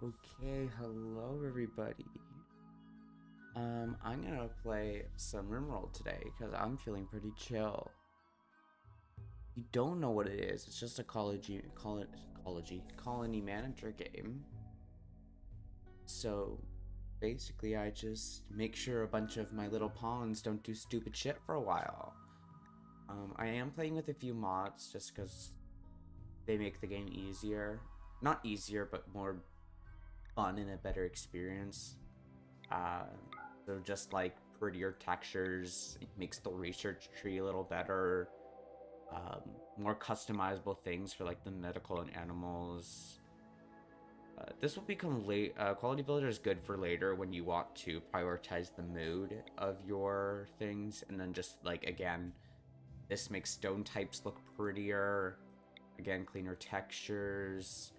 Okay, hello everybody. I'm gonna play some Rimworld today because I'm feeling pretty chill. You don't know what it is, it's just a colony manager game. So basically I just make sure a bunch of my little pawns don't do stupid shit for a while. I am playing with a few mods just because they make the game easier. Not easier, but more fun and a better experience. Uh, so just like prettier textures, it makes the research tree a little better. More customizable things for like the medical and animals. This will become late. Quality Builder is good for later when you want to prioritize the mood of your things, and then just like again, this makes stone types look prettier. Again, cleaner textures.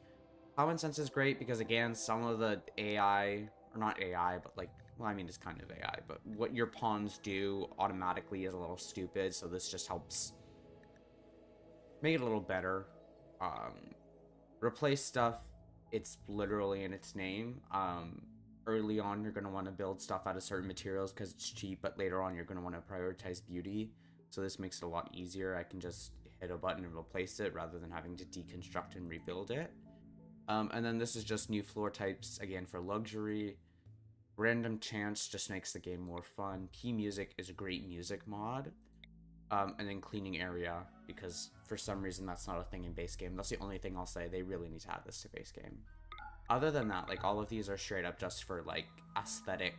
Common sense is great because again, some of the AI, or not AI, but like, well, I mean, it's kind of AI, but what your pawns do automatically is a little stupid, so this just helps make it a little better. Um, Replace stuff, it's literally in its name. Early on, you're going to want to build stuff out of certain materials because it's cheap, but later on, you're going to want to prioritize beauty. So this makes it a lot easier. I can just hit a button and replace it rather than having to deconstruct and rebuild it. And then this is just new floor types, again, for luxury. Random chance just makes the game more fun. P music is a great music mod. And then cleaning area, because for some reason that's not a thing in base game. That's the only thing I'll say. They really need to add this to base game. Other than that, like, all of these are straight up just for, like, aesthetic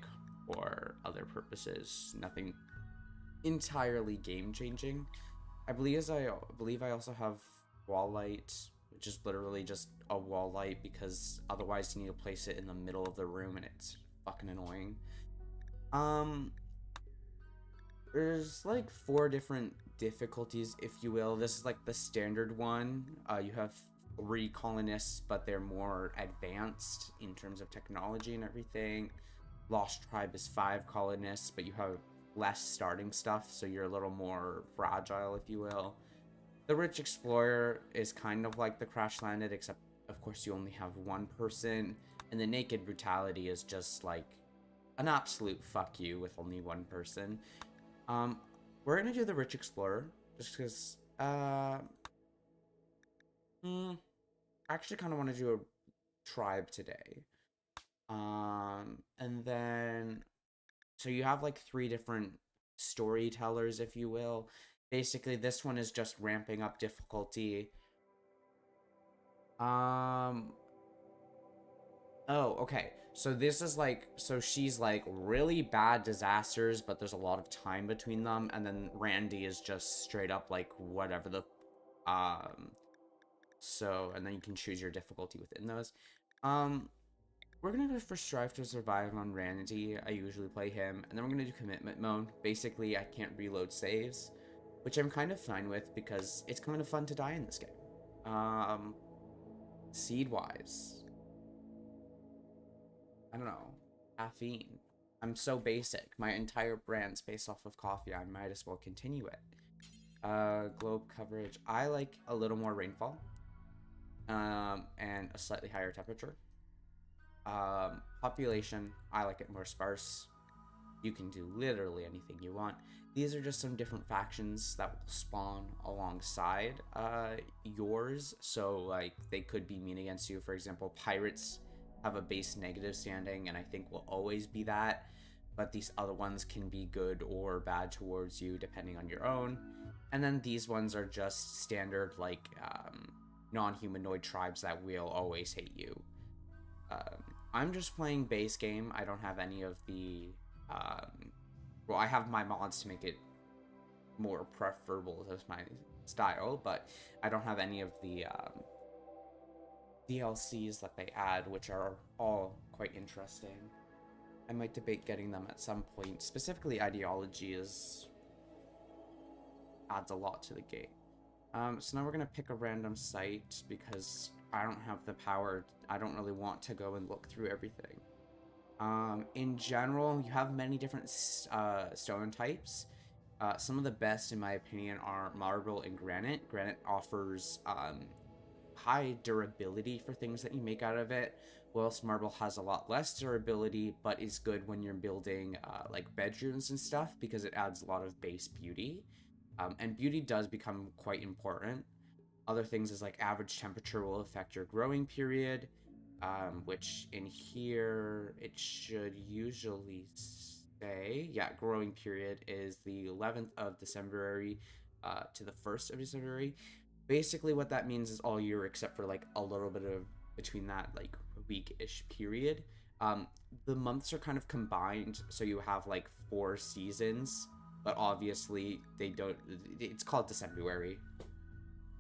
or other purposes. Nothing entirely game-changing. I believe I also have wall light, which is literally just a wall light because otherwise you need to place it in the middle of the room and it's fucking annoying. There's like 4 different difficulties, if you will. This is like the standard one. You have 3 colonists, but they're more advanced in terms of technology and everything. Lost Tribe is 5 colonists, but you have less starting stuff, so you're a little more fragile, if you will. The Rich Explorer is kind of like the Crash Landed, except of course you only have 1 person. And the Naked Brutality is just like an absolute fuck you with only 1 person. We're gonna do the Rich Explorer, just because, I actually kind of want to do a tribe today. And then, so you have like 3 different storytellers, if you will. Basically, this one is just ramping up difficulty. Oh, okay. So this is like, so she's like really bad disasters, but there's a lot of time between them. And then Randy is just straight up like whatever the, so, and then you can choose your difficulty within those. We're gonna go for Strive to Survive on Randy. I usually play him. And then we're gonna do Commitment Mode. Basically, I can't reload saves, which I'm kind of fine with because it's kind of fun to die in this game. Seed-wise, I don't know. Caffeine. I'm so basic. My entire brand's based off of coffee. I might as well continue it. Globe coverage. I like a little more rainfall. And a slightly higher temperature. Population. I like it more sparse. You can do literally anything you want. These are just some different factions that will spawn alongside yours. So, like, they could be mean against you. For example, pirates have a base negative standing, and I think will always be that. But these other ones can be good or bad towards you, depending on your own. And then these ones are just standard, like, non-humanoid tribes that will always hate you. I'm just playing base game. I don't have any of the... well, I have my mods to make it more preferable to my style, but I don't have any of the DLCs that they add, which are all quite interesting. I might debate getting them at some point. Specifically, ideology adds a lot to the game. So now we're gonna pick a random site because I don't have the power. I don't really want to go and look through everything. In general, you have many different stone types. Some of the best, in my opinion, are marble and granite. Granite offers high durability for things that you make out of it, whilst marble has a lot less durability, but is good when you're building like bedrooms and stuff because it adds a lot of base beauty. And beauty does become quite important. Other things is like average temperature will affect your growing period, which in here it should usually say, yeah, growing period is the 11th of December to the 1st of December. Basically what that means is all year except for like a little bit of between that like week-ish period. The months are kind of combined, so you have like 4 seasons, but obviously they don't, it's called December.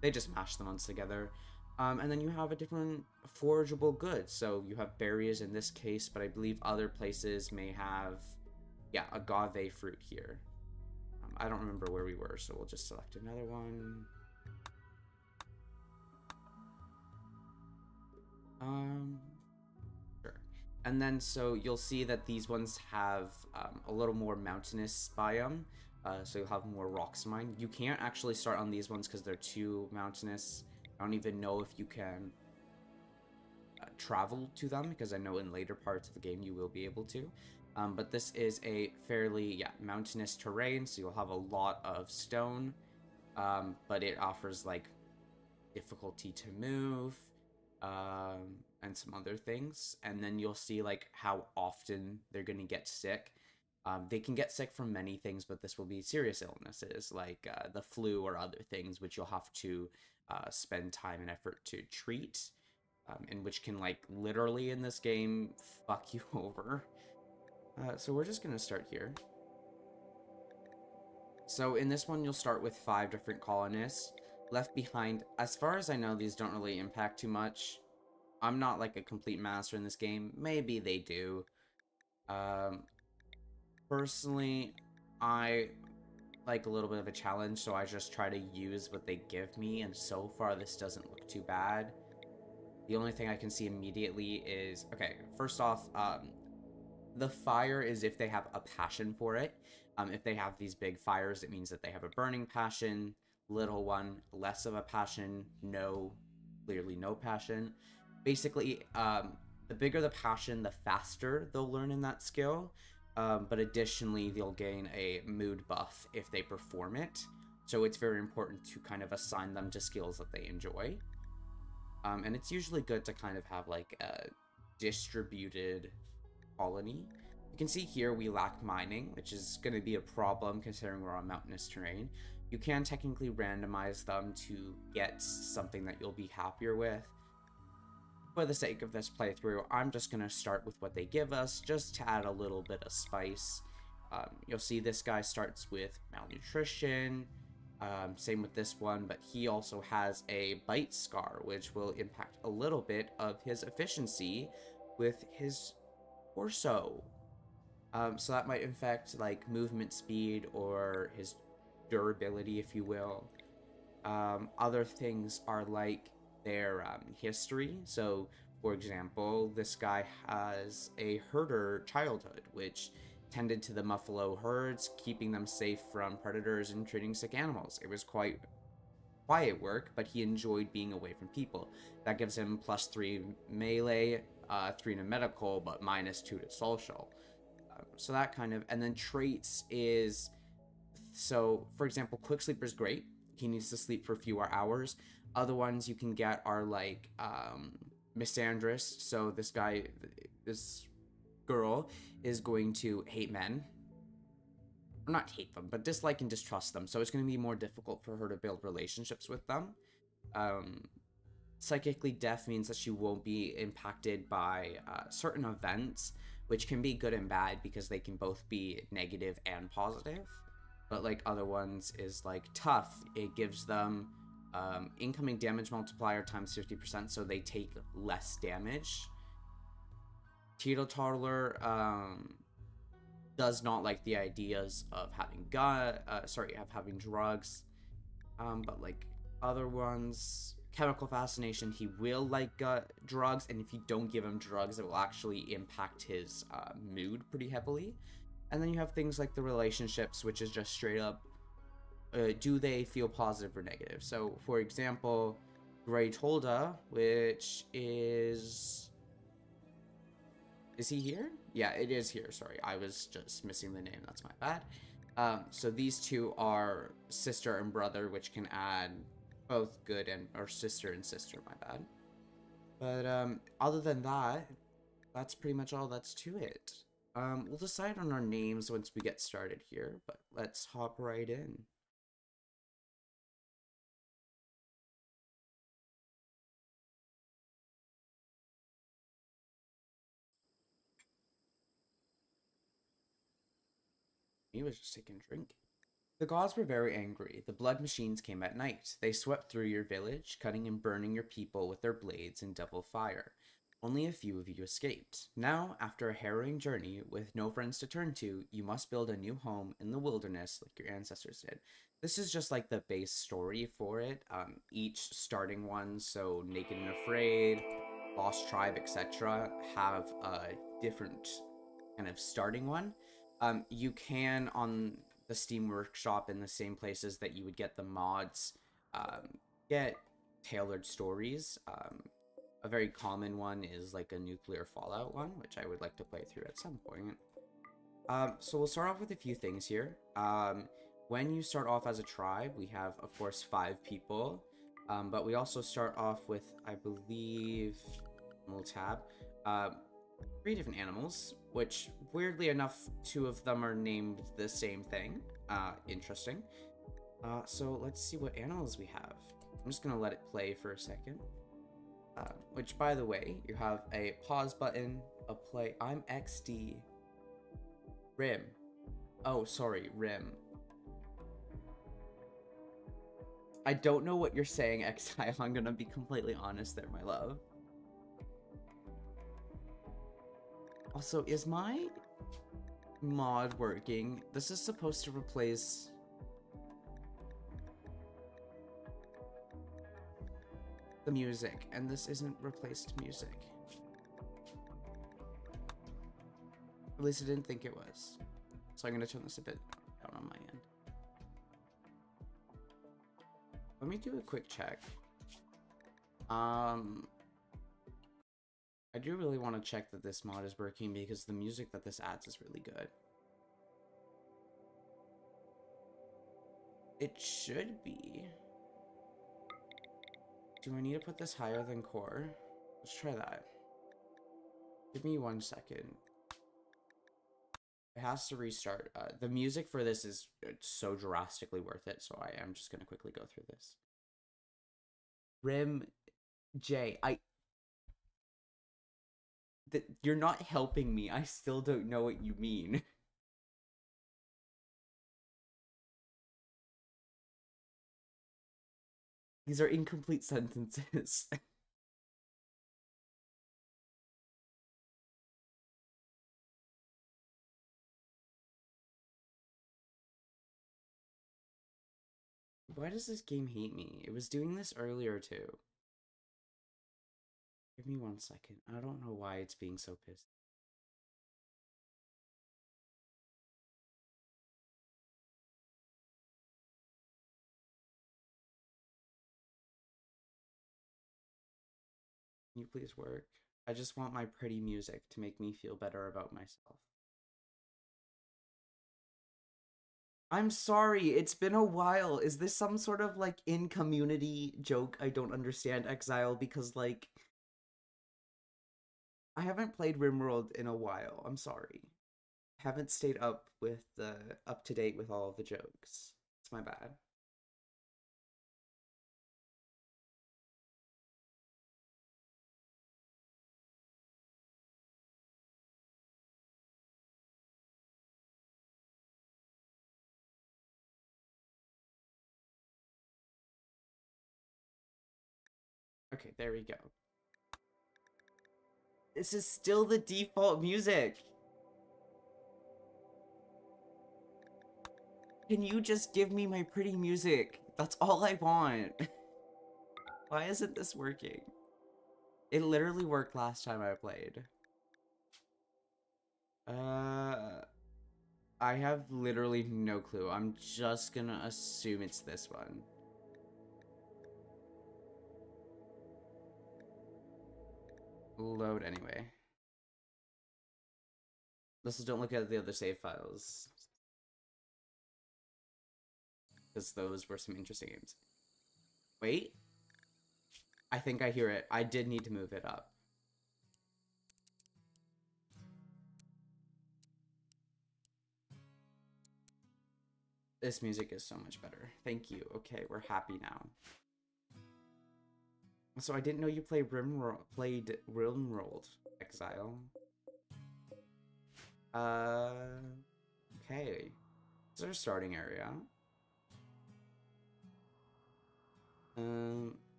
They just mash the months together. And then you have a different forageable goods. So you have berries in this case, but I believe other places may have, yeah, agave fruit here. I don't remember where we were, so we'll just select another one. Sure. And then so you'll see that these ones have a little more mountainous biome. So you'll have more rocks mined. You can't actually start on these ones because they're too mountainous. I don't even know if you can travel to them, because I know in later parts of the game you will be able to. But this is a fairly, yeah, mountainous terrain, so you'll have a lot of stone. But it offers like difficulty to move, and some other things. And then you'll see like how often they're gonna get sick. They can get sick from many things, but this will be serious illnesses like the flu or other things, which you'll have to spend time and effort to treat, and which can like literally in this game fuck you over. So we're just gonna start here. So in this one, you'll start with 5 different colonists. Left behind, as far as I know, these don't really impact too much. I'm not like a complete master in this game. Maybe they do. Personally, I like a little bit of a challenge, so I just try to use what they give me, and so far this doesn't look too bad. The only thing I can see immediately is, okay, first off, the fire is if they have a passion for it. If they have these big fires, it means that they have a burning passion. Little one, less of a passion, no, clearly no passion. Basically, the bigger the passion, the faster they'll learn in that skill. But additionally, they'll gain a mood buff if they perform it. So it's very important to kind of assign them to skills that they enjoy. And it's usually good to kind of have like a distributed colony. You can see here we lack mining, which is going to be a problem considering we're on mountainous terrain. You can technically randomize them to get something that you'll be happier with. For the sake of this playthrough, I'm just going to start with what they give us, just to add a little bit of spice. You'll see this guy starts with malnutrition, same with this one, but he also has a bite scar, which will impact a little bit of his efficiency with his torso. So that might affect like movement speed or his durability, if you will. Other things are like their history. So, for example, this guy has a herder childhood, which tended to the buffalo herds, keeping them safe from predators and treating sick animals. It was quite quiet work, but he enjoyed being away from people. That gives him +3 melee, 3 to medical, but -2 to social. So that kind of, and then traits is, so for example, quick sleeper is great. He needs to sleep for fewer hours. Other ones you can get are like misandrist. So this girl is going to hate men. Or not hate them, but dislike and distrust them. So it's going to be more difficult for her to build relationships with them. Psychically deaf means that she won't be impacted by certain events, which can be good and bad because they can both be negative and positive. But like other ones is like tough. It gives them incoming damage multiplier times 50%, so they take less damage. Teetotaler does not like the ideas of having having drugs. But like other ones, chemical fascination, he will like drugs, and if you don't give him drugs, it will actually impact his mood pretty heavily. And then you have things like the relationships, which is just straight up, do they feel positive or negative? So, for example, Grey Tolda, which is Is he here? Yeah, it is here. Sorry, I was just missing the name. That's my bad. So these two are sister and brother, which can add both good and or sister and sister. My bad. But other than that, that's pretty much all that's to it. We'll decide on our names once we get started here, but let's hop right in. He was just taking a drink. The gods were very angry. The blood machines came at night. They swept through your village, cutting and burning your people with their blades and devil fire. Only a few of you escaped. Now, after a harrowing journey with no friends to turn to, you must build a new home in the wilderness like your ancestors did. This is just like the base story for it. Each starting one, so Naked and Afraid, Lost Tribe, etc., have a different kind of starting one. You can, on the Steam Workshop, in the same places that you would get the mods, get tailored stories. A very common one is like a nuclear fallout one, which I would like to play through at some point. So we'll start off with a few things here. When you start off as a tribe, we have, of course, 5 people. But we also start off with, I believe, we'll tab, 3 different animals, which, weirdly enough, 2 of them are named the same thing. Interesting. So let's see what animals we have. I'm just gonna let it play for a second. Which, by the way, you have a pause button, a play. I'm XD. Rim. Oh, sorry, Rim. I don't know what you're saying, Exile. I'm gonna be completely honest there, my love. Also, is my mod working? This is supposed to replace... the music, and this isn't replaced music. At least I didn't think it was. So I'm gonna turn this a bit down on my end. Let me do a quick check. I do really want to check that this mod is working because the music that this adds is really good. It should be. Do I need to put this higher than core? Let's try that. Give me 1 second. It has to restart. The music for this is so drastically worth it, so I am just going to quickly go through this. Rim J. You're not helping me. I still don't know what you mean. These are incomplete sentences. Why does this game hate me? It was doing this earlier too. Give me 1 second. I don't know why it's being so pissed. Can you please work? I just want my pretty music to make me feel better about myself. I'm sorry, it's been a while. Is this some sort of, like, in-community joke I don't understand, Exile? Because, like, I haven't played Rimworld in a while. I'm sorry. Haven't stayed up to date with all of the jokes. It's my bad. Okay, there we go. This is still the default music. Can you just give me my pretty music? That's all I want. Why isn't this working? It literally worked last time I played. I have literally no clue. I'm just gonna assume it's this one. Load anyway. Let's just don't look at the other save files. Because those were some interesting games. Wait. I think I hear it. I did need to move it up. This music is so much better. Thank you. Okay, we're happy now. So I didn't know you played Rimworld Exile. Okay. This is our starting area.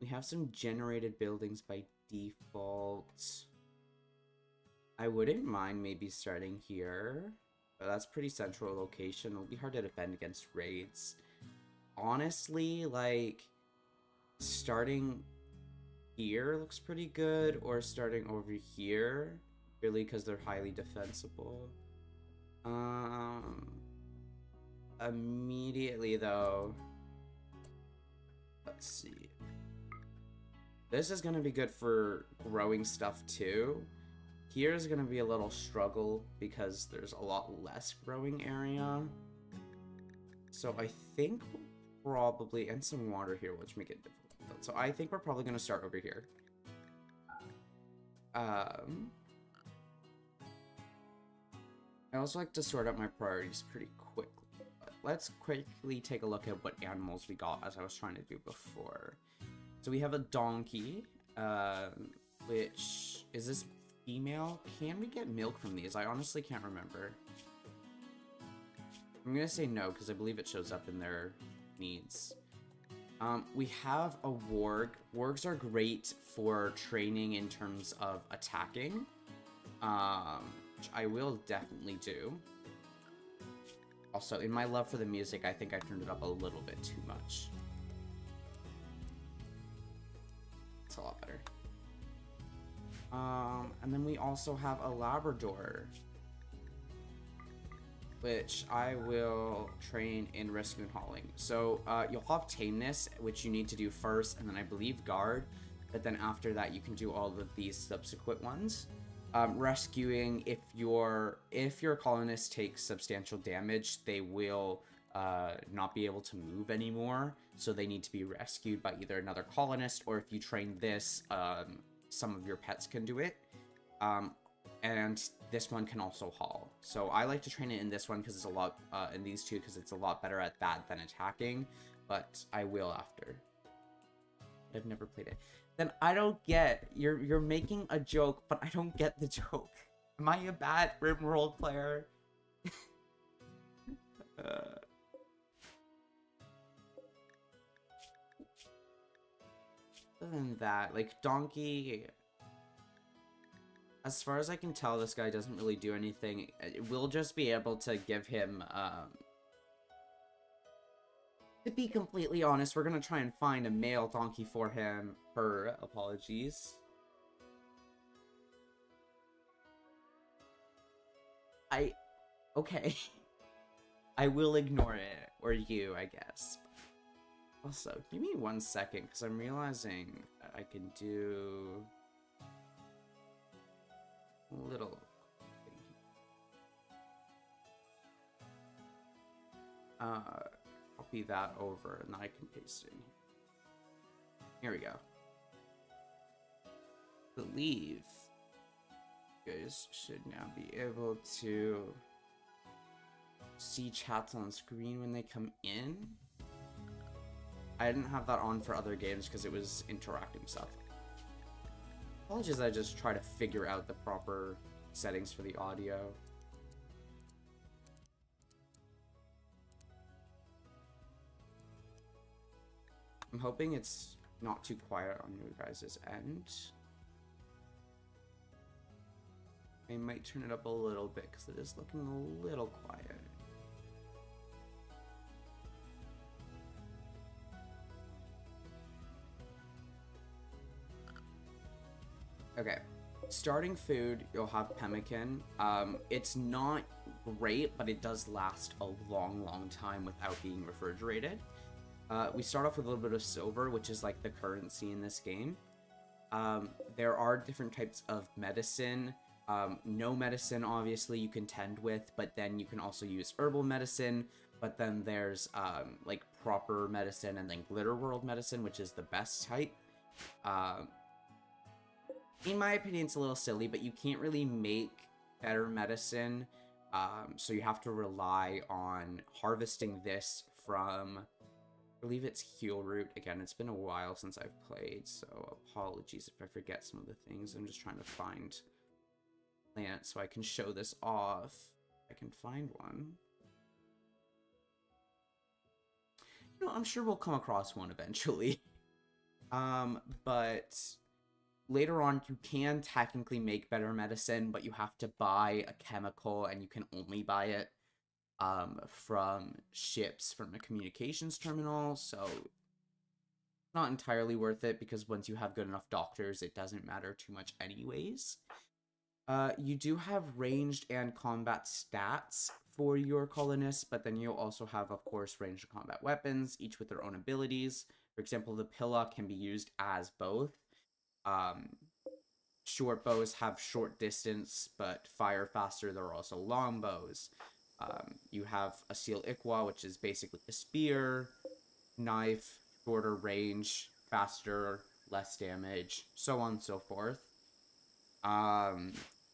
We have some generated buildings by default. I wouldn't mind maybe starting here. But that's pretty central location. It'll be hard to defend against raids. Honestly, like, starting here looks pretty good, or starting over here, really, because they're highly defensible. Immediately, though, let's see. This is going to be good for growing stuff, too. Here's going to be a little struggle because there's a lot less growing area. So I think we'll probably, and some water here, which make it difficult. So I think we're probably going to start over here. I also like to sort out my priorities pretty quickly. But let's quickly take a look at what animals we got, as I was trying to do before. So we have a donkey, which is this female? Can we get milk from these? I honestly can't remember. I'm gonna say no, because I believe it shows up in their needs. We have a warg. Wargs are great for training in terms of attacking, which I will definitely do. Also, in my love for the music, I think I turned it up a little bit too much. It's a lot better. And then we also have a Labrador, which I will train in rescue and hauling. So you'll have tameness, which you need to do first, and then I believe guard, but then after that you can do all of these subsequent ones. Rescuing, if your colonists take substantial damage, they will not be able to move anymore, so they need to be rescued by either another colonist, or if you train this, some of your pets can do it. And this one can also haul. So I like to train it in this one because it's a lot, in these two, because it's a lot better at that than attacking, but I will after. I've never played it. Then I don't get, you're making a joke, but I don't get the joke. Am I a bad Rimworld player? Other than that, like, donkey, as far as I can tell, this guy doesn't really do anything. We'll just be able to give him, to be completely honest, we're gonna try and find a male donkey for him. Apologies. Okay. I will ignore it, or you, I guess. Also, give me 1 second, because I'm realizing that I can do a little thing. Copy that over, and then I can paste it in here. Here we go. I believe you guys should now be able to see chats on screen when they come in. I didn't have that on for other games because it was interacting stuff. Apologies, I just try to figure out the proper settings for the audio. I'm hoping it's not too quiet on you guys' end. I might turn it up a little bit because it is looking a little quiet. Okay, starting food, you'll have pemmican. It's not great, but it does last a long time without being refrigerated. We start off with a little bit of silver, which is like the currency in this game. There are different types of medicine. No medicine, obviously, you can tend with, but then you can also use herbal medicine. But then there's like proper medicine and then glitter world medicine, which is the best type. Um, in my opinion, it's a little silly, but you can't really make better medicine. So you have to rely on harvesting this from, I believe it's heal root. Again, it's been a while since I've played, so apologies if I forget some of the things. I'm just trying to find plant so I can show this off. I can find one. You know, I'm sure we'll come across one eventually. But later on, you can technically make better medicine, but you have to buy a chemical, and you can only buy it from ships from a communications terminal, so not entirely worth it, because once you have good enough doctors, it doesn't matter too much anyways. You do have ranged and combat stats for your colonists, but then you'll also have, of course, ranged combat weapons, each with their own abilities. For example, the Pilla can be used as both. Short bows have short distance, but fire faster. There are also long bows. You have a Seal Iqua, which is basically a spear, knife, shorter range, faster, less damage, so on and so forth.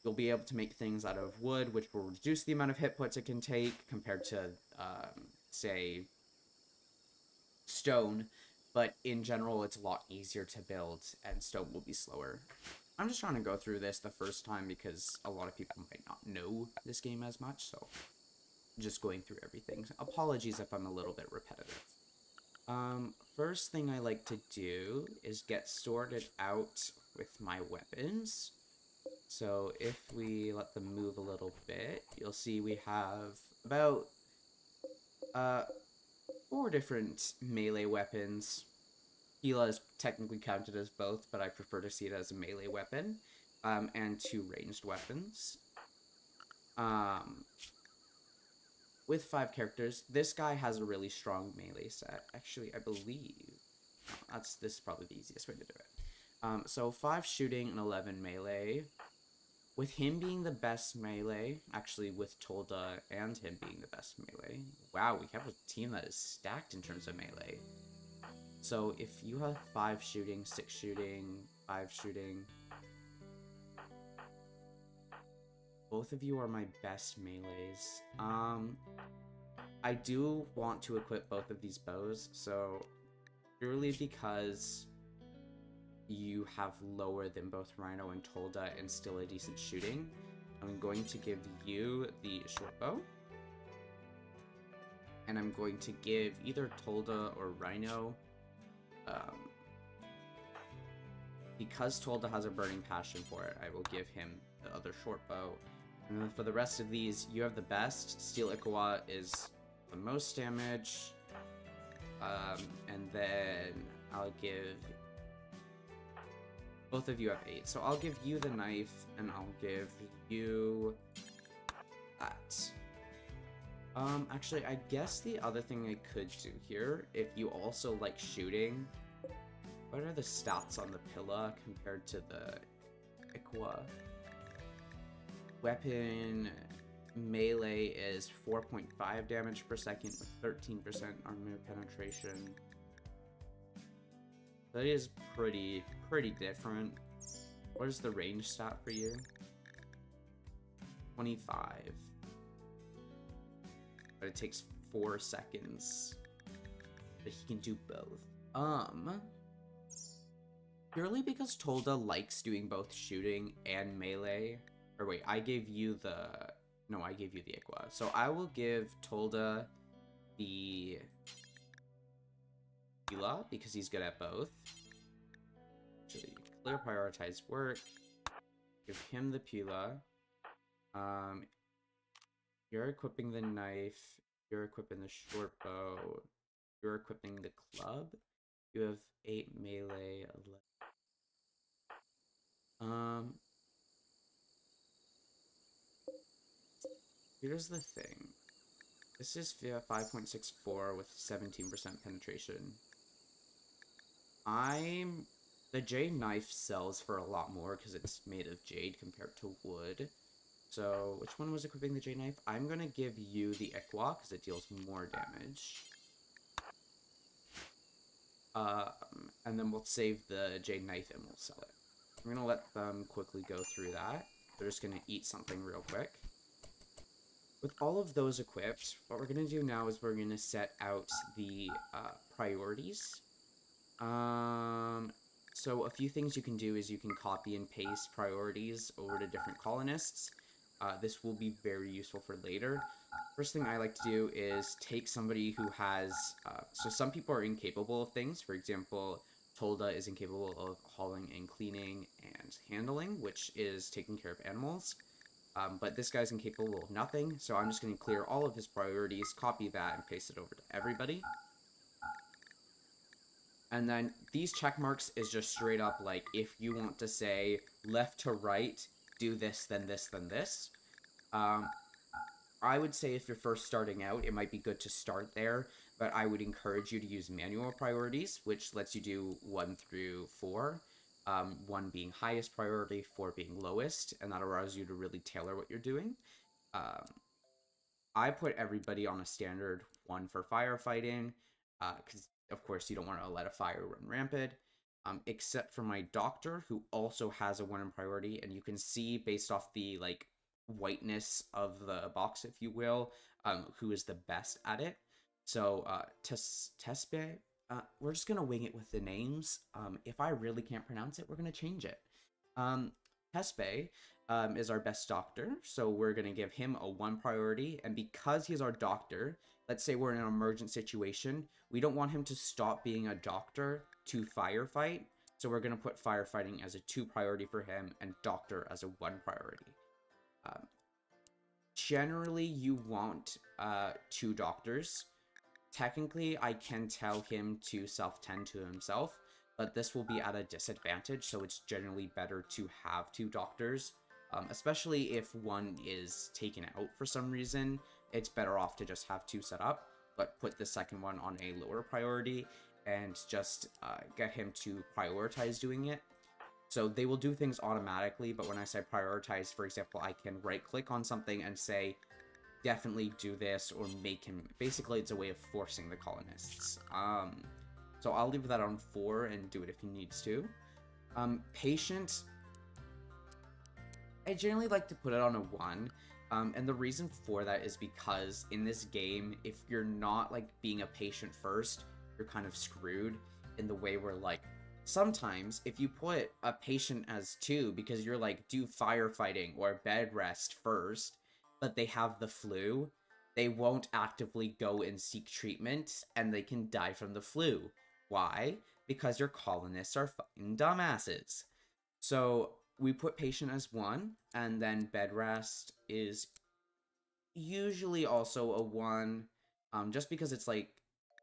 You'll be able to make things out of wood, which will reduce the amount of hit points it can take compared to, say, stone. But in general, it's a lot easier to build, and stone will be slower. I'm just trying to go through this the first time because a lot of people might not know this game as much, so just going through everything. Apologies if I'm a little bit repetitive. First thing I like to do is get sorted out with my weapons. So if we let them move a little bit, you'll see we have about 4 different melee weapons. Gila is technically counted as both, but I prefer to see it as a melee weapon, and 2 ranged weapons. With 5 characters, this guy has a really strong melee set. Actually, I believe this is probably the easiest way to do it. So 5 shooting and 11 melee. With him being the best melee, actually with Tolda and him being the best melee. Wow, we have a team that is stacked in terms of melee. So if you have 5 shooting, 6 shooting, 5 shooting, both of you are my best melees. I do want to equip both of these bows, so purely because you have lower than both Rhino and Tolda and still a decent shooting, I'm going to give you the short bow. And I'm going to give either Tolda or Rhino, because Tolda has a burning passion for it, I will give him the other short bow. And then for the rest of these, you have the best. Steel Iqua is the most damage. And then I'll give... Both of you have 8. So I'll give you the knife, and I'll give you that. Actually, I guess the other thing I could do here, if you also like shooting, what are the stats on the Pilla compared to the Iqua? Weapon melee is 4.5 damage per second with 13% armor penetration. That is pretty different. What is the range stat for you? 25. But it takes 4 seconds. But he can do both. Purely because Tolda likes doing both shooting and melee. Or wait, I gave you the... No, I gave you the Iqua. So I will give Tolda the Gila because he's good at both. Actually, clear prioritized work. Give him the Pila. You're equipping the knife. You're equipping the short bow. You're equipping the club. You have 8 melee. 11. Here's the thing. This is 5.64 with 17% penetration. I'm The jade knife sells for a lot more because it's made of jade compared to wood. So, which one was equipping the jade knife? I'm gonna give you the Equa because it deals more damage. And then we'll save the jade knife and we'll sell it. I'm gonna let them quickly go through that. They're just gonna eat something real quick. With all of those equipped, what we're gonna do now is we're gonna set out the priorities. So a few things you can do is you can copy and paste priorities over to different colonists. This will be very useful for later. First thing I like to do is take somebody who has, so some people are incapable of things. For example, Tolda is incapable of hauling and cleaning and handling, which is taking care of animals. But this guy's incapable of nothing, so I'm just going to clear all of his priorities, copy that, and paste it over to everybody. And then these check marks is just straight up like, if you want to say left to right, do this, then this, then this. I would say if you're first starting out, it might be good to start there, but I would encourage you to use manual priorities, which lets you do 1 through 4. 1 being highest priority, 4 being lowest, and that allows you to really tailor what you're doing. I put everybody on a standard 1 for firefighting, because of course you don't want to let a fire run rampant, except for my doctor, who also has a 1 in priority, and you can see based off the like whiteness of the box, if you will, who is the best at it. So Tespe, we're just gonna wing it with the names. If I really can't pronounce it, we're gonna change it. Tespe is our best doctor, so we're gonna give him a 1 priority, and because he's our doctor, let's say we're in an emergent situation, we don't want him to stop being a doctor to firefight, so we're gonna put firefighting as a 2 priority for him and doctor as a 1 priority. Generally, you want 2 doctors. Technically, I can tell him to self-tend to himself, but this will be at a disadvantage, so it's generally better to have 2 doctors. Especially if 1 is taken out for some reason, it's better off to just have 2 set up, but put the second one on a lower priority and just get him to prioritize doing it. So they will do things automatically, but when I say prioritize, for example, I can right-click on something and say, definitely do this, or make him... Basically, it's a way of forcing the colonists. So I'll leave that on 4 and do it if he needs to. Patient... I generally like to put it on a 1, and the reason for that is because in this game, if you're not, like, being a patient first, you're kind of screwed in the way where, like, sometimes, if you put a patient as 2 because you're like, do firefighting or bed rest first, but they have the flu, they won't actively go and seek treatment, and they can die from the flu. Why? Because your colonists are fucking dumbasses. So, we put patient as 1, and then bed rest is usually also a 1, just because it's like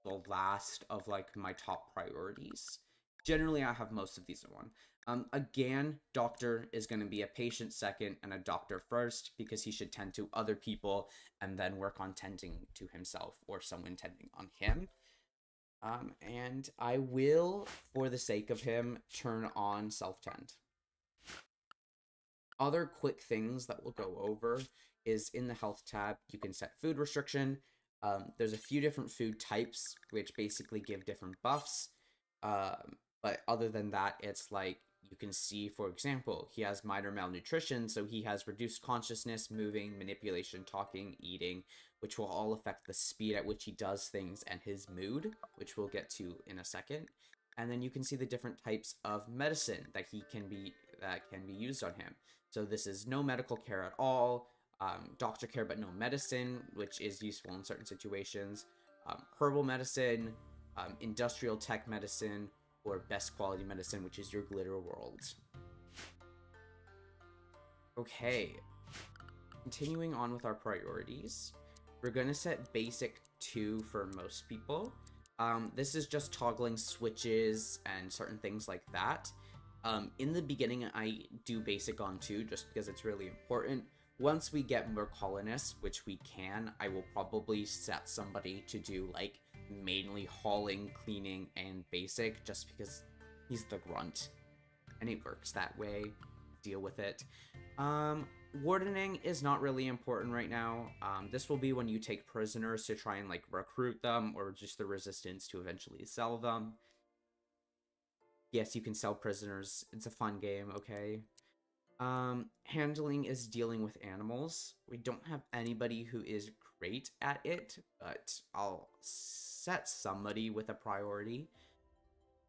the last of like my top priorities. Generally, I have most of these in 1. Again, doctor is going to be a patient second and a doctor first, because he should tend to other people and then work on tending to himself or someone tending on him. And I will, for the sake of him, turn on self-tend. Other quick things that we'll go over is in the health tab, you can set food restriction. There's a few different food types, which basically give different buffs. But other than that, it's like, you can see, for example, he has minor malnutrition, so he has reduced consciousness, moving, manipulation, talking, eating, which will all affect the speed at which he does things and his mood, which we'll get to in a second. And then you can see the different types of medicine that can be used on him. So this is no medical care at all, doctor care but no medicine, which is useful in certain situations, herbal medicine, industrial tech medicine, or best quality medicine, which is your glitter world. Okay, continuing on with our priorities, we're going to set basic 2 for most people. This is just toggling switches and certain things like that. In the beginning, I do basic on 2 just because it's really important. Once we get more colonists, which we can, I will probably set somebody to do like mainly hauling, cleaning, and basic, just because he's the grunt. and it works that way. Deal with it. Wardening is not really important right now. This will be when you take prisoners to try and like recruit them, or just the resistance to eventually sell them. Yes, you can sell prisoners. It's a fun game, okay? Handling is dealing with animals. We don't have anybody who is great at it, but I'll set somebody with a priority.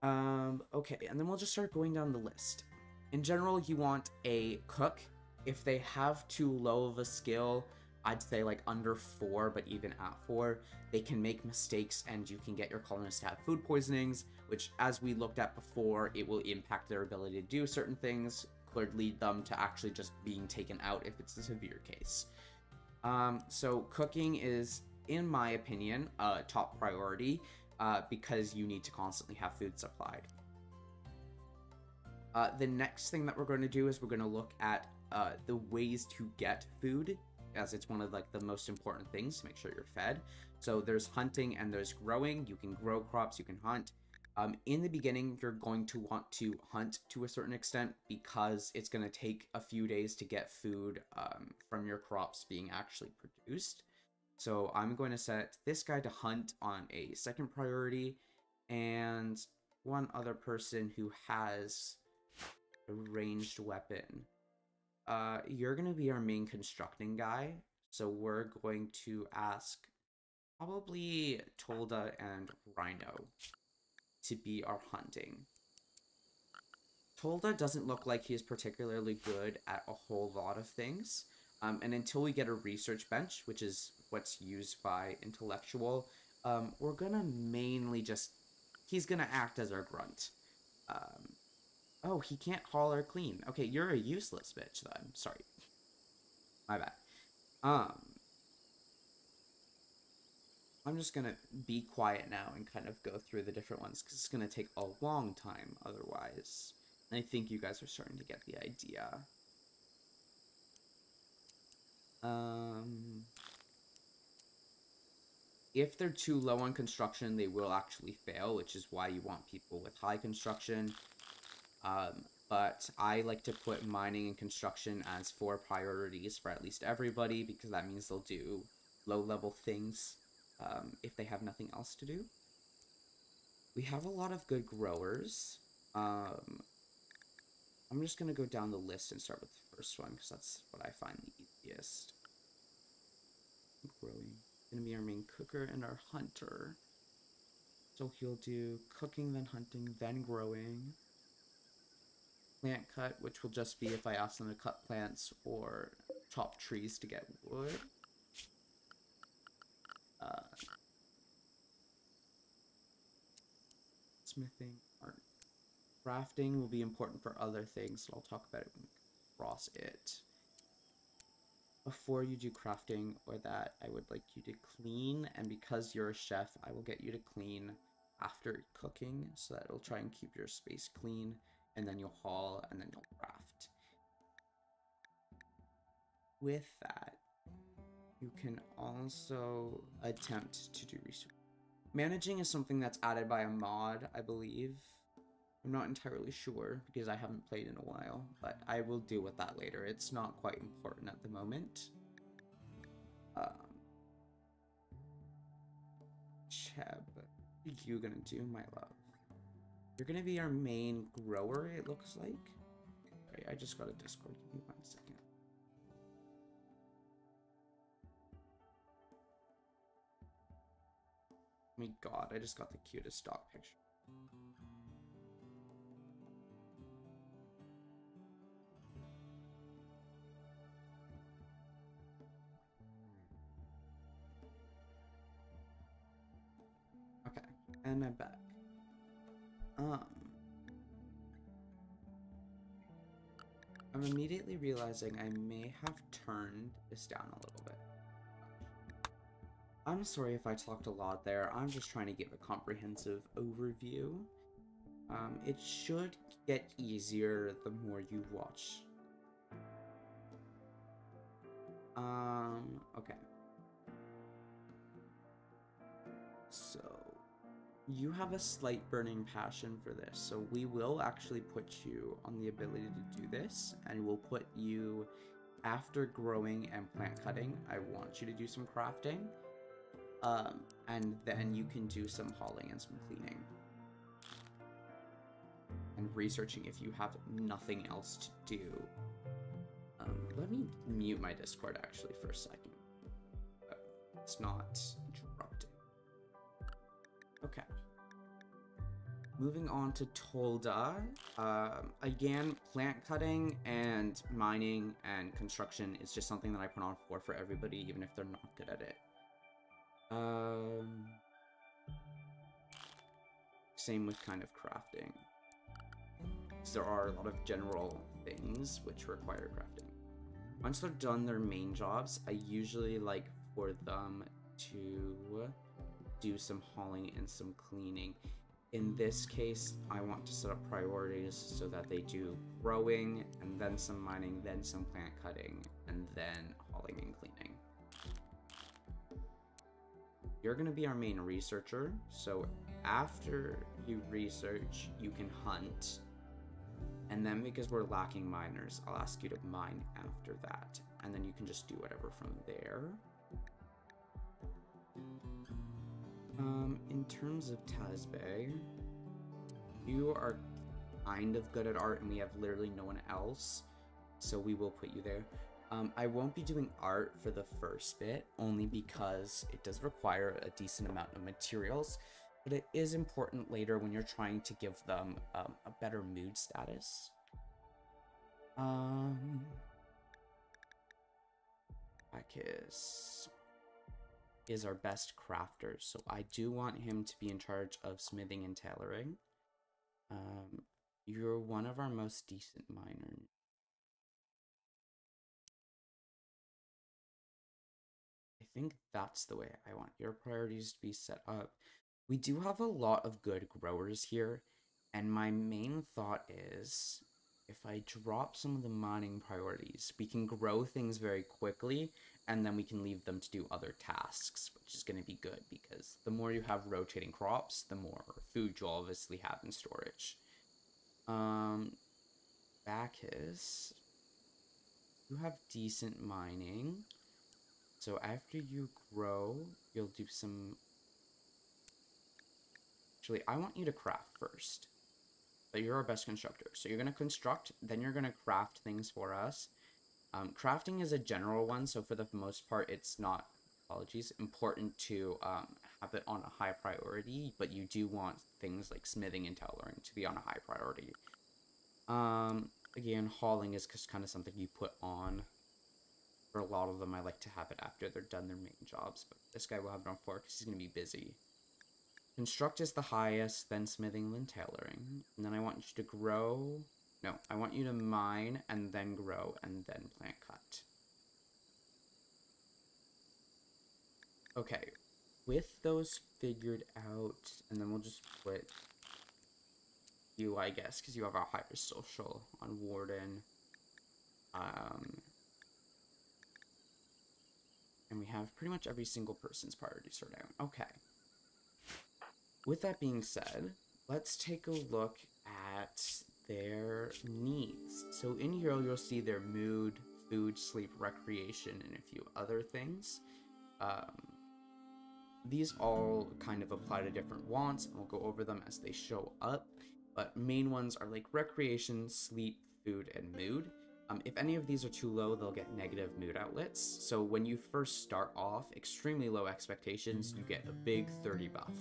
Okay, and then we'll just start going down the list. In general, you want a cook. If they have too low of a skill, I'd say like under 4, but even at 4, they can make mistakes and you can get your colonists to have food poisonings, which, as we looked at before, it will impact their ability to do certain things, could lead them to actually just being taken out if it's a severe case. So cooking is, in my opinion, a top priority, because you need to constantly have food supplied. The next thing that we're going to do is we're going to look at the ways to get food, as it's one of like the most important things to make sure you're fed. So there's hunting and there's growing. You can grow crops, you can hunt. In the beginning, you're going to want to hunt to a certain extent because it's going to take a few days to get food from your crops being actually produced. So I'm going to set this guy to hunt on a second priority, and one other person who has a ranged weapon. You're going to be our main constructing guy, so we're going to ask probably Tolda and Rhino to be our hunting. Tolda doesn't look like he is particularly good at a whole lot of things, and until we get a research bench, which is what's used by Intellectual, we're gonna mainly just... he's gonna act as our grunt. Oh, he can't haul or clean. Okay, you're a useless bitch then. Sorry. My bad. I'm just gonna be quiet now and kind of go through the different ones, because it's gonna take a long time otherwise. And I think you guys are starting to get the idea. If they're too low on construction, they will actually fail, which is why you want people with high construction. But I like to put mining and construction as 4 priorities for at least everybody, because that means they'll do low-level things if they have nothing else to do. We have a lot of good growers. I'm just going to go down the list and start with the first one, because that's what I find the easiest. Growing. Going to be our main cooker and our hunter. So he'll do cooking, then hunting, then growing. Plant cut, which will just be if I ask them to cut plants or chop trees to get wood. Smithing, art. Crafting will be important for other things, so I'll talk about it when we cross it. Before you do crafting or that, I would like you to clean, and because you're a chef, I will get you to clean after cooking, so that it'll try and keep your space clean, and then you'll haul, and then you'll craft. With that, you can also attempt to do research. Managing is something that's added by a mod, I believe. I'm not entirely sure because I haven't played in a while, but I will deal with that later. It's not quite important at the moment. Cheb, what are you gonna do, my love? You're gonna be our main grower, it looks like. Sorry, I just got a Discord. Give me 1 second. Oh my god, I just got the cutest dog picture. Okay, and I'm back. I'm immediately realizing I may have turned this down a little bit. I'm sorry if I talked a lot there. I'm just trying to give a comprehensive overview. It should get easier the more you watch. Okay. So, You have a slight burning passion for this, so we will actually put you on the ability to do this, and we'll put you after growing and plant cutting. I want you to do some crafting, and then you can do some hauling and some cleaning and researching if you have nothing else to do. Let me mute my Discord actually for a second. It's not interrupting. Okay. Moving on to Tolda. Again, plant cutting and mining and construction is just something that I put on for everybody, even if they're not good at it. Same with kind of crafting. There are a lot of general things which require crafting. Once they're done their main jobs, I usually like for them to do some hauling and some cleaning. In this case, I want to set up priorities so that they do growing, and then some mining, then some plant cutting, and then hauling and cleaning. You're going to be our main researcher, so after you research, you can hunt. And then because we're lacking miners, I'll ask you to mine after that. And then you can just do whatever from there. In terms of Tazbay, you are kind of good at art and we have literally no one else. So we will put you there. I won't be doing art for the first bit, only because it does require a decent amount of materials. But it is important later when you're trying to give them a better mood status. Akis is our best crafter, so I do want him to be in charge of smithing and tailoring. You're one of our most decent miners. I think that's the way I want your priorities to be set up. We do have a lot of good growers here, and my main thought is if I drop some of the mining priorities, we can grow things very quickly, and then we can leave them to do other tasks, which is going to be good, because the more you have rotating crops, the more food you'll obviously have in storage. Bacchus, you have decent mining, so after you grow, you'll do some... Actually, I want you to craft first. But you're our best constructor. So you're going to construct, then you're going to craft things for us. Crafting is a general one, so for the most part, it's not, apologies, important to have it on a high priority, but you do want things like smithing and tailoring to be on a high priority. Again, hauling is just kind of something you put on. For a lot of them, I like to have it after they're done their main jobs, but this guy will have it on 4 because he's going to be busy. Construct is the highest, then smithing, then tailoring. And then I want you to grow. No, I want you to mine, and then grow, and then plant cut. Okay, with those figured out, and then we'll just put you, I guess, because you have a higher social on Warden. And we have pretty much every single person's priorities sorted out. Okay. With that being said, let's take a look at their needs. So in here, you'll see their mood, food, sleep, recreation, and a few other things. These all kind of apply to different wants, and we'll go over them as they show up. But main ones are like recreation, sleep, food, and mood. If any of these are too low, they'll get negative mood outlets. So when you first start off, extremely low expectations, you get a big 30 buff.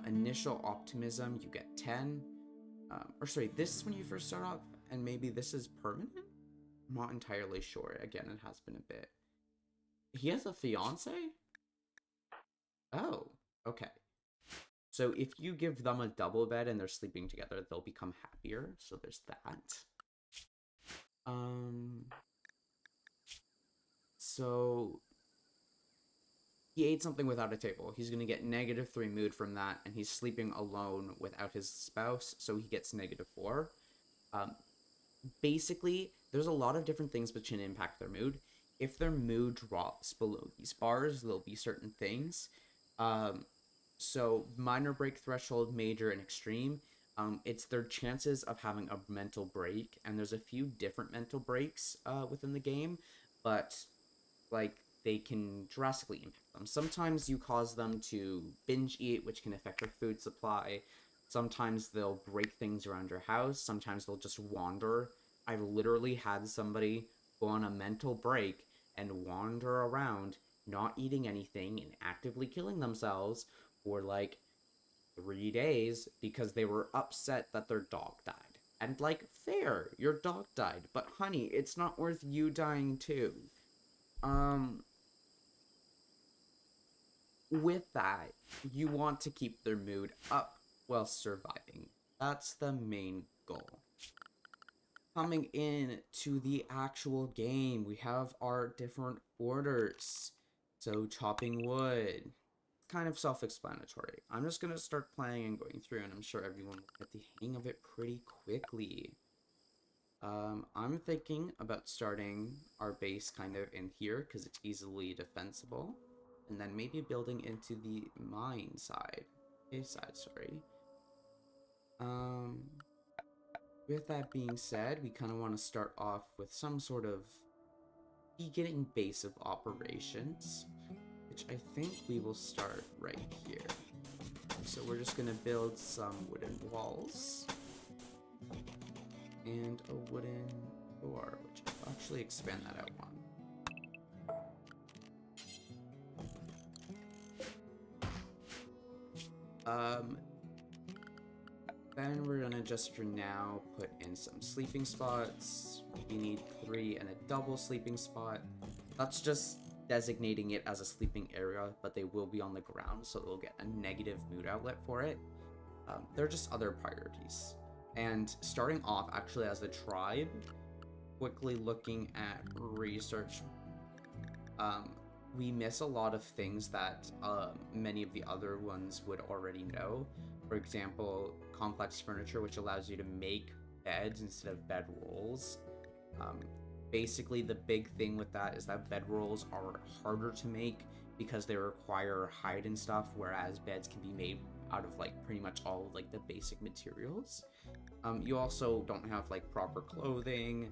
Initial optimism, you get 10. Or sorry, this is when you first start off, and maybe this is permanent? I'm not entirely sure. Again, it has been a bit. He has a fiance? Oh, okay. So if you give them a double bed and they're sleeping together, they'll become happier. So there's that. So he ate something without a table. He's going to get -3 mood from that, and he's sleeping alone without his spouse, so he gets -4. Basically, there's a lot of different things which can impact their mood. If their mood drops below these bars, there'll be certain things. So minor break, threshold, major, and extreme. It's their chances of having a mental break, and there's a few different mental breaks within the game, but like they can drastically impact them. Sometimes you cause them to binge eat, which can affect your food supply. Sometimes they'll break things around your house. Sometimes they'll just wander. I've literally had somebody go on a mental break and wander around, not eating anything and actively killing themselves for like 3 days because they were upset that their dog died. And like, fair, your dog died, but honey, it's not worth you dying too. Um, with that, you want to keep their mood up while surviving. That's the main goal. Coming in to the actual game, we have our different orders. So chopping wood, kind of self-explanatory. I'm just gonna start playing and going through, and I'm sure everyone will get the hang of it pretty quickly. I'm thinking about starting our base kind of in here because it's easily defensible, and then maybe building into the mine side, cave side, sorry. Um, with that being said, we kind of want to start off with some sort of beginning base of operations, which I think we will start right here. So we're just gonna build some wooden walls and a wooden door, which I'll actually expand that out one. Then we're gonna just for now put in some sleeping spots. We need 3 and a double sleeping spot. That's just designating it as a sleeping area, but they will be on the ground, so they'll get a negative mood outlet for it. They're just other priorities. And starting off actually as a tribe, quickly looking at research, we miss a lot of things that many of the other ones would already know. For example, complex furniture, which allows you to make beds instead of bed rolls. Basically, the big thing with that is that bed rolls are harder to make because they require hide and stuff, whereas beds can be made out of like pretty much all of like the basic materials. You also don't have like proper clothing,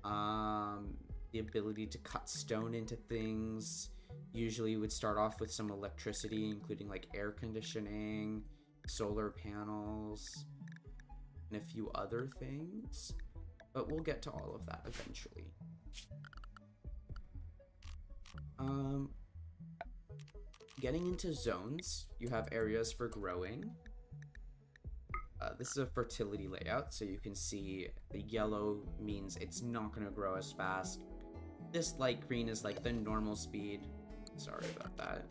the ability to cut stone into things. Usually you would start off with some electricity, including like air conditioning, solar panels, and a few other things, but we'll get to all of that eventually. Getting into zones, you have areas for growing. This is a fertility layout, so you can see the yellow means it's not going to grow as fast. This light green is like the normal speed. Sorry about that.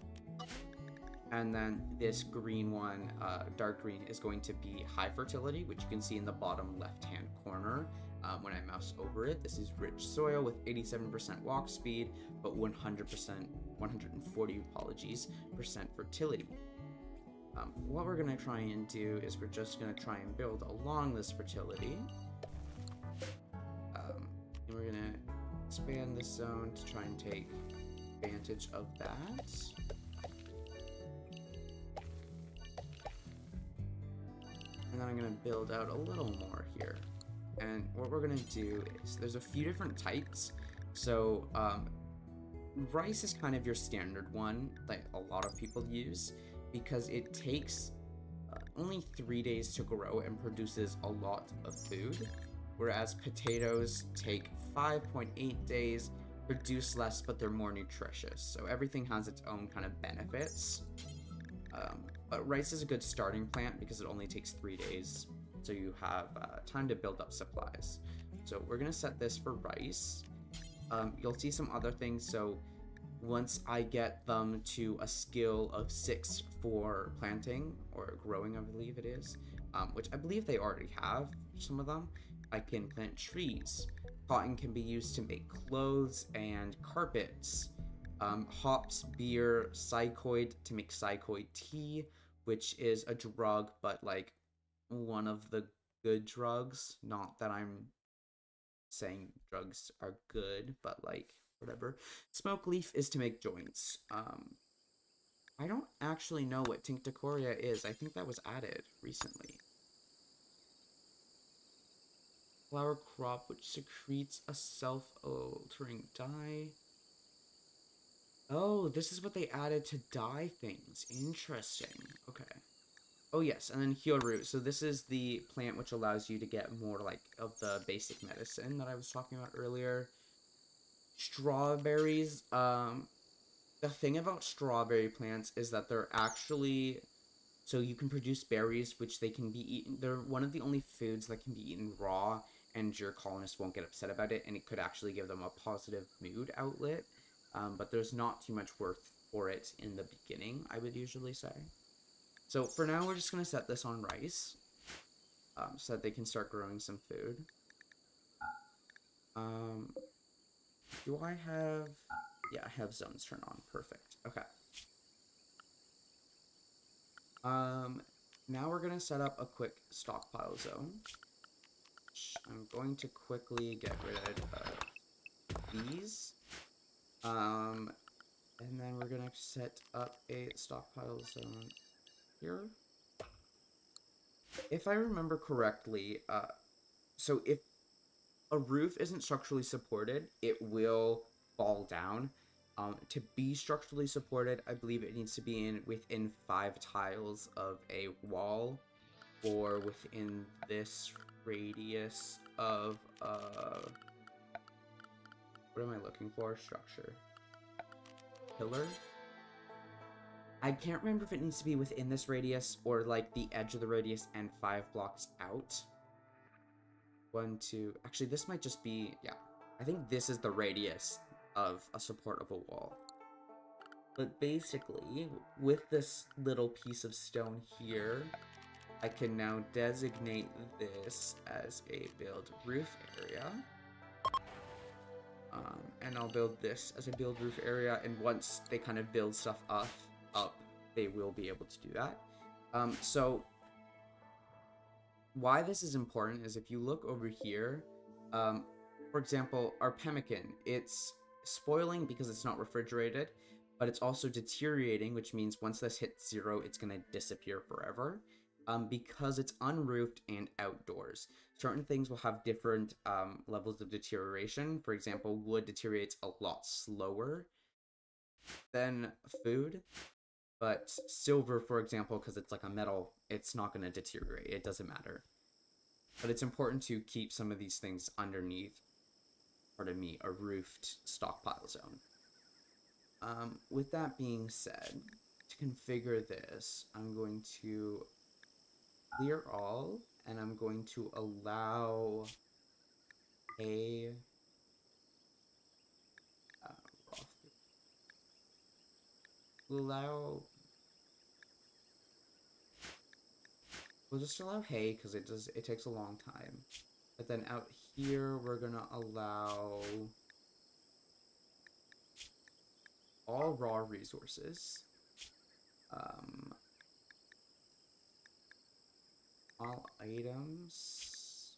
And then this green one, dark green, is going to be high fertility, which you can see in the bottom left-hand corner when I mouse over it. This is rich soil with 87% walk speed, but 140, apologies, percent fertility. What we're going to try and do is we're just going to try and build along this fertility. And we're going to expand this zone to try and take advantage of that. And then I'm going to build out a little more here. And what we're going to do is there's a few different types. So rice is kind of your standard one that a lot of people use because it takes only 3 days to grow and produces a lot of food, whereas potatoes take 5.8 days, produce less, but they're more nutritious. So everything has its own kind of benefits. But rice is a good starting plant because it only takes 3 days, so you have time to build up supplies. So we're gonna set this for rice. You'll see some other things. So once I get them to a skill of 6 for planting or growing, I believe it is, which I believe they already have some of them, I can plant trees. Cotton can be used to make clothes and carpets. Hops, beer, psychoid to make psychoid tea, which is a drug, but like one of the good drugs. Not that I'm saying drugs are good, but like whatever. Smoke leaf is to make joints. I don't actually know what Tincticoria is. I think that was added recently. Flower crop which secretes a self-altering dye. Oh, this is what they added to dye things. Interesting. Okay. Oh yes, and then Hyoru. So this is the plant which allows you to get more like of the basic medicine that I was talking about earlier. Strawberries, the thing about strawberry plants is that they're actually, so you can produce berries which they can be eaten. They're one of the only foods that can be eaten raw, and your colonists won't get upset about it, and it could actually give them a positive mood outlet. But there's not too much worth for it in the beginning, I would usually say. So for now, we're just going to set this on rice, so that they can start growing some food. Do I have... Yeah, I have zones turned on. Perfect. Okay. Now we're going to set up a quick stockpile zone. I'm going to quickly get rid of these. And then we're going to set up a stockpile zone here. If I remember correctly, so if a roof isn't structurally supported, it will fall down. To be structurally supported, I believe it needs to be within 5 tiles of a wall, or within this radius of, what am I looking for? Structure. Pillar? I can't remember if it needs to be within this radius, or like the edge of the radius and 5 blocks out. 1, 2... Actually, this might just be... Yeah. I think this is the radius of a support of a wall. But basically, with this little piece of stone here, I can now designate this as a build roof area. And I'll build this as a build roof area, and once they kind of build stuff up, they will be able to do that. So why this is important is if you look over here, for example, our pemmican, it's spoiling because it's not refrigerated, but it's also deteriorating, which means once this hits 0, it's going to disappear forever, because it's unroofed and outdoors. Certain things will have different levels of deterioration. For example, wood deteriorates a lot slower than food, but silver, for example, because it's like a metal, it's not going to deteriorate. It doesn't matter. But it's important to keep some of these things underneath, pardon me, a roofed stockpile zone. With that being said, to configure this, I'm going to clear all, and I'm going to allow a we'll just allow hay because it takes a long time. But then out here we're gonna allow all raw resources. All items.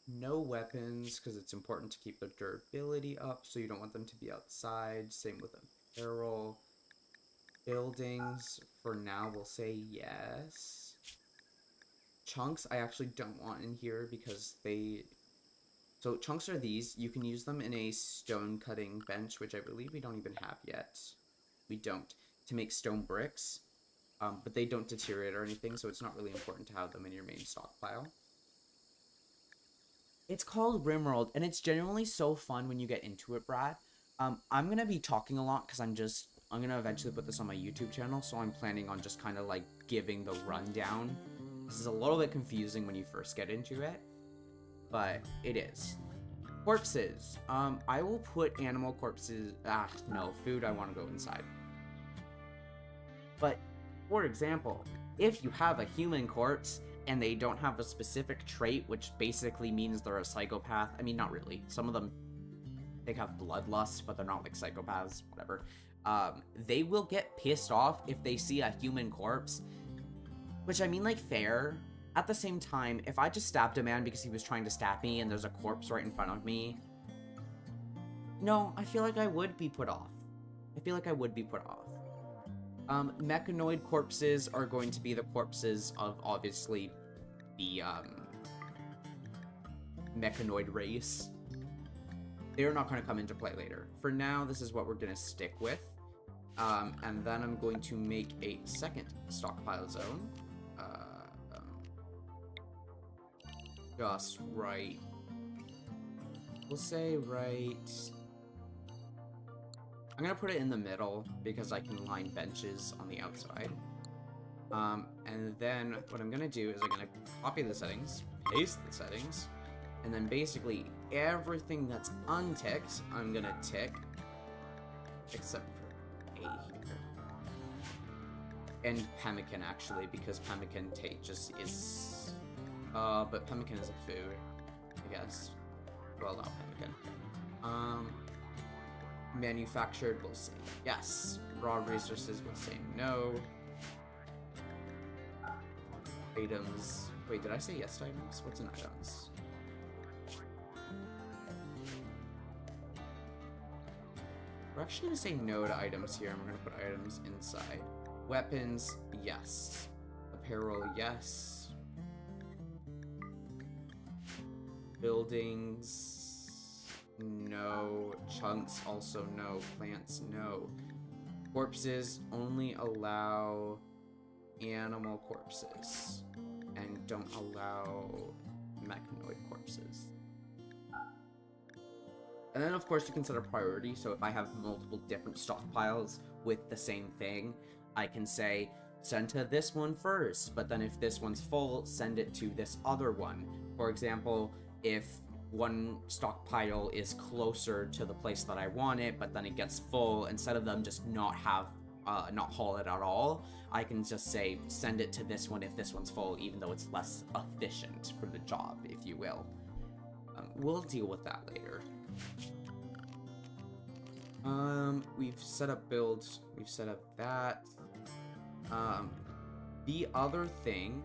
No weapons, because it's important to keep the durability up, so you don't want them to be outside. Same with apparel. Buildings, for now, we'll say yes. Chunks, I actually don't want in here, because so chunks are these. You can use them in a stone cutting bench, which I believe we don't even have yet. We don't. To make stone bricks. But they don't deteriorate or anything, so it's not really important to have them in your main stockpile. It's called Rimworld, and it's genuinely so fun when you get into it, Brad. I'm going to be talking a lot because I'm going to eventually put this on my YouTube channel, so I'm planning on just kind of like giving the rundown. This is a little bit confusing when you first get into it, but it is. Corpses. I will put animal corpses... no, food, I want to go inside. But, for example, if you have a human corpse and they don't have a specific trait, which basically means they're a psychopath. I mean, not really. Some of them, they have bloodlust, but they're not like psychopaths, whatever. They will get pissed off if they see a human corpse, which I mean, like, fair. At the same time, if I just stabbed a man because he was trying to stab me and there's a corpse right in front of me, no, I feel like I would be put off. I feel like I would be put off. Mechanoid corpses are going to be the corpses of, obviously, the, mechanoid race. They're not going to come into play later. For now, this is what we're going to stick with. And then I'm going to make a second stockpile zone. Just right. We'll say right... I'm going to put it in the middle because I can line benches on the outside. And then what I'm going to do is I'm going to copy the settings, paste the settings, and then basically everything that's unticked, I'm going to tick, except for A here. And pemmican, actually, because pemmican just is... but pemmican is a food, I guess. We'll allow pemmican. Manufactured, we'll say yes. Raw resources, we'll say no. Items. Wait, did I say yes to items? What's in items? We're actually going to say no to items here, and we're going to put items inside. Weapons, yes. Apparel, yes. Buildings, no. Chunks, also no. Plants, no. Corpses, only allow animal corpses. And don't allow mechanoid corpses. And then, of course, you can set a priority. So if I have multiple different stockpiles with the same thing, I can say, send to this one first. But then if this one's full, send it to this other one. For example, if one stockpile is closer to the place that I want it, but then it gets full, instead of them just not haul it at all, I can just say, send it to this one if this one's full, even though it's less efficient for the job, if you will. We'll deal with that later. We've set up builds, we've set up that. The other thing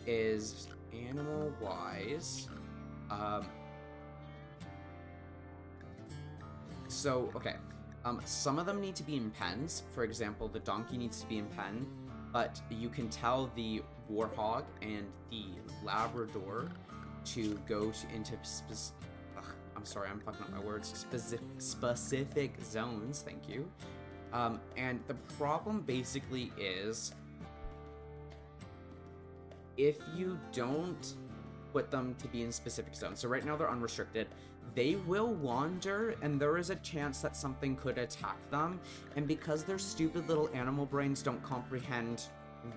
is animal-wise, some of them need to be in pens. For example, the donkey needs to be in pen, but you can tell the warthog and the Labrador to go into I'm sorry, I'm fucking up my words. Specific zones, thank you. And the problem basically is, if you don't put them to be in specific zones, so right now they're unrestricted, they will wander, and there is a chance that something could attack them, and because their stupid little animal brains don't comprehend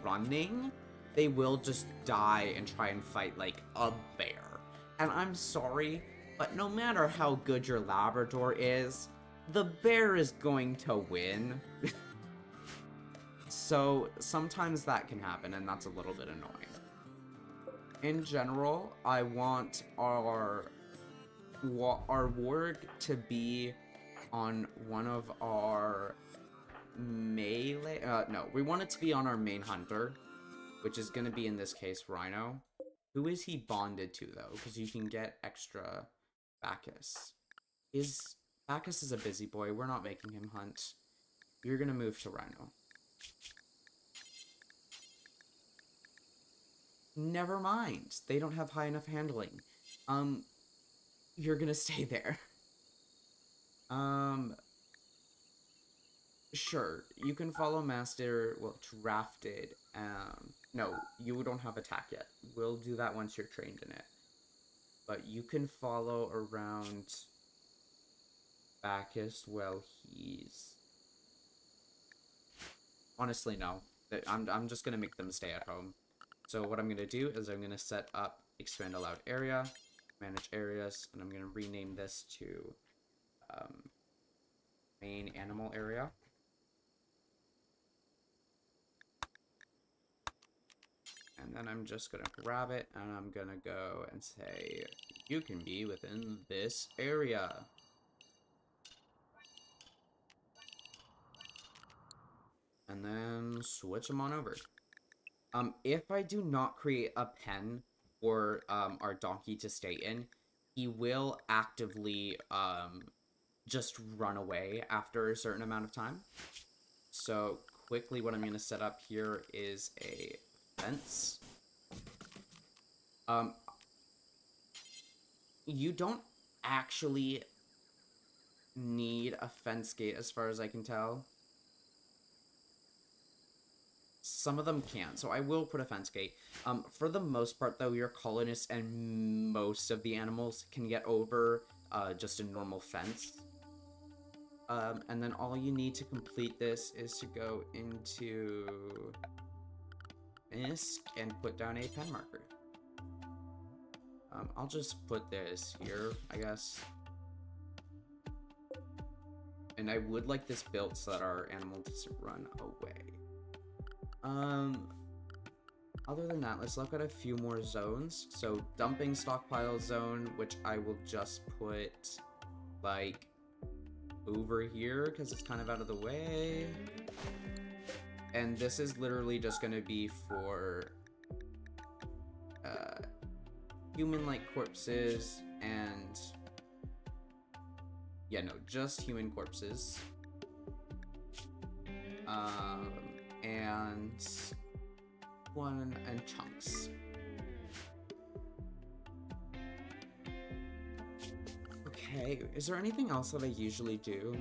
running, they will just die and try and fight like a bear. And I'm sorry, but no matter how good your Labrador is, the bear is going to win. So sometimes that can happen, and that's a little bit annoying. In general, I want our warg to be on one of our melee... no, we want it to be on our main hunter, which is going to be, in this case, Rhino. Who is he bonded to, though? Because you can get extra Bacchus. Bacchus is a busy boy. We're not making him hunt. You're going to move to Rhino. Never mind. They don't have high enough handling. You're gonna stay there. Sure. You can follow Master, well, Drafted. No, you don't have attack yet. We'll do that once you're trained in it. But you can follow around Bacchus while he's... Honestly, no. I'm just gonna make them stay at home. So what I'm going to do is I'm going to set up expand allowed area, manage areas, and I'm going to rename this to main animal area. And then I'm just going to grab it, and I'm going to go and say, you can be within this area. And then switch them on over. If I do not create a pen for our donkey to stay in, he will actively just run away after a certain amount of time. So quickly what I'm going to set up here is a fence. You don't actually need a fence gate as far as I can tell. Some of them can, so I will put a fence gate. For the most part, though, your colonists and most of the animals can get over just a normal fence. And then all you need to complete this is to go into ISK and put down a pen marker. I'll just put this here, I guess. And I would like this built so that our animal doesn't run away. Other than that, let's look at a few more zones. So dumping stockpile zone, which I will just put like over here because it's kind of out of the way. And this is literally just going to be for human-like corpses and yeah, no, just human corpses. And chunks. Okay, is there anything else that I usually do?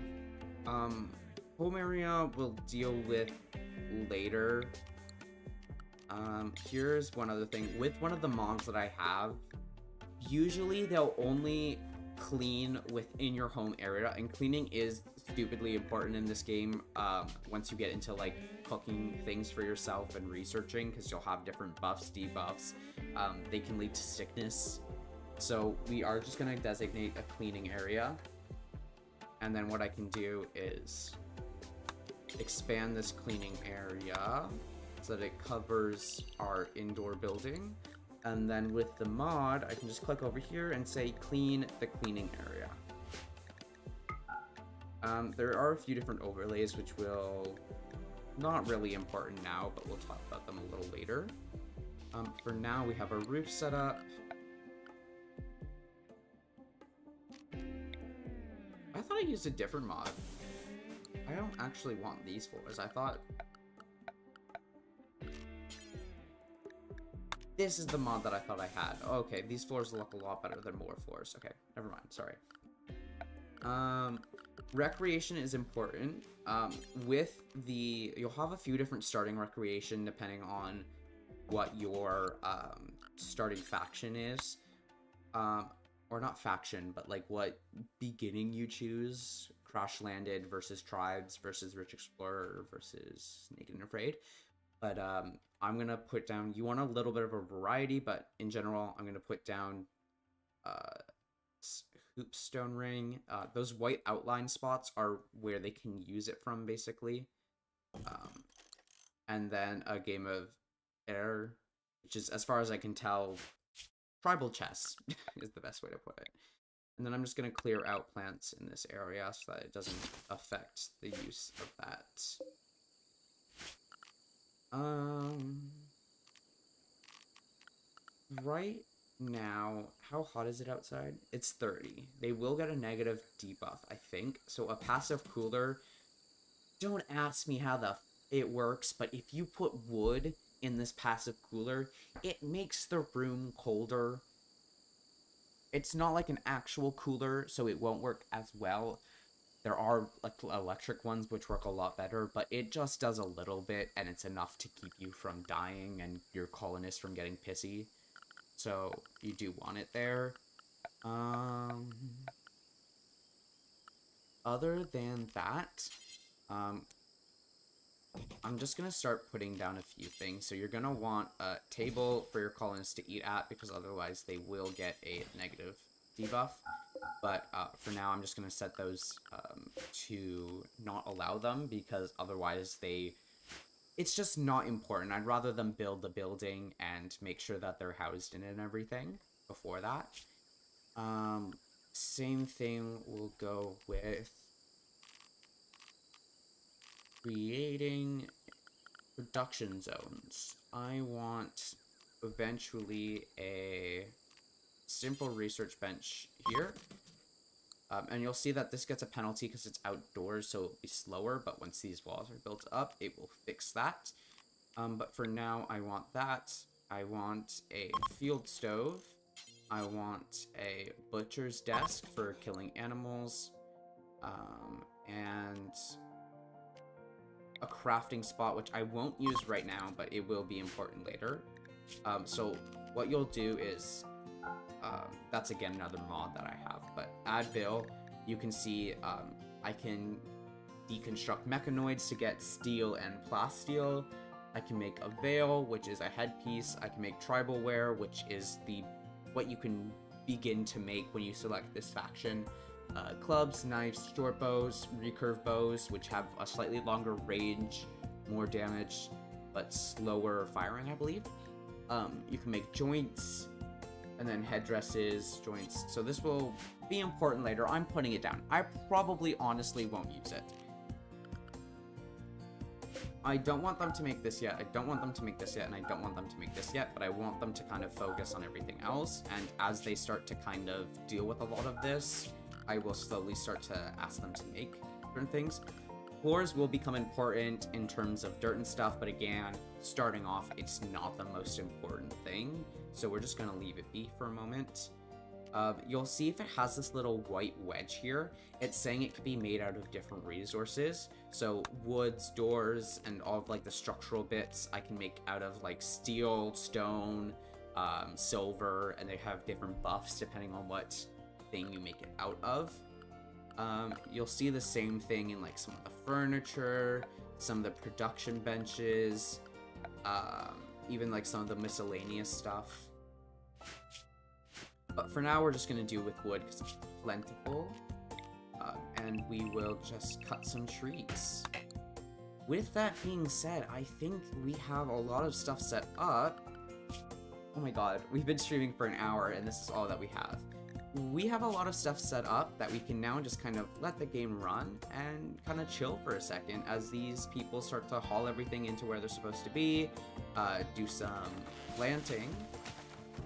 Home area we'll deal with later. Here's one other thing. With one of the mobs that I have, usually they'll only clean within your home area, and cleaning is stupidly important in this game once you get into like cooking things for yourself and researching, because you'll have different buffs, debuffs. They can lead to sickness, so we are just going to designate a cleaning area. And then what I can do is expand this cleaning area so that it covers our indoor building. And then with the mod, I can just click over here and say clean the cleaning area. There are a few different overlays which will not really important now, but we'll talk about them a little later. For now, we have our roof set up. I thought I used a different mod. I don't actually want these floors. I thought this is the mod that I thought I had. Okay, these floors look a lot better than more floors. Okay, never mind. Sorry. Recreation is important. You'll have a few different starting recreation depending on what your starting faction is. Or not faction, but like what beginning you choose. Crash Landed versus Tribes versus Rich Explorer versus Naked and Afraid. But I'm gonna put down, you want a little bit of a variety, but in general, I'm gonna put down Hoopstone Ring. Those white outline spots are where they can use it from, basically. And then a game of air, which is, as far as I can tell, tribal chess is the best way to put it. And then I'm just going to clear out plants in this area so that it doesn't affect the use of that. Right now, how hot is it outside? It's 30. They will get a negative debuff, I think. So a passive cooler, don't ask me how it works, but if you put wood in this passive cooler, it makes the room colder. It's not like an actual cooler, so it won't work as well. There are electric ones which work a lot better, but it just does a little bit, and it's enough to keep you from dying and your colonists from getting pissy. So you do want it there. Other than that, I'm just going to start putting down a few things. So you're going to want a table for your colonists to eat at, because otherwise they will get a negative debuff. But for now, I'm just going to set those to not allow them, because otherwise it's just not important. I'd rather them build the building and make sure that they're housed in it and everything before that. Same thing will go with creating production zones. I want eventually a simple research bench here. And you'll see that this gets a penalty because it's outdoors, so it'll be slower, but once these walls are built up, it will fix that. But for now, I want that. I want a field stove. I want a butcher's desk for killing animals. And a crafting spot, which I won't use right now, but it will be important later. So what you'll do is, that's again another mod that I have, but add bill, you can see I can deconstruct mechanoids to get steel and plasteel. I can make a veil, which is a headpiece. I can make tribal wear, which is what you can begin to make when you select this faction. Clubs, knives, short bows, recurve bows, which have a slightly longer range, more damage, but slower firing, I believe. You can make joints, and then headdresses, joints. So this will be important later. I'm putting it down. I probably honestly won't use it. I don't want them to make this yet. I don't want them to make this yet, and I don't want them to make this yet, but I want them to kind of focus on everything else, and as they start to kind of deal with a lot of this, I will slowly start to ask them to make certain things. Floors will become important in terms of dirt and stuff, but again, starting off, it's not the most important thing, so we're just gonna leave it be for a moment. You'll see if it has this little white wedge here, it's saying it could be made out of different resources. So woods, doors, and all of like the structural bits I can make out of like steel, stone, silver, and they have different buffs depending on what thing you make it out of. You'll see the same thing in like some of the furniture, some of the production benches, even like some of the miscellaneous stuff. But for now, we're just going to do with wood because it's plentiful. And we will just cut some trees. With that being said, I think we have a lot of stuff set up. Oh my god, we've been streaming for an hour and this is all that we have. We have a lot of stuff set up that we can now just kind of let the game run and kind of chill for a second as these people start to haul everything into where they're supposed to be, do some planting.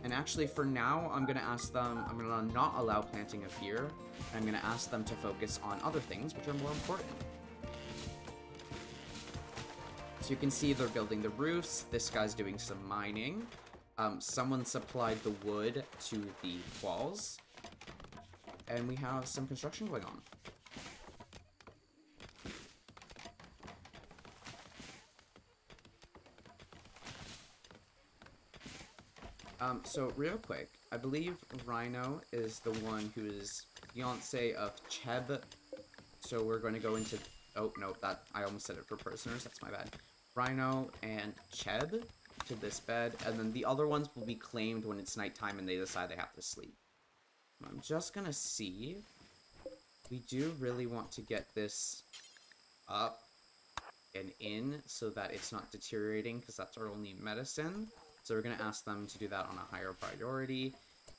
And actually, for now, I'm going to ask them, I'm going to not allow planting of here, and I'm going to ask them to focus on other things, which are more important. So you can see they're building the roofs, this guy's doing some mining, someone supplied the wood to the walls, and we have some construction going on. So real quick, I believe Rhino is the one who is fiance of Cheb. So we're going to go into, oh no, that I almost said it for prisoners, that's my bad. Rhino and Cheb to this bed, and then the other ones will be claimed when it's nighttime and they decide they have to sleep. I'm just gonna see. We do really want to get this up and in so that it's not deteriorating, because that's our only medicine. So we're going to ask them to do that on a higher priority.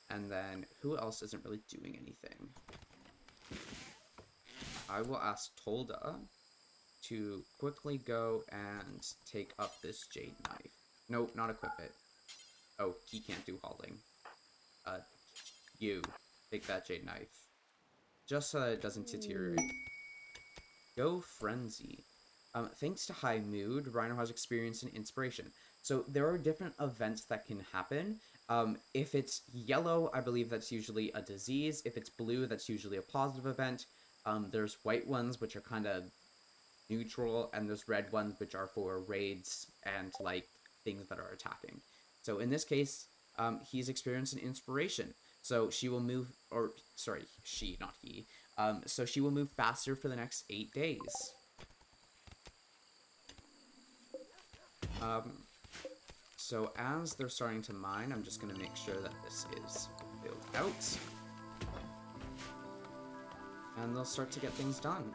And then who else isn't really doing anything? I will ask Tolda to quickly go and take up this jade knife. Nope, not equip it. Oh, he can't do hauling. You, take that jade knife. Just so that it doesn't deteriorate. Go Frenzy. Thanks to High Mood, Rhino has experienced an inspiration. So there are different events that can happen. If it's yellow, I believe that's usually a disease. If it's blue, that's usually a positive event. There's white ones, which are kind of neutral, and there's red ones, which are for raids and like things that are attacking. So in this case, he's experienced an inspiration. So she will move, or sorry, she, not he. So she will move faster for the next 8 days. So as they're starting to mine, I'm just going to make sure that this is built out. And they'll start to get things done.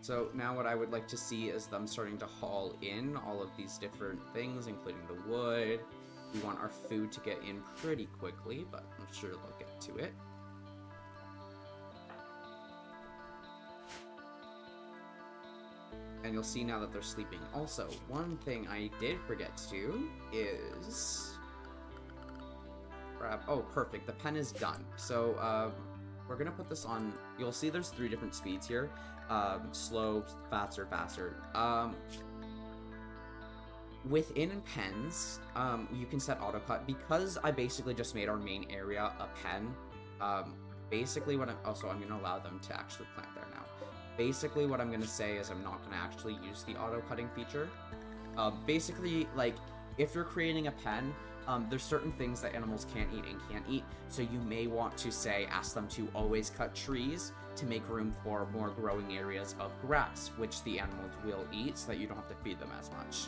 So now what I would like to see is them starting to haul in all of these different things, including the wood. We want our food to get in pretty quickly, but I'm sure they'll get to it. And you'll see now that they're sleeping. Also, one thing I did forget to do is grab, oh, perfect, the pen is done. So, we're gonna put this on, you'll see there's 3 different speeds here. Slow, faster, faster. Within pens, you can set autocut. Because I basically just made our main area a pen, basically what I'm gonna allow them to actually plant there now. Basically what I'm gonna say is I'm not gonna actually use the auto cutting feature. Basically, like, if you're creating a pen, there's certain things that animals can't eat and can't eat, so you may want to ask them to always cut trees to make room for more growing areas of grass, which the animals will eat, so that you don't have to feed them as much.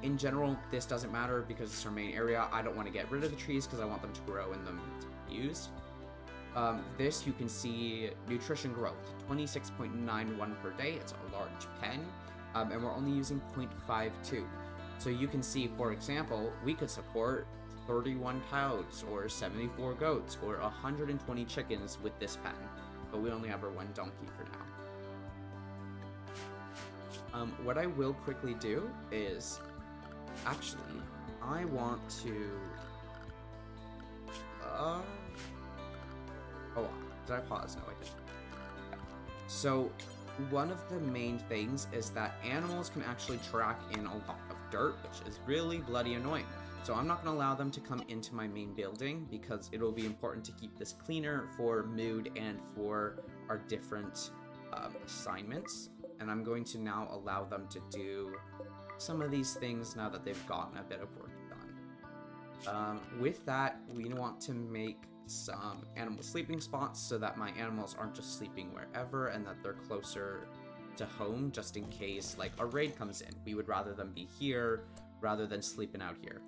In general, this doesn't matter because it's our main area. I don't want to get rid of the trees because I want them to grow and them to be used. This, you can see nutrition growth, 26.91 per day. It's a large pen, and we're only using 0.52. So you can see, for example, we could support 31 cows, or 74 goats, or 120 chickens with this pen, but we only have our 1 donkey for now. What I will quickly do is, actually, I want to, oh, did I pause? No, I didn't. So, one of the main things is that animals can actually track in a lot of dirt, which is really bloody annoying. So I'm not going to allow them to come into my main building because it'll be important to keep this cleaner for mood and for our different assignments. And I'm going to now allow them to do some of these things now that they've gotten a bit of work done. With that, we want to make some animal sleeping spots so that my animals aren't just sleeping wherever and that they're closer to home just in case like a raid comes in. We would rather them be here rather than sleeping out here.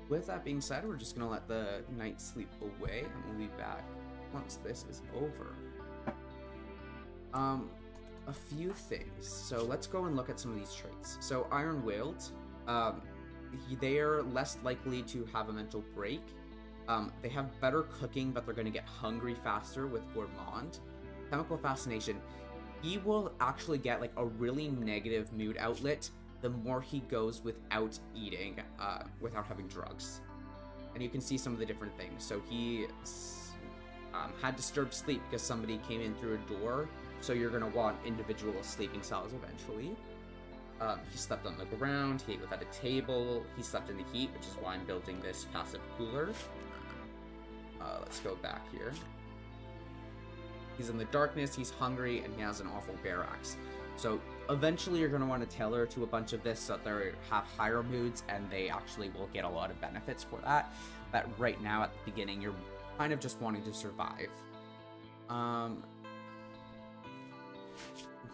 With that being said, we're just gonna let the night sleep away and we'll be back once this is over. A few things. So let's go and look at some of these traits. So iron-willed, they are less likely to have a mental break. They have better cooking, but they're going to get hungry faster with gourmand. Chemical fascination. He will actually get like a really negative mood outlet the more he goes without eating, without having drugs. And you can see some of the different things. So he had disturbed sleep because somebody came in through a door. So you're going to want individual sleeping cells eventually. He slept on the ground, he ate without a table, he slept in the heat, which is why I'm building this passive cooler. Let's go back here. He's in the darkness, he's hungry, and he has an awful barracks. So eventually you're going to want to tailor to a bunch of this so that they have higher moods and they actually will get a lot of benefits for that. But right now at the beginning you're kind of just wanting to survive.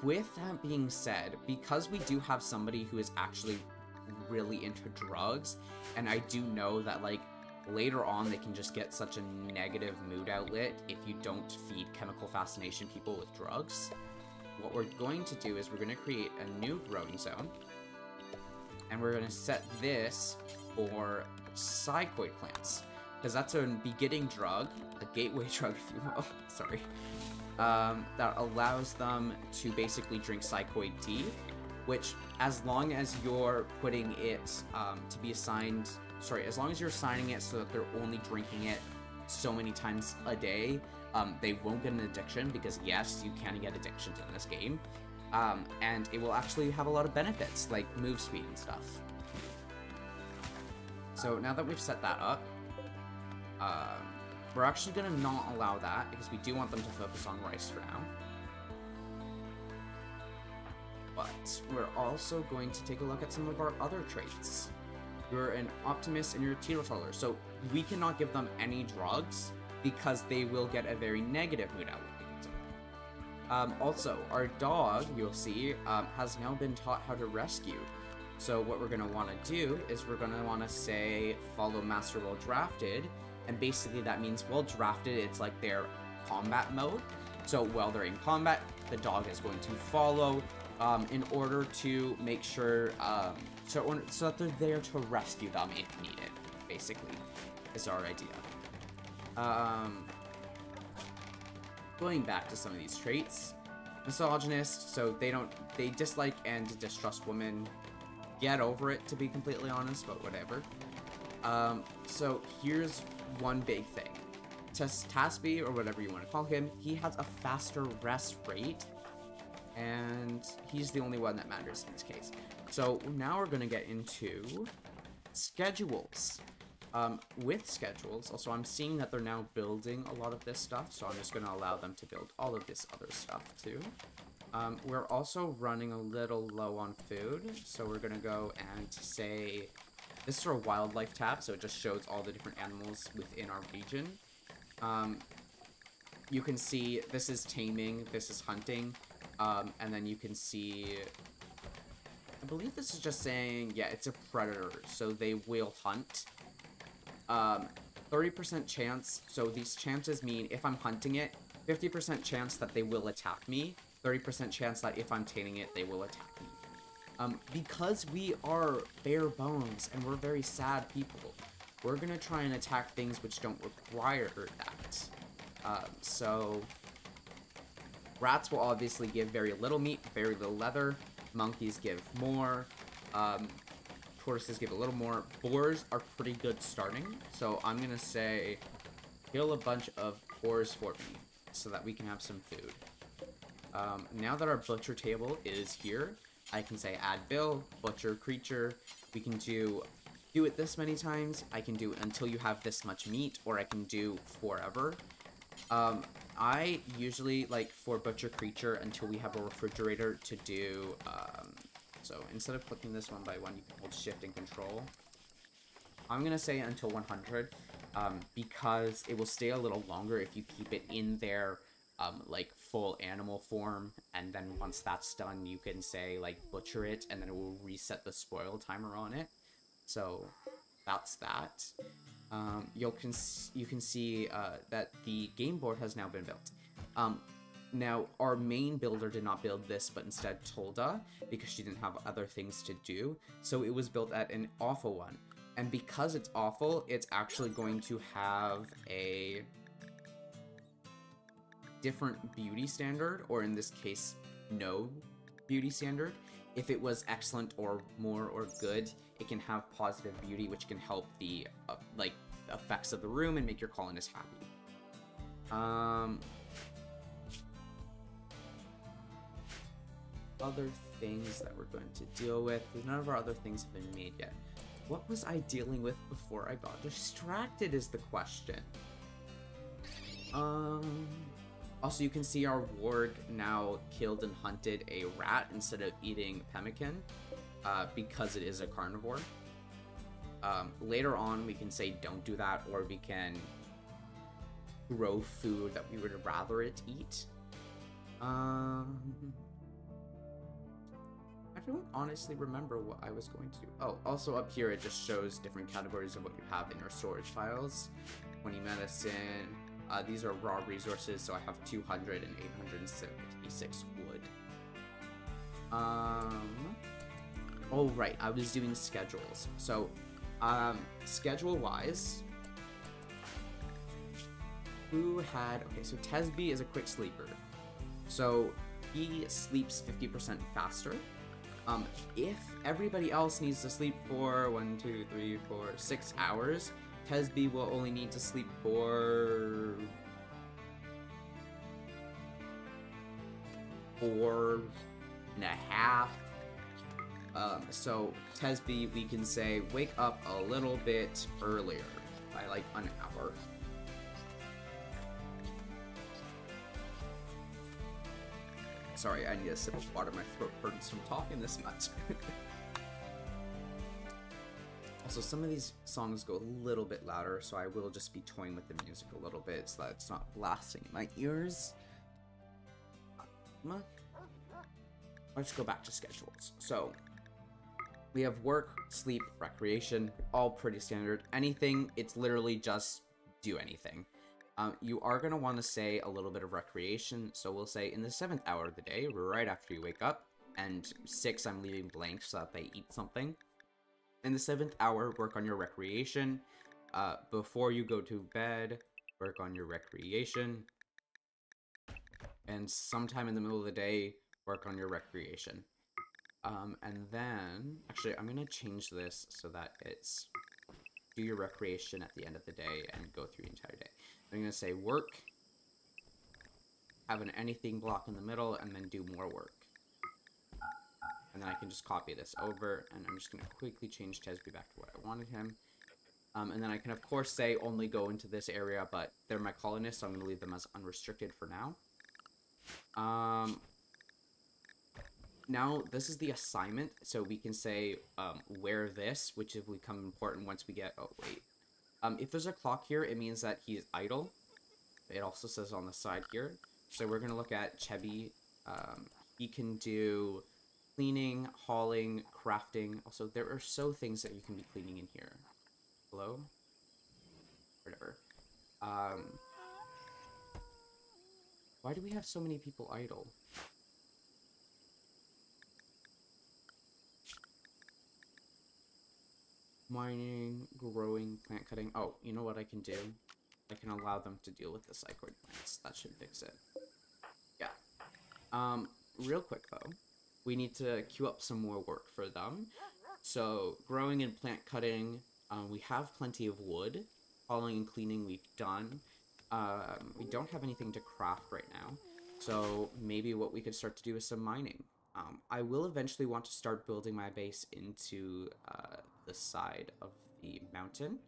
With that being said, because we do have somebody who is actually really into drugs, and I do know that, like, later on they can just get such a negative mood outlet if you don't feed chemical fascination people with drugs, what we're going to do is we're going to create a new growing zone, and we're going to set this for psychoid plants, because that's a beginning drug, a gateway drug, if you will, sorry. That allows them to basically drink psychoid tea, which as long as you're putting it to be assigned, as long as you're assigning it so that they're only drinking it so many times a day, they won't get an addiction, because yes, you can get addictions in this game, and it will actually have a lot of benefits like move speed and stuff. So now that we've set that up, we're actually going to not allow that because we do want them to focus on rice for now. But we're also going to take a look at some of our other traits. You're an optimist and you're a teetotaler, so we cannot give them any drugs because they will get a very negative mood outlet. Also, our dog, you'll see, has now been taught how to rescue. So what we're going to want to do is we're going to want to say follow Master Well Drafted. And basically that means well drafted, it's like their combat mode. So while they're in combat, the dog is going to follow in order to make sure, so that they're there to rescue them if needed, basically, is our idea. Going back to some of these traits. Misogynist, so they dislike and distrust women. Get over it, to be completely honest, but whatever. So here's one big thing. Tasby, or whatever you want to call him, he has a faster rest rate, and he's the only one that matters in this case. So now we're going to get into schedules. With schedules, also I'm seeing that they're now building a lot of this stuff, so I'm just going to allow them to build all of this other stuff too. We're also running a little low on food, so we're going to go and say, this is our wildlife tab, so it just shows all the different animals within our region. You can see this is taming, this is hunting, and then you can see, I believe this is just saying, yeah, it's a predator, so they will hunt. 30% chance, so these chances mean if I'm hunting it, 50% chance that they will attack me, 30% chance that if I'm taming it, they will attack me. Because we are bare bones and we're very sad people, we're gonna try and attack things which don't require that. So rats will obviously give very little meat, very little leather. Monkeys give more. Tortoises give a little more. Boars are pretty good starting, so I'm gonna say kill a bunch of boars for me so that we can have some food. Now that our butcher table is here, I can say add bill, butcher creature. We can do it this many times. I can do it until you have this much meat, or I can do forever. I usually like for butcher creature until we have a refrigerator to do, so instead of clicking this one by one, you can hold shift and control. I'm gonna say until 100, because it will stay a little longer if you keep it in their, like, full animal form, and then once that's done, you can say, like, butcher it, and then it will reset the spoil timer on it. So, that's that. You can see, that the game board has now been built. Now, our main builder did not build this, but instead Tolda, because she didn't have other things to do, so it was built at an awful one. And because it's awful, it's actually going to have a different beauty standard, or in this case, no beauty standard. If it was excellent or more or good, it can have positive beauty, which can help the, like, effects of the room and make your colonists happy. Other things that we're going to deal with, because none of our other things have been made yet. What was I dealing with before I got distracted is the question. Also, you can see our ward now killed and hunted a rat instead of eating pemmican, because it is a carnivore. Later on, we can say don't do that, or we can grow food that we would rather it eat. I don't honestly remember what I was going to do. Oh, also up here it just shows different categories of what you have in your storage files. 20 medicine. These are raw resources, so I have 200 and 876 wood. Oh right, I was doing schedules. So, schedule-wise, who had... Okay, so Tesby is a quick sleeper. So, he sleeps 50% faster. If everybody else needs to sleep for 1, 2, 3, 4, 6 hours, Tesby will only need to sleep for 4.5. So Tesby, we can say wake up a little bit earlier by like an hour. Sorry, I need a sip of water. My throat hurts from talking this much. Also, some of these songs go a little bit louder, so I will just be toying with the music a little bit so that it's not blasting my ears. Let's go back to schedules. So, we have work, sleep, recreation, all pretty standard. Anything, it's literally just do anything. You are going to want to say a little bit of recreation, so we'll say in the 7th hour of the day, right after you wake up, and 6 I'm leaving blank so that they eat something. In the 7th hour, work on your recreation. Before you go to bed, work on your recreation. and sometime in the middle of the day, work on your recreation. And then, actually, I'm gonna change this so that it's do your recreation at the end of the day and go through the entire day. I'm gonna say work, have an anything block in the middle, and then do more work. And then I can just copy this over, and I'm just gonna quickly change Tesby back to what I wanted him. And then I can, of course, say only go into this area, but they're my colonists, so I'm gonna leave them as unrestricted for now. Now, this is the assignment, so we can say, wear this, which will become important once we get, oh, wait. If there's a clock here, it means that he is idle. It also says on the side here. So we're gonna look at Chebby. He can do cleaning, hauling, crafting. Also, there are so things that you can be cleaning in here. Hello? Whatever. Why do we have so many people idle? Mining, growing, plant cutting. Oh, you know what I can do? I can allow them to deal with the psychoid plants. That should fix it. Yeah. Real quick though, we need to queue up some more work for them. So, growing and plant cutting, we have plenty of wood. Hauling and cleaning we've done. We don't have anything to craft right now. So, maybe what we could start to do is some mining. I will eventually want to start building my base into the side of the mountain.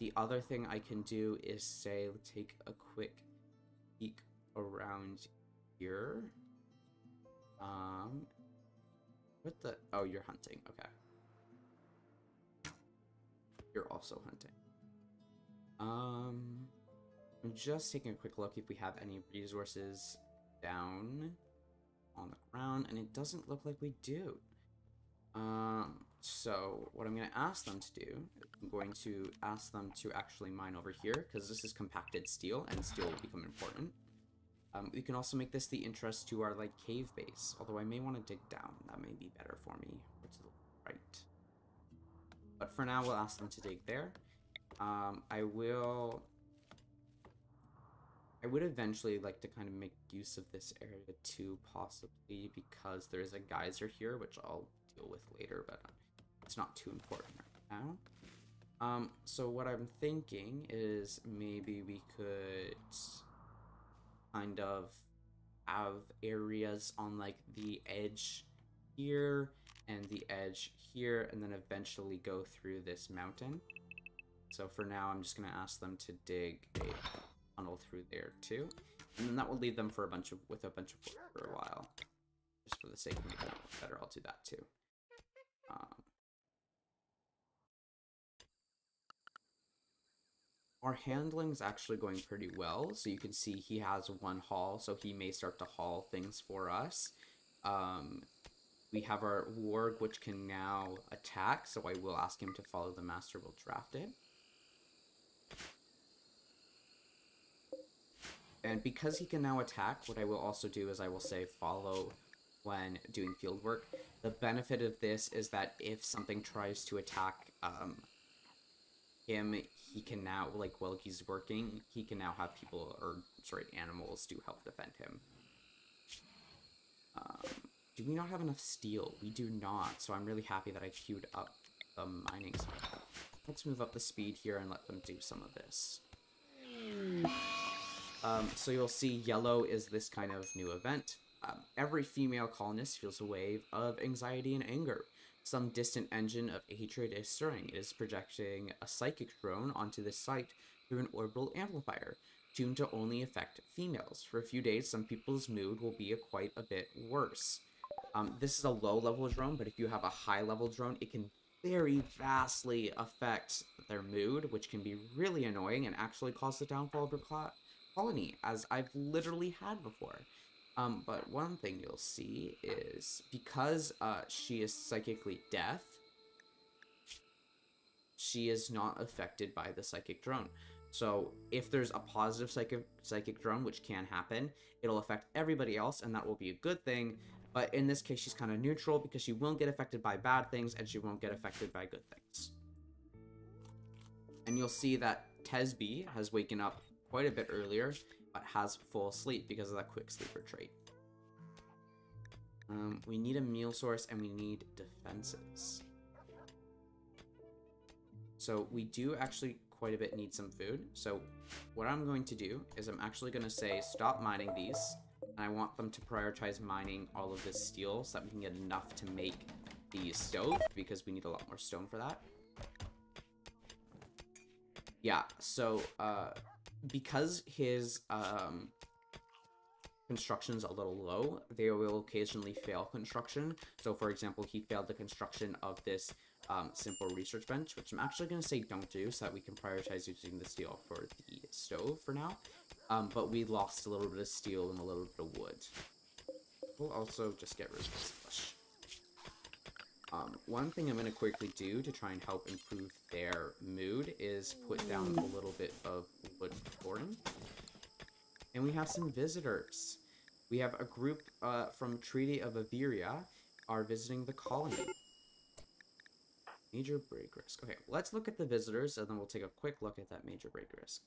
The other thing I can do is say, take a quick peek around here. What the? Oh, you're hunting. Okay. You're also hunting. I'm just taking a quick look if we have any resources down on the ground, and it doesn't look like we do. So what I'm going to ask them to do, I'm going to ask them to actually mine over here, because this is compacted steel, and steel will become important. We can also make this the interest to our, like, cave base, although I may want to dig down. That may be better for me, or to the right. But for now, we'll ask them to dig there. I would eventually like to kind of make use of this area too, possibly, because there is a geyser here, which I'll deal with later, but it's not too important right now. So what I'm thinking is maybe we could kind of have areas on, like, the edge here and the edge here, and then eventually go through this mountain. So for now, I'm just going to ask them to dig a tunnel through there too, and then that will leave them for with a bunch of work for a while. Just for the sake of making it look better, I'll do that too. Our handling is actually going pretty well, so you can see he has one haul, so he may start to haul things for us. We have our warg, which can now attack, so I will ask him to follow the master. We'll draft it. And because he can now attack, what I will also do is I will say follow when doing field work. The benefit of this is that if something tries to attack him, he can now, like, while he's working, he can now have people, or sorry, animals to help defend him. Do we not have enough steel? We do not, so I'm really happy that I queued up the mining spot. Let's move up the speed here and let them do some of this. So you'll see yellow is this kind of new event. Every female colonist feels a wave of anxiety and anger. Some distant engine of hatred is stirring. It is projecting a psychic drone onto this site through an orbital amplifier, tuned to only affect females. For a few days, some people's mood will be quite a bit worse. This is a low-level drone, but if you have a high-level drone, it can very vastly affect their mood, which can be really annoying and actually cause the downfall of your colony, as I've literally had before. But one thing you'll see is, because she is psychically deaf, she is not affected by the psychic drone. So if there's a positive psychic drone, which can happen, it'll affect everybody else, and that will be a good thing. But in this case, she's kind of neutral, because she won't get affected by bad things, and she won't get affected by good things. And you'll see that Tesby has waken up quite a bit earlier, but has full sleep because of that quick sleeper trait. We need a meal source and we need defenses. So we do actually quite a bit need some food. So what I'm going to do is I'm actually going to say stop mining these. And I want them to prioritize mining all of this steel so that we can get enough to make the stove, because we need a lot more stone for that. Yeah, so because his construction's a little low, they will occasionally fail construction. So for example, he failed the construction of this simple research bench, which I'm actually going to say don't do so that we can prioritize using the steel for the stove for now. But we lost a little bit of steel and a little bit of wood. We'll also just get rid of this bush. One thing I'm going to quickly do to try and help improve their mood is put down a little bit of wood boarding. And we have some visitors. We have a group from Treaty of Averia are visiting the colony. Major break risk. Okay, let's look at the visitors and then we'll take a quick look at that major break risk.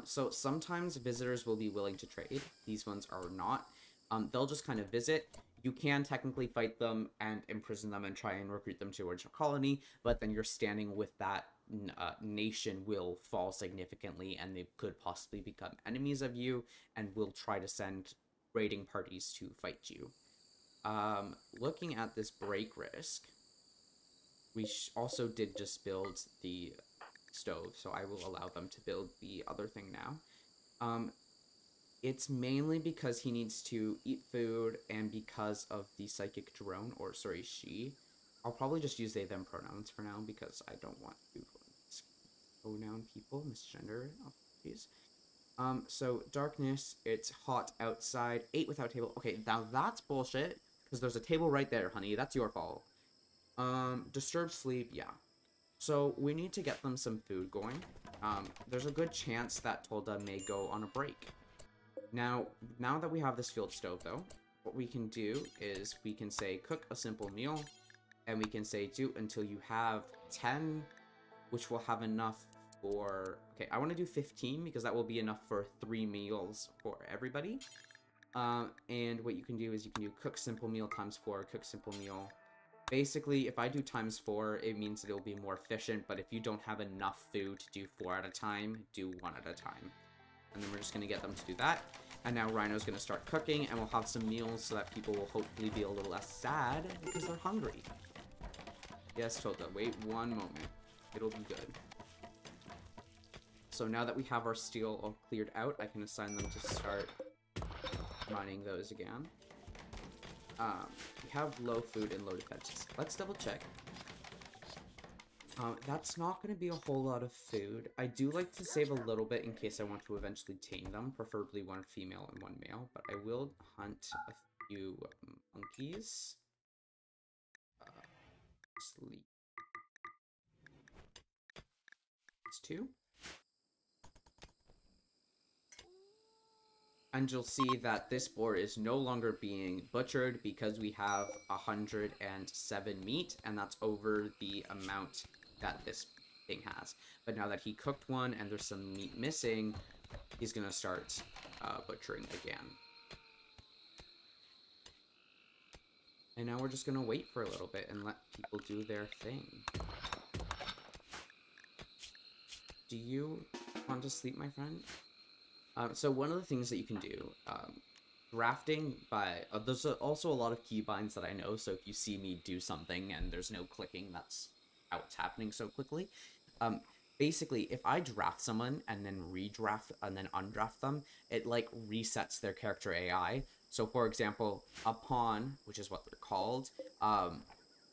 So sometimes visitors will be willing to trade. These ones are not. They'll just kind of visit. You can technically fight them and imprison them and try and recruit them towards your colony, but then your standing with that nation will fall significantly and they could possibly become enemies of you and will try to send raiding parties to fight you. Looking at this break risk, we also did just build the stove, so I will allow them to build the other thing now. It's mainly because he needs to eat food and because of the psychic drone, or sorry, she. I'll probably just use they, them pronouns for now because I don't want to pronoun people, misgender. Oh, please. So darkness, it's hot outside, 8 without table. Okay, now that's bullshit because there's a table right there, honey. That's your fault. Disturbed sleep, yeah. So we need to get them some food going. There's a good chance that Tolda may go on a break. Now that we have this field stove, though, what we can do is we can say cook a simple meal, and we can say do until you have 10, which will have enough for... Okay, I want to do 15 because that will be enough for 3 meals for everybody. And what you can do is you can do cook simple meal times 4, cook simple meal. Basically, if I do times 4, it means that it will be more efficient, but if you don't have enough food to do 4 at a time, do 1 at a time. And then we're just going to get them to do that. And now Rhino's going to start cooking, and we'll have some meals so that people will hopefully be a little less sad because they're hungry. Yes, Tolda, wait 1 moment. It'll be good. So now that we have our steel all cleared out, I can assign them to start mining those again. We have low food and low defenses. Let's double check. That's not going to be a whole lot of food. I do like to save a little bit in case I want to eventually tame them, preferably 1 female and 1 male, but I will hunt a few monkeys. Sleep. It's 2. And you'll see that this boar is no longer being butchered because we have 107 meat, and that's over the amount that this thing has. But now that he cooked one and there's some meat missing, he's gonna start butchering again. And now we're just gonna wait for a little bit and let people do their thing. Do you want to sleep, my friend? So one of the things that you can do, drafting by, there's also a lot of keybinds that I know, so if you see me do something and there's no clicking, that's how it's happening so quickly. Basically, if I draft someone and then redraft and then undraft them, it like resets their character AI. So for example, a pawn, which is what they're called,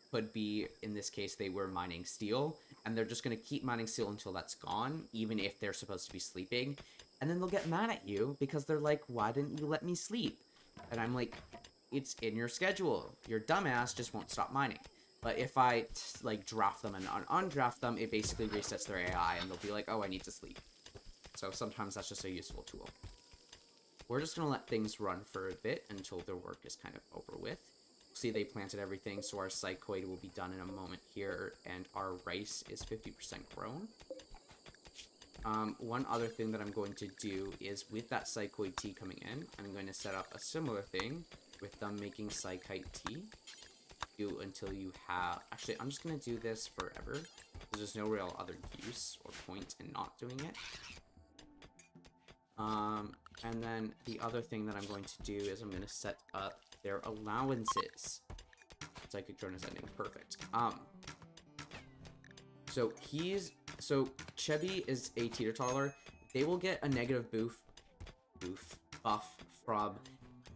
could be, in this case, they were mining steel, and they're just going to keep mining steel until that's gone, even if they're supposed to be sleeping. And then they'll get mad at you because they're like, why didn't you let me sleep? And I'm like, it's in your schedule. Your dumbass just won't stop mining. But if I, like, draft them and undraft them, it basically resets their AI, and they'll be like, oh, I need to sleep. So sometimes that's just a useful tool. We're just going to let things run for a bit until their work is kind of over with. See, they planted everything, so our psychoid will be done in a moment here, and our rice is 50% grown. One other thing that I'm going to do is with that psychoid tea coming in, I'm going to set up a similar thing with them making psychite tea. Do until you have... Actually, I'm just going to do this forever. There's no real other use or point in not doing it. And then the other thing that I'm going to do is I'm going to set up their allowances. Psychic drone is ending. Perfect. So Chebby is a teeter-totter. They will get a negative buff from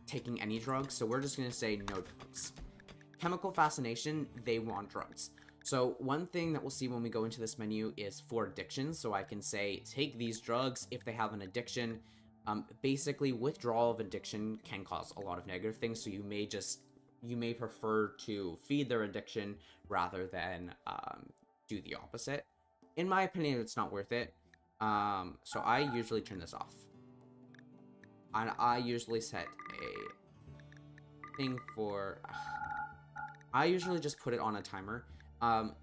taking any drugs. So we're just going to say no drugs. Chemical fascination, they want drugs. So one thing that we'll see when we go into this menu is for addictions. So I can say, take these drugs if they have an addiction. Basically, withdrawal of addiction can cause a lot of negative things. So you may prefer to feed their addiction rather than do the opposite. In my opinion, it's not worth it. So I usually turn this off. And I usually set a thing for... I usually just put it on a timer.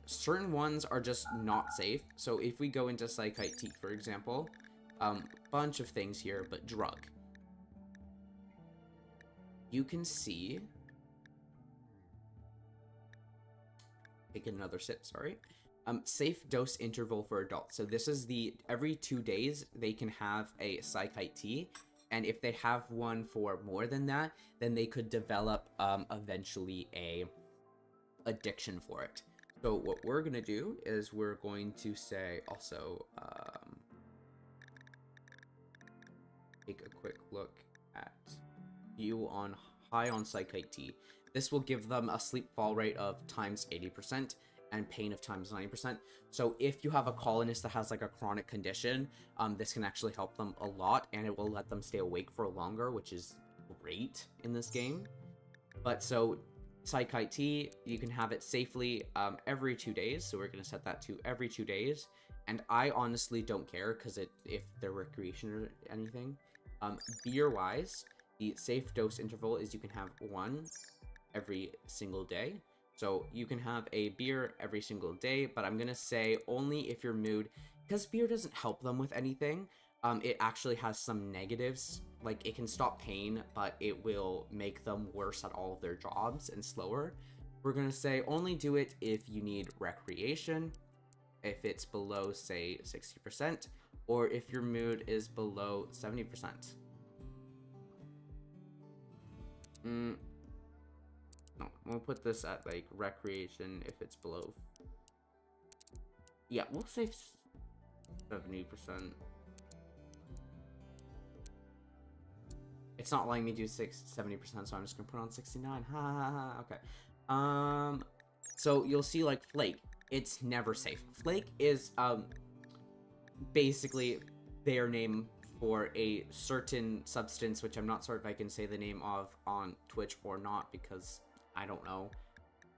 Certain ones are just not safe. So if we go into psychite tea, for example, bunch of things here, but drug. You can see... Take another sip, sorry. Safe dose interval for adults. So this is the... Every 2 days, they can have a psychite tea. And if they have one for more than that, then they could develop, eventually, a addiction for it. So what we're going to do is we're going to say also... take a quick look at you on high on psychite tea. This will give them a sleep fall rate of times 80% and pain of times 90%. So if you have a colonist that has like a chronic condition, this can actually help them a lot, and it will let them stay awake for longer, which is great in this game. But so psychite tea, you can have it safely every 2 days. So we're going to set that to every 2 days. And I honestly don't care because if they're recreation or anything. Beer wise, the safe dose interval is you can have one every single day. So you can have a beer every single day, but I'm gonna say only if your mood, because beer doesn't help them with anything. It actually has some negatives, like it can stop pain, but it will make them worse at all of their jobs and slower. We're gonna say only do it if you need recreation, if it's below, say, 60%, or if your mood is below 70%. No, we'll put this at, like, recreation if it's below... Yeah, we'll say 70%. It's not letting me do 70%, so I'm just gonna put on 69. Ha ha ha, okay. So you'll see, like, Flake. It's never safe. Flake is, basically their name for a certain substance, which I'm not sure if I can say the name of on Twitch or not, because I don't know.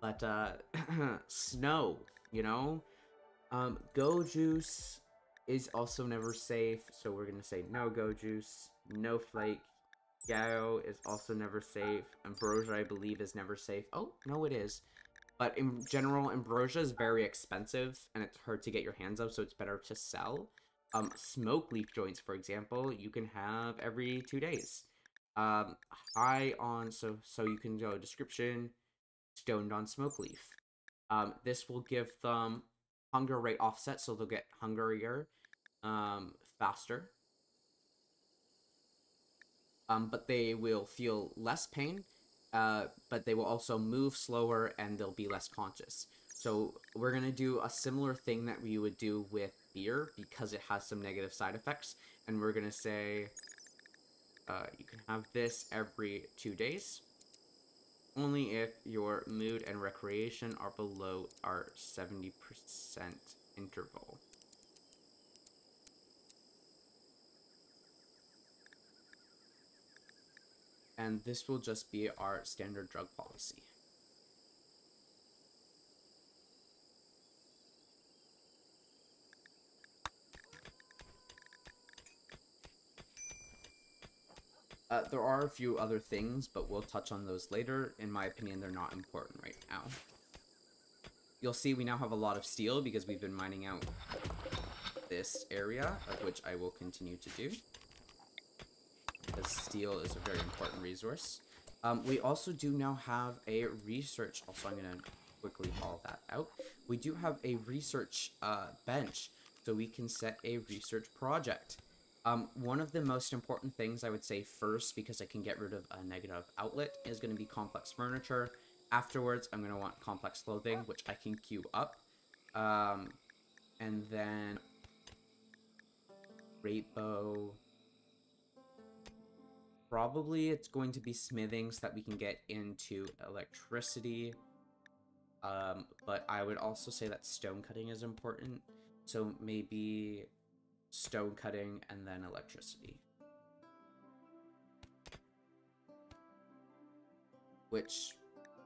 But, snow, you know? Go Juice is also never safe, so we're gonna say no Go Juice, no Flake. Gao is also never safe. Ambrosia, I believe, is never safe. Oh, no, it is. But in general, Ambrosia is very expensive, and it's hard to get your hands on, so it's better to sell. Smoke leaf joints, for example, you can have every 2 days. High on, so you can go description, stoned on smoke leaf. This will give them hunger rate offset, so they'll get hungrier, faster. But they will feel less pain, but they will also move slower and they'll be less conscious. So we're going to do a similar thing that we would do with beer because it has some negative side effects. And we're going to say you can have this every 2 days. Only if your mood and recreation are below our 70% interval. And this will just be our standard drug policy. There are a few other things, but we'll touch on those later. In my opinion, they're not important right now. You'll see we now have a lot of steel because we've been mining out this area, of which I will continue to do, because steel is a very important resource. We also do now have a research, also I'm going to quickly haul that out. We do have a research bench, so we can set a research project. One of the most important things I would say first, because I can get rid of a negative outlet, is going to be complex furniture. Afterwards, I'm going to want complex clothing, which I can queue up. And then rainbow. Probably it's going to be smithing so that we can get into electricity. But I would also say that stone cutting is important. So maybe stone cutting and then electricity. Which,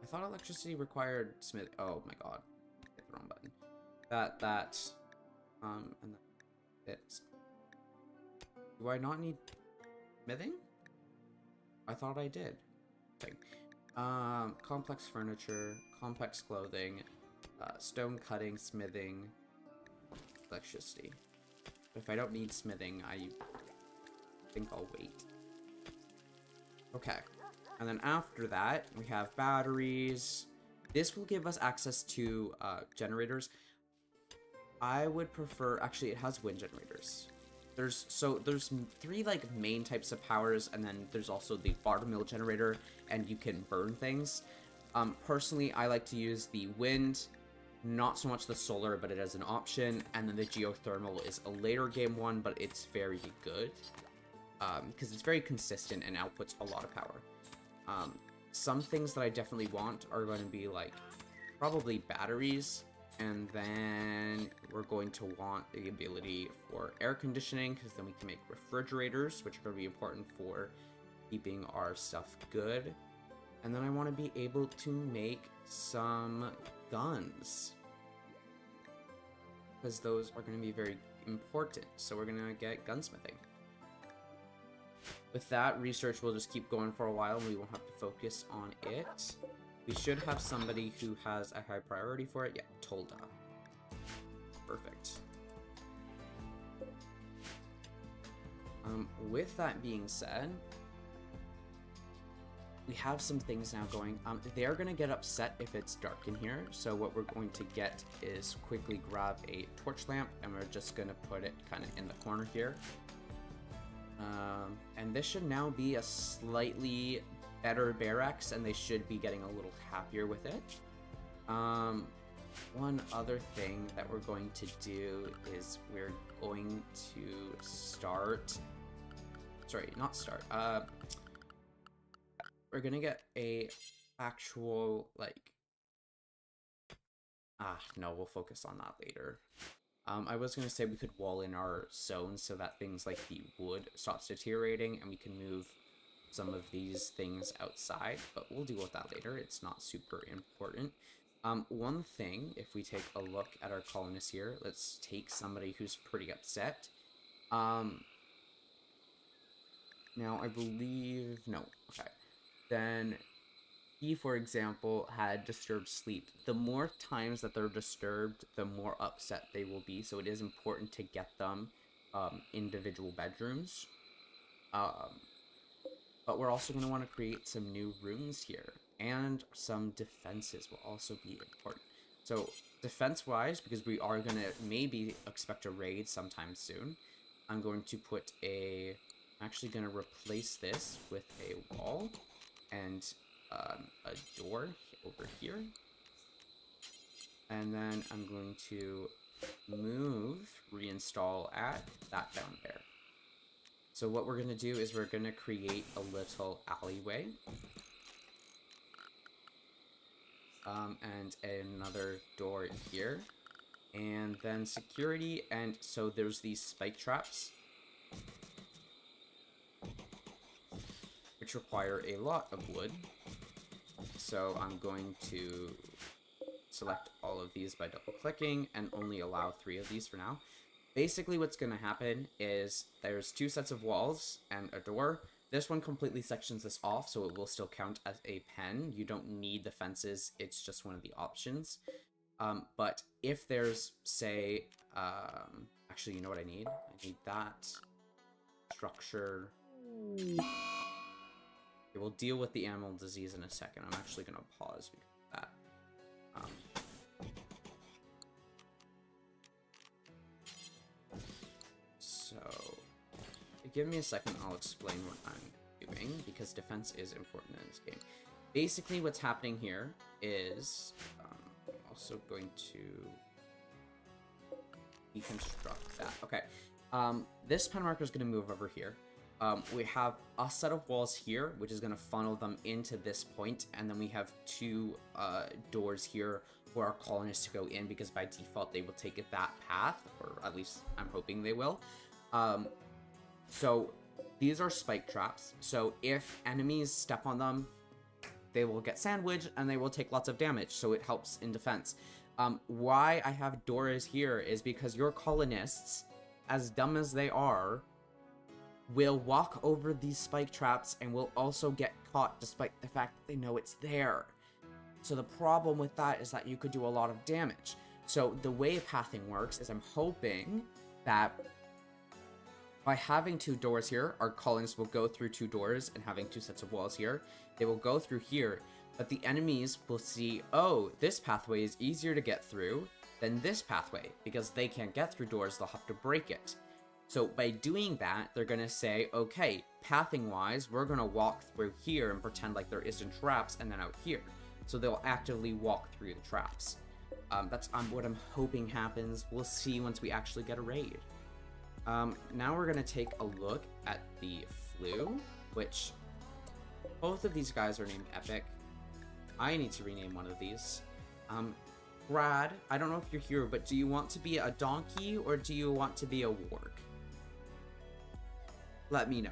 I thought electricity required smith. Oh my god. Hit the wrong button. And then it's. Do I not need smithing? I thought I did. Complex furniture, complex clothing, stone cutting, smithing, electricity. If I don't need smithing, I think I'll wait. Okay. And then after that, we have batteries. This will give us access to generators. I would prefer, actually it has wind generators. There's 3 like main types of powers, and then there's also the bar mill generator, and you can burn things. Personally, I like to use the wind, not so much the solar, but it is an option, and then the geothermal is a later game one, but it's very good, because it's very consistent and outputs a lot of power. Some things that I definitely want are going to be like probably batteries. And then we're going to want the ability for air conditioning, because then we can make refrigerators, which are going to be important for keeping our stuff good. And then I want to be able to make some guns, because those are going to be very important. So we're going to get gunsmithing. With that, research will just keep going for a while, and we won't have to focus on it. We should have somebody who has a high priority for it. Yeah, Tolda. Perfect. With that being said, we have some things now going. They're going to get upset if it's dark in here. So what we're going to get is quickly grab a torch lamp, and we're just going to put it kind of in the corner here. And this should now be a slightly better barracks, and they should be getting a little happier with it. One other thing that we're going to do is we're going to start. Sorry, not start. We're gonna get a actual like. No, we'll focus on that later. I was gonna say we could wall in our zones so that things like the wood stops deteriorating, and we can move some of these things outside, but we'll deal with that later. It's not super important. One thing, if we take a look at our colonists here, let's take somebody who's pretty upset. Now I believe, no, okay. Then he, for example, had disturbed sleep. The more times that they're disturbed, the more upset they will be, so it is important to get them individual bedrooms. But we're also going to want to create some new rooms here, and some defenses will also be important. So defense-wise, because we are going to maybe expect a raid sometime soon, I'm going to put a... I'm actually going to replace this with a wall and a door over here. And then I'm going to reinstall that down there. So what we're going to do is we're going to create a little alleyway. And another door here. And then security, and so there's these spike traps, which require a lot of wood. So I'm going to select all of these by double clicking and only allow 3 of these for now. Basically what's going to happen is there's 2 sets of walls and a door. This one completely sections this off, so it will still count as a pen. You don't need the fences, it's just one of the options. But if there's, say, actually, you know what I need? I need that structure. Okay, we'll deal with the animal disease in a second. I'm actually going to pause because of that. So, give me a second, I'll explain what I'm doing, because defense is important in this game. Basically, what's happening here is, I'm also going to deconstruct that. Okay, this pen marker is going to move over here. We have a set of walls here, which is going to funnel them into this point, and then we have two doors here for our colonists to go in, because by default they will take that path, or at least I'm hoping they will. So these are spike traps, so if enemies step on them, they will get sandwiched and they will take lots of damage, so it helps in defense. Why I have doors here is because your colonists, as dumb as they are, will walk over these spike traps and will also get caught despite the fact that they know it's there. So the problem with that is that you could do a lot of damage. So the way pathing works is I'm hoping that by having two doors here, our colonists will go through two doors, and having two sets of walls here, they will go through here, but the enemies will see, oh, this pathway is easier to get through than this pathway, because they can't get through doors, they'll have to break it. So by doing that, they're going to say, okay, pathing-wise, we're going to walk through here and pretend like there isn't traps, and then out here. So they'll actively walk through the traps. That's what I'm hoping happens. We'll see once we actually get a raid. Now we're going to take a look at the flu, which both of these guys are named Epic. I need to rename one of these. Brad, I don't know if you're here, but do you want to be a donkey or do you want to be a warg? Let me know.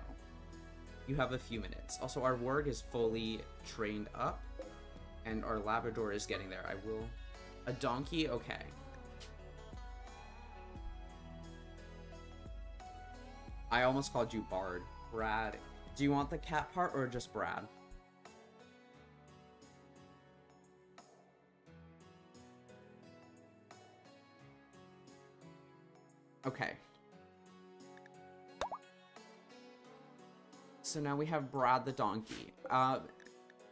You have a few minutes. Also, our warg is fully trained up, and our Labrador is getting there. A donkey? Okay. I almost called you Bard. Brad. Do you want the cat part or just Brad? Okay. So now we have Brad the donkey.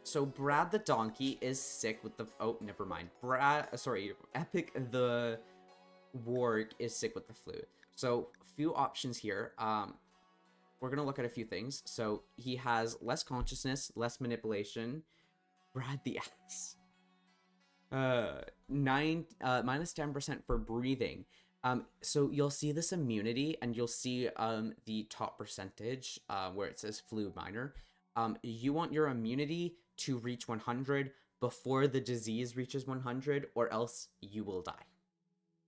So Brad the donkey is sick with the... Oh, never mind. Epic the warg is sick with the flu. So, few options here. We're going to look at a few things. So, he has less consciousness, less manipulation. Brad the ass. Minus 10% for breathing. So, you'll see this immunity, and you'll see the top percentage where it says flu minor. You want your immunity to reach 100 before the disease reaches 100, or else you will die.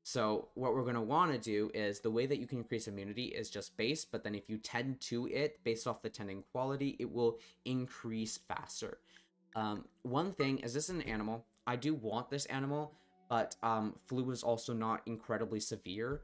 So what we're going to want to do is, the way that you can increase immunity is just base, but then if you tend to it based off the tending quality, it will increase faster. One thing is, this is an animal. I do want this animal, but flu is also not incredibly severe.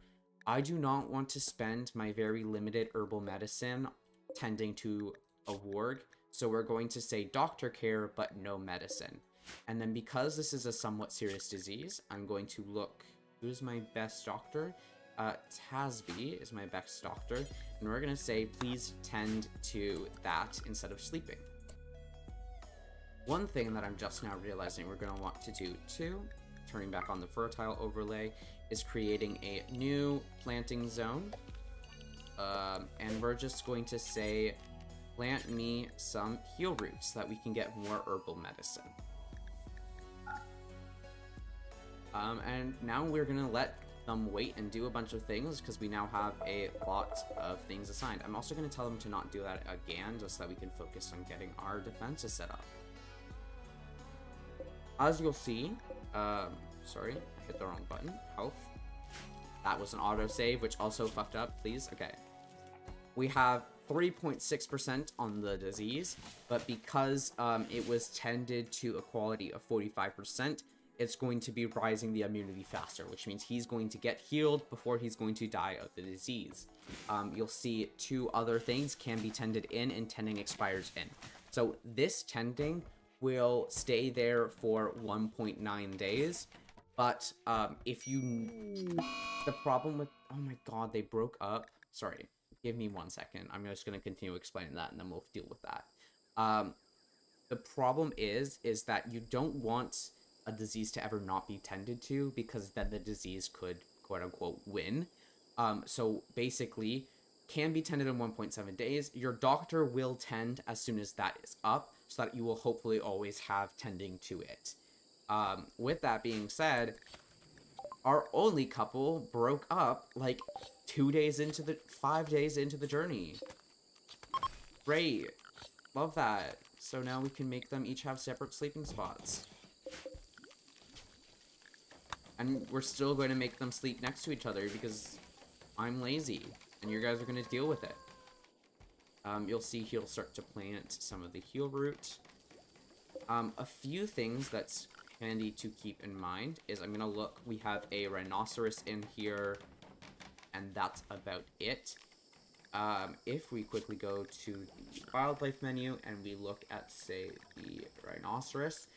I do not want to spend my very limited herbal medicine tending to a warg, so we're going to say doctor care, but no medicine. And then because this is a somewhat serious disease, I'm going to look... Who's my best doctor? Tasby is my best doctor, and we're gonna say please tend to that instead of sleeping. One thing that I'm just now realizing we're gonna want to do too, turning back on the fertile overlay, is creating a new planting zone. And we're just going to say plant me some heal roots so that we can get more herbal medicine. And now we're gonna let them wait and do a bunch of things, because we now have a lot of things assigned. I'm also gonna tell them to not do that again, just so that we can focus on getting our defenses set up. As you'll see, sorry, I hit the wrong button. Health. That was an autosave, which also fucked up, please. Okay. We have 3.6% on the disease, but because it was tended to a quality of 45%, it's going to be rising the immunity faster, which means he's going to get healed before he's going to die of the disease. You'll see two other things can be tended in, and tending expires in. So this tending will stay there for 1.9 days. But if you... The problem with... Oh my god, they broke up. Sorry, give me 1 second. I'm just going to continue explaining that, and then we'll deal with that. The problem is that you don't want a disease to ever not be tended to, because then the disease could, quote-unquote, win. So basically, can be tended in 1.7 days. Your doctor will tend as soon as that is up, so that you will hopefully always have tending to it. With that being said, our only couple broke up like 5 days into the journey. Great. Love that. So now we can make them each have separate sleeping spots. And we're still going to make them sleep next to each other because I'm lazy and you guys are going to deal with it. You'll see he'll start to plant some of the heal root. A few things that's handy to keep in mind is I'm gonna look, we have a rhinoceros in here, and that's about it. If we quickly go to the wildlife menu and we look at, say, the rhinoceros,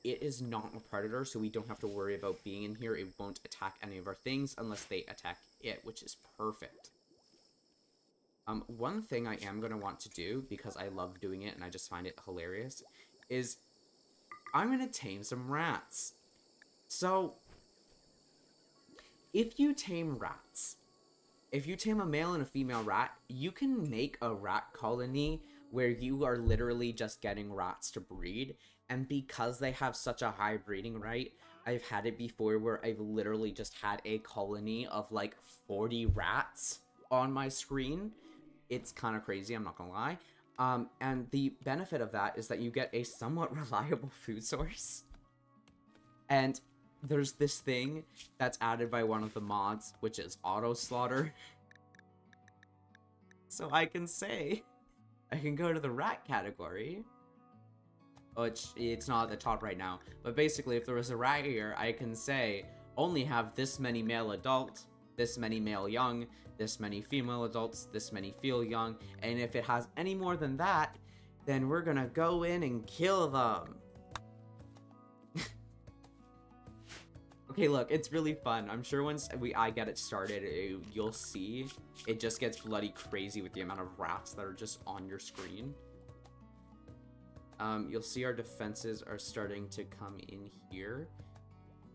it is not a predator, so we don't have to worry about being in here. It won't attack any of our things unless they attack it, which is perfect. One thing I am going to want to do, because I love doing it and I just find it hilarious, is I'm going to tame some rats. So, if you tame rats, if you tame a male and a female rat, you can make a rat colony where you are literally just getting rats to breed. And because they have such a high breeding rate, I've had it before where I've literally just had a colony of like 40 rats on my screen. It's kind of crazy, I'm not gonna lie. And the benefit of that is that you get a somewhat reliable food source. And there's this thing that's added by one of the mods, which is auto slaughter. So I can say, I can go to the rat category, which it's not at the top right now, but basically if there was a rat here, I can say, only have this many male adult, this many male young, this many female adults, this many female young, and if it has any more than that, then we're gonna go in and kill them. Okay, look, it's really fun. I'm sure once I get it started, you'll see it just gets bloody crazy with the amount of rats that are just on your screen. You'll see our defenses are starting to come in here.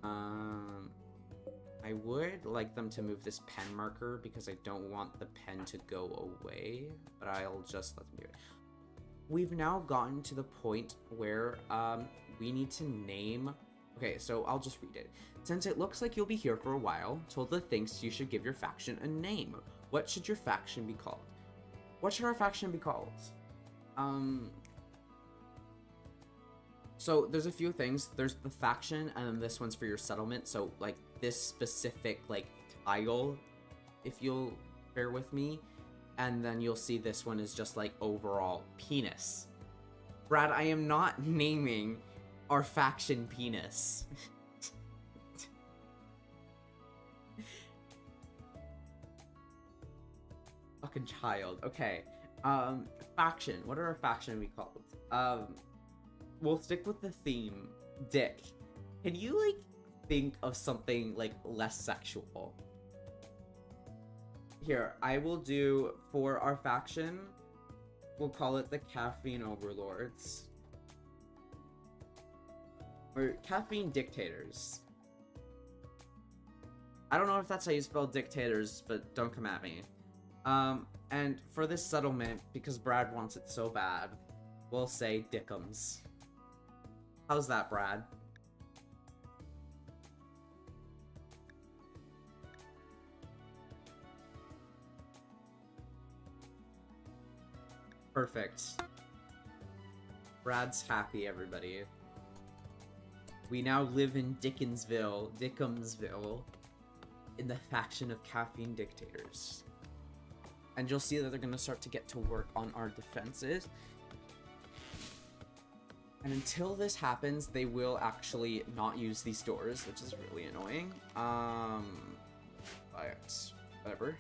I would like them to move this pen marker because I don't want the pen to go away, but I'll just let them do it. We've now gotten to the point where we need to name... Okay, so I'll just read it. Since it looks like you'll be here for a while, Tilda thinks you should give your faction a name. What should your faction be called? What should our faction be called? So there's a few things. There's the faction, and then this one's for your settlement. So like this specific like tile, if you'll bear with me, and then you'll see this one is just like overall penis. Brad, I am not naming our faction penis. Fucking child. Okay. Faction. What are our faction we called? We'll stick with the theme. Dick. Can you, like, think of something, like, less sexual? Here, I will do, for our faction, we'll call it the Caffeine Overlords. Or Caffeine Dictators. I don't know if that's how you spell dictators, but don't come at me. And for this settlement, because Brad wants it so bad, we'll say Dickums. How's that, Brad? Perfect. Brad's happy, everybody. We now live in Dickensville, in the faction of Caffeine Dictators. And you'll see that they're going to start to get to work on our defenses. And until this happens, they will actually not use these doors, which is really annoying. But whatever.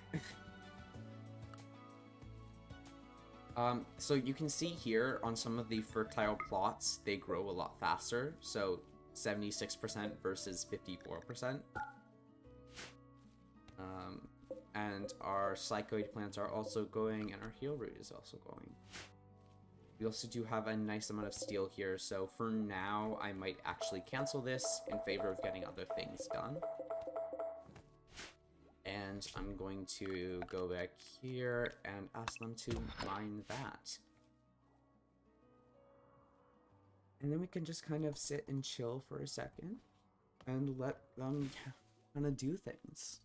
So you can see here on some of the fertile plots, they grow a lot faster. So 76% versus 54%. And our psychoid plants are also going, and our heal root is also going. We also do have a nice amount of steel here, so for now, I might actually cancel this in favor of getting other things done. And I'm going to go back here and ask them to mine that. And then we can just kind of sit and chill for a second and let them kind of do things.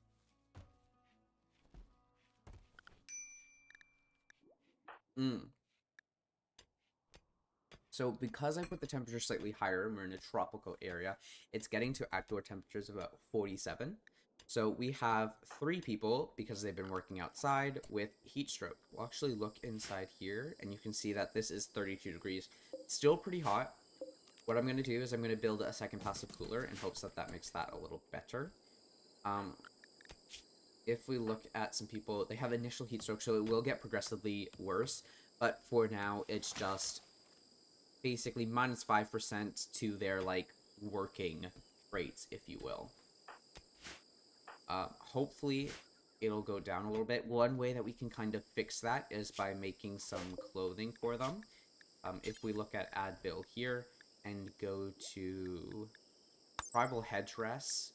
So because I put the temperature slightly higher and we're in a tropical area, it's getting to outdoor temperatures of about 47. So we have 3 people, because they've been working outside, with heat stroke. We'll actually look inside here, and you can see that this is 32 degrees. Still pretty hot. What I'm going to do is I'm going to build a second passive cooler in hopes that that makes that a little better. If we look at some people, they have initial heat stroke, so it will get progressively worse. But for now, it's just basically minus 5% to their, like, working rates, if you will. Hopefully, it'll go down a little bit. One way that we can kind of fix that is by making some clothing for them. If we look at add bill here and go to tribal headdress,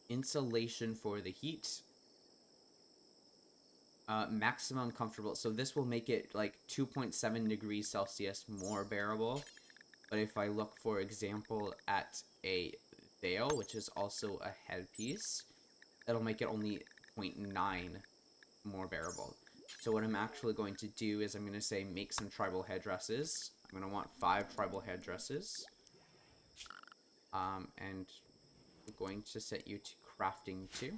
insulation for the heat, maximum comfortable, so this will make it like 2.7 degrees Celsius more bearable. But if I look, for example, at a veil, which is also a headpiece, it'll make it only 0.9 more bearable. So what I'm actually going to do is I'm going to say make some tribal headdresses. I'm going to want 5 tribal headdresses. And I'm going to set you to crafting 2.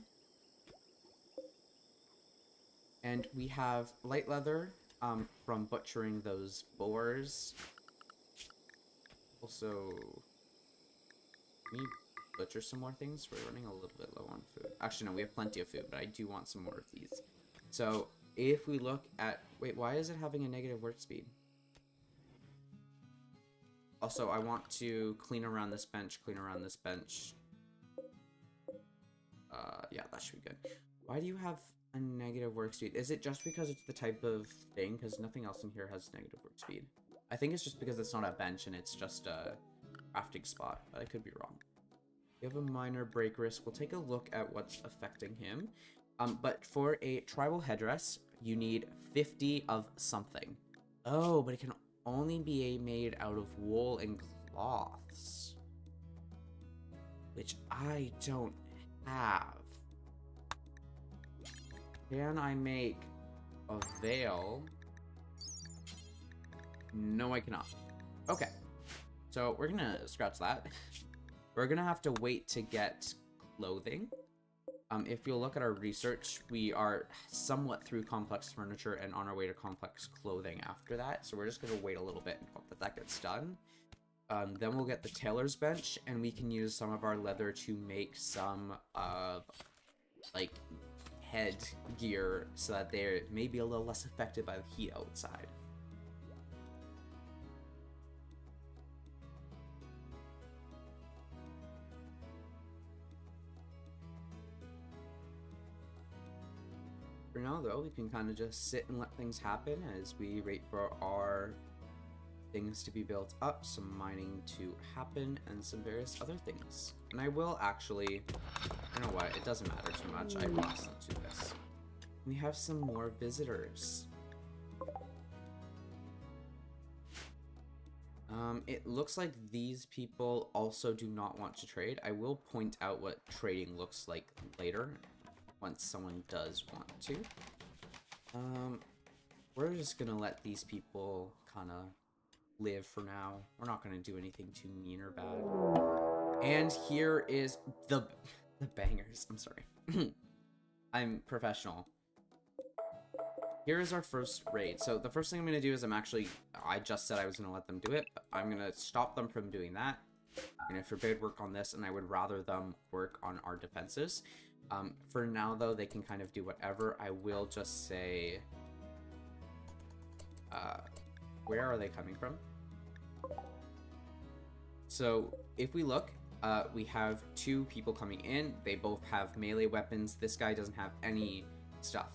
And we have light leather from butchering those boars. Also, can we butcher some more things? We're running a little bit low on food. Actually, no, we have plenty of food, but I do want some more of these. So, if we look at... Wait, why is it having a negative work speed? Also, I want to clean around this bench, Yeah, that should be good. Why do you have a negative work speed? Is it just because it's the type of thing? Because nothing else in here has negative work speed. I think it's just because it's not a bench and it's just a crafting spot, but I could be wrong. We have a minor break risk. We'll take a look at what's affecting him. But for a tribal headdress, you need 50 of something. Oh, but it can only be made out of wool and cloths, which I don't have. Can I make a veil? No, I cannot. Okay, so we're gonna scratch that. We're gonna have to wait to get clothing. If you'll look at our research, we are somewhat through complex furniture and on our way to complex clothing after that. So we're just gonna wait a little bit and hope that that gets done. Then we'll get the tailor's bench, and we can use some of our leather to make some of, like, head gear so that they're maybe a little less affected by the heat outside. For now, though, we can kind of just sit and let things happen as we wait for our things to be built up, some mining to happen, and some various other things. And I will actually, you know what, it doesn't matter too much, I lost them to this. We have some more visitors. It looks like these people also do not want to trade. I will point out what trading looks like later, once someone does want to. We're just gonna let these people kind of live for now. We're not gonna do anything too mean or bad. And here is the bangers. I'm sorry. I'm professional. Here is our first raid. So the first thing I'm gonna do is I just said I was gonna let them do it, but I'm gonna stop them from doing that. I'm gonna forbid work on this, and I would rather them work on our defenses. For now, though, they can kind of do whatever. I will just say Where are they coming from? So if we look, we have 2 people coming in. They both have melee weapons. This guy doesn't have any stuff.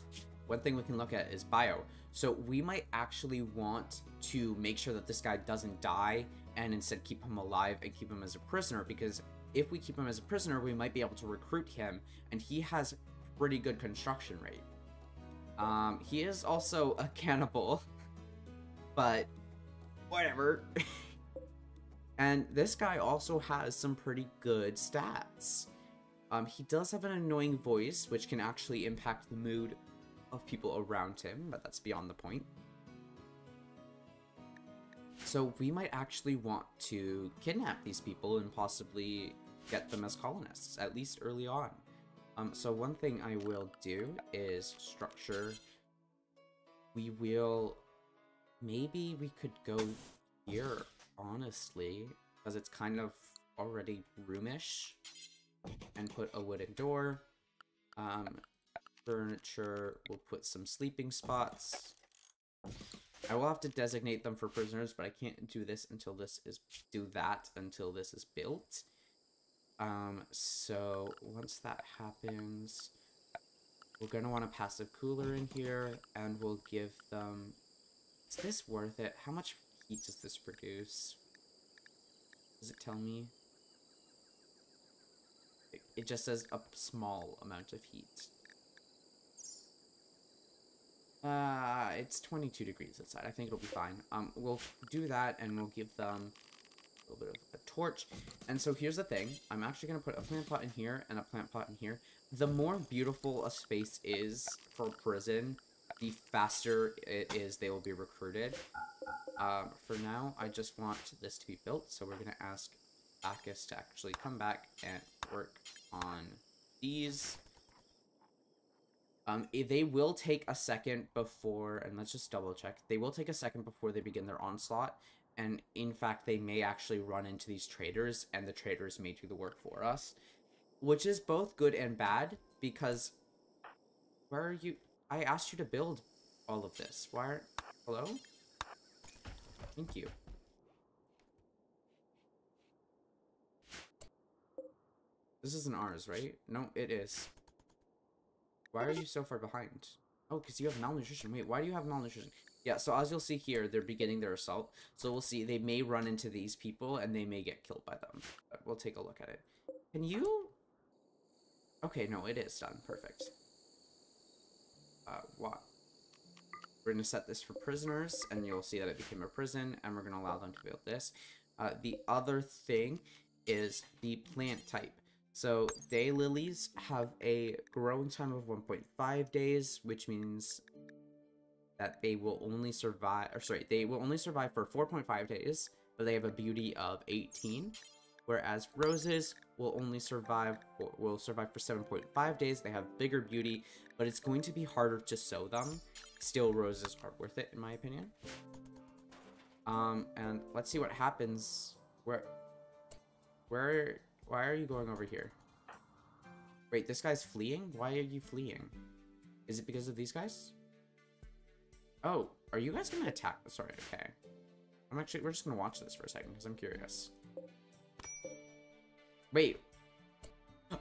One thing we can look at is bio. So we might actually want to make sure that this guy doesn't die and instead keep him alive and keep him as a prisoner, because if we keep him as a prisoner, we might be able to recruit him, and he has pretty good construction rate. He is also a cannibal, but whatever. And this guy also has some pretty good stats. He does have an annoying voice, which can actually impact the mood of people around him, but that's beyond the point. So we might actually want to kidnap these people and possibly get them as colonists, at least early on. So one thing I will do is structure. Maybe we could go here, honestly, because it's kind of already roomish, and put a wooden door. Furniture, we'll put some sleeping spots. I will have to designate them for prisoners, but I can't do this until this is built. So once that happens, we're gonna want a passive cooler in here, and we'll give them... Is this worth it? How much heat does this produce? Does it tell me? It just says a small amount of heat. It's 22 degrees outside. I think it'll be fine. We'll do that, and we'll give them a little bit of a torch. And so here's the thing. I'm actually going to put a plant pot in here and a plant pot in here. The more beautiful a space is for a prison, the faster it is they will be recruited. For now, I just want this to be built, so we're going to ask Bacchus to actually come back and work on these. They will take a second before, and let's just double check. They will take a second before they begin their onslaught, and in fact, they may actually run into these traders, and the traders may do the work for us, which is both good and bad, because where are you? I asked you to build all of this. Why are... Hello? Thank you. This isn't ours, right? No, it is. Why are you so far behind? Oh, because you have malnutrition. Wait, why do you have malnutrition? Yeah, so as you'll see here, they're beginning their assault. So we'll see. They may run into these people, and they may get killed by them. But we'll take a look at it. Can you... Okay, no, it is done. Perfect. What? We're going to set this for prisoners, and you'll see that it became a prison, and we're going to allow them to build this. The other thing is the plant type. So daylilies have a growing time of 1.5 days, which means that they will only survive, they will only survive for 4.5 days, but they have a beauty of 18. Whereas roses will only survive for 7.5 days. They have bigger beauty, but it's going to be harder to sow them. Still, roses are worth it, in my opinion. And let's see what happens. Why are you going over here? Wait, this guy's fleeing? Why are you fleeing? Is it because of these guys? Oh, are you guys gonna attack? Sorry, okay. We're just gonna watch this for a second because I'm curious. Wait.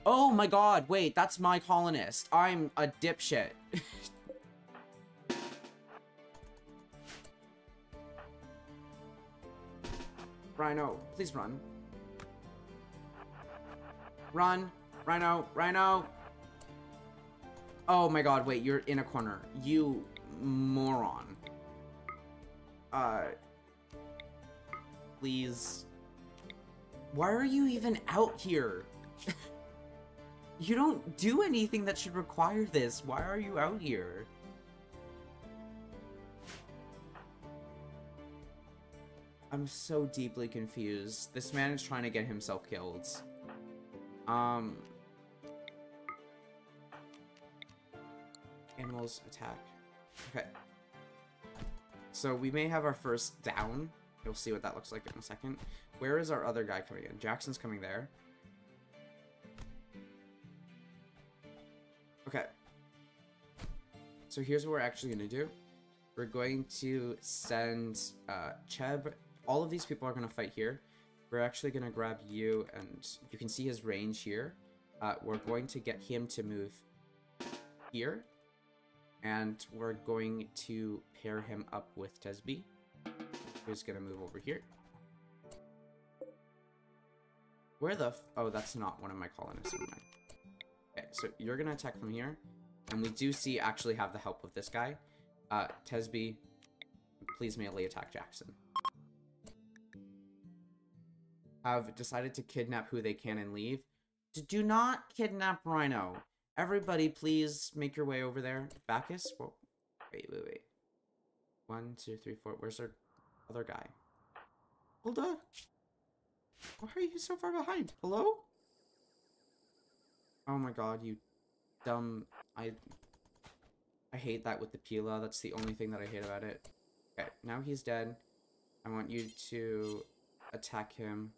Oh my god, wait, that's my colonist. I'm a dipshit. Rhino, please run. Run! Rhino! Rhino! Oh my god, wait, you're in a corner. You moron. Please. Why are you even out here? You don't do anything that should require this. Why are you out here? I'm so deeply confused. This man is trying to get himself killed. Animals attack. Okay. So we may have our first down. You'll see what that looks like in a second. Where is our other guy coming in? Jackson's coming there. Okay. So here's what we're actually going to do. we're going to send Cheb. All of these people are going to fight here. We're actually going to grab you, and you can see his range here. We're going to get him to move here, and we're going to pair him up with Tesby, who's going to move over here. Where the oh, that's not one of my colonists. Never mind. Okay, so you're going to attack from here, and we do see actually have the help of this guy. Tesby, please melee attack Jackson. Have decided to kidnap who they can and leave. Do not kidnap Rhino. Everybody, please make your way over there. Bacchus? Whoa. Wait. 1, 2, 3, 4. Where's our other guy? Hilda? Why are you so far behind? Hello? Oh my god, you dumb... I hate that with the Pila. That's the only thing that I hate about it. Okay, now he's dead. I want you to attack him.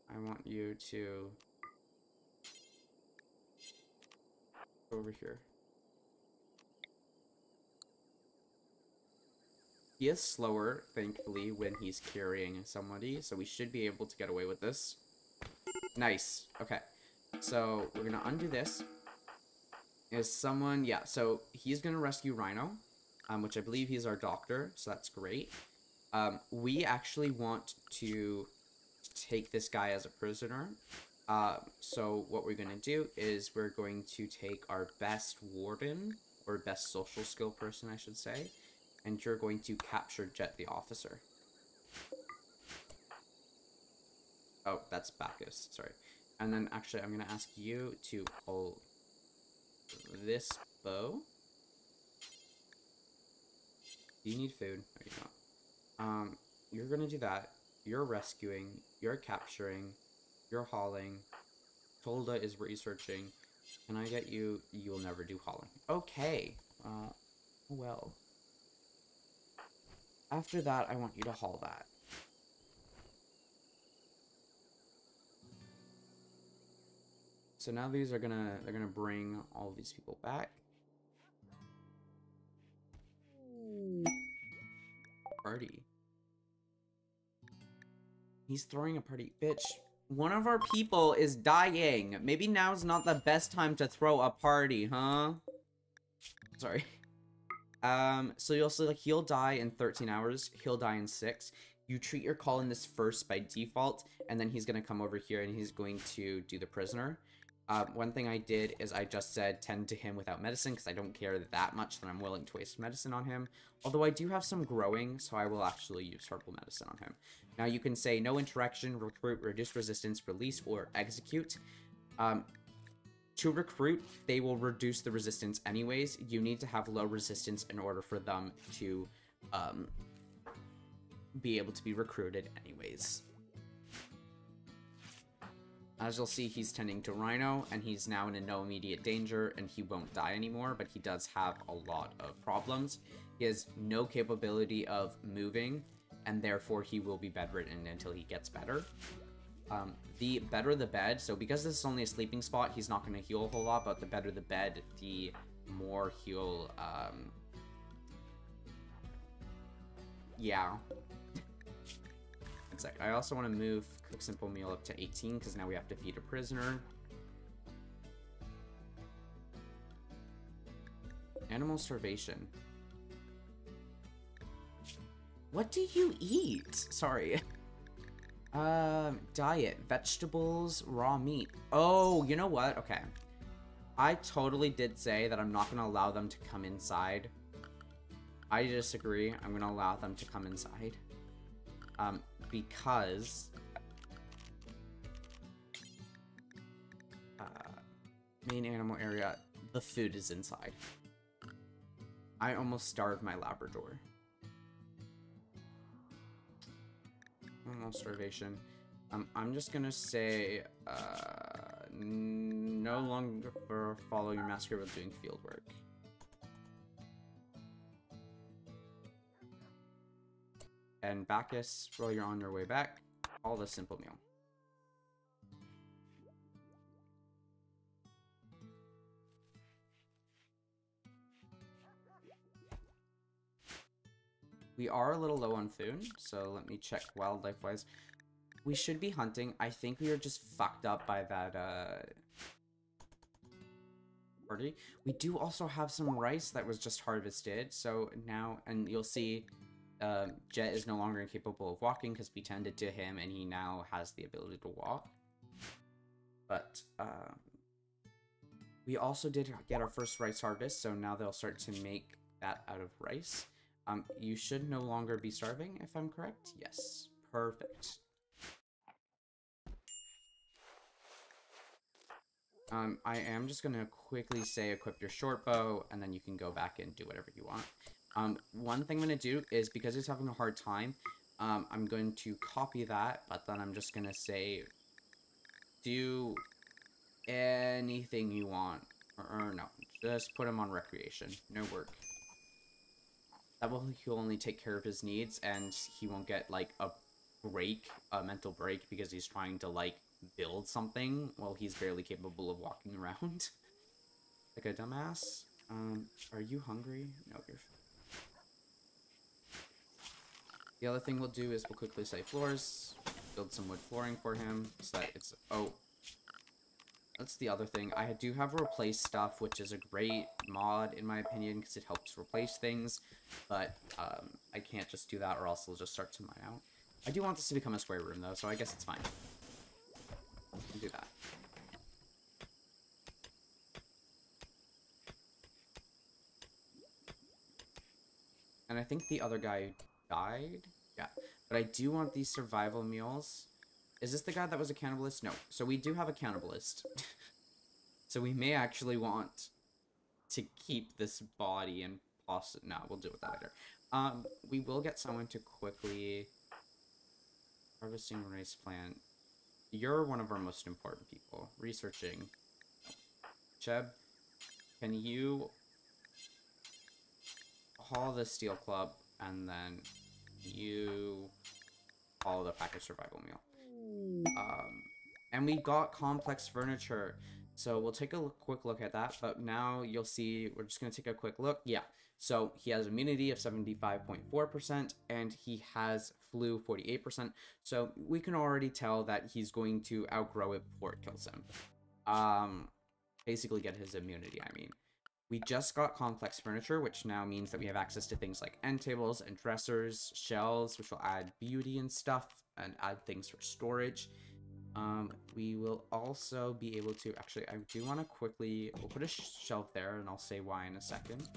I want you to go over here. He is slower, thankfully, when he's carrying somebody, so we should be able to get away with this. Nice. Okay. So, we're gonna undo this. Is someone... Yeah, so he's gonna rescue Rhino, which I believe he's our doctor, so that's great. We actually want to take this guy as a prisoner. So what we're going to do is we're going to take our best warden, or best social skill person, I should say, and you're going to capture Jet the officer. Oh, that's Bacchus, sorry. And then actually I'm going to ask you to pull this bow. Do you need food? No, you don't. You're going to do that. You're rescuing, you're capturing, you're hauling, Tolda is researching, and I get you, you'll never do hauling. Okay, well. After that, I want you to haul that. So now these are they're gonna bring all these people back. Party. He's throwing a party. Bitch, one of our people is dying. Maybe now's not the best time to throw a party, huh? Sorry. So you'll see, like, he'll die in 13 hours. He'll die in 6. You treat your colonist first by default, and then he's gonna come over here and he's going to do the prisoner. One thing I did is I just said tend to him without medicine, because I don't care that much that I'm willing to waste medicine on him. Although I do have some growing, so I will actually use herbal medicine on him. Now you can say no interaction, recruit, reduce resistance, release, or execute. To recruit, they will reduce the resistance anyways. You need to have low resistance in order for them to be able to be recruited anyways. As you'll see, he's tending to Rhino, and he's now in no immediate danger, and he won't die anymore, but he does have a lot of problems. He has no capability of moving, and therefore he will be bedridden until he gets better. The better the bed, so because this is only a sleeping spot, he's not going to heal a whole lot, but the better the bed, the more he'll, yeah. One sec. I also want to move Cook Simple Meal up to 18, because now we have to feed a prisoner. Animal starvation. What do you eat? Sorry. Diet. Vegetables, raw meat. Oh, you know what? Okay. I totally did say that I'm not going to allow them to come inside. I disagree. I'm going to allow them to come inside. Because... main animal area, the food is inside. I almost starved my Labrador. Animal starvation. I'm just gonna say, no longer follow your master while doing field work. And Bacchus, while you're on your way back, all the simple meal. We are a little low on food, so let me check wildlife-wise. We should be hunting. I think we are just fucked up by that, party. We do also have some rice that was just harvested, so now, and you'll see, Jet is no longer incapable of walking because we tended to him, and he now has the ability to walk. But, we also did get our first rice harvest, so now they'll start to make that out of rice. You should no longer be starving, if I'm correct. Yes. Perfect. I am just gonna quickly say equip your short bow, and then you can go back and do whatever you want. One thing I'm gonna do is, because he's having a hard time, I'm going to copy that, but then I'm just gonna say, do anything you want. Or no, just put him on recreation. No work. That will, he'll only take care of his needs, and he won't get, like, a break, a mental break, because he's trying to, like, build something while he's barely capable of walking around. Like a dumbass. Are you hungry? No, you're fine. The other thing we'll do is we'll quickly say floors, build some wood flooring for him, so that it's, oh, that's the other thing. I do have replace stuff, which is a great mod, in my opinion, because it helps replace things. But, I can't just do that, or else it'll just start to mine out. I do want this to become a square room, though, so I guess it's fine. I'll do that. And I think the other guy died? Yeah. But I do want these survival meals. Is this the guy that was a cannibalist? No. So we do have a cannibalist. So we may actually want to keep this body and possibly... No, we'll deal with that later. We will get someone to quickly... Harvesting rice plant. You're one of our most important people. Researching. Cheb, can you haul the steel club, and then you haul the package survival meal. And we got complex furniture, so we'll take a quick look at that. But now you'll see, we're just going to take a quick look. Yeah, so he has immunity of 75.4%, and he has flu 48%. So we can already tell that he's going to outgrow it before it kills him. Basically get his immunity, I mean. We just got complex furniture, which now means that we have access to things like end tables and dressers, shelves, which will add beauty and stuff, and add things for storage. We will also be able to, actually, I do want to quickly, we'll put a shelf there, and I'll say why in a second.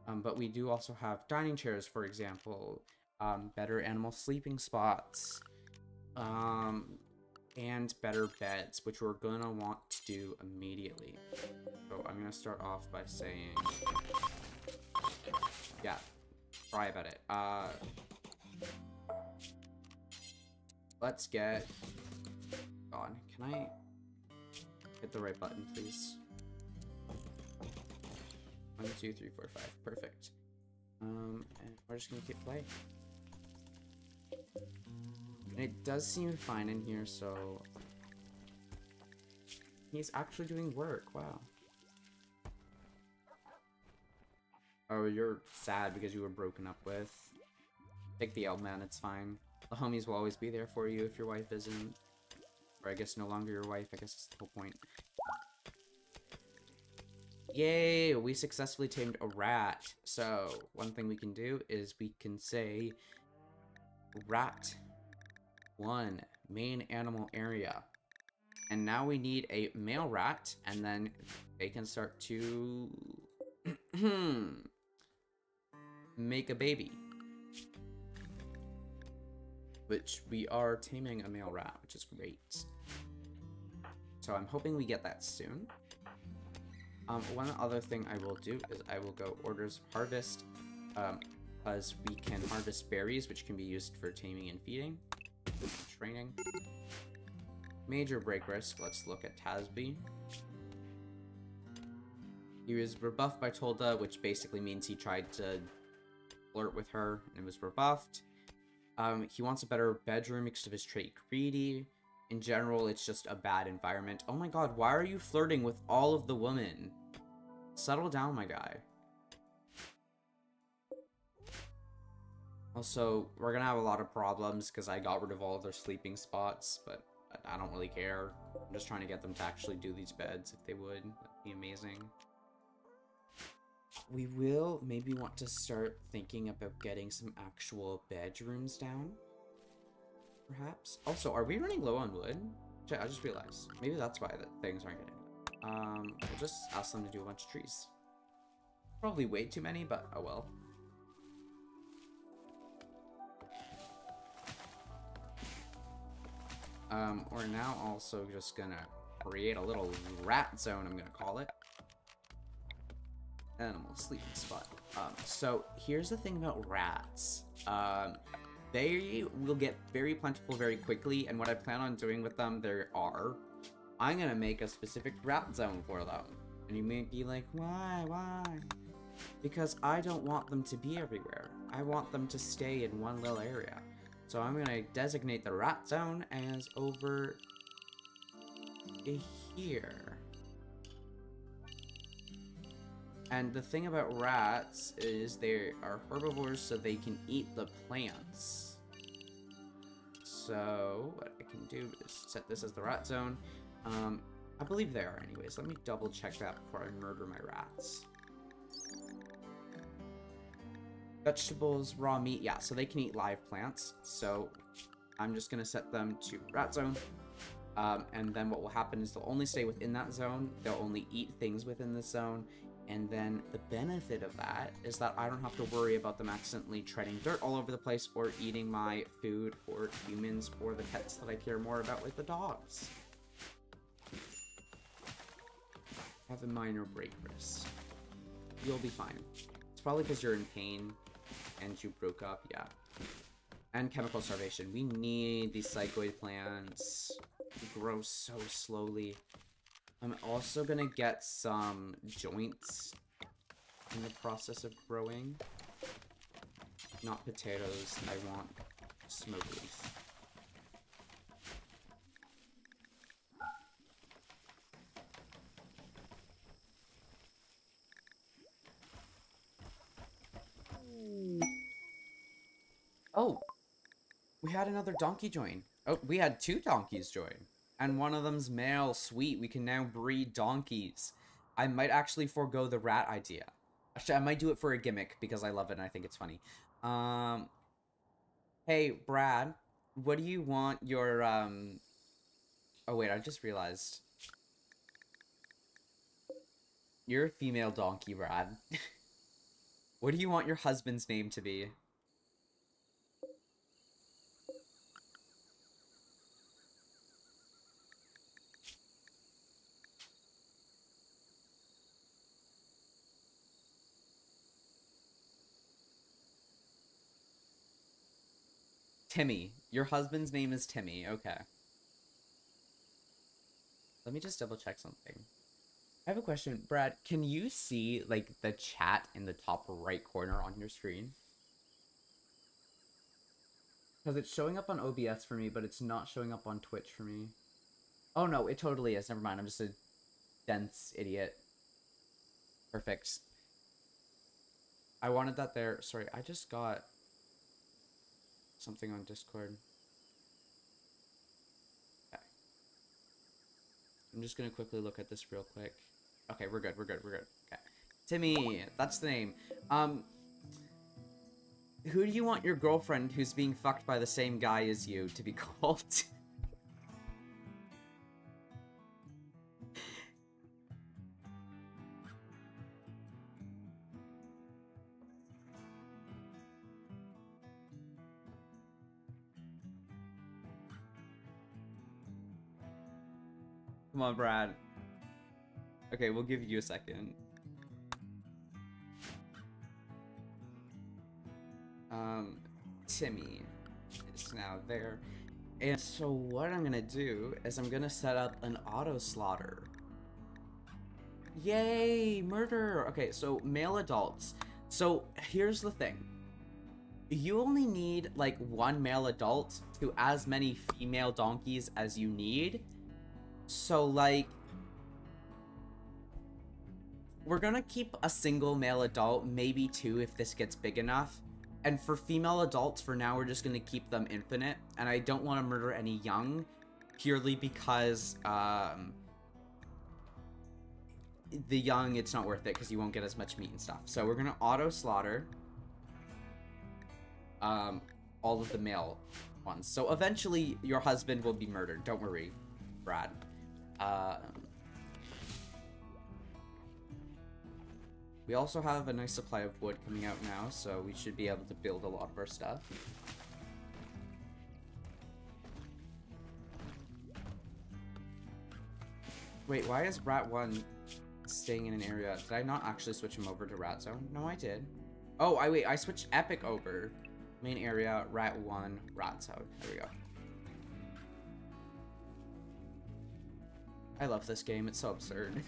But we do also have dining chairs, for example, better animal sleeping spots, and better beds, which we're gonna want to do immediately. So I'm gonna start off by saying, yeah, try about it. Let's get on. Can I hit the right button, please? 1, 2, 3, 4, 5. Perfect. And we're just gonna keep playing. And it does seem fine in here, so he's actually doing work. Wow. Oh, you're sad because you were broken up with. Take the L, man. It's fine. The homies will always be there for you if your wife isn't. Or I guess no longer your wife. I guess that's the whole point. Yay! We successfully tamed a rat. So, one thing we can do is we can say rat 1, main animal area. And now we need a male rat, and then they can start to make a baby. Which we are taming a male rat, which is great. So I'm hoping we get that soon. One other thing I will do is I will go orders harvest, because we can harvest berries, which can be used for taming and feeding, and training. Major break risk. Let's look at Tasby. He was rebuffed by Tolda, which basically means he tried to flirt with her and was rebuffed. He wants a better bedroom because of his trait greedy. In general, it's just a bad environment. Oh my god, why are you flirting with all of the women? Settle down, my guy. Also, we're gonna have a lot of problems because I got rid of all of their sleeping spots, but I don't really care. I'm just trying to get them to actually do these beds if they would. That'd be amazing. We will maybe want to start thinking about getting some actual bedrooms down. Perhaps. Also, are we running low on wood? I just realized. Maybe that's why the things aren't getting it. We'll just ask them to do a bunch of trees. Probably way too many, but oh well. We're now also just gonna create a little rat zone, I'm gonna call it. Animal sleeping spot. So here's the thing about rats. They will get very plentiful very quickly, and what I plan on doing with them, I'm gonna make a specific rat zone for them. And you may be like, why? Because I don't want them to be everywhere. I want them to stay in one little area. So I'm gonna designate the rat zone as over here. And the thing about rats is they are herbivores, so they can eat the plants. So what I can do is set this as the rat zone. I believe they are anyways. Let me double check that before I murder my rats. Vegetables, raw meat, yeah, so they can eat live plants. So I'm just gonna set them to rat zone. And then what will happen is they'll only stay within that zone. They'll only eat things within the zone. And then the benefit of that is that I don't have to worry about them accidentally treading dirt all over the place or eating my food or humans or the pets that I care more about, like the dogs. Have a minor break wrist. You'll be fine. It's probably because you're in pain and you broke up, yeah. And chemical starvation. We need these psychoid plants to grow so slowly. I'm also gonna get some joints in the process of growing. Not potatoes, I want smoke leaf. Oh! We had another donkey join. Oh, we had 2 donkeys join. And one of them's male. Sweet, we can now breed donkeys. I might actually forego the rat idea. Actually, I might do it for a gimmick because I love it and I think it's funny. Hey, Brad, what do you want your, Oh, wait, I just realized. You're a female donkey, Brad. What do you want your husband's name to be? Timmy. Your husband's name is Timmy. Okay. Let me just double check something. I have a question. Brad, can you see, like, the chat in the top right corner on your screen? Because it's showing up on OBS for me, but it's not showing up on Twitch for me. Oh, no, it totally is. Never mind. I'm just a dense idiot. Perfect. I wanted that there. Sorry, I just got something on Discord. Okay. I'm just gonna quickly look at this real quick. Okay, we're good. Okay. Timmy, that's the name. Who do you want your girlfriend who's being fucked by the same guy as you to be called? Come on, Brad. Okay, we'll give you a second. Timmy is now there. And so what I'm gonna do is I'm gonna set up an auto slaughter. Yay, murder! Okay, so male adults. So here's the thing. You only need like 1 male adult to as many female donkeys as you need. So like, we're gonna keep a single male adult, maybe 2 if this gets big enough. And for female adults, for now, we're just going to keep them infinite. And I don't want to murder any young, purely because the young, it's not worth it because you won't get as much meat and stuff. So we're going to auto-slaughter all of the male ones. So eventually, your husband will be murdered. Don't worry, Brad. We also have a nice supply of wood coming out now, so we should be able to build a lot of our stuff. Wait, why is Rat 1 staying in an area? Did I not actually switch him over to Rat Zone? No, I did. Oh, wait, I switched Epic over. Main area, Rat 1, Rat Zone. There we go. I love this game, it's so absurd.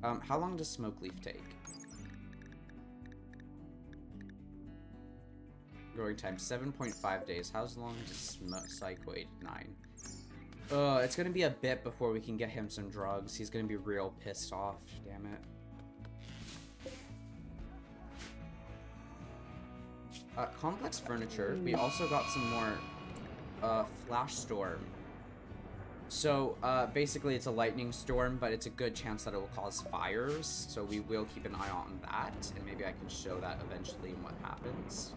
How long does Smoke Leaf take? Growing time, 7.5 days. How long does Psychoid? 9. It's gonna be a bit before we can get him some drugs. He's gonna be real pissed off, damn it. Complex furniture. We also got some more, Flash Storm. So, basically it's a lightning storm, but it's a good chance that it will cause fires, so we will keep an eye on that, and maybe I can show that eventually in what happens.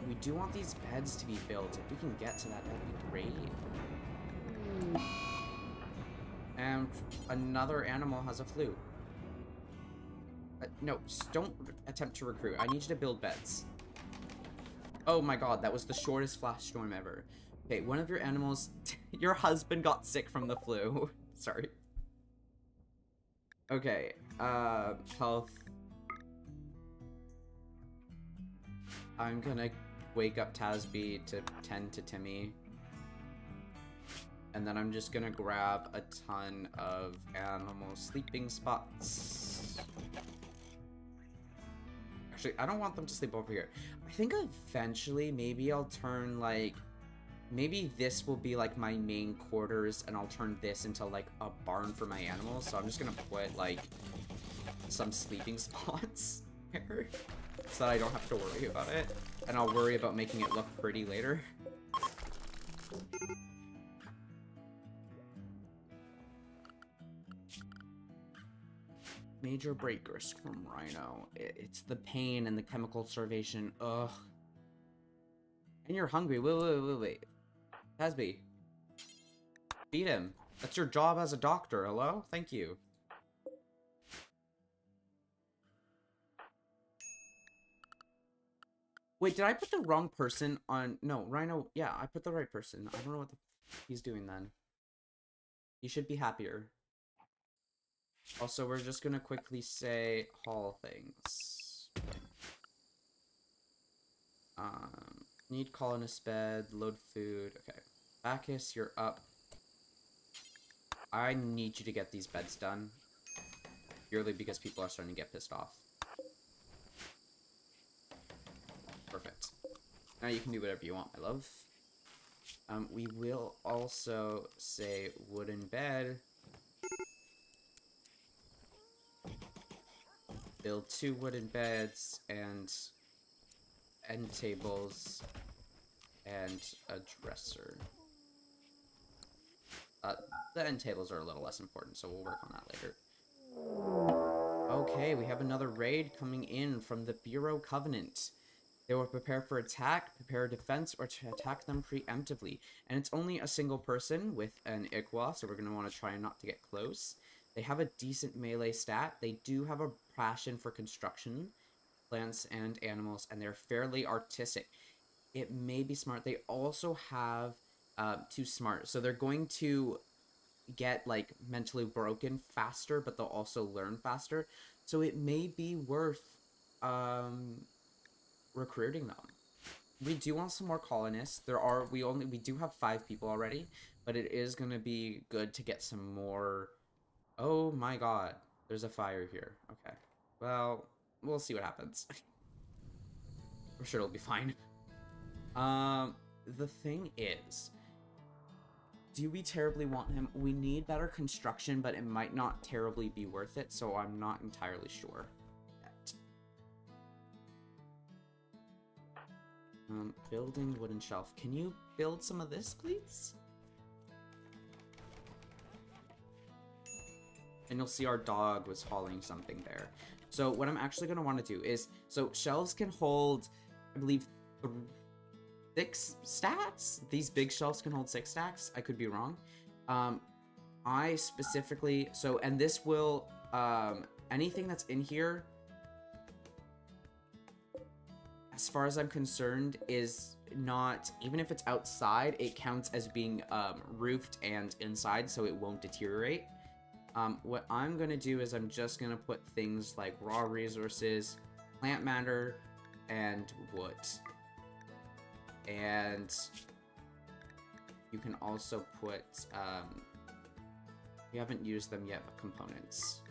We do want these beds to be built. If we can get to that, that'd be great. And another animal has a flu. No, don't attempt to recruit. I need you to build beds. Oh my god, that was the shortest flash storm ever. Okay, one of your animals... your husband got sick from the flu. Sorry. Okay, health. I'm gonna wake up Tasby to tend to Timmy. And then I'm just gonna grab a ton of animal sleeping spots. Actually, I don't want them to sleep over here. I think eventually maybe I'll turn, like... maybe this will be, like, my main quarters, and I'll turn this into, like, a barn for my animals. So I'm just gonna put, like, some sleeping spots here, so that I don't have to worry about it. And I'll worry about making it look pretty later. Major break risk from Rhino. It's the pain and the chemical starvation. Ugh. And you're hungry. Wait. Tasby. Feed him. That's your job as a doctor. Hello? Thank you. Wait, did I put the wrong person on... no, Rhino... yeah, I put the right person. I don't know what he's doing then. He should be happier. Also, we're just gonna quickly say haul things. Need colonist bed, load food. Okay. Bacchus, you're up. I need you to get these beds done. Purely because people are starting to get pissed off. Perfect. Now you can do whatever you want, my love. We will also say wooden bed. Build 2 wooden beds and end tables and a dresser. The end tables are a little less important, so we'll work on that later. Okay, we have another raid coming in from the Bureau Covenant. They will prepare for attack, prepare a defense, or to attack them preemptively. And it's only a single person with an Iqua, so we're going to want to try not to get close. They have a decent melee stat. They do have a passion for construction, plants, and animals, and they're fairly artistic. It may be smart. They also have 2 smart, so they're going to get, like, mentally broken faster, but they'll also learn faster. So it may be worth recruiting them. We do want some more colonists. We do have 5 people already, but it is going to be good to get some more. Oh my god, there's a fire here. Okay, well, we'll see what happens. I'm sure it'll be fine. The thing is, do we terribly want him? We need better construction, but it might not terribly be worth it, so I'm not entirely sure yet. Building wooden shelf. Can you build some of this, please? And you'll see our dog was hauling something there. So what I'm actually going to want to do is, so shelves can hold, I believe, 6 stacks? These big shelves can hold 6 stacks. I could be wrong. I specifically, so, and this will, anything that's in here, as far as I'm concerned, is not, even if it's outside, it counts as being roofed and inside, so it won't deteriorate. What I'm going to do is I'm just going to put things like raw resources, plant matter, and wood. And you can also put, we haven't used them yet, but components.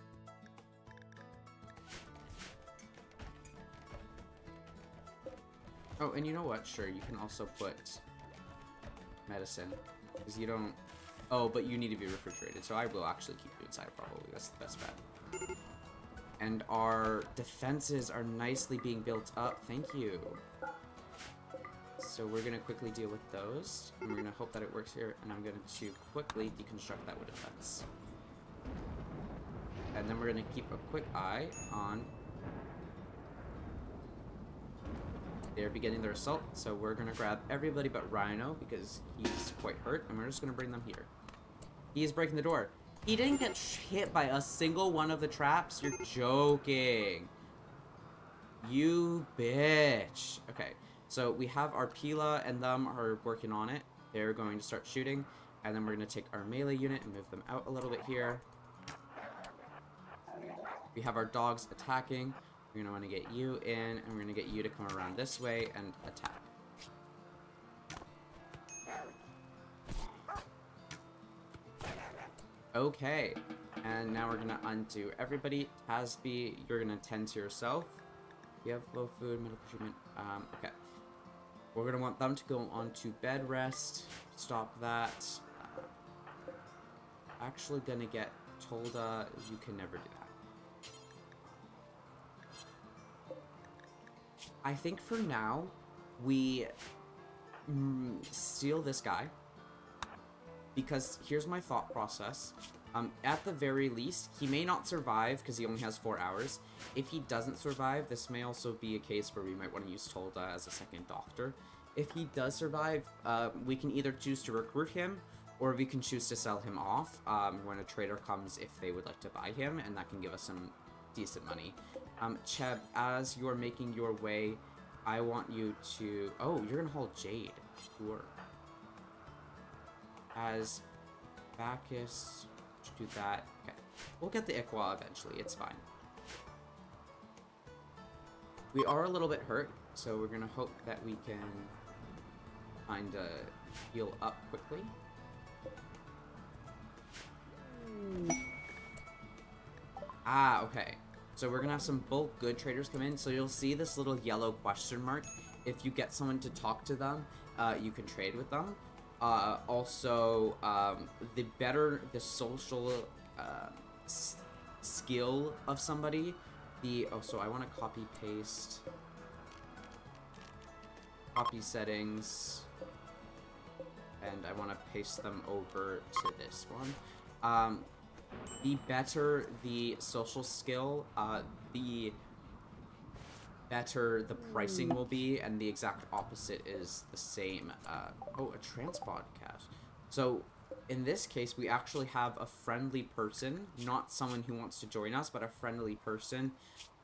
Oh, and you know what? Sure, you can also put medicine, because you don't... Oh, but you need to be refrigerated, so I will actually keep you inside, probably. That's the best bet. And our defenses are nicely being built up. Thank you. So we're going to quickly deal with those, and we're going to hope that it works here, and I'm going to quickly deconstruct that wooden fence. And then we're going to keep a quick eye on... They're beginning their assault, so we're going to grab everybody but Rhino, because he's quite hurt, and we're just going to bring them here. He is breaking the door. He didn't get hit by a single one of the traps? You're joking. You bitch. Okay, so we have our Pila and them are working on it. They're going to start shooting, and then we're going to take our melee unit and move them out a little bit here. We have our dogs attacking. We're going to want to get you in, and we're going to get you to come around this way and attack. Okay, and now we're going to undo everybody. Tasby, you're going to tend to yourself. You have low food, medical treatment. Okay. We're going to want them to go on to bed rest. Stop that. Actually going to get Tolda. You can never do that. I think for now, we steal this guy. Because here's my thought process. At the very least, he may not survive because he only has 4 hours. If he doesn't survive, this may also be a case where we might want to use Tolda as a second doctor. If he does survive, we can either choose to recruit him, or we can choose to sell him off when a trader comes if they would like to buy him, and that can give us some decent money. Cheb, as you're making your way, I want you to... Oh, you're going to hold Jade. Sure. As Bacchus, do that. Okay, we'll get the Iqua eventually. It's fine. We are a little bit hurt, so we're gonna hope that we can kind of heal up quickly. Ah, okay. So we're gonna have some bulk good traders come in. So you'll see this little yellow question mark. If you get someone to talk to them, you can trade with them. Also, the better the social skill of somebody, so I want to copy settings, and I want to paste them over to this one. The better the social skill, the better the pricing will be, and the exact opposite is the same. Oh, a transpod cache. So in this case, we actually have a friendly person, not someone who wants to join us, but a friendly person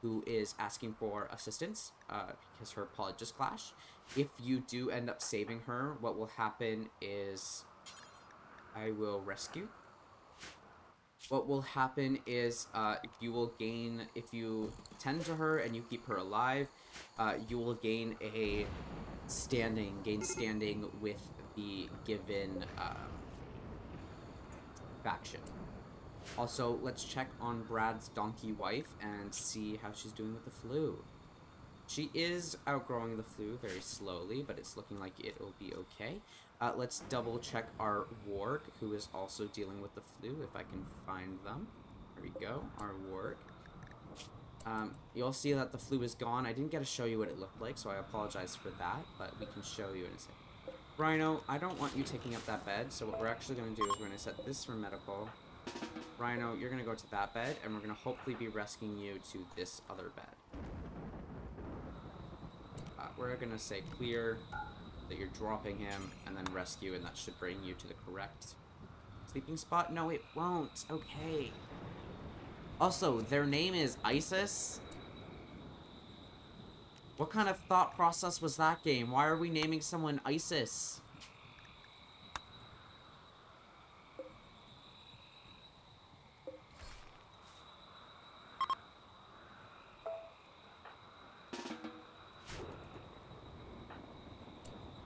who is asking for assistance because her pod just clashed. If you do end up saving her, what will happen is I will rescue. What will happen is you will gain, if you tend to her and you keep her alive, you will gain a standing with the given faction. Also, let's check on Brad's donkey wife and see how she's doing with the flu. She is outgrowing the flu very slowly, but it's looking like it will be okay. Let's double check our warg, who is also dealing with the flu, if I can find them. There we go, our warg. You'll see that the flu is gone. I didn't get to show you what it looked like, so I apologize for that, but we can show you in a second. Rhino, I don't want you taking up that bed, so what we're actually going to do is we're going to set this for medical. Rhino, you're going to go to that bed, and we're going to hopefully be rescuing you to this other bed. We're going to say clear, that you're dropping him, and then rescue, and that should bring you to the correct sleeping spot. No, it won't. Okay. Also, their name is ISIS? What kind of thought process was that, game? Why are we naming someone ISIS?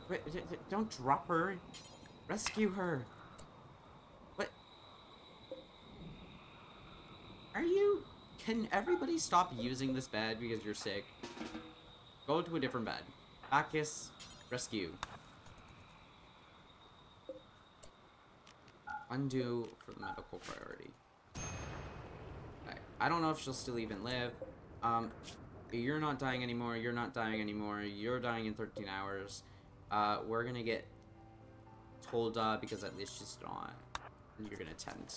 Wait, don't drop her. Rescue her. What? Are you... Can everybody stop using this bed because you're sick? Go to a different bed. Bacchus, rescue. Undo for the medical priority. Okay. I don't know if she'll still even live. You're not dying anymore. You're not dying anymore. You're dying in 13 hours. We're gonna get told, because at least she's not. You're gonna tend.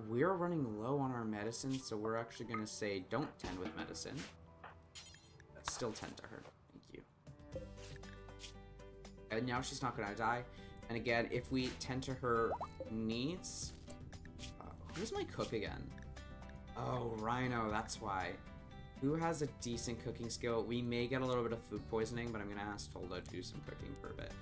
We're running low on our medicine, so we're actually gonna say don't tend with medicine. Still tend to her. Thank you. And now she's not gonna die. And again, if we tend to her needs... who's my cook again? Oh, Rhino, that's why. Who has a decent cooking skill? We may get a little bit of food poisoning, but I'm gonna ask Tolda to do some cooking for a bit.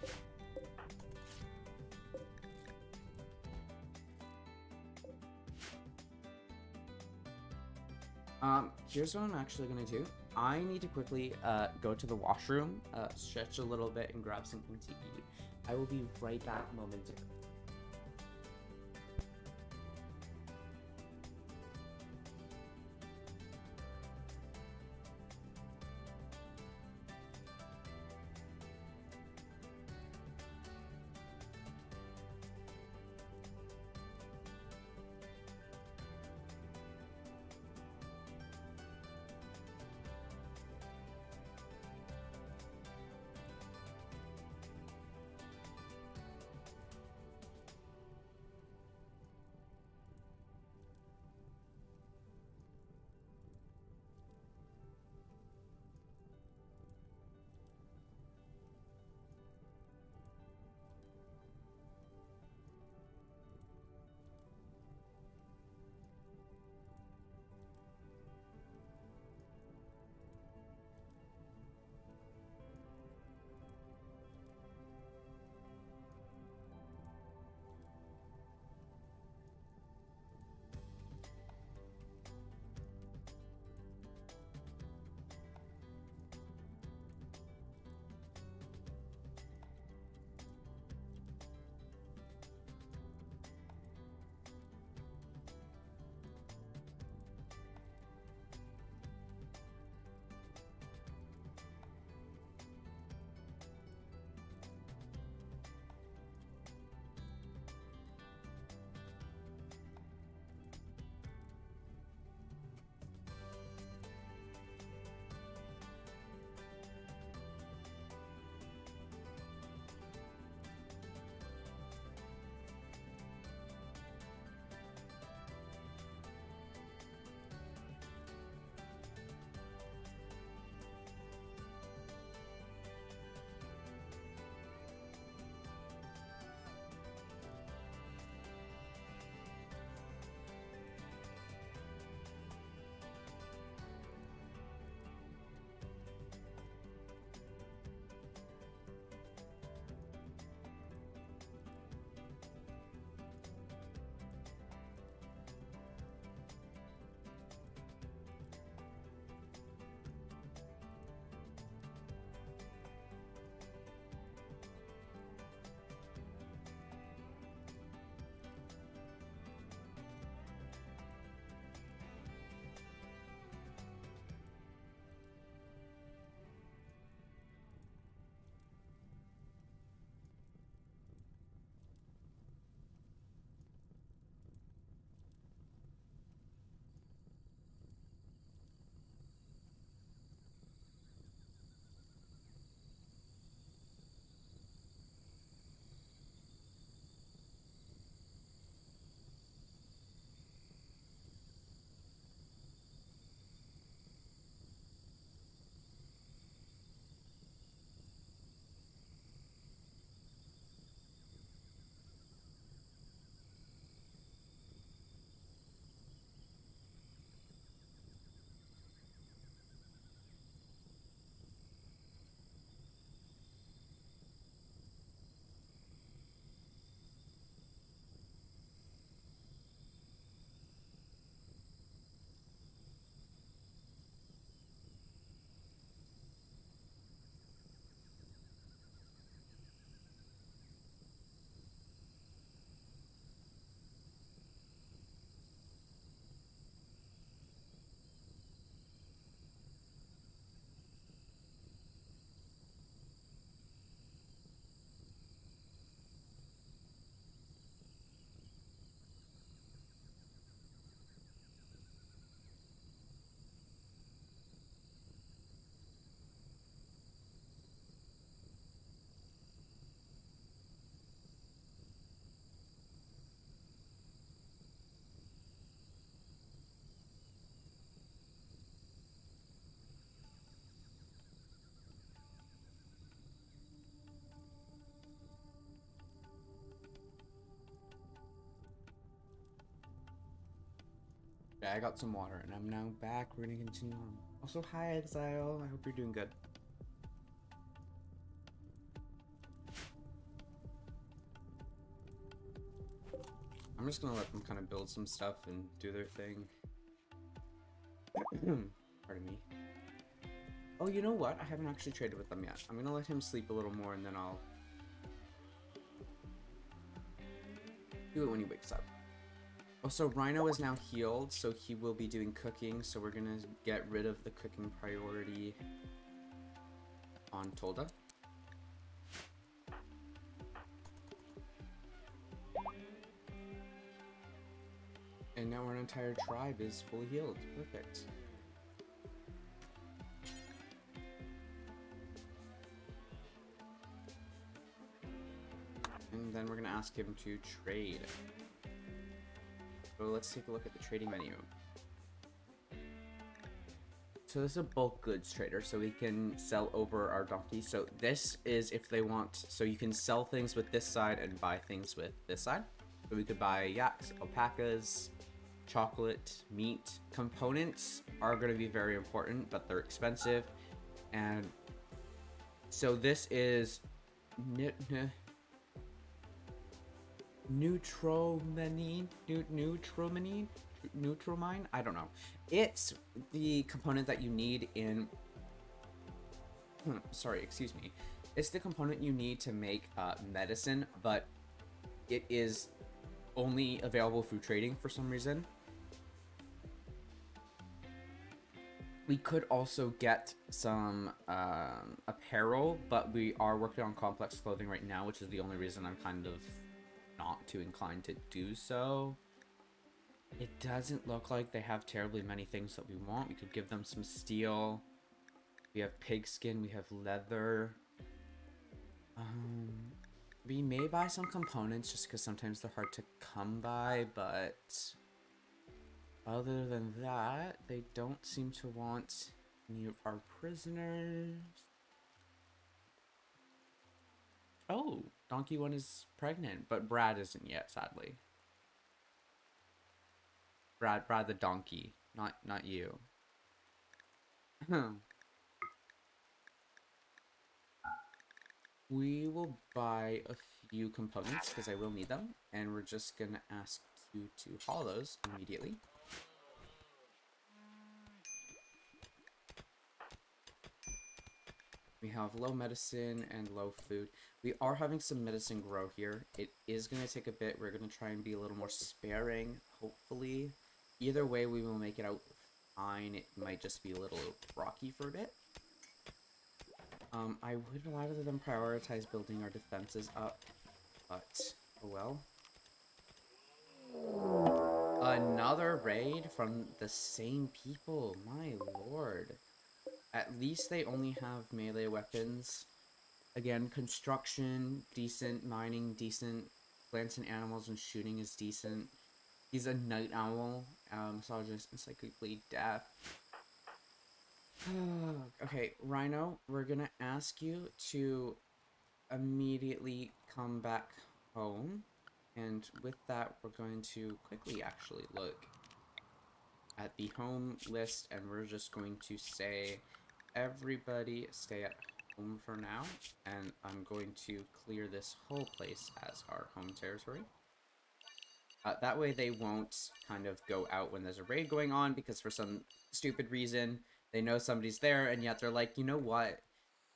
Here's what I'm actually gonna do. I need to quickly go to the washroom, stretch a little bit, and grab something to eat. I will be right back momentarily. I got some water and I'm now back. We're gonna continue on. Also, hi Exile. I hope you're doing good. I'm just gonna let them kind of build some stuff and do their thing. Pardon me. Oh, you know what? I haven't actually traded with them yet. I'm gonna let him sleep a little more and then I'll do it when he wakes up. Also, Rhino is now healed, so he will be doing cooking, so we're gonna get rid of the cooking priority on Tolda. And now our entire tribe is fully healed. Perfect. And then we're gonna ask him to trade. So let's take a look at the trading menu. So this is a bulk goods trader, so we can sell over our donkey. So this is if they want, so you can sell things with this side and buy things with this side. So we could buy yaks, alpacas, chocolate, meat. Components are going to be very important, but they're expensive. And so this is Neutromine? I don't know. It's the component that you need in... sorry, excuse me. It's the component you need to make medicine, but it is only available through trading for some reason. We could also get some apparel, but we are working on complex clothing right now, which is the only reason I'm kind of not too inclined to do so. It doesn't look like they have terribly many things that we want. We could give them some steel. We have pigskin, we have leather. We may buy some components just because sometimes they're hard to come by, but other than that, they don't seem to want any of our prisoners. Oh, Donkey 1 is pregnant, but Brad isn't yet, sadly. Brad the donkey, not you. We will buy a few components because I will need them, and we're just gonna ask you to haul those immediately. We have low medicine and low food. We are having some medicine grow here. It is going to take a bit. We're going to try and be a little more sparing, hopefully. Either way, we will make it out fine. It might just be a little rocky for a bit. I would rather than prioritize building our defenses up, but oh well. Another raid from the same people, my lord. At least they only have melee weapons. Again, construction, decent. Mining, decent. Plants and animals and shooting is decent. He's a night owl. Misogynist and psychically deaf. Okay, Rhino, we're gonna ask you to immediately come back home. And with that, we're going to quickly actually look at the home list, and we're just going to say everybody stay at home for now, and I'm going to clear this whole place as our home territory. That way they won't kind of go out when there's a raid going on, because for some stupid reason they know somebody's there, and yet they're like, you know what,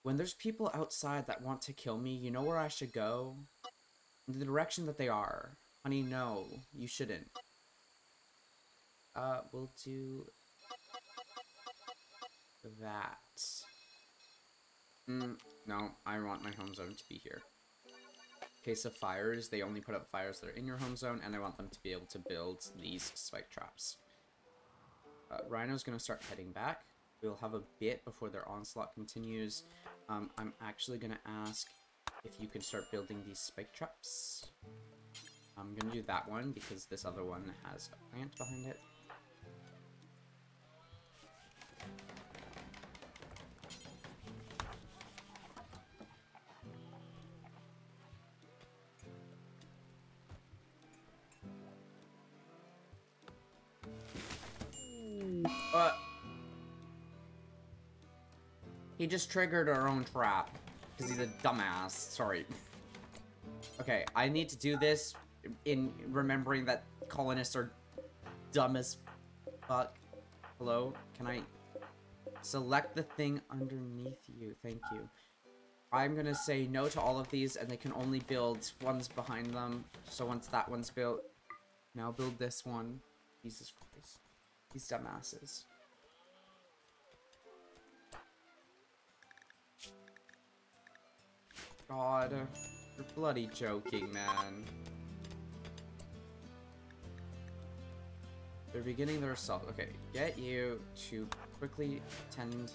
when there's people outside that want to kill me, you know where I should go? In the direction that they are. Honey, no, you shouldn't. We'll do that. No, I want my home zone to be here. In case of fires, they only put up fires that are in your home zone, and I want them to be able to build these spike traps. Rhino's gonna start heading back. We'll have a bit before their onslaught continues. I'm actually gonna ask if you can start building these spike traps. I'm gonna do that one because this other one has a plant behind it. He just triggered our own trap. Because he's a dumbass. Sorry. Okay, I need to do this in remembering that colonists are dumb as fuck. Hello? Can I select the thing underneath you? Thank you. I'm gonna say no to all of these, and they can only build ones behind them. So once that one's built, now build this one. Jesus Christ. These dumbasses. God, you're bloody joking, man. They're beginning their assault. Okay, get you to quickly tend.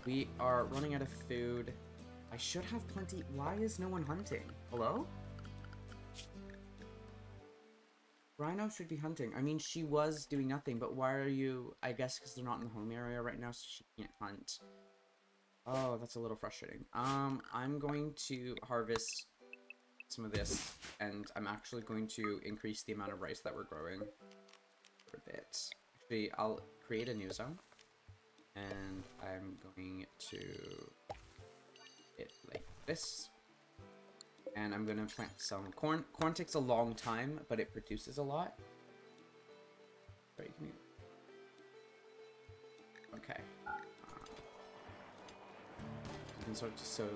We are running out of food. I should have plenty. Why is no one hunting? Hello? Rhino should be hunting. I mean, she was doing nothing, but why are you... I guess because they're not in the home area right now, so she can't hunt. Oh, that's a little frustrating. I'm going to harvest some of this, and I'm actually going to increase the amount of rice that we're growing for a bit. Actually, I'll create a new zone, and I'm going to it like this, and I'm gonna plant some corn. Corn takes a long time, but it produces a lot. Sorry, can you... Okay. You can start to sow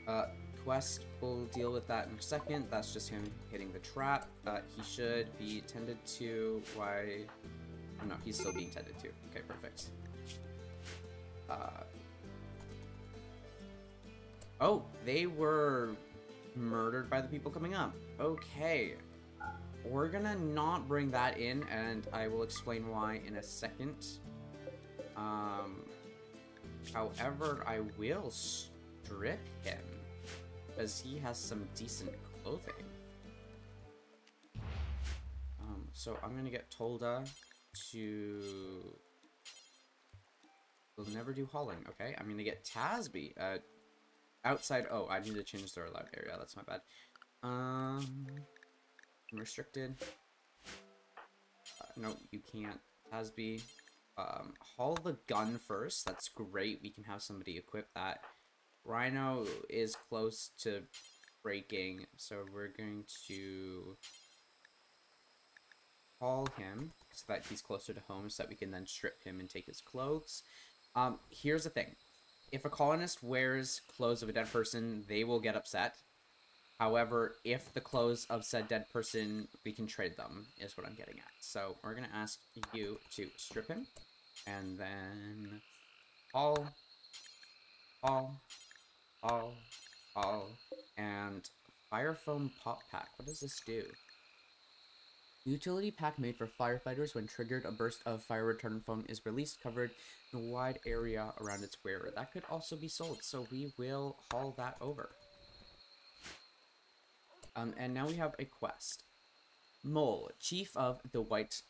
that. Quest will deal with that in a second. That's just him hitting the trap. He should be tended to. Why? Oh no, he's still being tended to. Okay, perfect. Oh, they were murdered by the people coming up. Okay. We're gonna not bring that in, and I will explain why in a second. However, I will strip him, because he has some decent clothing. So I'm gonna get Tolda to... We'll never do hauling, okay? I'm gonna get Tasby, outside... Oh, I need to change their allowed area, that's my bad. Restricted. No, you can't. Tasby. Haul the gun first. That's great. We can have somebody equip that. Rhino is close to breaking, so we're going to haul him so that he's closer to home, so that we can then strip him and take his clothes. Here's the thing. If a colonist wears clothes of a dead person, they will get upset. However, if the clothes of said dead person, we can trade them, is what I'm getting at. So we're going to ask you to strip him, and then haul, and fire foam pop pack. What does this do? Utility pack made for firefighters. When triggered, a burst of fire retardant foam is released, covered in a wide area around its wearer. That could also be sold, so we will haul that over. And now we have a quest. Mole, chief of the White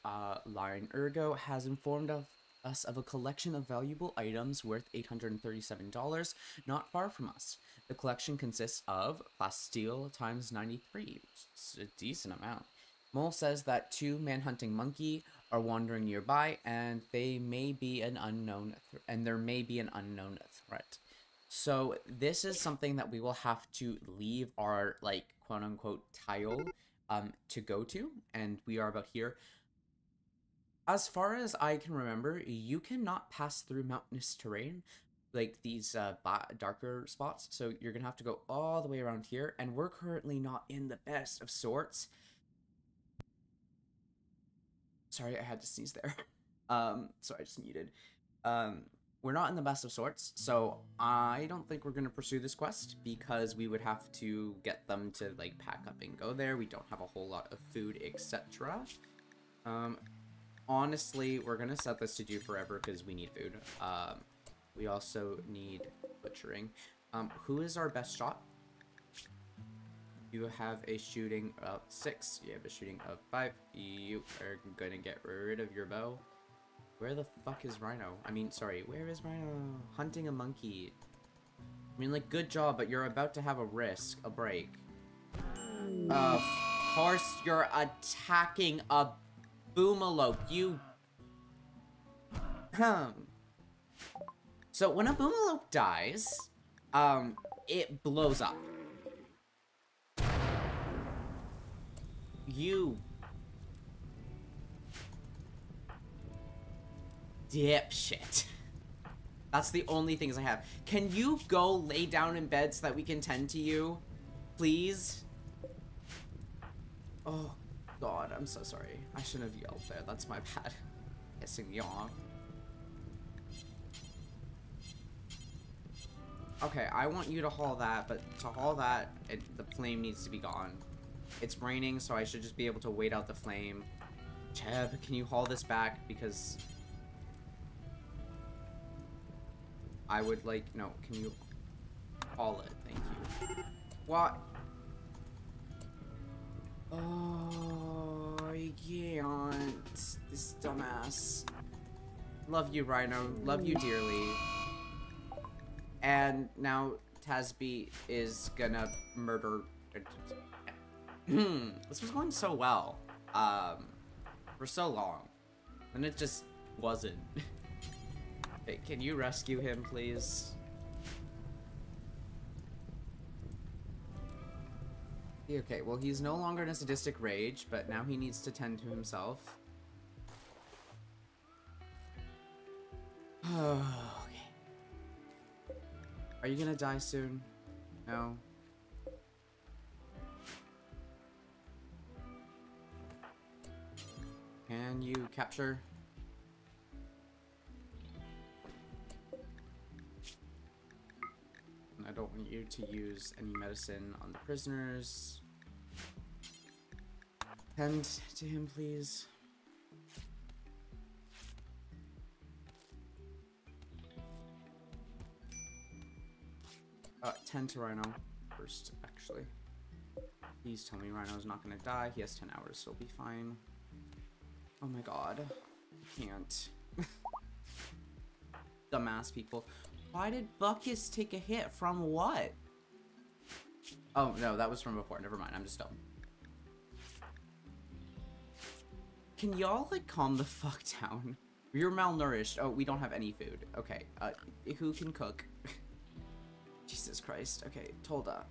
Lion Ergo, has informed us of a collection of valuable items worth $837 not far from us. The collection consists of plasteel times 93, it's a decent amount. Mole says that two manhunting monkey are wandering nearby, and they may be an unknown there may be an unknown threat. So this is something that we will have to leave our, like, quote-unquote tile to go to, and we are about here. As far as I can remember, you cannot pass through mountainous terrain, like these darker spots, so you're gonna have to go all the way around here, and we're currently not in the best of sorts. Sorry, I had to sneeze there. So I just muted. We're not in the best of sorts, so I don't think we're going to pursue this quest, because we would have to get them to, like, pack up and go there. We don't have a whole lot of food, etc. Honestly, we're going to set this to do forever, because we need food. We also need butchering. Who is our best shot? You have a shooting of 6. You have a shooting of 5. You are going to get rid of your bow. Where the fuck is Rhino? I mean, sorry, where is Rhino? Hunting a monkey. I mean, like, good job, but you're about to have a break. Of course you're attacking a Boomalope, you... So when a Boomalope dies, it blows up. You... dipshit. That's the only things I have. Can you go lay down in bed so that we can tend to you? Please? Oh, God, I'm so sorry. I shouldn't have yelled there. That's my bad. Pissing me off. Okay, I want you to haul that, but to haul that, the flame needs to be gone. It's raining, so I should just be able to wait out the flame. Cheb, can you haul this back? Because I would like... No, can you haul it? Thank you. What? Oh, I can't. This dumbass. Love you, Rhino. Love you dearly. And now Tasby is gonna murder... This was going so well. For so long. And it just wasn't. Hey, can you rescue him, please? Okay, well, he's no longer in a sadistic rage, but now he needs to tend to himself. Okay. Are you gonna die soon? No? Can you capture? I don't want you to use any medicine on the prisoners. Tend to him, please. Tend to Rhino first, actually. Please tell me Rhino's not gonna die. He has 10 hours, so he'll be fine. Oh my god. I can't. Dumbass people. Why did Buckus take a hit from what? Oh, no, that was from before. Never mind, I'm just dumb. Can y'all, like, calm the fuck down? We're malnourished. Oh, we don't have any food. Okay, who can cook? Jesus Christ. Okay, Tolda.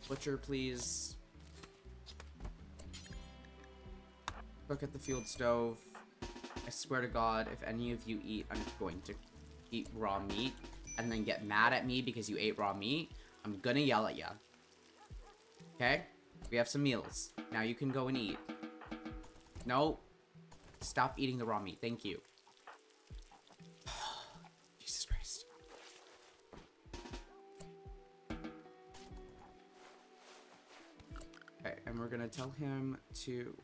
Butcher, please. Cook at the field stove. I swear to God, if any of you eat, I'm going to eat raw meat and then get mad at me because you ate raw meat. I'm gonna yell at ya. Okay? We have some meals. Now you can go and eat. No. Stop eating the raw meat. Thank you. Jesus Christ. Okay, and we're gonna tell him to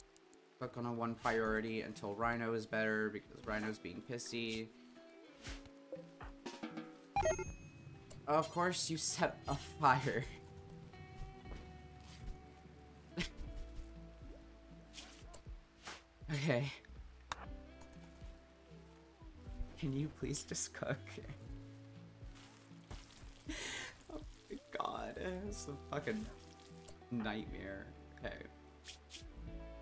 click on a 1 priority until Rhino is better because Rhino's being pissy. Of course you set a fire. Okay. Can you please just cook? Oh my god, it's a fucking nightmare. Okay.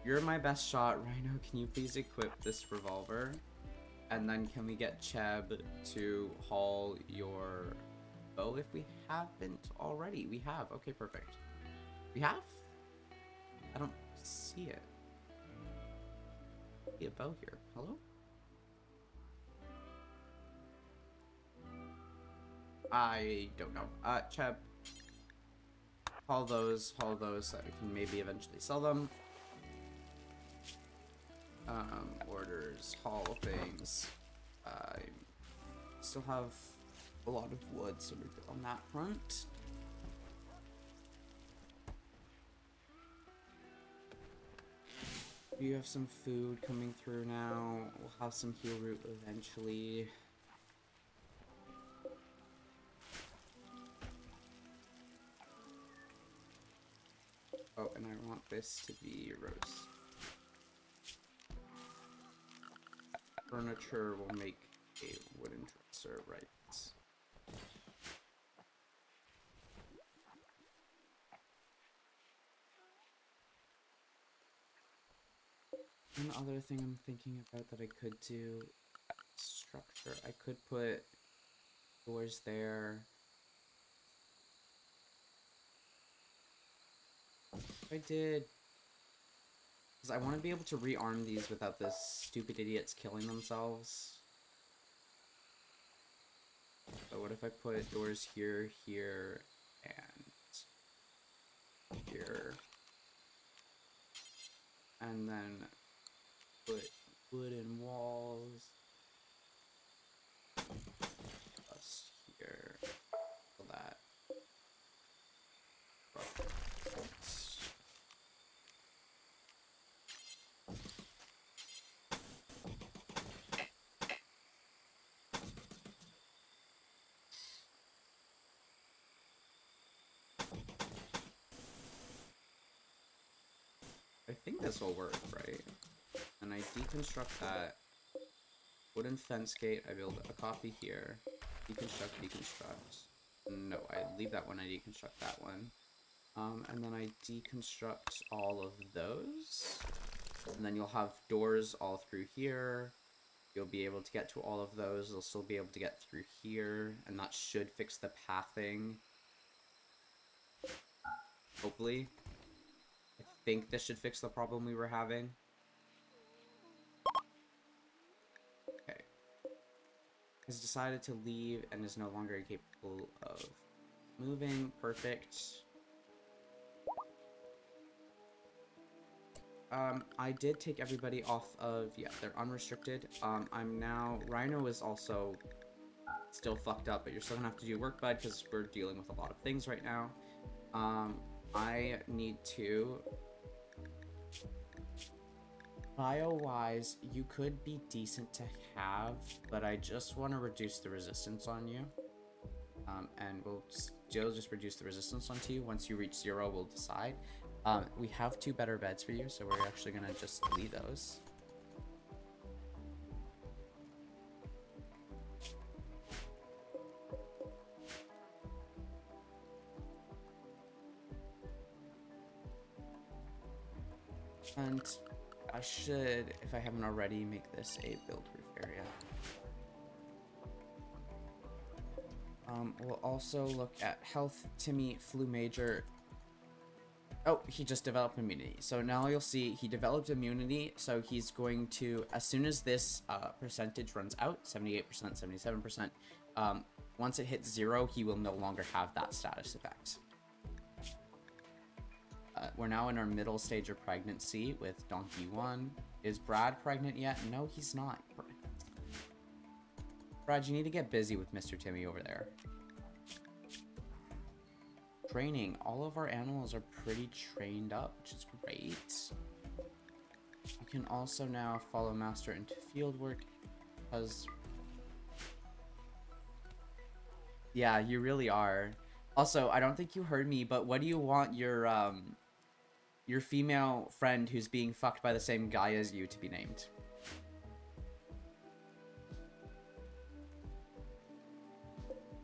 You're my best shot, Rhino. Can you please equip this revolver? And then can we get Cheb to haul your bow if we haven't already? We have. Okay, perfect. We have? I don't see it. See a bow here. Hello? I don't know. Cheb. Haul those so that we can maybe eventually sell them. Orders, haul things. I still have a lot of wood, so we're good on that front. You have some food coming through now. We'll have some heal root eventually. Oh, and I want this to be roast. Furniture will make a wooden dresser, right? one other thing I'm thinking about that I could do. Structure. I could put doors there. If I did, because I want to be able to rearm these without the stupid idiots killing themselves. So what if I put doors here, here, and here, and then put wooden walls just here, so that. I think this will work, right? And I deconstruct that. Wooden fence gate, I build a copy here. Deconstruct, deconstruct. No, I leave that one, I deconstruct that one. And then I deconstruct all of those. And then you'll have doors all through here. You'll be able to get to all of those. You'll still be able to get through here. And that should fix the pathing. Hopefully. I think this should fix the problem we were having. Okay. Has decided to leave and is no longer capable of moving. Perfect. I did take everybody off of, yeah, they're unrestricted. I'm now, Rhino is also still fucked up, but you're still gonna have to do work, bud, because we're dealing with a lot of things right now. I need to, bio-wise, you could be decent to have, but I just want to reduce the resistance on you. And we'll still just reduce the resistance onto you. Once you reach 0, we'll decide. We have 2 better beds for you, so we're actually gonna just leave those. And I should, if I haven't already, make this a build roof area. We'll also look at health. Timmy flew major. Oh, he just developed immunity. So now you'll see he developed immunity. So he's going to, as soon as this percentage runs out, 78%, 77%, once it hits 0, he will no longer have that status effect. We're now in our middle stage of pregnancy with Donkey 1. Is Brad pregnant yet? No, he's not. Brad, you need to get busy with Mr. Timmy over there. Training. All of our animals are pretty trained up, which is great. You can also now follow Master into field work, because... yeah, you really are. Also, I don't think you heard me, but what do you want your female friend who's being fucked by the same guy as you to be named?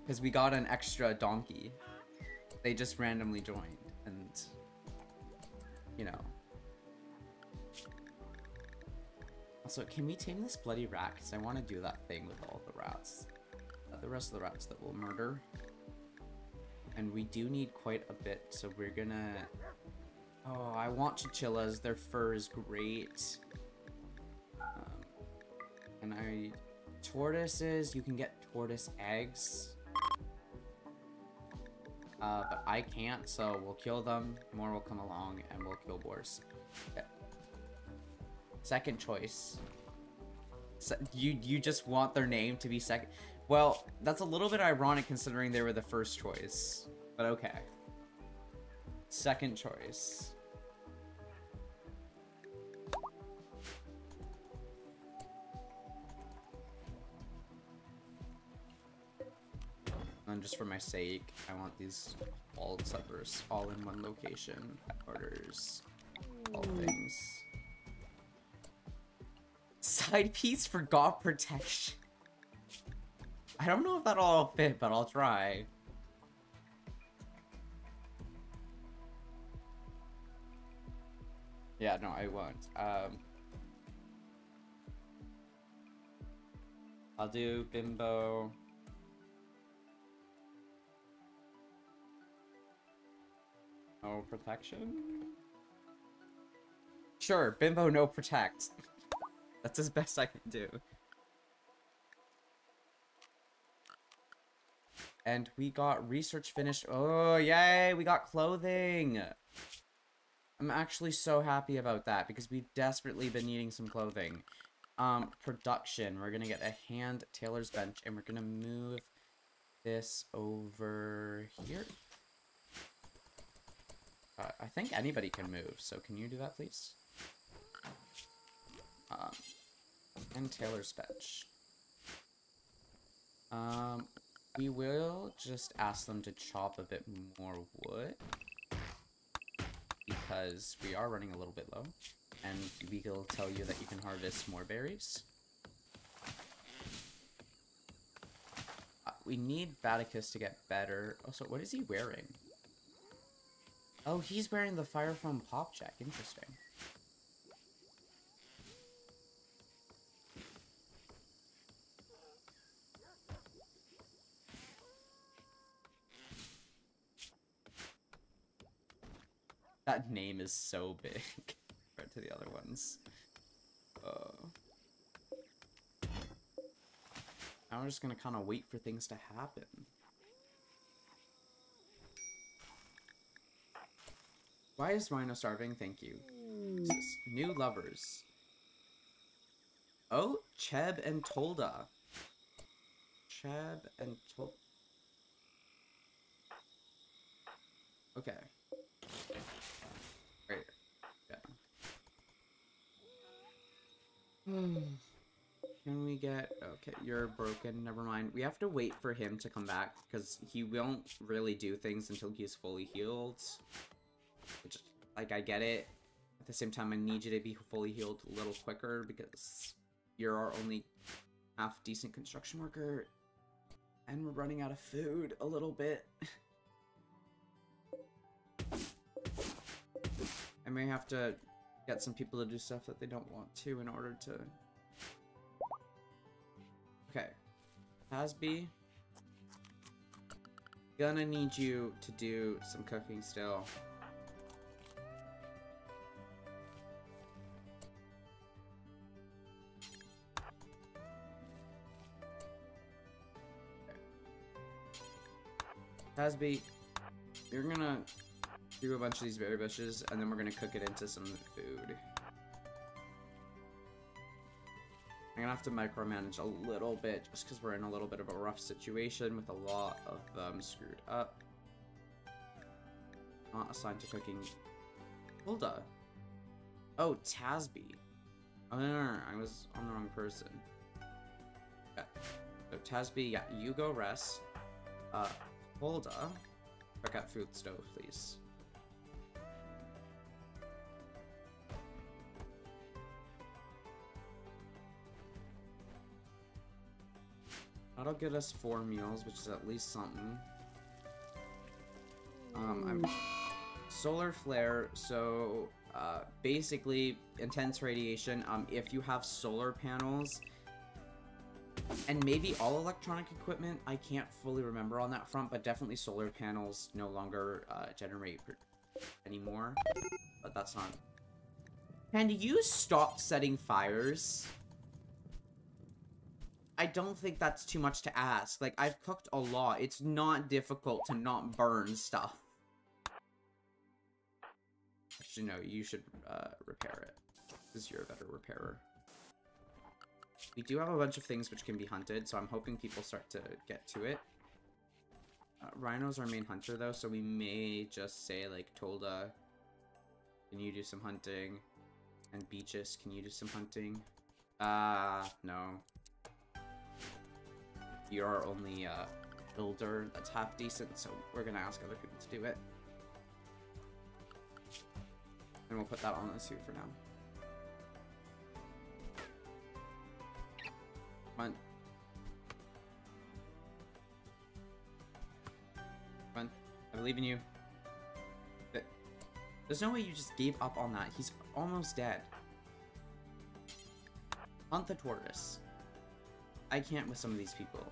Because we got an extra donkey. They just randomly joined, and, you know. Also, can we tame this bloody rat? Because I want to do that thing with all the rats. The rest of the rats that we'll murder. And we do need quite a bit, so we're gonna... oh, I want chinchillas. Their fur is great. And tortoises, you can get tortoise eggs. But I can't, so we'll kill them. More will come along, and we'll kill boars. Okay. Second choice. So, you just want their name to be second? Well, that's a little bit ironic considering they were the first choice. But okay. Second choice. And just for my sake, I want these all settlers all in one location. Headquarters, all things. Side piece for God protection. I don't know if that'll all fit, but I'll try. Yeah, no, I won't. I'll do Bimbo. No protection? Sure, Bimbo no protect. That's as best I can do. And we got research finished. Oh, yay! We got clothing! I'm actually so happy about that because we've desperately been needing some clothing. Production. We're gonna get a hand tailor's bench and we're gonna move this over here. I think anybody can move, so can you do that, please? And tailor's bench. We will just ask them to chop a bit more wood because we are running a little bit low, and we will tell you that you can harvest more berries. We need Baticus to get better. Also, what is he wearing? Oh, he's wearing the Fire from Popjack. Interesting. That name is so big compared to the other ones. Now we're just gonna kind of wait for things to happen. Why is Rhino starving? Thank you. New lovers. Oh, Cheb and Tolda. Cheb and Tolda. Okay. Right. Yeah. Can we get... Okay, you're broken. Never mind. We have to wait for him to come back because he won't really do things until he's fully healed. Which, like, I get it. At the same time, I need you to be fully healed a little quicker because you're our only half-decent construction worker. And we're running out of food a little bit. I may have to get some people to do stuff that they don't want to in order to... Okay. Hasby. Gonna need you to do some cooking still. Hasby, you're gonna do a bunch of these berry bushes, and then we're gonna cook it into some food. I'm gonna have to micromanage a little bit, just because we're in a little bit of a rough situation with a lot of them screwed up. Not assigned to cooking. Hilda. Oh, Tasby. Oh, no, I was on the wrong person. Yeah. So, Tasby, yeah, you go rest. Hilda, check out food stove, please. That'll get us 4 meals, which is at least something. I'm solar flare, so basically intense radiation. If you have solar panels and maybe all electronic equipment, I can't fully remember on that front, but definitely solar panels no longer generate anymore. But that's not. Can you stop setting fires? I don't think that's too much to ask. Like, I've cooked a lot. It's not difficult to not burn stuff. Actually, no, you should repair it. Because you're a better repairer. We do have a bunch of things which can be hunted, so I'm hoping people start to get to it. Rhino's our main hunter, though, so we may just say, like, Tolda, can you do some hunting? And Beaches, can you do some hunting? No. You're our only builder that's half decent, so we're gonna ask other people to do it. And we'll put that on us too for now. Come on. Come on. I believe in you. There's no way you just gave up on that. He's almost dead. Hunt the tortoise. I can't with some of these people.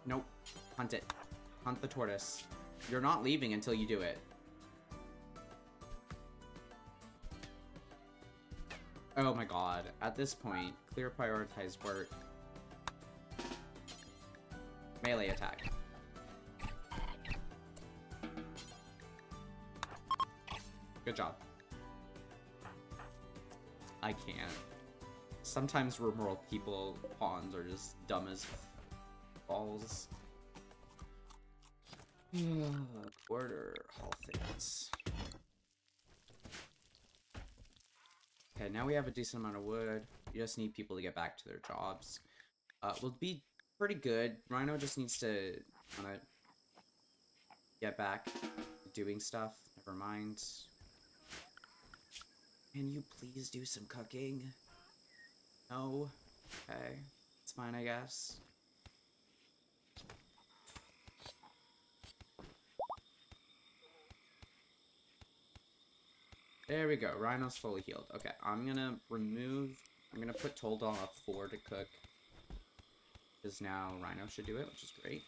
Nope. Hunt it. Hunt the tortoise. You're not leaving until you do it. Oh my god. At this point, clear prioritized work. Melee attack. Good job. I can't. Sometimes Rimworld people pawns are just dumb as balls. Quarter hall things. Okay, now we have a decent amount of wood. You just need people to get back to their jobs. We'll be pretty good. Rhino just needs to kind of get back to doing stuff. Never mind. Can you please do some cooking? No? Okay. It's fine, I guess. There we go. Rhino's fully healed. Okay, I'm gonna put Told on a 4 to cook. Because now Rhino should do it, which is great.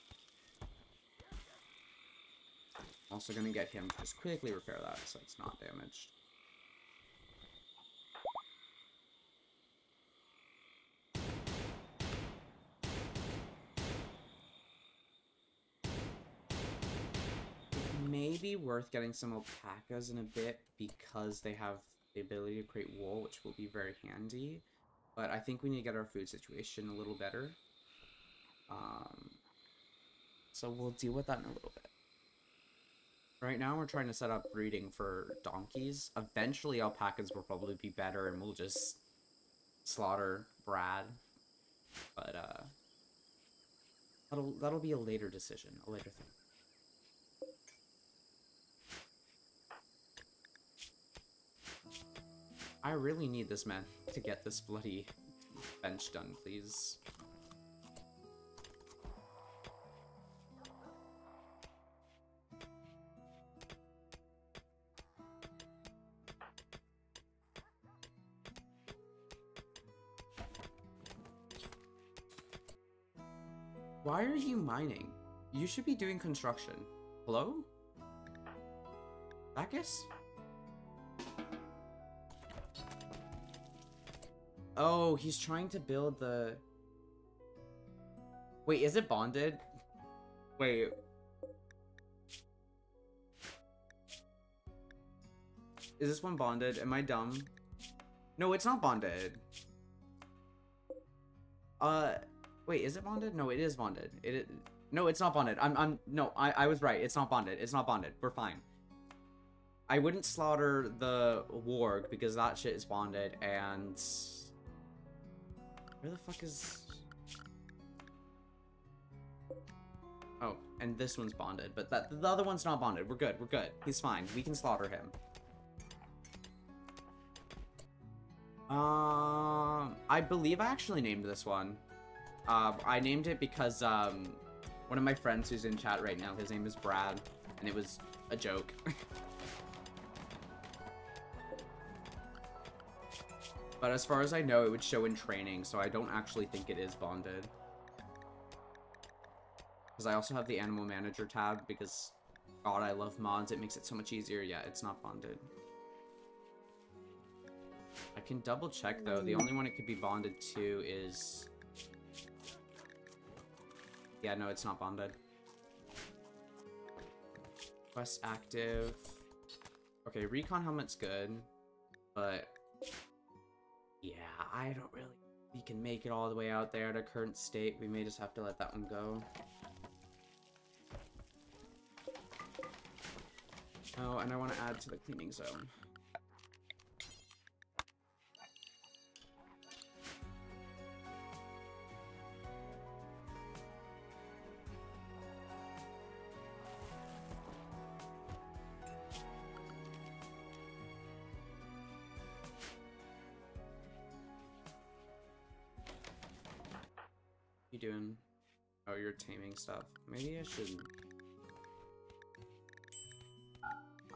Also gonna get him to just quickly repair that so it's not damaged. It may be worth getting some alpacas in a bit because they have the ability to create wool, which will be very handy. But I think we need to get our food situation a little better. So we'll deal with that in a little bit. Right now we're trying to set up breeding for donkeys. Eventually alpacas will probably be better and we'll just slaughter Brad. But that'll be a later decision, a later thing. I really need this man to get this bloody bench done, please. Why are you mining? You should be doing construction. Hello? Bacchus? Oh, he's trying to build the... Wait, is it bonded? Wait. Is this one bonded? Am I dumb? No, it's not bonded. Wait, is it bonded? No, it is bonded. No, it's not bonded. I was right. It's not bonded. It's not bonded. We're fine. I wouldn't slaughter the warg because that shit is bonded and... Where the fuck is... Oh, and this one's bonded, but the other one's not bonded. We're good. We're good. He's fine. We can slaughter him. I believe I actually named this one. I named it because, one of my friends who's in chat right now, his name is Brad, and it was a joke. But as far as I know, it would show in training, so I don't actually think it is bonded. Because I also have the animal manager tab, because, God, I love mods, it makes it so much easier. Yeah, it's not bonded. I can double check, though. The only one it could be bonded to is... Yeah, no, it's not bonded. Quest active. Okay, recon helmet's good, but... Yeah, I don't really... We can make it all the way out there at our current state. We may just have to let that one go. Oh, and I want to add to the cleaning zone. You doing? Oh, you're taming stuff. Maybe I should...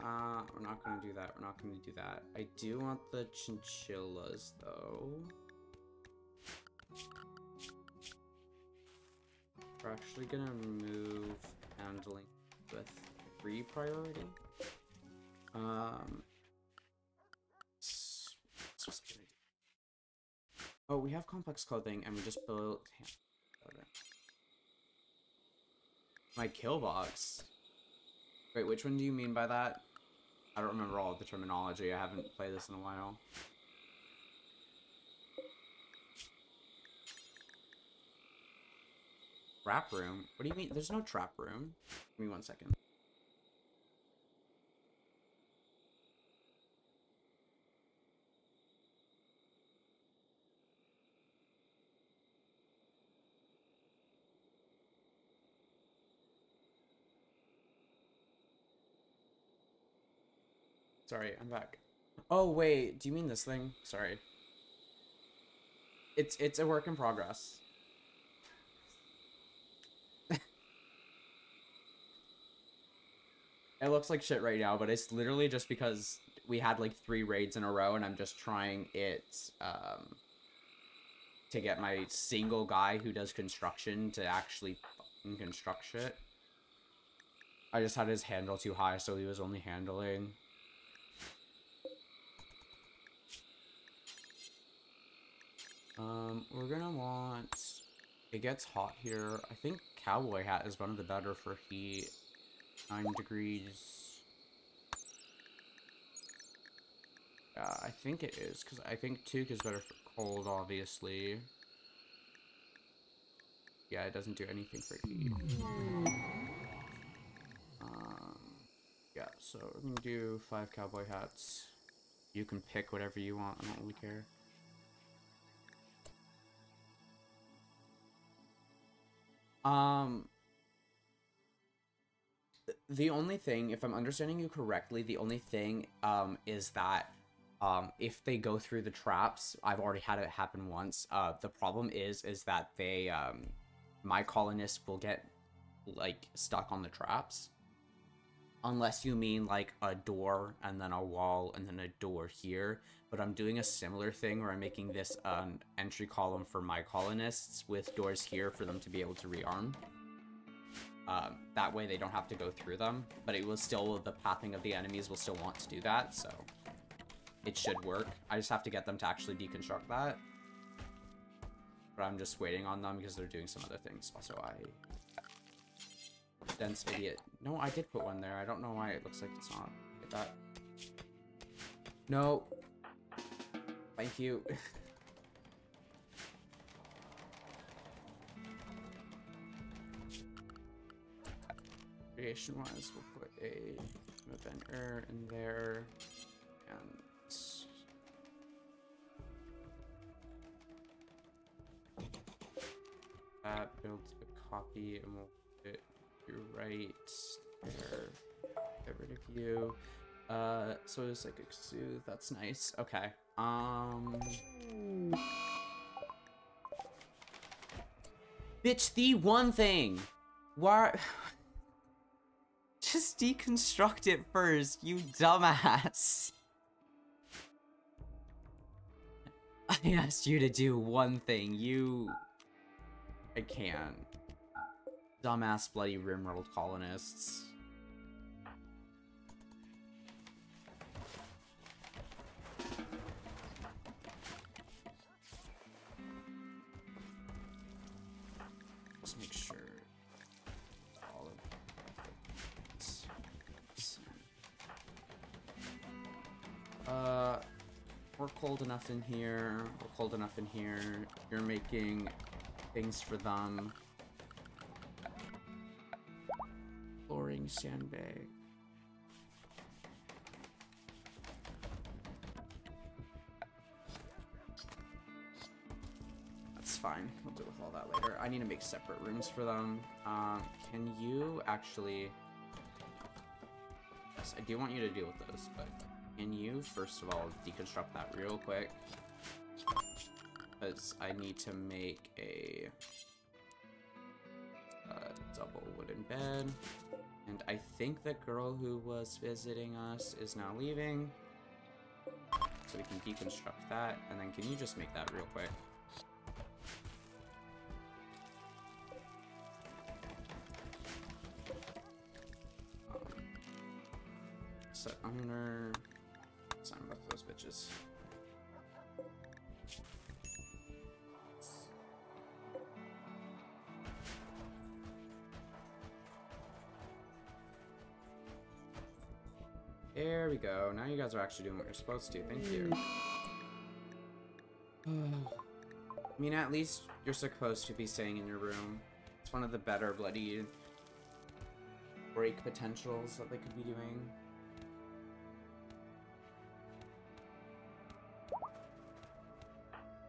we're not gonna do that. We're not gonna do that. I do want the chinchillas, though. We're actually gonna move handling with 3 priority. What's gonna do? Oh, we have complex clothing, and we just built my kill box. Wait, which one do you mean by that? I don't remember all of the terminology. I haven't played this in a while. Trap room? What do you mean? There's no trap room. Give me 1 second. Sorry, I'm back. Oh, wait. Do you mean this thing? Sorry. It's a work in progress. It looks like shit right now, but it's literally just because we had like 3 raids in a row, and I'm just trying it to get my single guy who does construction to actually fucking construct shit. I just had his handle too high, so he was only handling. We're gonna want... It gets hot here. I think cowboy hat is one of the better for heat. 9 degrees. Yeah, I think it is, because I think toque is better for cold, obviously. Yeah, it doesn't do anything for heat. Yeah, so we're gonna do 5 cowboy hats. You can pick whatever you want, I don't really care. The only thing, if I'm understanding you correctly, the only thing, is that, if they go through the traps, I've already had it happen once, the problem is that they, my colonists will get, like, stuck on the traps. Unless you mean, like, a door, and then a wall, and then a door here. But I'm doing a similar thing where I'm making this, entry column for my colonists with doors here for them to be able to rearm. That way they don't have to go through them, but it will still, the pathing of the enemies will still want to do that, so it should work. I just have to get them to actually deconstruct that. But I'm just waiting on them because they're doing some other things. Also, dense idiot. No, I did put one there. I don't know why it looks like it's not. Get that. No. Thank you. Creation-wise, we'll put a event error in there, and that builds a copy, and we'll put it right there. Get rid of you. So it's like a soothe. That's nice. Okay. Bitch, the one thing. Why? Just deconstruct it first, you dumbass. I asked you to do one thing, I can't. Dumbass bloody Rimworld colonists. Just make sure all of we're cold enough in here. We're cold enough in here. You're making things for them. Flooring sandbag. That's fine. We'll deal with all that later. I need to make separate rooms for them. Can you actually... Yes, I do want you to deal with those, but can you, first of all, deconstruct that real quick? Because I need to make a... double wooden bed. And I think the girl who was visiting us is now leaving. So we can deconstruct that. And then can you just make that real quick? Set owner. Sign both those bitches. There we go. Now you guys are actually doing what you're supposed to. Thank you. I mean, at least you're supposed to be staying in your room. It's one of the better bloody break potentials that they could be doing.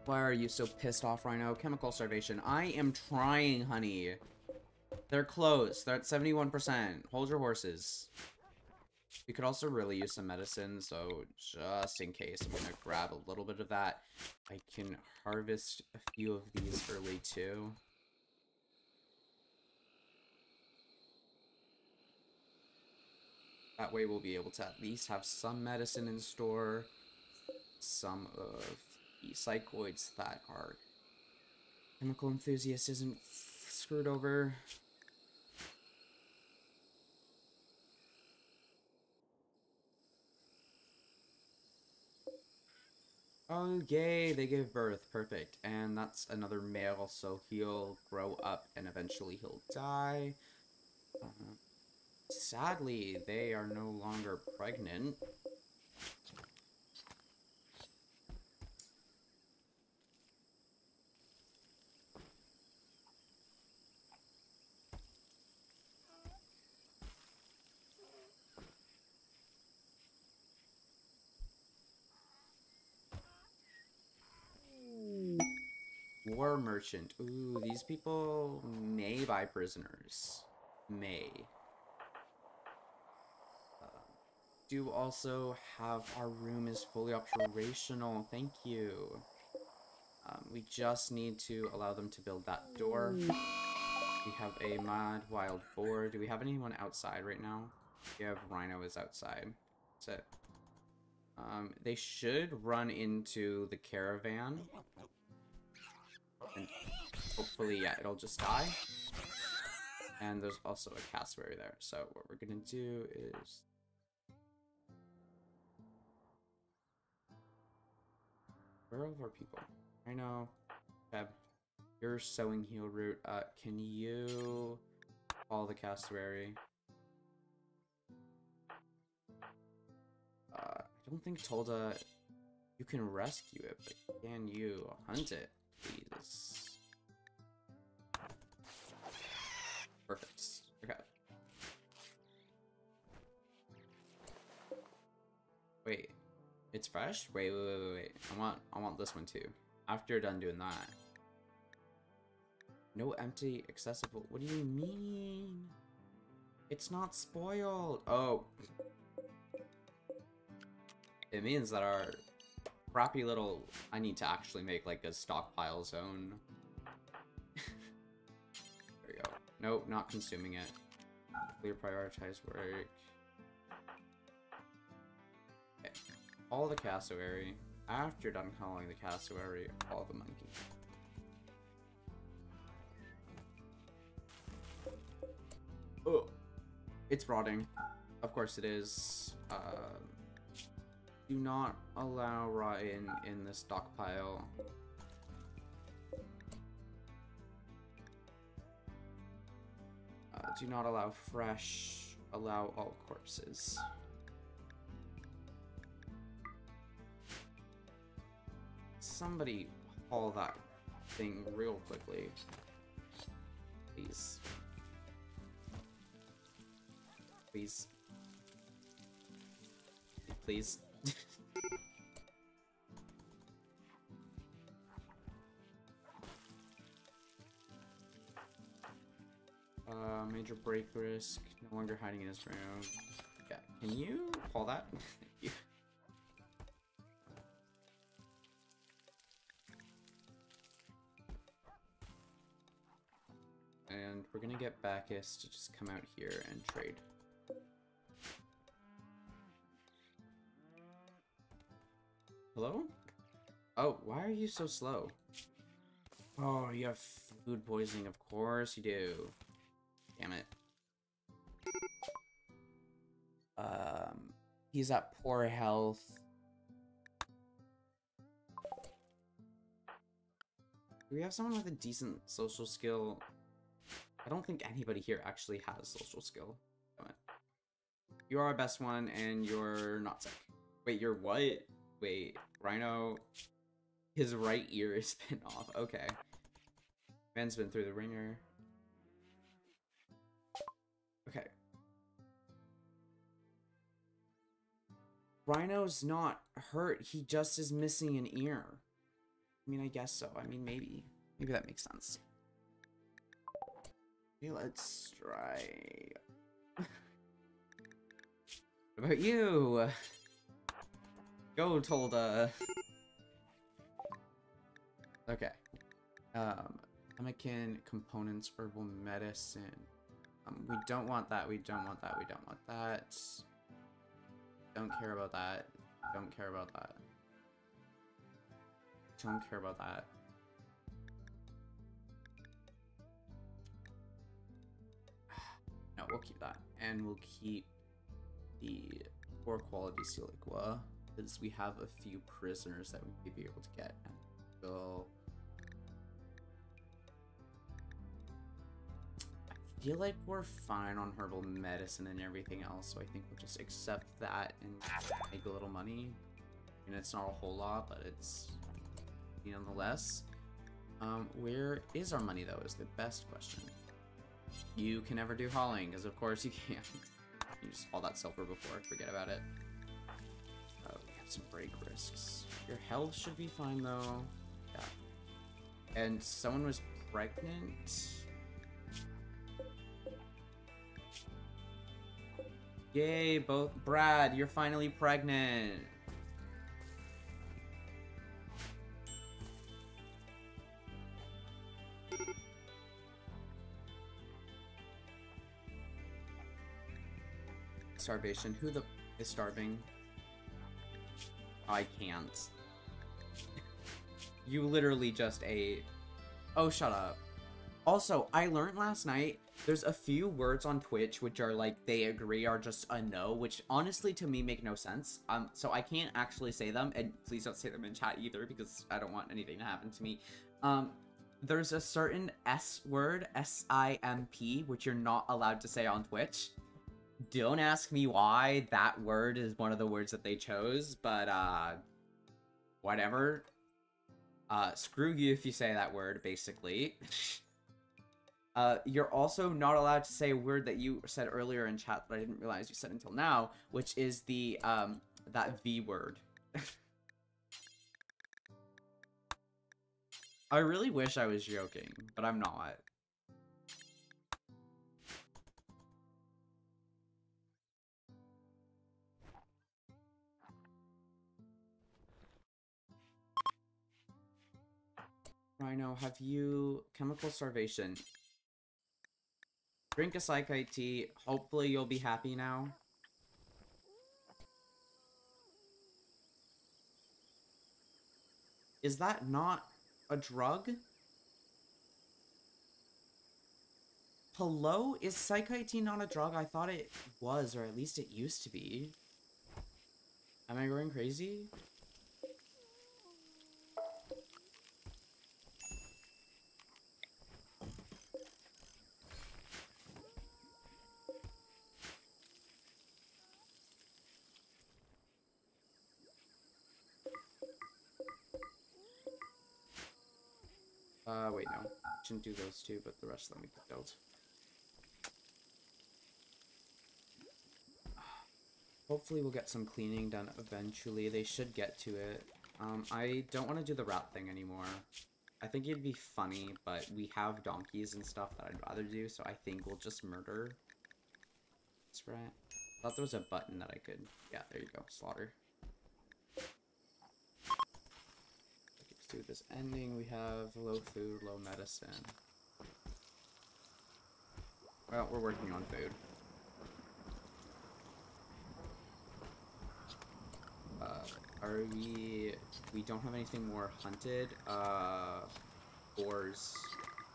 Why are you so pissed off, Rhino? Chemical starvation. I am trying, honey. They're close. They're at 71%. Hold your horses. We could also really use some medicine, so just in case, I'm gonna grab a little bit of that. I can harvest a few of these early too. That way we'll be able to at least have some medicine in store. Some of the psychoids that our chemical enthusiast isn't screwed over. Oh, yay, they gave birth. Perfect. And that's another male, so he'll grow up and eventually he'll die. Sadly, they are no longer pregnant. War merchant. Ooh, these people may buy prisoners. May. Do also have our room is fully operational. Thank you. We just need to allow them to build that door. We have a mad wild boar. Do we have anyone outside right now? We have Rhino is outside. That's it. They should run into the caravan. And hopefully, yeah, it'll just die. And there's also a cassowary there. So what we're gonna do is... Where are all of our people? I know. Feb, you're sowing heal root. Can you call the cassowary? I don't think Tolda... You can rescue it, but can you hunt it, please? Perfect. Okay. Wait. It's fresh? Wait. I want this one too. After you're done doing that. No empty, accessible. What do you mean? It's not spoiled. Oh. It means that our crappy little... I need to actually make like a stockpile zone. There we go. Nope, not consuming it. Clear prioritize work. Okay. All the cassowary. After you're done calling the cassowary, all the monkey. Oh, it's rotting. Of course it is. Do not allow rotting in the stockpile. Do not allow fresh. Allow all corpses. Somebody haul that thing real quickly. Please. Please. Please. Major break risk. No longer hiding in his room. Yeah. Can you haul that? Thank you. And we're gonna get Bacchus to just come out here and trade. Hello? Oh, why are you so slow? Oh, you have food poisoning, of course you do. Damn it. He's at poor health. Do we have someone with a decent social skill? I don't think anybody here actually has social skill. Damn it. You are our best one, and you're not sick. Wait, you're what? Wait, Rhino... His right ear is been off. Okay. Man's been through the ringer. Okay. Rhino's not hurt. He just is missing an ear. I mean, I guess so. I mean, maybe. Maybe that makes sense. Okay, let's try... What about you? Go, Tolda. Okay. Chemican components, herbal medicine. We don't want that. We don't want that. We don't want that. Don't care about that. Don't care about that. Don't care about that. No, we'll keep that. And we'll keep the poor quality siliqua, because we have a few prisoners that we may be able to get. And we'll... I feel like we're fine on herbal medicine and everything else, so I think we'll just accept that and make a little money. I mean, it's not a whole lot, but it's nonetheless. Where is our money, though, is the best question. You can never do hauling, because of course you can't. You just haul that silver before, forget about it. Oh, we have some break risks. Your health should be fine, though. Yeah. And someone was pregnant. Yay, both. Brad, you're finally pregnant. Starvation. Who the is starving? I can't. You literally just ate. Oh, shut up. Also, I learned last night there's a few words on Twitch which are like they agree are just a no, which honestly to me make no sense. So I can't actually say them, and please don't say them in chat either because I don't want anything to happen to me. There's a certain S word, S-I-M-P, which you're not allowed to say on Twitch. Don't ask me why that word is one of the words that they chose, but whatever. Screw you if you say that word, basically. You're also not allowed to say a word that you said earlier in chat that I didn't realize you said until now, which is the, that V word. I really wish I was joking, but I'm not. Rhino, have you... Chemical starvation. Drink a psychite tea. Hopefully you'll be happy now. Is that not a drug? Hello? Is psychite tea not a drug? I thought it was, or at least it used to be. Am I going crazy? Wait, no. Shouldn't do those two, but the rest of them we could build. Hopefully we'll get some cleaning done eventually. They should get to it. I don't want to do the rat thing anymore. I think it'd be funny, but we have donkeys and stuff that I'd rather do, so I think we'll just murder this rat. I thought there was a button that I could... Yeah, there you go. Slaughter. Do this ending. We have low food, low medicine. Well, we're working on food. We don't have anything more hunted. Boars.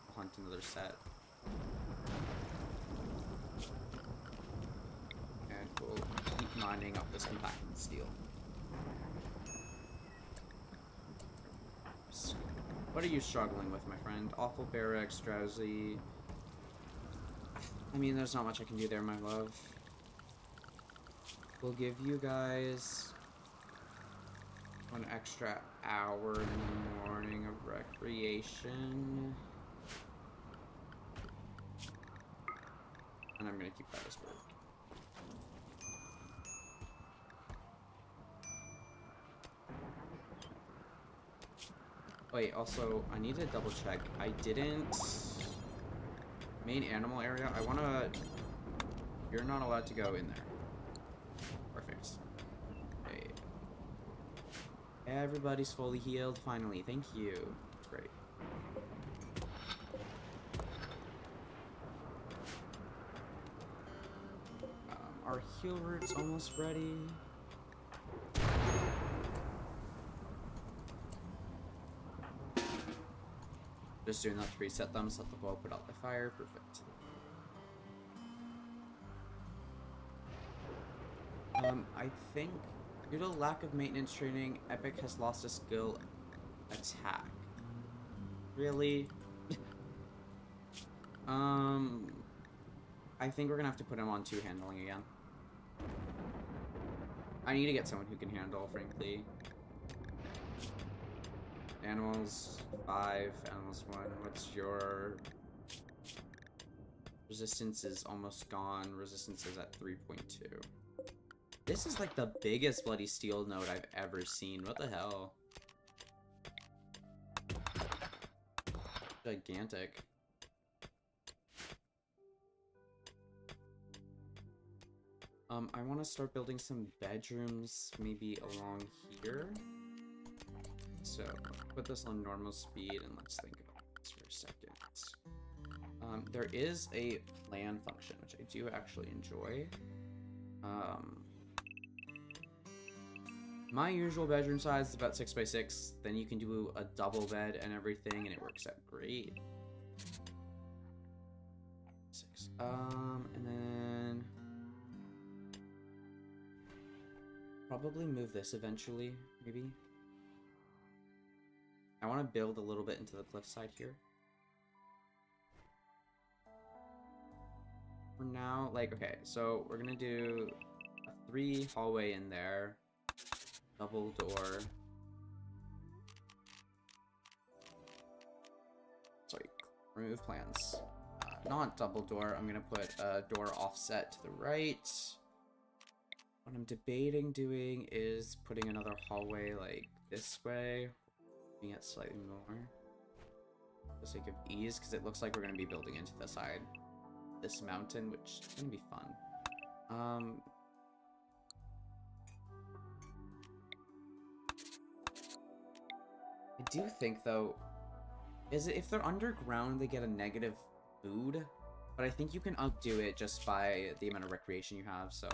We'll hunt another set. And we'll keep mining up this compacted steel. What are you struggling with, my friend? Awful barracks, drowsy. I mean, there's not much I can do there, my love. We'll give you guys one extra hour in the morning of recreation. And I'm gonna keep that as work. Wait, also, I need to double check. I didn't... Main animal area, I wanna... You're not allowed to go in there. Perfect. Okay. Everybody's fully healed, finally. Thank you. That's great. Our heal route's almost ready. Just doing that to reset them, set the bow, put out the fire. Perfect. I think due to lack of maintenance training, Epic has lost a skill attack. Really? I think we're gonna have to put him on 2 handling again. I need to get someone who can handle, frankly. Animals 5, animals 1. What's your resistance? Is almost gone. Resistance is at 3.2. This is like the biggest bloody steel node I've ever seen. What the hell? Gigantic. I want to start building some bedrooms maybe along here. So, put this on normal speed and let's think about this for a second. There is a plan function, which I do actually enjoy. My usual bedroom size is about 6 by 6. Then you can do a double bed and everything, and it works out great. 6. And then probably move this eventually, maybe. I want to build a little bit into the cliffside here. For now, like, okay, so we're gonna do a 3 hallway in there, double door. Sorry, remove plans. Not double door, I'm gonna put a door offset to the right. What I'm debating doing is putting another hallway like this way. Making it slightly more for the sake of ease, because it looks like we're going to be building into the side this mountain, which is going to be fun. I do think though, if they're underground they get a negative food, but I think you can outdo it just by the amount of recreation you have, so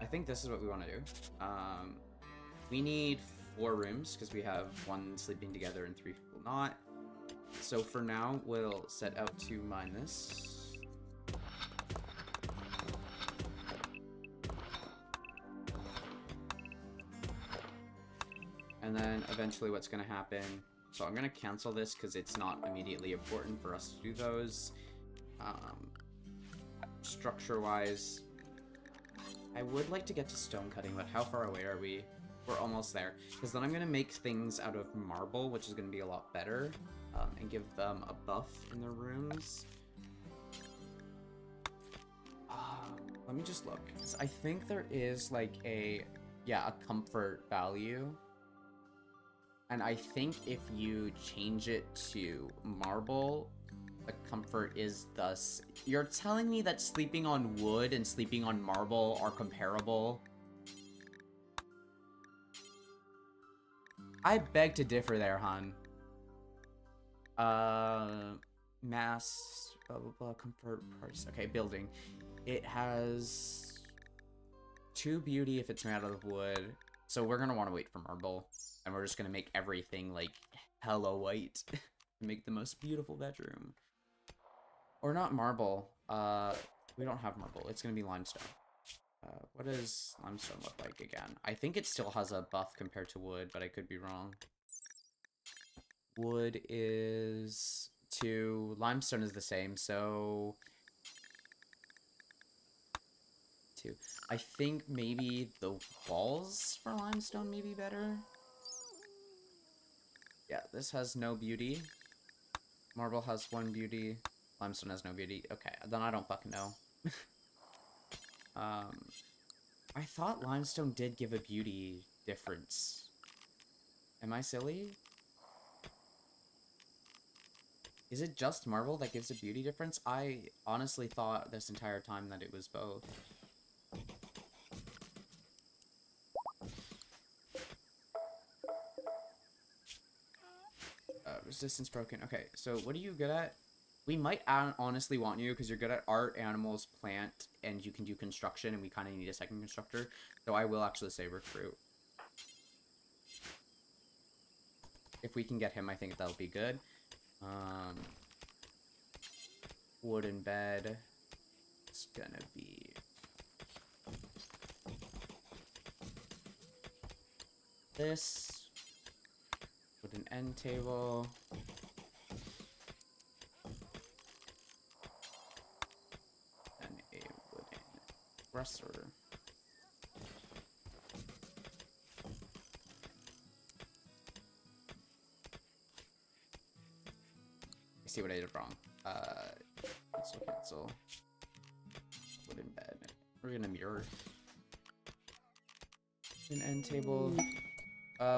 I think this is what we want to do. We need 4 rooms because we have 1 sleeping together and 3 people not. So for now, we'll set out to mine this. And then eventually what's going to happen... So I'm going to cancel this because it's not immediately important for us to do those. Structure-wise, I would like to get to stone cutting, but how far away are we? We're almost there, because then I'm going to make things out of marble, which is going to be a lot better, and give them a buff in their rooms. Let me just look, because I think there is like a comfort value, and I think if you change it to marble, the comfort is thus... You're telling me that sleeping on wood and sleeping on marble are comparable? I beg to differ there, hon. mass, blah, blah, blah, comfort parts. Okay, building. It has 2 beauty if it's made out of wood. So we're gonna want to wait for marble. And we're just gonna make everything, like, hella white. Make the most beautiful bedroom. Or not marble. We don't have marble. It's gonna be limestone. What does limestone look like again? I think it still has a buff compared to wood, but I could be wrong. Wood is 2. Limestone is the same, so 2. I think maybe the walls for limestone may be better. Yeah, this has no beauty. Marble has 1 beauty. Limestone has no beauty. Okay, then I don't fucking know. I thought limestone did give a beauty difference. Am I silly? Is it just marble that gives a beauty difference? I honestly thought this entire time that it was both. Resistance broken. Okay, so what are you good at? We might honestly want you because you're good at art, animals, plant, and you can do construction, and we kind of need a second constructor. So I will actually say recruit. If we can get him, I think that'll be good. Wooden bed. It's gonna be... this. Wooden end table. And a wooden dresser. I see what I did wrong. Cancel. Wooden bed. We're gonna mirror. An end table.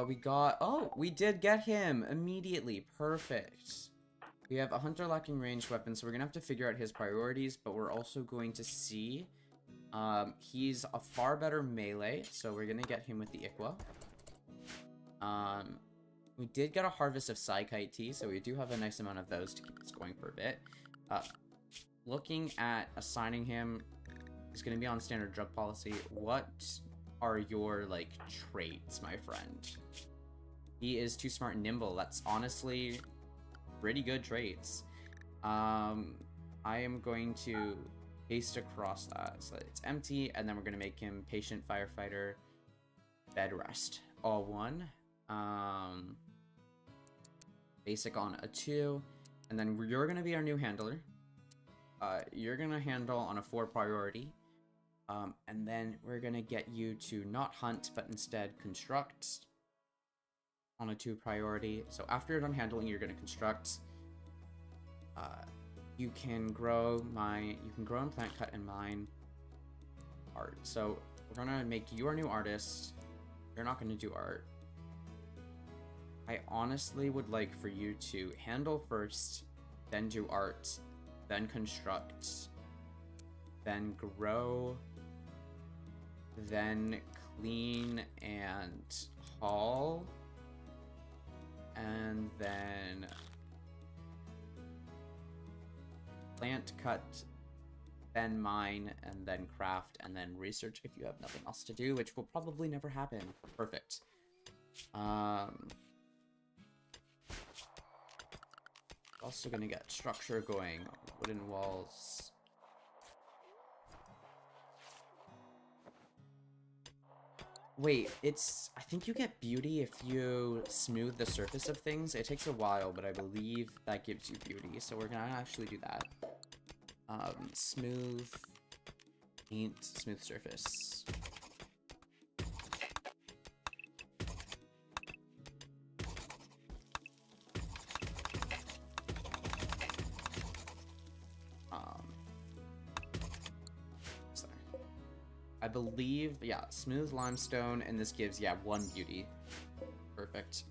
We got... oh, we did get him immediately. Perfect. We have a hunter lacking ranged weapons, so we're gonna have to figure out his priorities, but we're also going to see... he's a far better melee, so we're gonna get him with the Ikwa. We did get a harvest of Psykite tea, so we do have a nice amount of those to keep us going for a bit. Looking at assigning him, he's gonna be on standard drug policy. What are your, like, traits, my friend? He is too smart and nimble. That's honestly pretty good traits. I am going to paste across that so that it's empty, and then we're gonna make him patient, firefighter, bed rest, all 1. Basic on a 2, and then you're gonna be our new handler. You're gonna handle on a 4 priority. And then we're gonna get you to not hunt, but instead construct on a 2 priority. So after you're done handling, you're gonna construct. You can grow and plant, cut, and mine art. So we're gonna make you our new artist. You're not gonna do art. I honestly would like for you to handle first, then do art, then construct, then grow, then clean and haul, and then plant, cut, then mine, and then craft, and then research if you have nothing else to do, which will probably never happen. Perfect. Also gonna get structure going, wooden walls. Wait, I think you get beauty if you smooth the surface of things. It takes a while, but I believe that gives you beauty, so we're gonna actually do that. Smooth, paint, smooth surface. I believe, yeah, smooth limestone, and this gives, yeah, 1 beauty. Perfect.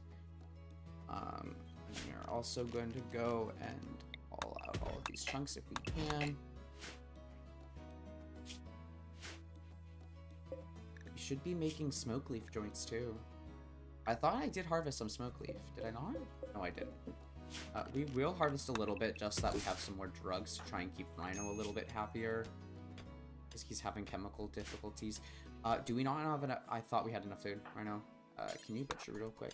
And we're also going to go and haul out all of these chunks if we can. We should be making smoke leaf joints too. I thought I did harvest some smoke leaf. Did I not? No, I didn't. We will harvest a little bit just so that we have some more drugs to try and keep Rhino a little bit happier. Because he's having chemical difficulties. Do we not have enough? I thought we had enough food. Rhino, can you butcher real quick?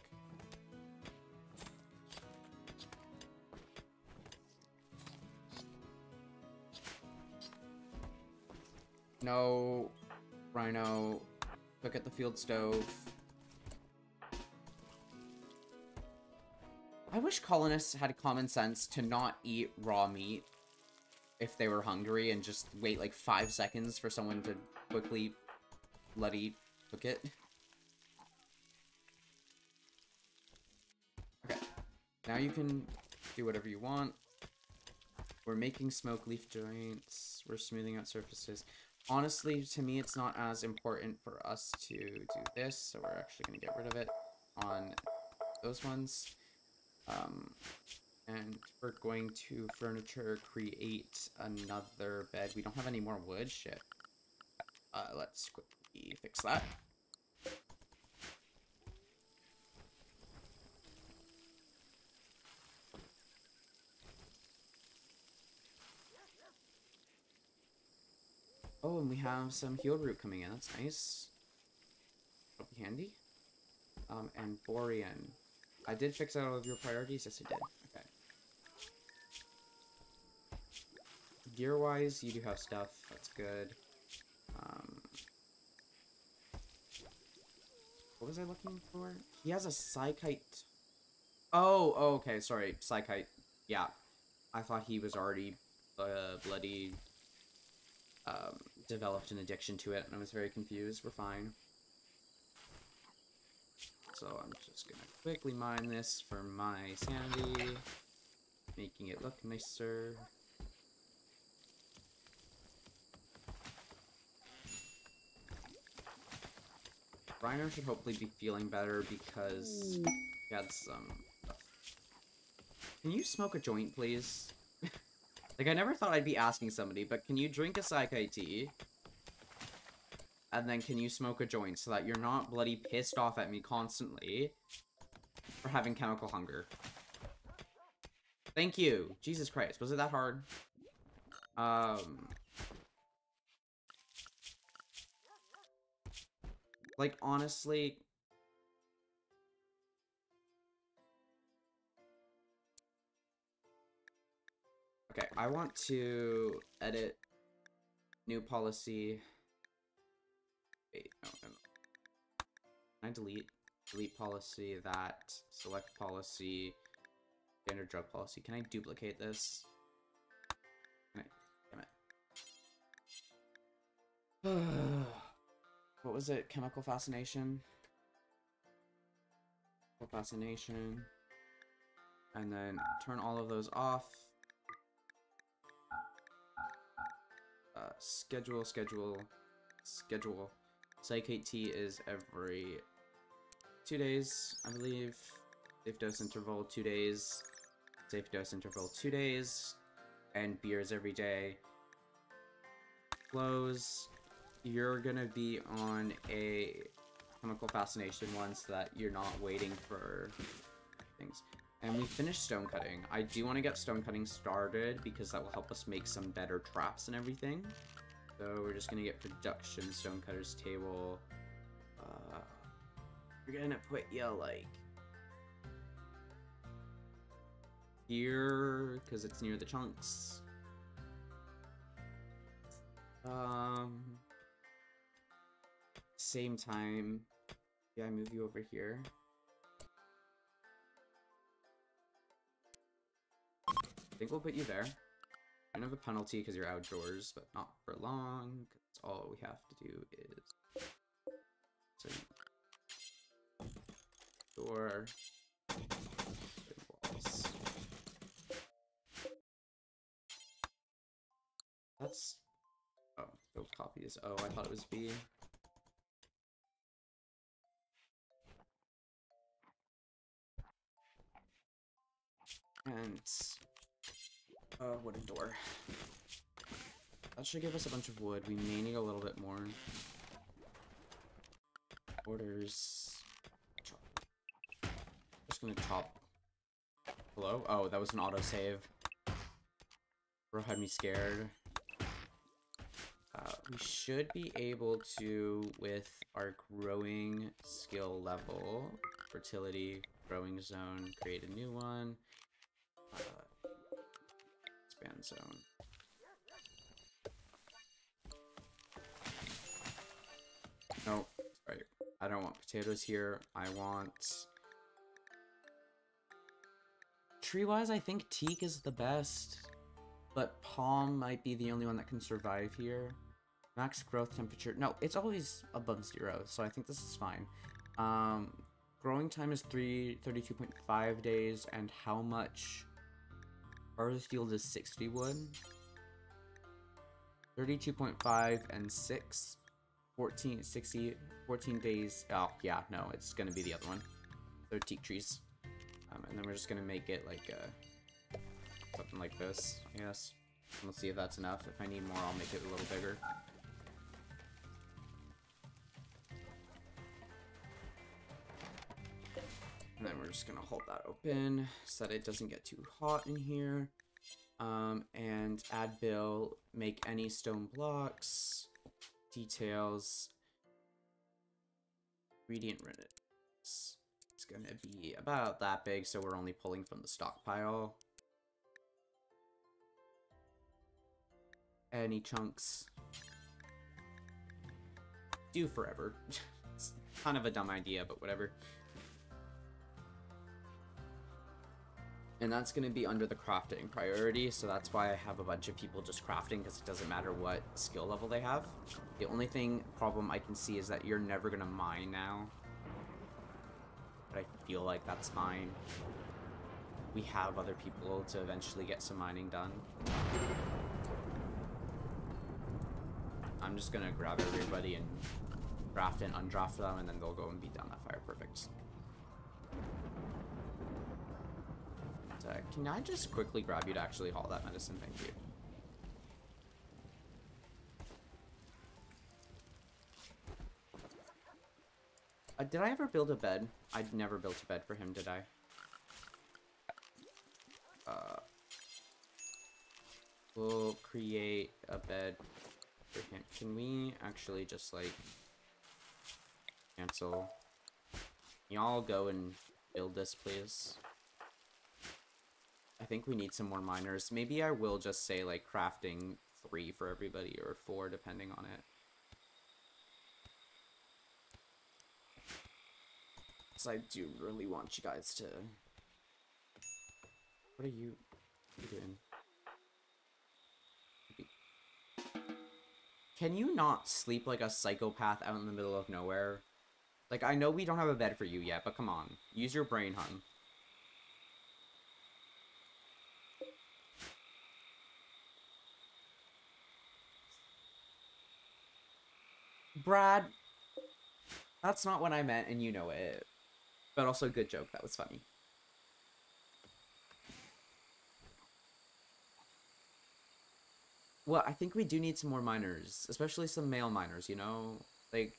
No, Rhino, cook at the field stove. I wish colonists had common sense to not eat raw meat if they were hungry and just wait like 5 seconds for someone to quickly bloody cook it. Okay, now you can do whatever you want. We're making smoke leaf joints. We're smoothing out surfaces. Honestly, to me, it's not as important for us to do this, so we're actually going to get rid of it on those ones. And we're going to furniture create another bed. We don't have any more wood. Shit. Let's quickly fix that. Oh, and we have some heal root coming in. That's nice. That'll be handy. And Borean. I did fix out all of your priorities. Yes, I did. Okay. Gear-wise, you do have stuff. That's good. What was I looking for? He has a Psykite. Oh, okay. Sorry. Psykite. Yeah. I thought he was already bloody developed an addiction to it, and I was very confused. We're fine. So I'm just gonna quickly mine this for my sanity, making it look nicer. Rhino should hopefully be feeling better because he had some... Can you smoke a joint, please? Like, I never thought I'd be asking somebody, but can you drink a Psykite tea? And then can you smoke a joint so that you're not bloody pissed off at me constantly for having chemical hunger? Thank you. Jesus Christ. Was it that hard? Like, honestly... Okay, I want to edit new policy. Wait, no. Can I delete policy, that, select policy, standard drug policy. Can I duplicate this? Can I, damn it. What was it? Chemical fascination? Chemical fascination. And then turn all of those off. Schedule. Psykite tea is every 2 days, I believe. Safe dose interval 2 days. Safe dose interval 2 days. And beers every day. Close. You're gonna be on a chemical fascination one so that you're not waiting for things. And we finished stone cutting. I do want to get stone cutting started because that will help us make some better traps and everything. So we're just gonna get production stone cutters table. We're gonna put you like here because it's near the chunks. Same time. Yeah, I move you over here. I think we'll put you there. Kind of a penalty because you're outdoors, but not for long. Because all we have to do is door walls. That's go copy is O. I thought it was B. And wooden door. That should give us a bunch of wood. We may need a little bit more. Orders. Chop. Just gonna chop Hello? Oh, that was an autosave. Bro had me scared. We should be able to, with our growing skill level, fertility, growing zone, create a new one. Expand zone. No, sorry. I don't want potatoes here. I want... Tree-wise, I think teak is the best. But palm might be the only one that can survive here. Max growth temperature. No, it's always above 0, so I think this is fine. Growing time is 32.5 days, and how much? Harvest yield is 60 wood. 32.5 and 6. 14, 60, 14 days. Oh, yeah, no, it's gonna be the other one. They're teak trees. And then we're just gonna make it like something like this. Yes. We'll see if that's enough. If I need more, I'll make it a little bigger. And then we're just gonna hold that open so that it doesn't get too hot in here. And add bill, make any stone blocks, details, ingredient rennet. It's gonna be about that big, so we're only pulling from the stockpile. Any chunks. Do forever. It's kind of a dumb idea, but whatever. And that's going to be under the crafting priority, so that's why I have a bunch of people just crafting, because it doesn't matter what skill level they have. The only problem I can see is that you're never going to mine now. But I feel like that's fine. We have other people to eventually get some mining done. I'm just going to grab everybody and draft and undraft them, and then they'll go and be down that fire. Perfect. Can I just quickly grab you to actually haul that medicine? Thank you. Did I ever build a bed? I never built a bed for him, did I? We'll create a bed for him. Can we actually just, like, cancel? Y'all go and build this, please. I think we need some more miners. Maybe I will just say, like, crafting 3 for everybody, or 4, depending on it. Because I do really want you guys to... What are you doing? Can you not sleep like a psychopath out in the middle of nowhere? Like, I know we don't have a bed for you yet, but come on. Use your brain, hun. Brad, that's not what I meant, and you know it. But also, good joke. That was funny. Well, I think we do need some more miners. Especially some male miners, you know? Like...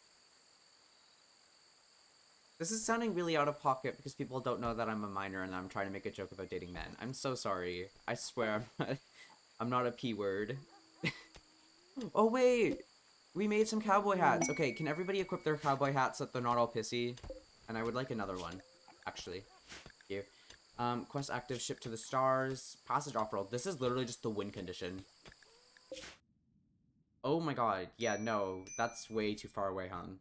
This is sounding really out of pocket because people don't know that I'm a miner and I'm trying to make a joke about dating men. I'm so sorry. I swear I'm not a P word. Oh, wait! We made some cowboy hats. Okay, can everybody equip their cowboy hats so that they're not all pissy? And I would like another one, actually. Thank you. Quest active, ship to the stars. Passage off-world. This is literally just the win condition. Oh my god. Yeah, no. That's way too far away, hun.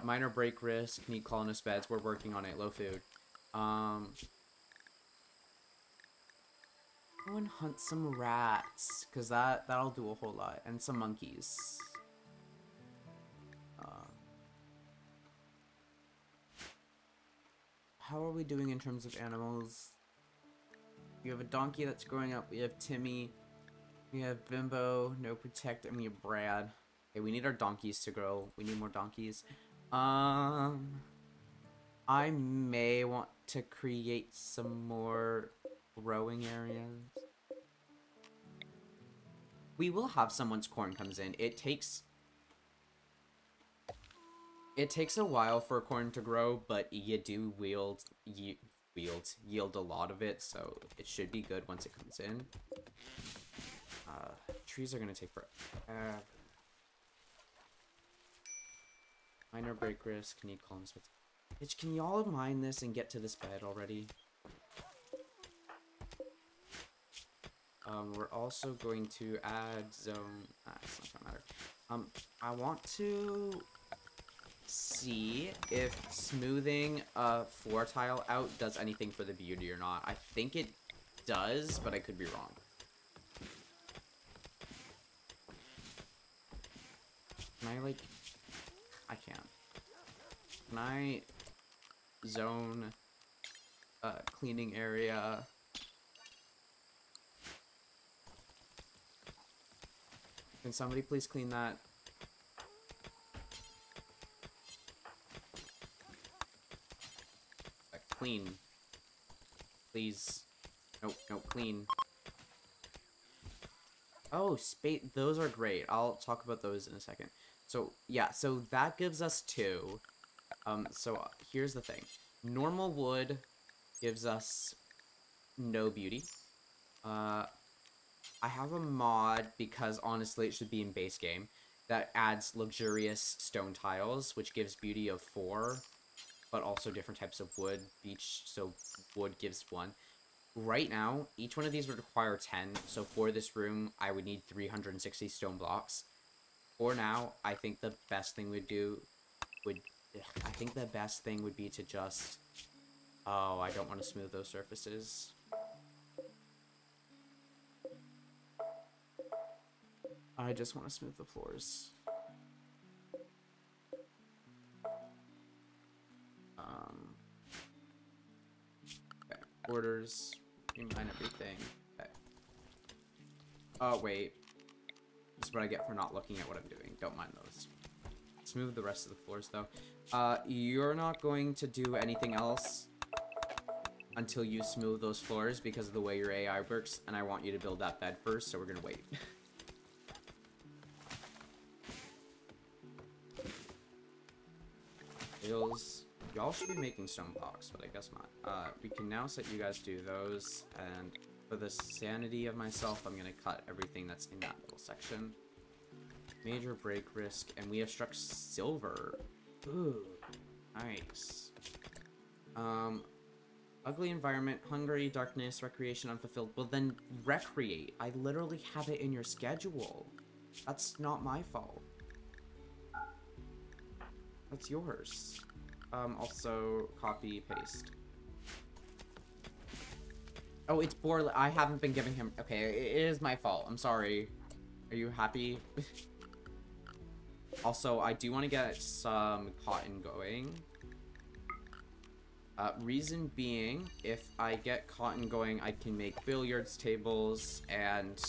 Minor break risk. Need colonist beds. We're working on it. Low food. Go and hunt some rats, because that'll do a whole lot. And some monkeys. How are we doing in terms of animals? We have a donkey that's growing up. We have Timmy. We have Bimbo. No Protect. And we have Brad. Okay, we need our donkeys to grow. We need more donkeys. I may want to create some more growing areas. We will have some once corn comes in. It takes a while for corn to grow, but you do wield yield a lot of it, so it should be good once it comes in. Trees are gonna take forever. Minor break risk, need columns with... Bitch, can y'all mine this and get to this bed already? We're also going to add zone... it's not gonna matter. I want to see if smoothing a floor tile out does anything for the beauty or not. I think it does, but I could be wrong. Can I, like... I can't. Can I zone cleaning area? Can somebody please clean that? Clean. Please. Nope, nope, clean. Oh, space. Those are great. I'll talk about those in a second. So, yeah, so that gives us 2. So here's the thing. Normal wood gives us no beauty. I have a mod, because honestly it should be in base game, that adds luxurious stone tiles, which gives beauty of 4, but also different types of wood. Each, so wood gives 1. Right now, each one of these would require 10, so for this room, I would need 360 stone blocks. For now, I think the best thing would be to just... Oh, I don't want to smooth those surfaces. I just want to smooth the floors. Okay. Orders. Combine everything. Okay. Oh, wait. This is what I get for not looking at what I'm doing. Don't mind those. Smooth the rest of the floors, though. You're not going to do anything else until you smooth those floors because of the way your AI works, and I want you to build that bed first, so we're gonna wait. Y'all should be making stone blocks, but I guess not. We can now set you guys do those, and for the sanity of myself, I'm gonna cut everything that's in that little section. Major break risk, and we have struck silver. Ooh, nice. Ugly environment, hungry, darkness, recreation, unfulfilled. Well, then recreate. I literally have it in your schedule. That's not my fault. That's yours. Also, copy, paste. Oh, it's Borla. I haven't been giving him... Okay, it is my fault. I'm sorry. Are you happy? Also, I do want to get some cotton going. Reason being, if I get cotton going, I can make billiards tables and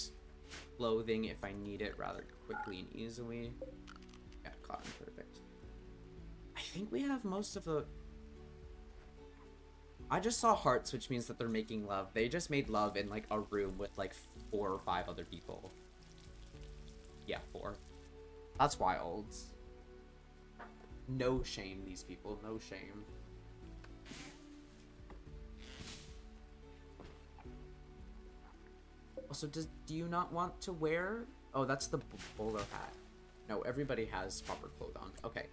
clothing if I need it rather quickly and easily. Yeah, cotton, perfect. I think we have most of the... I just saw hearts, which means that they're making love. They just made love in, like, a room with, like, 4 or 5 other people. Yeah, 4. That's wild. No shame, these people. No shame. Also, do you not want to wear... Oh, that's the bowler hat. No, everybody has proper clothes on. Okay.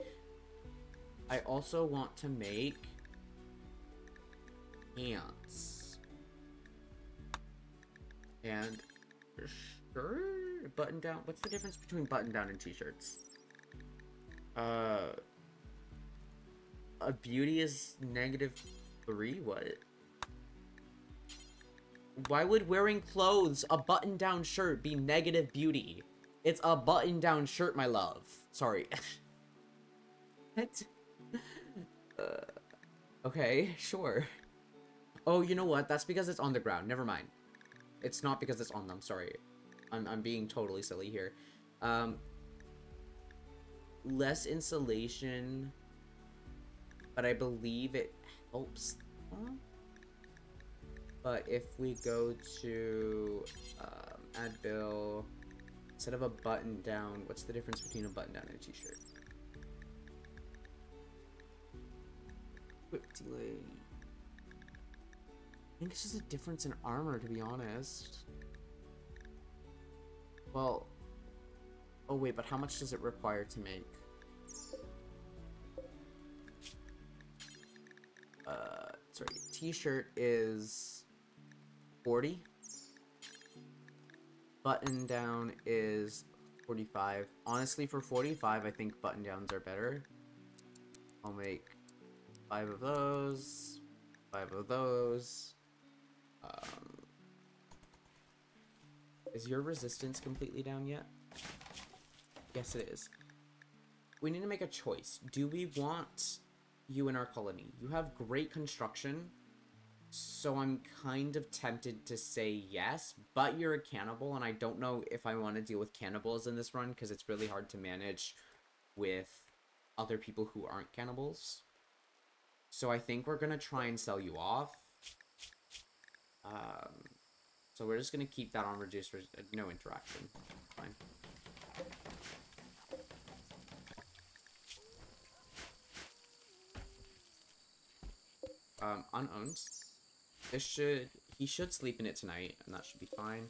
I also want to make... pants. And... shirt? Button down? What's the difference between button down and t-shirts? A beauty is -3? What? Why would wearing clothes, a button-down shirt, be negative beauty? It's a button-down shirt, my love. Sorry. What? Okay, sure. Oh, you know what? That's because it's on the ground. Never mind. It's not because it's on them. Sorry. I'm being totally silly here. Less insulation, but I believe it helps. But if we go to add bill, instead of a button down, what's the difference between a button down and a t-shirt? Quick delay. think it's just a difference in armor, to be honest. Well, oh wait, but how much does it require to make? Sorry, t-shirt is 40. Button down is 45. Honestly, for 45, I think button downs are better. I'll make 5 of those, 5 of those. Is your resistance completely down yet? Yes, it is. We need to make a choice. Do we want you in our colony? You have great construction, so I'm kind of tempted to say yes, but you're a cannibal, and I don't know if I want to deal with cannibals in this run, because it's really hard to manage with other people who aren't cannibals. So I think we're going to try and sell you off. So we're just going to keep that on reduced, no interaction. Fine. Unowned. He should sleep in it tonight, and that should be fine.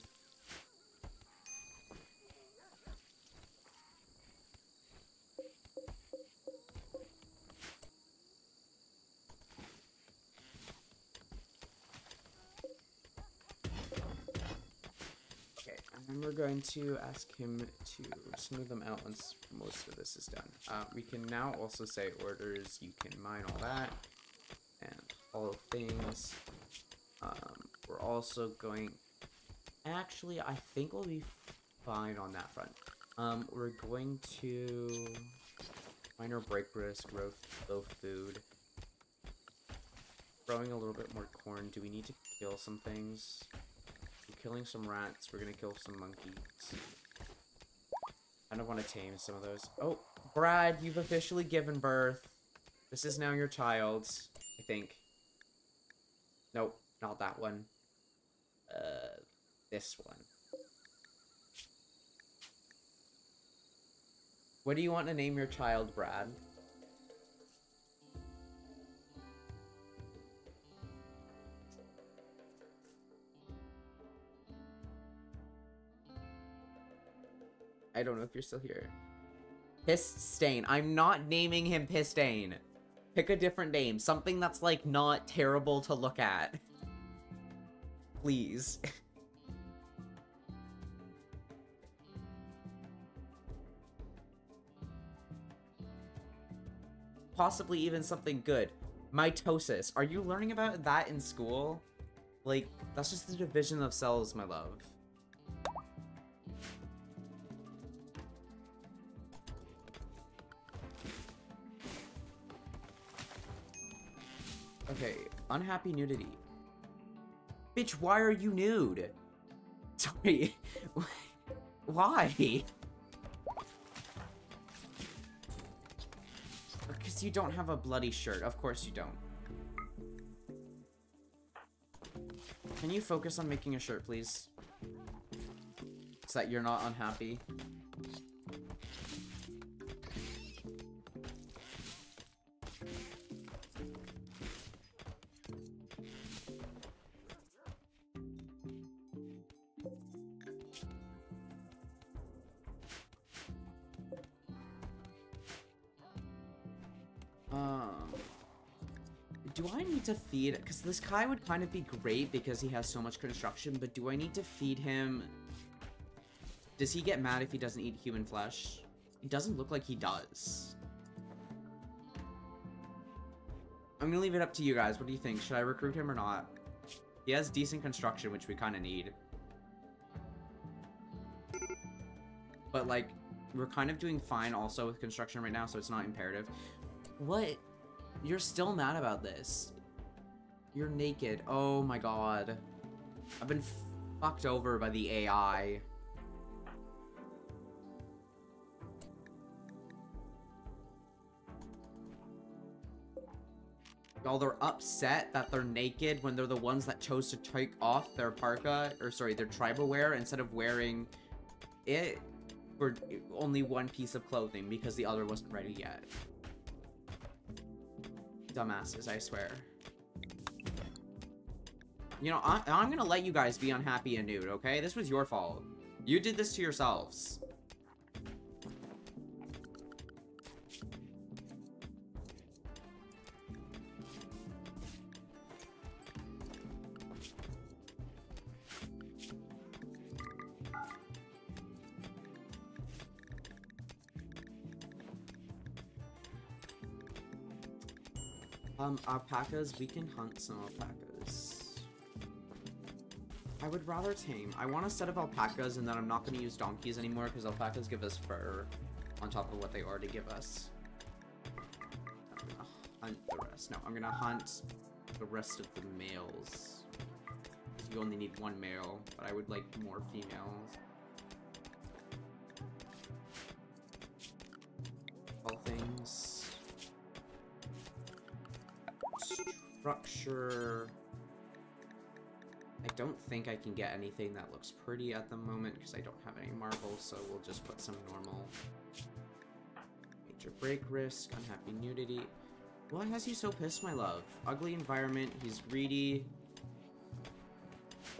Okay, and then we're going to ask him to smooth them out once most of this is done. We can now also say orders, you can mine all that, and all things. We're also going... Actually, I think we'll be fine on that front. We're going to... minor break risk, grow food. Growing a little bit more corn. Do we need to kill some things? We're killing some rats. We're gonna kill some monkeys. I don't want to tame some of those. Oh, Brad, you've officially given birth. This is now your child, I think. Nope, not that one. This one. What do you want to name your child, Brad? I don't know if you're still here. Pisstain. I'm not naming him Pisstain. Pick a different name. Something that's, like, not terrible to look at. Please. Possibly even something good. Mitosis. Are you learning about that in school? Like, that's just the division of cells, my love. Okay, unhappy nudity. Bitch, why are you nude? Sorry. Why? Because you don't have a bloody shirt. Of course you don't. Can you focus on making a shirt, please? So that you're not unhappy. Do I need to feed... Because this guy would kind of be great because he has so much construction, but do I need to feed him... Does he get mad if he doesn't eat human flesh? It doesn't look like he does. I'm gonna leave it up to you guys. What do you think? Should I recruit him or not? He has decent construction, which we kind of need. But, like, we're kind of doing fine also with construction right now, so it's not imperative. What? You're still mad about this. You're naked. Oh my god. I've been fucked over by the AI. Y'all, they're upset that they're naked when they're the ones that chose to take off their parka, or sorry, their tribal wear instead of wearing it for only one piece of clothing because the other wasn't ready yet. Dumbasses, I swear. You know, I'm gonna let you guys be unhappy and nude, okay? This was your fault. You did this to yourselves. Alpacas, we can hunt some alpacas. I would rather tame. I want a set of alpacas, and then I'm not going to use donkeys anymore, because alpacas give us fur on top of what they already give us. I'm going to hunt the rest. No, I'm going to hunt the rest of the males. Because you only need one male, but I would like more females. All things. Structure. I don't think I can get anything that looks pretty at the moment because I don't have any marbles, so we'll just put some normal. Major break risk, unhappy nudity. What has you so pissed, my love? Ugly environment, he's greedy.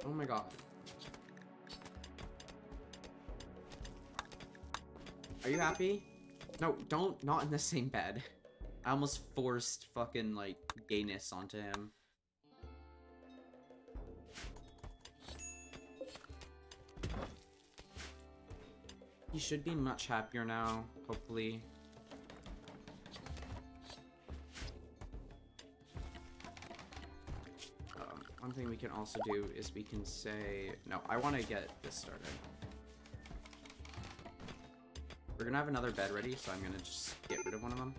Oh my god. Are you happy? No, don't, not in the same bed. I almost forced fucking, like, gayness onto him. He should be much happier now, hopefully. One thing we can also do is we can say... No, I want to get this started. We're gonna have another bed ready, so I'm gonna just get rid of one of them.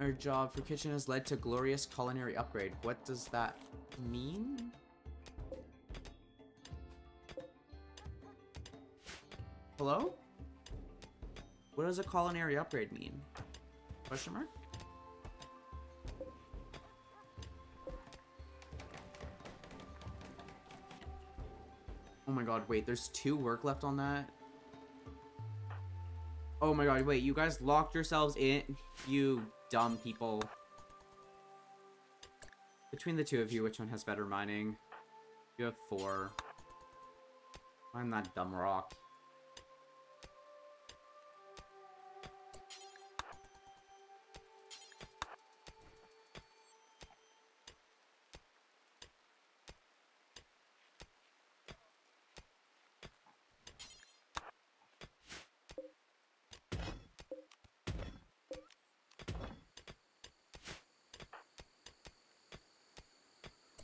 Our job for kitchen has led to glorious culinary upgrade. What does that mean? Hello? What does a culinary upgrade mean? Question mark? Oh my god, wait, there's 2 work left on that? Oh my god, wait, you guys locked yourselves in? You dumb people. Between the 2 of you, which one has better mining? You have 4. Find that dumb rock.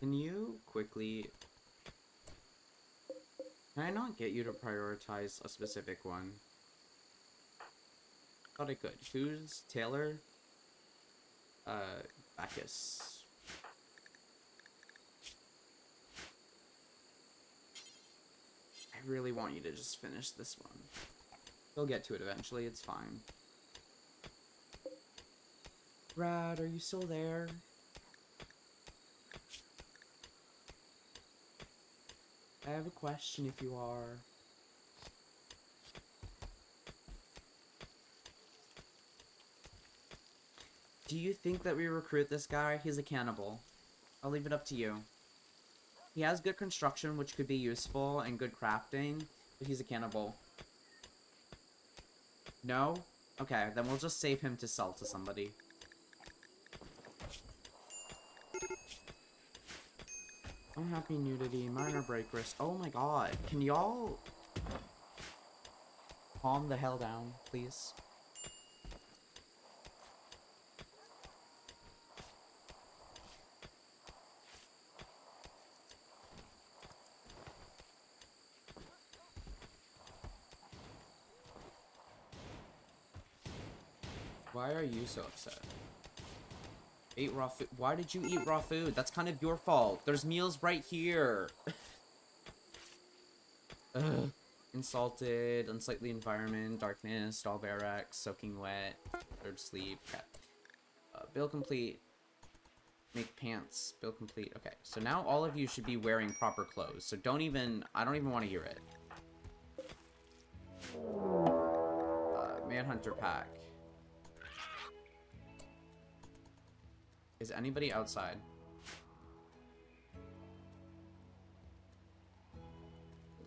Can you quickly... Can I not get you to prioritize a specific one? Thought I could. Who's Taylor? Bacchus. I really want you to just finish this one. You'll get to it eventually, it's fine. Brad, are you still there? I have a question if you are. Do you think that we recruit this guy? He's a cannibal. I'll leave it up to you. He has good construction, which could be useful, and good crafting, but he's a cannibal. No? Okay, then we'll just save him to sell to somebody. Unhappy nudity, minor break risk. Oh my god. Can y'all calm the hell down, please? Why are you so upset? Ate raw food. Why did you eat raw food? That's kind of your fault. There's meals right here. Ugh. Insulted, unsightly environment, darkness, stall barracks, soaking wet, third sleep. Okay. Bill complete. Make pants. Bill complete. Okay, so now all of you should be wearing proper clothes. So don't even, I don't even want to hear it. Manhunter pack. Is anybody outside?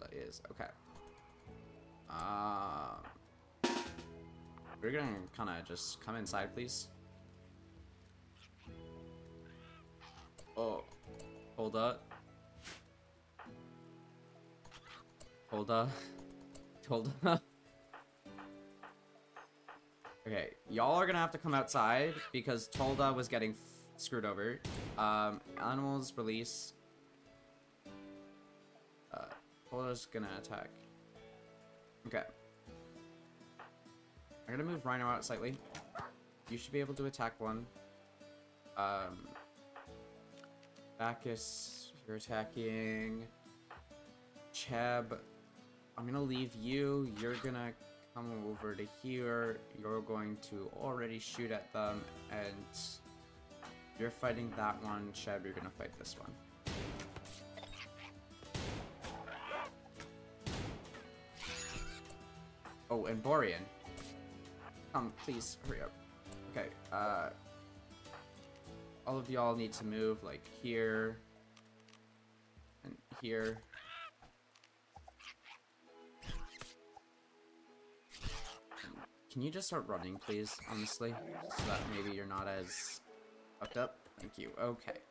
Tolda is. Okay. We're gonna kind of just come inside, please. Oh, hold up. Hold up. Hold up. Okay, y'all are gonna have to come outside because Tolda was getting screwed over. Animals release. Tolda's gonna attack. Okay. I'm gonna move Rhino out slightly. You should be able to attack one. Bacchus, you're attacking. Cheb, I'm gonna leave you. You're gonna come over to here. You're going to already shoot at them, and you're fighting that one. Cheb, you're gonna fight this one. Oh, and Borean. Come, please, hurry up. Okay, all of y'all need to move, like, here. And here. Can you just start running, please, honestly? So that maybe you're not as fucked up? Thank you. Okay.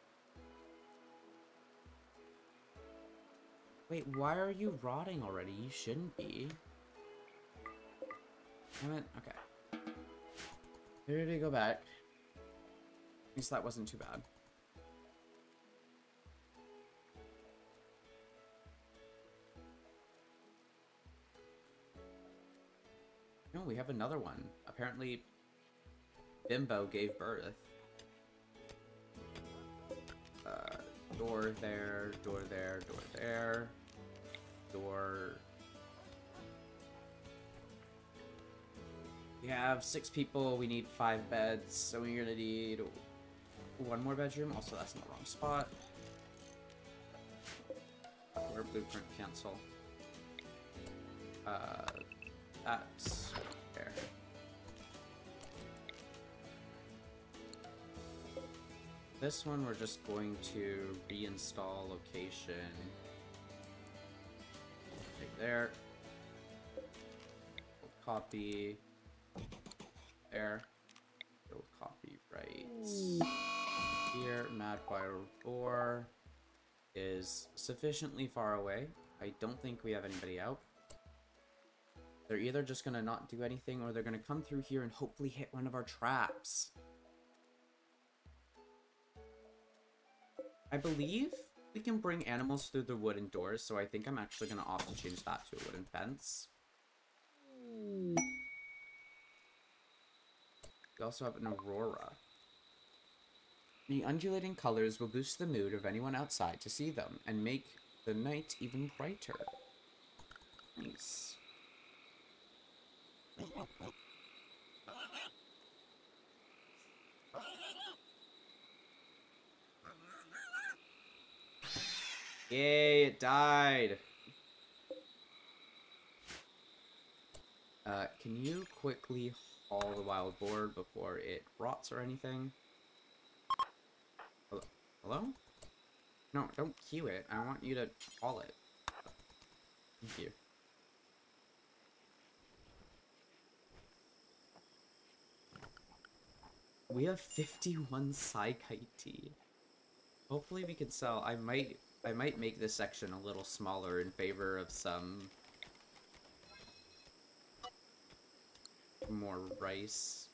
Wait, why are you rotting already? You shouldn't be. Damn it. Okay. Maybe we go back. At least that wasn't too bad. No, we have another one. Apparently, Bimbo gave birth. Door there, door there, door there. Door... We have 6 people, we need 5 beds, so we're gonna need 1 more bedroom. Also, that's in the wrong spot. Or blueprint cancel. That's there. This one we're just going to reinstall location right there. We'll copy there. We'll copy right here. Madfire 4 is sufficiently far away. I don't think we have anybody out. They're either just gonna not do anything or they're gonna come through here and hopefully hit one of our traps. I believe we can bring animals through the wooden doors, so I think I'm actually gonna opt to change that to a wooden fence. We also have an aurora. The undulating colors will boost the mood of anyone outside to see them and make the night even brighter. Nice. Yay, it died. Can you quickly haul the wild boar before it rots or anything? Hello? Hello? No, don't queue it. I want you to haul it. Thank you. We have 51 Psykite tea. Hopefully we can sell. I might make this section a little smaller in favor of some more rice.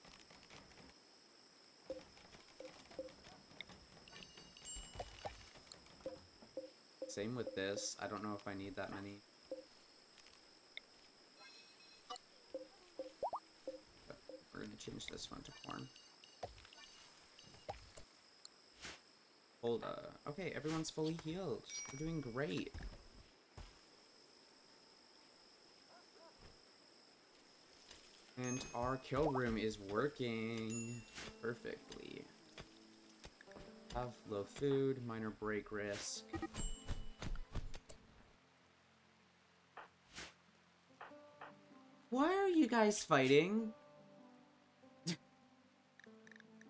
Same with this. I don't know if I need that many. But we're gonna change this one to corn. Hold up. Okay, everyone's fully healed. We're doing great. And our kill room is working perfectly. Have low food, minor break risk. Why are you guys fighting?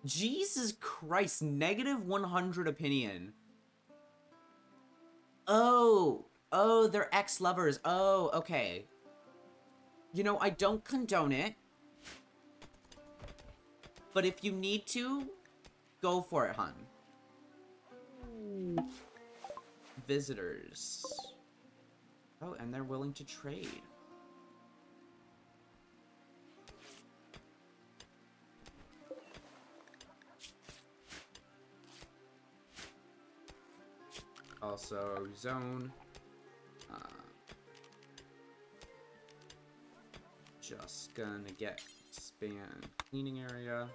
Jesus Christ, -100 opinion. Oh, Oh, they're ex-lovers. Oh, okay. You know, I don't condone it. But if you need to, go for it, hun. Visitors. Oh, and they're willing to trade. Also, zone. Just gonna expand cleaning area.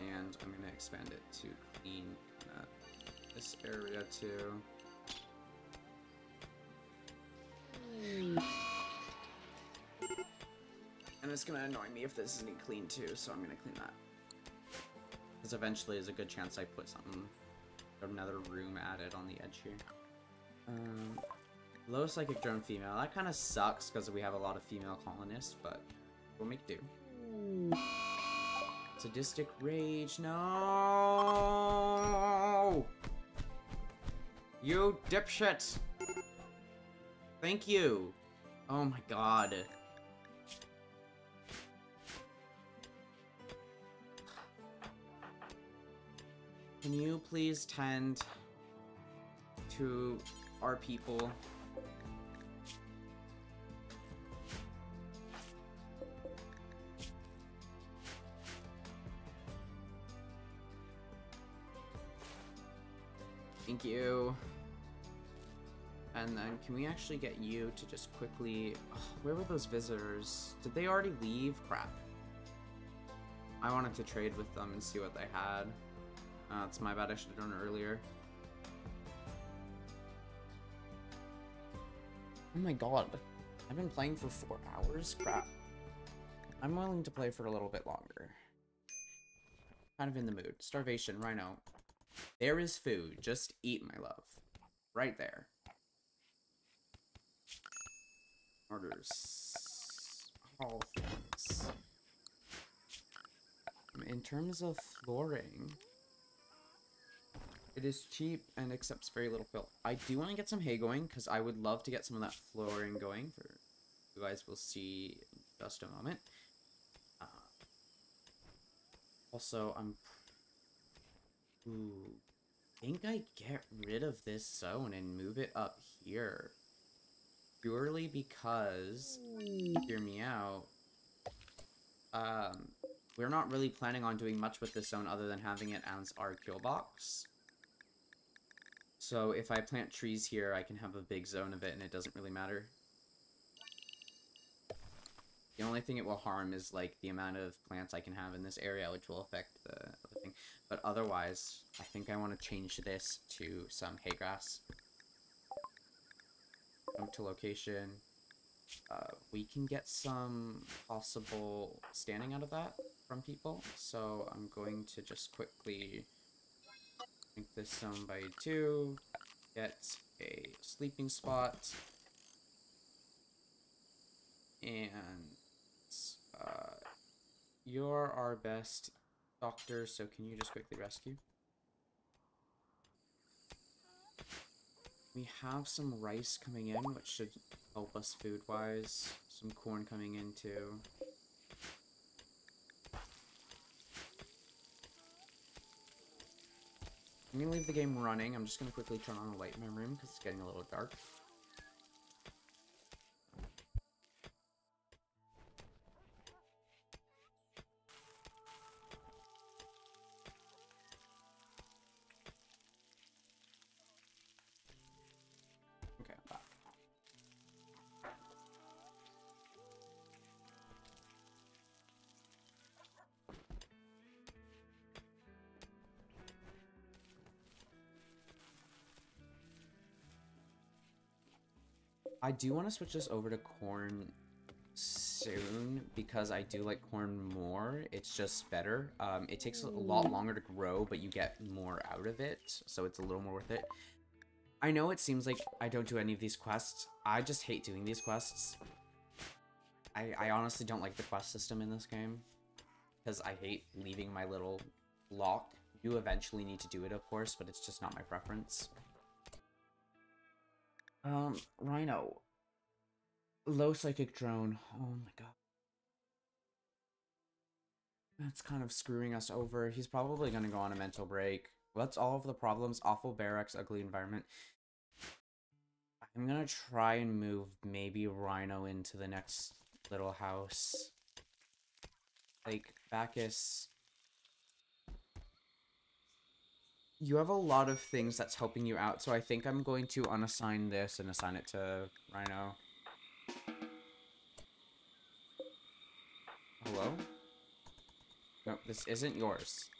And I'm gonna expand it to clean this area too. And it's gonna annoy me if this isn't clean too, so I'm gonna clean that. Because eventually there's a good chance I put something, another room added on the edge here. Low psychic drone female. That kind of sucks because we have a lot of female colonists, but we'll make do. Sadistic rage. No! You dipshit! Thank you! Oh my god. Can you please tend to our people? Thank you. And then can we actually get you to just quickly... Oh, where were those visitors? Did they already leave? Crap. I wanted to trade with them and see what they had. It's my bad, I should have done it earlier. Oh my god. I've been playing for 4 hours? Crap. I'm willing to play for a little bit longer. Kind of in the mood. Starvation, Rhino. There is food. Just eat, my love. Right there. Orders. All things. In terms of flooring... It is cheap and accepts very little fill. I do want to get some hay going because I would love to get some of that flooring going. For you guys will see in just a moment. Also, I think I get rid of this zone and move it up here. Purely because, hear me out, we're not really planning on doing much with this zone other than having it as our kill box. So if I plant trees here, I can have a big zone of it and it doesn't really matter. The only thing it will harm is like the amount of plants I can have in this area, which will affect the other thing. But otherwise, I think I want to change this to some hay grass. Go to location. We can get some possible standing out of that from people. So I'm going to just quickly... make this zone by 2, get a sleeping spot, and you're our best doctor, so can you just quickly rescue? We have some rice coming in, which should help us food-wise, some corn coming in too. I'm gonna leave the game running. I'm just gonna quickly turn on a light in my room because it's getting a little dark. Okay, I'm back. I do want to switch this over to corn soon because I do like corn more. It's just better. It takes a lot longer to grow, but you get more out of it, so it's a little more worth it. I know it seems like I don't do any of these quests. I just hate doing these quests. I honestly don't like the quest system in this game. because I hate leaving my little lock. You eventually need to do it, of course, but it's just not my preference. Rhino. Low psychic drone. Oh my god. That's kind of screwing us over. He's probably gonna go on a mental break. What's all of the problems? Awful barracks, ugly environment. I'm gonna try and move maybe Rhino into the next little house. Like, Bacchus. You have a lot of things that's helping you out, so I think I'm going to unassign this and assign it to Rhino. Hello? No, this isn't yours.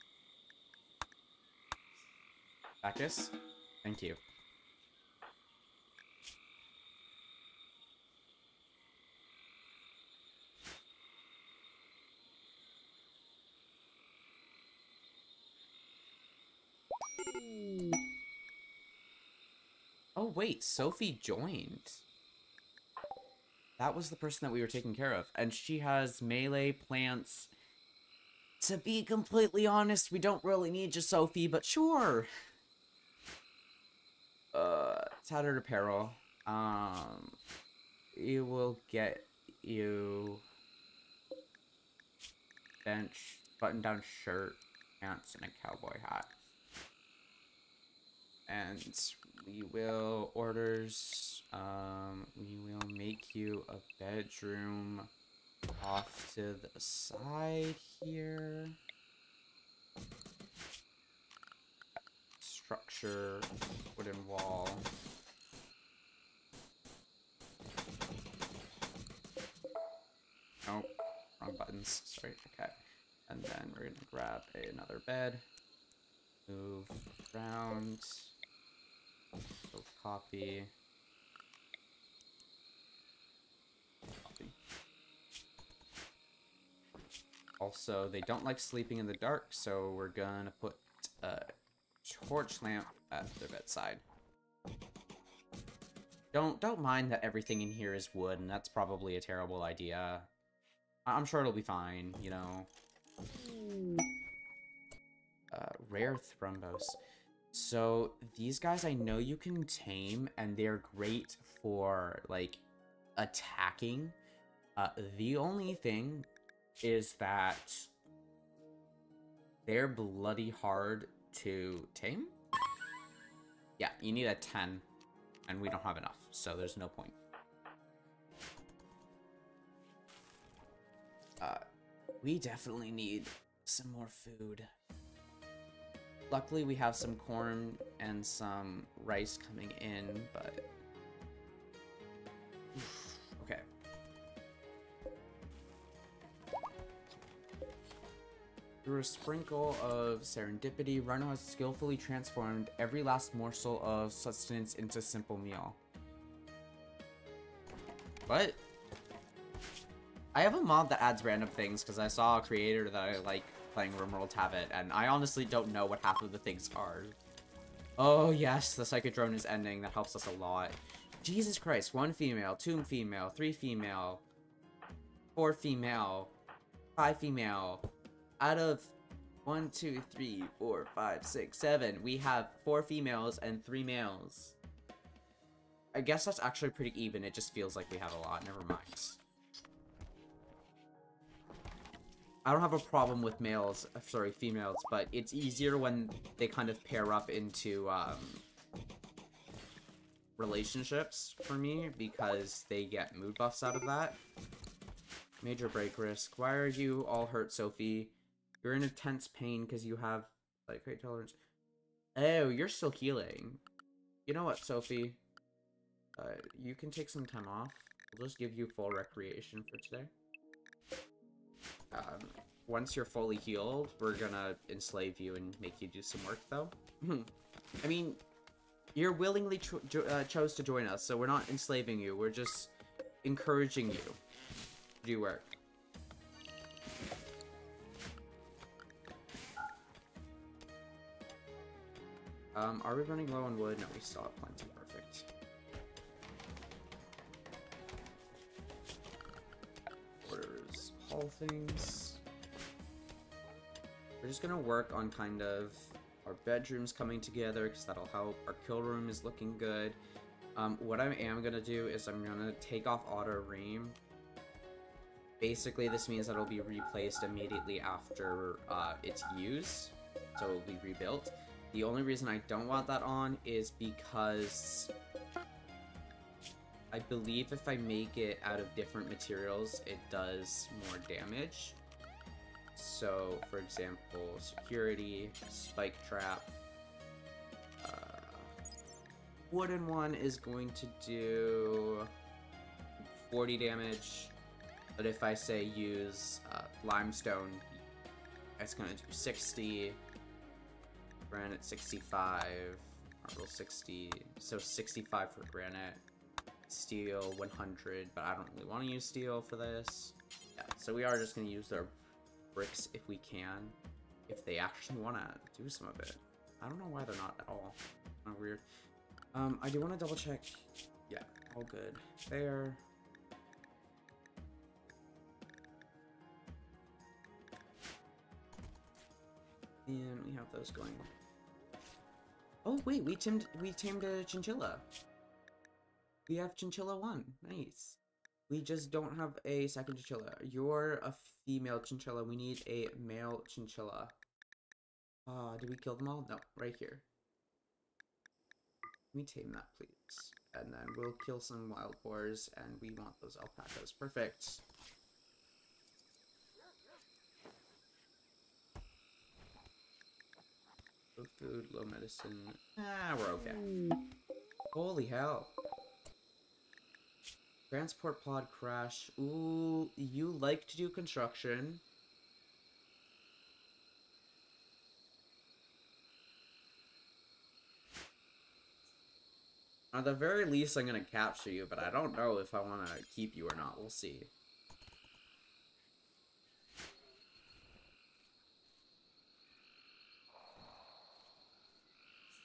Bacchus? Thank you. Oh wait, Sophie joined. That was the person that we were taking care of. And she has melee, plants. To be completely honest, we don't really need you, Sophie, but sure. Tattered apparel. We will get you bench, button-down shirt, pants, and a cowboy hat. And we will we will make you a bedroom off to the side here. Structure, wooden wall. Nope, wrong buttons, sorry, okay. And then we're gonna grab another bed, move around, go copy. Also, they don't like sleeping in the dark, so we're gonna put a torch lamp at their bedside. Don't mind that everything in here is wood, and that's probably a terrible idea. I'm sure it'll be fine, you know. Rare thrombos. So, these guys I know you can tame, and they're great for, like, attacking. The only thing is that they're bloody hard to tame. Yeah, you need a 10, and we don't have enough, so there's no point. We definitely need some more food. Luckily, we have some corn and some rice coming in, but... Okay. Through a sprinkle of serendipity, Rhino has skillfully transformed every last morsel of sustenance into a simple meal. What? I have a mod that adds random things because I saw a creator that I like playing Rimworld have it, and I honestly don't know what half of the things are. Oh yes, the psychic drone is ending. That helps us a lot. Jesus Christ, 1 female, 2 female, 3 female, 4 female, 5 female. Out of 1, 2, 3, 4, 5, 6, 7, we have 4 females and 3 males. I guess that's actually pretty even. It just feels like we have a lot. Never mind. I don't have a problem with females, but it's easier when they kind of pair up into relationships for me because they get mood buffs out of that. Major break risk. Why are you all hurt, Sophie? You're in intense pain because you have like great tolerance. Oh, you're still healing. You know what, Sophie? You can take some time off. We'll just give you full recreation for today. Once you're fully healed, we're gonna enslave you and make you do some work, though. I mean, you're willingly chose to join us, so we're not enslaving you. We're just encouraging you to do work. Are we running low on wood? No, we still have plenty. Perfect. Orders, haul things. we're just gonna work on kind of our bedrooms coming together, because that'll help. Our kill room is looking good. What I am gonna do is I'm gonna take off auto ream. Basically, this means that it'll be replaced immediately after it's used, so it'll be rebuilt. The only reason I don't want that on is because I believe if I make it out of different materials, it does more damage. So, for example, security, spike trap. Wooden one is going to do 40 damage, but if I say use limestone, it's going to do 60. Granite 65, marble 60, so 65 for granite. Steel 100, but I don't really want to use steel for this. Yeah, so we are just going to use their bricks if we can, if they actually want to do some of it. I don't know why they're not at all. Kind of weird. I do want to double check. Yeah, all good. There. And we have those going. Oh wait, we tamed a chinchilla. We have chinchilla 1. Nice. We just don't have a second chinchilla. You're a female chinchilla. We need a male chinchilla. Did we kill them all? No, right here. Let me tame that, please. And then we'll kill some wild boars, and we want those alpacas. Perfect. Low food, low medicine. Ah, we're okay. Holy hell. Transport pod crash. Ooh, you like to do construction. At the very least, I'm gonna capture you, but I don't know if I want to keep you or not. We'll see.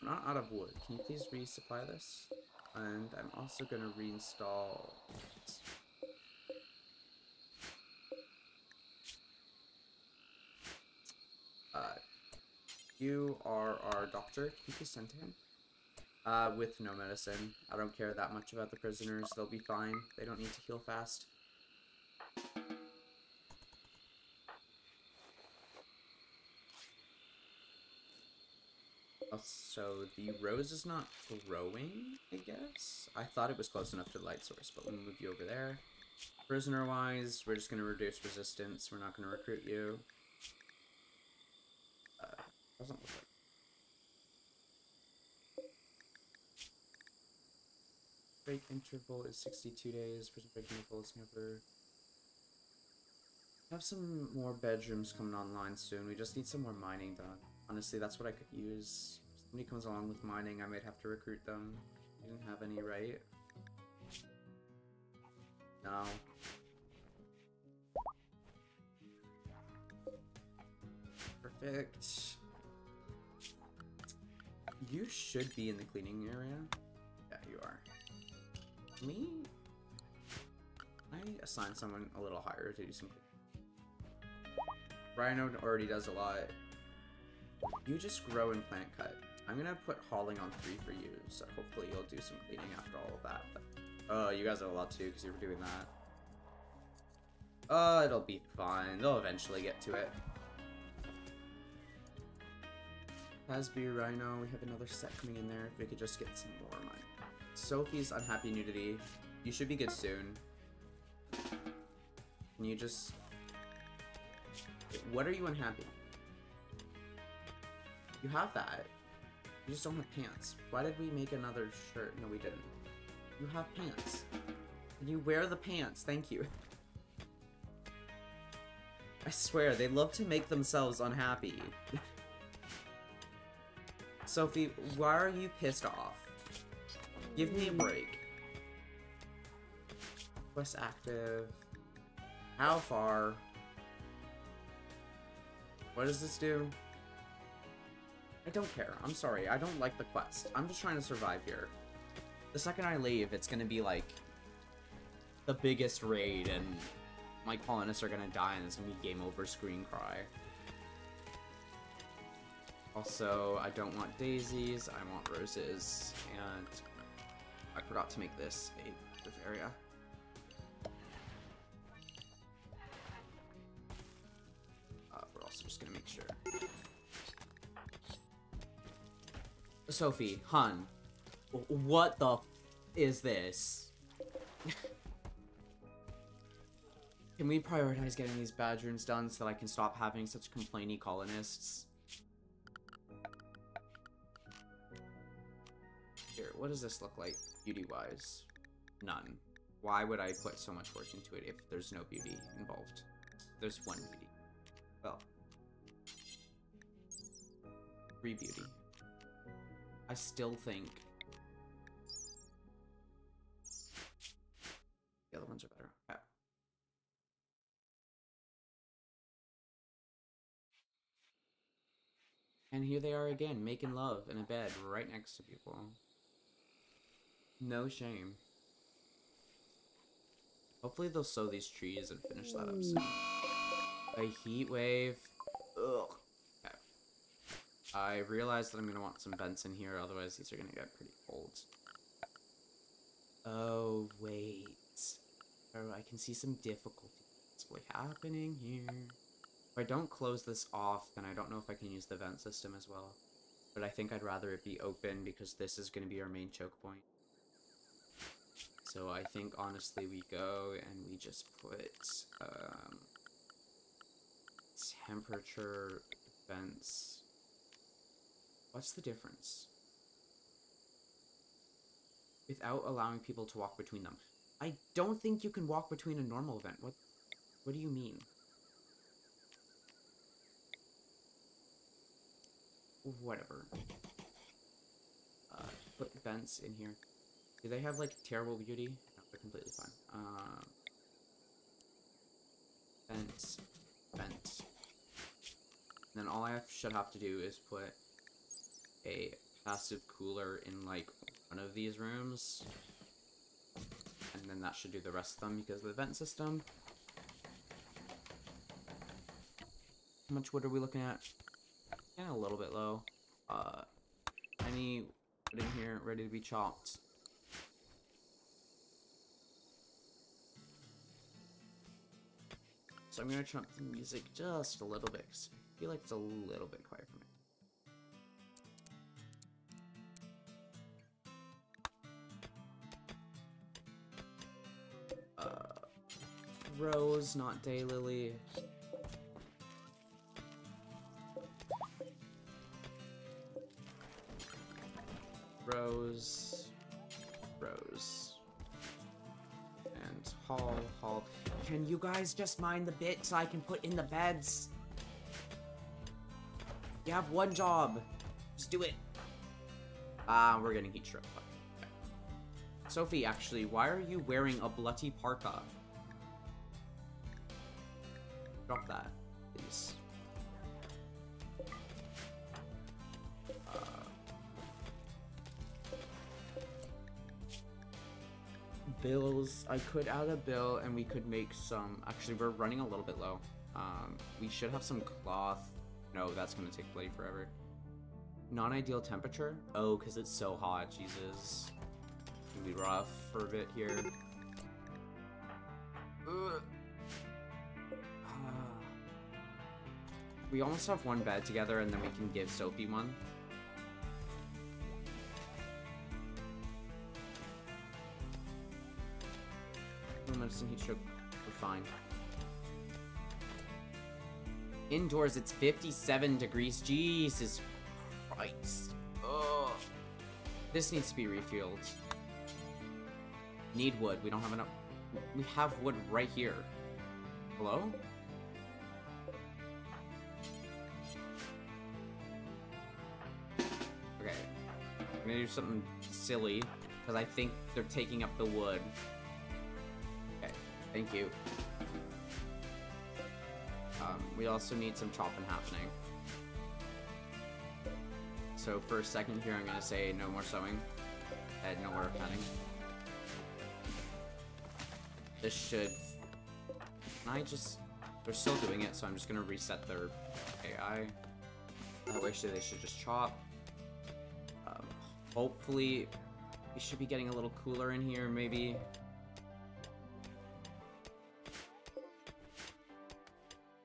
I'm not out of wood. Can you please resupply this? And I'm also gonna reinstall. You are our doctor. Can you please send to him? With no medicine. I don't care that much about the prisoners. They'll be fine. They don't need to heal fast. So the rose is not growing, I guess? I thought it was close enough to the light source, but we'll move you over there. Prisoner-wise, we're just going to reduce resistance. We're not going to recruit you. Doesn't look like. Break interval is 62 days. Prison break interval is never. Have some more bedrooms coming online soon. We just need some more mining done. Honestly, that's what I could use. If somebody comes along with mining, I might have to recruit them. We didn't have any, right? No. Perfect. You should be in the cleaning area. Yeah, you are. Me? I assign someone a little higher to do some cleaning. Rhino already does a lot. You just grow and plant cut. I'm gonna put hauling on 3 for you, so hopefully you'll do some cleaning after all of that. But, you guys have a lot to do because you were doing that. It'll be fine. They'll eventually get to it. Hasby, Rhino, we have another set coming in there. If we could just get some more money. Sophie's unhappy nudity. You should be good soon. Can you just... What are you unhappy? You have that. You just don't have pants. Why did we make another shirt? No, we didn't. You have pants. You wear the pants. Thank you. I swear, they love to make themselves unhappy. Sophie, why are you pissed off? Give me a break. Quest active. How far? What does this do? I don't care. I'm sorry. I don't like the quest. I'm just trying to survive here. The second I leave, it's gonna be like the biggest raid and my colonists are gonna die and it's gonna be game over screen cry. Also, I don't want daisies, I want roses, and I forgot to make this a roof area. We're also just gonna make sure. Sophie, hun, what the f is this? Can we prioritize getting these bedrooms done so that I can stop having such complainy colonists? Here, what does this look like, beauty-wise? None. Why would I put so much work into it if there's no beauty involved? There's one beauty. Well. 3 beauty. I still think the other ones are better. Okay. And here they are again, making love in a bed right next to people. No shame. Hopefully they'll sow these trees and finish that up soon. A heat wave. Ugh. Okay. I realized that I'm gonna want some vents in here, otherwise these are gonna get pretty cold. Oh, wait. Oh, I can see some difficulty possibly happening here. If I don't close this off, then I don't know if I can use the vent system as well. But I think I'd rather it be open because this is going to be our main choke point. So I think honestly we go and we just put temperature vents. What's the difference? Without allowing people to walk between them. I don't think you can walk between a normal vent. What do you mean? Whatever. Put vents in here. Do they have, like, terrible beauty? No, they're completely fine. Vents. Vent. And then all I should have to do is put a passive cooler in, like, one of these rooms. And then that should do the rest of them because of the vent system. How much wood are we looking at? Yeah, a little bit low. Any wood in here ready to be chopped? So I'm gonna turn up the music just a little bit, 'cause I feel like it's a little bit quiet for me. Rose, not daylily. Rose, Rose, and Hall. Can you guys just mind the bits I can put in the beds? You have one job. Just do it. We're getting heat stroke. Okay. Sophie, actually, why are you wearing a bloody parka? Drop that, please. Bills. I could add a bill and we could make some. Actually, we're running a little bit low. We should have some cloth. No, that's gonna take bloody forever. Non-ideal temperature? Oh, because it's so hot. Jesus. It's gonna be rough for a bit here. We almost have one bed together and then we can give Sophie one. Medicine heat stroke, we're fine. Indoors, it's 57 degrees. Jesus Christ. Ugh. This needs to be refueled. Need wood. We don't have enough. We have wood right here. Hello? Okay. I'm gonna do something silly because I think they're taking up the wood. Thank you. We also need some chopping happening. So for a second here, I'm gonna say no more sewing and no more cutting. This should... Can I just... They're still doing it, so I'm just gonna reset their AI. That way they should just chop. Hopefully, we should be getting a little cooler in here, maybe.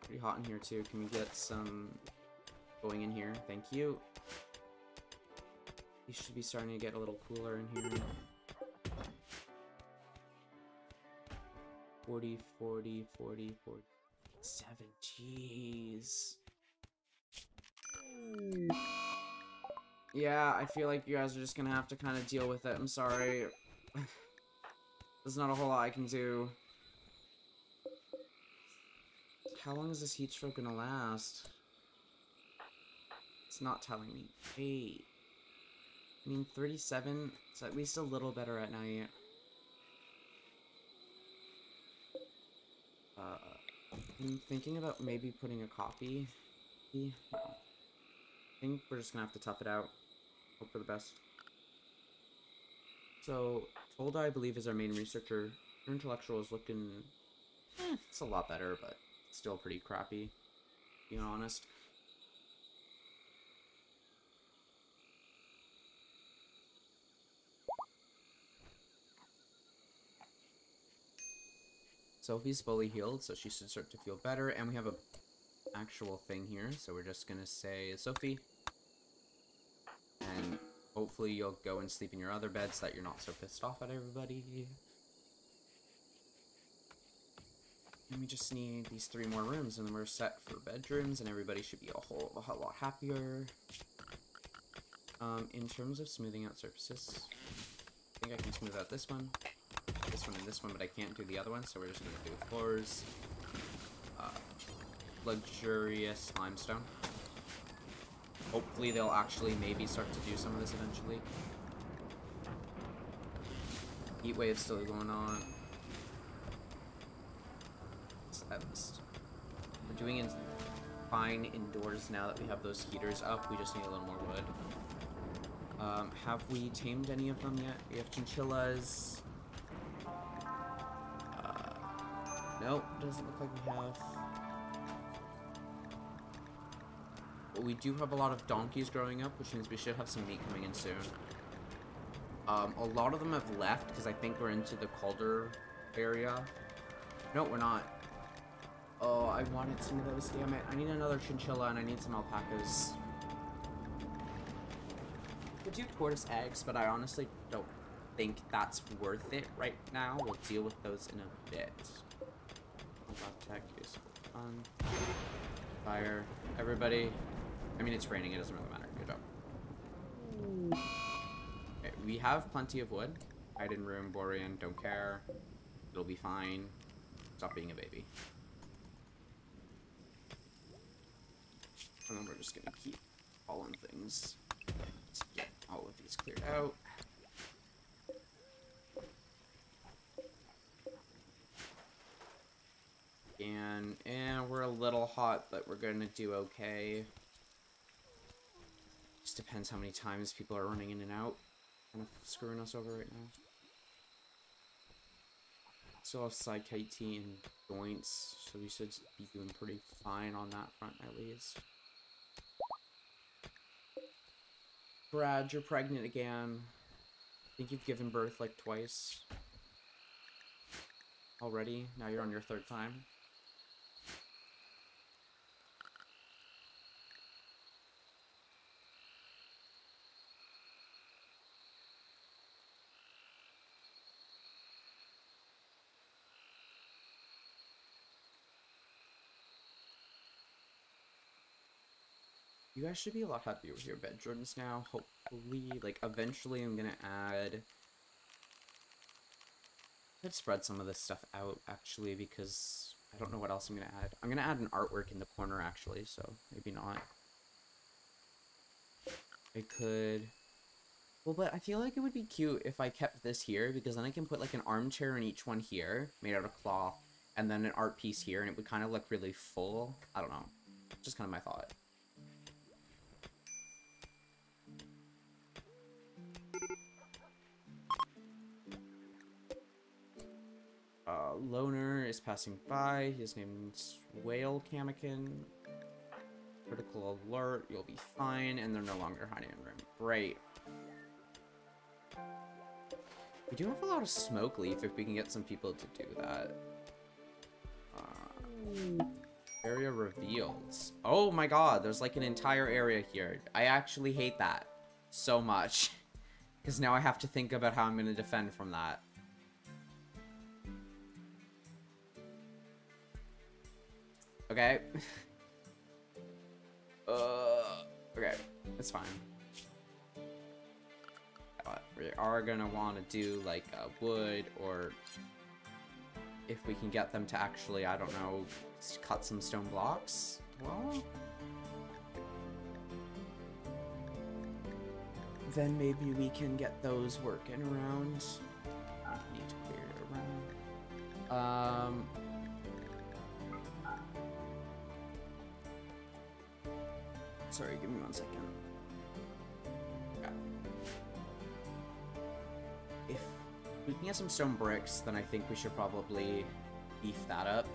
Pretty hot in here, too. Can we get some going in here? Thank you. We should be starting to get a little cooler in here. 40, 40, 40, 47. Jeez. Yeah, I feel like you guys are just gonna have to kind of deal with it. I'm sorry. There's not a whole lot I can do. How long is this heat stroke gonna last? It's not telling me. Wait. I mean, 37, it's at least a little better at night. I'm thinking about maybe putting a coffee. No. I think we're just gonna have to tough it out. Hope for the best. So, Tolda, I believe, is our main researcher. Her intellectual is looking... it's a lot better, but still pretty crappy, being honest. Sophie's fully healed, so she should start to feel better, and we have a actual thing here, so we're just gonna say, Sophie, and hopefully you'll go and sleep in your other bed so that you're not so pissed off at everybody. And we just need these 3 more rooms, and then we're set for bedrooms, and everybody should be a whole lot happier. In terms of smoothing out surfaces, I think I can smooth out this one, and this one, but I can't do the other one, so we're just gonna do floors. Luxurious limestone. Hopefully they'll actually maybe start to do some of this eventually. Heat wave's still going on. At least we're doing it fine indoors now that we have those heaters up. We just need a little more wood. Have we tamed any of them yet? We have chinchillas. Nope, doesn't look like we have. But we do have a lot of donkeys growing up, which means we should have some meat coming in soon. A lot of them have left because I think we're into the colder area. No, we're not. Oh, I wanted some of those, damn it. I need another chinchilla and I need some alpacas. We could do tortoise eggs, but I honestly don't think that's worth it right now. We'll deal with those in a bit. Tech is fun. Fire. Everybody. I mean, it's raining. It doesn't really matter. Good job. Okay, we have plenty of wood. Hide in room, Borean. Don't care. It'll be fine. Stop being a baby. And then we're just gonna keep hauling things to get all of these cleared out. And we're a little hot, but we're gonna do okay. Just depends how many times people are running in and out. Kind of screwing us over right now. Still have side KT and joints, so we should be doing pretty fine on that front at least. Brad, you're pregnant again. I think you've given birth like twice already. Now you're on your 3rd time. You guys should be a lot happier with your bedrooms now. Hopefully, like, eventually I'm gonna add... I'd spread some of this stuff out, actually, because I don't know what else I'm gonna add. I'm gonna add an artwork in the corner, actually, so maybe not. I could... Well, but I feel like it would be cute if I kept this here, because then I can put, like, an armchair in each one here, made out of cloth, and then an art piece here, and it would kind of look really full. I don't know. Just kind of my thought. Loner is passing by. His name's Whale Kamakin. Critical alert, you'll be fine, and they're no longer hiding in the room. Great. We do have a lot of smoke leaf if we can get some people to do that. Area revealed. Oh my god, there's like an entire area here. I actually hate that so much. Because now I have to think about how I'm going to defend from that. Okay. Okay, it's fine. But we are gonna want to do like wood, or if we can get them to actually, I don't know, cut some stone blocks. Well, then maybe we can get those working around. Need to clear it around. Sorry, give me 1 second. Okay. If we can get some stone bricks, then I think we should probably beef that up.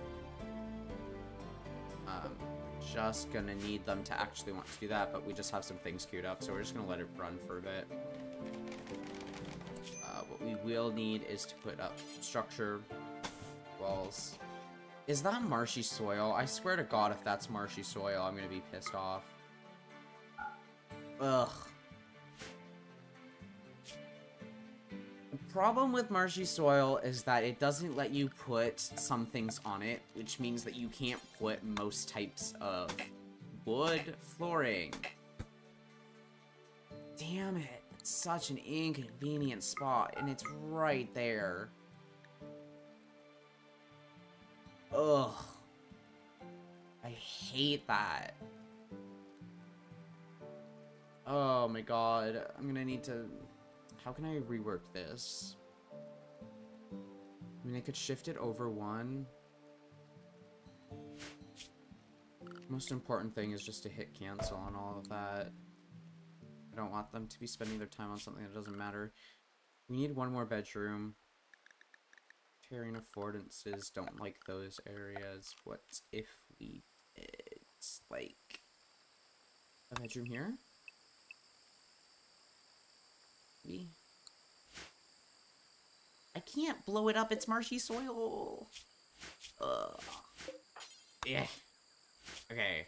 Just gonna need them to actually want to do that, but we just have some things queued up, so we're just gonna let it run for a bit. What we will need is to put up structure, walls. Is that marshy soil? I swear to God, if that's marshy soil, I'm gonna be pissed off. Ugh. The problem with marshy soil is that it doesn't let you put some things on it, which means that you can't put most types of wood flooring. Damn it. It's such an inconvenient spot, and it's right there. Ugh. I hate that. Oh my god, I'm gonna need to... How can I rework this? I mean, I could shift it over one. Most important thing is just to hit cancel on all of that. I don't want them to be spending their time on something that doesn't matter. We need one more bedroom. Terrain affordances, don't like those areas. What if we did, like, a bedroom here? I can't blow it up, it's marshy soil. Ugh. Yeah. Okay.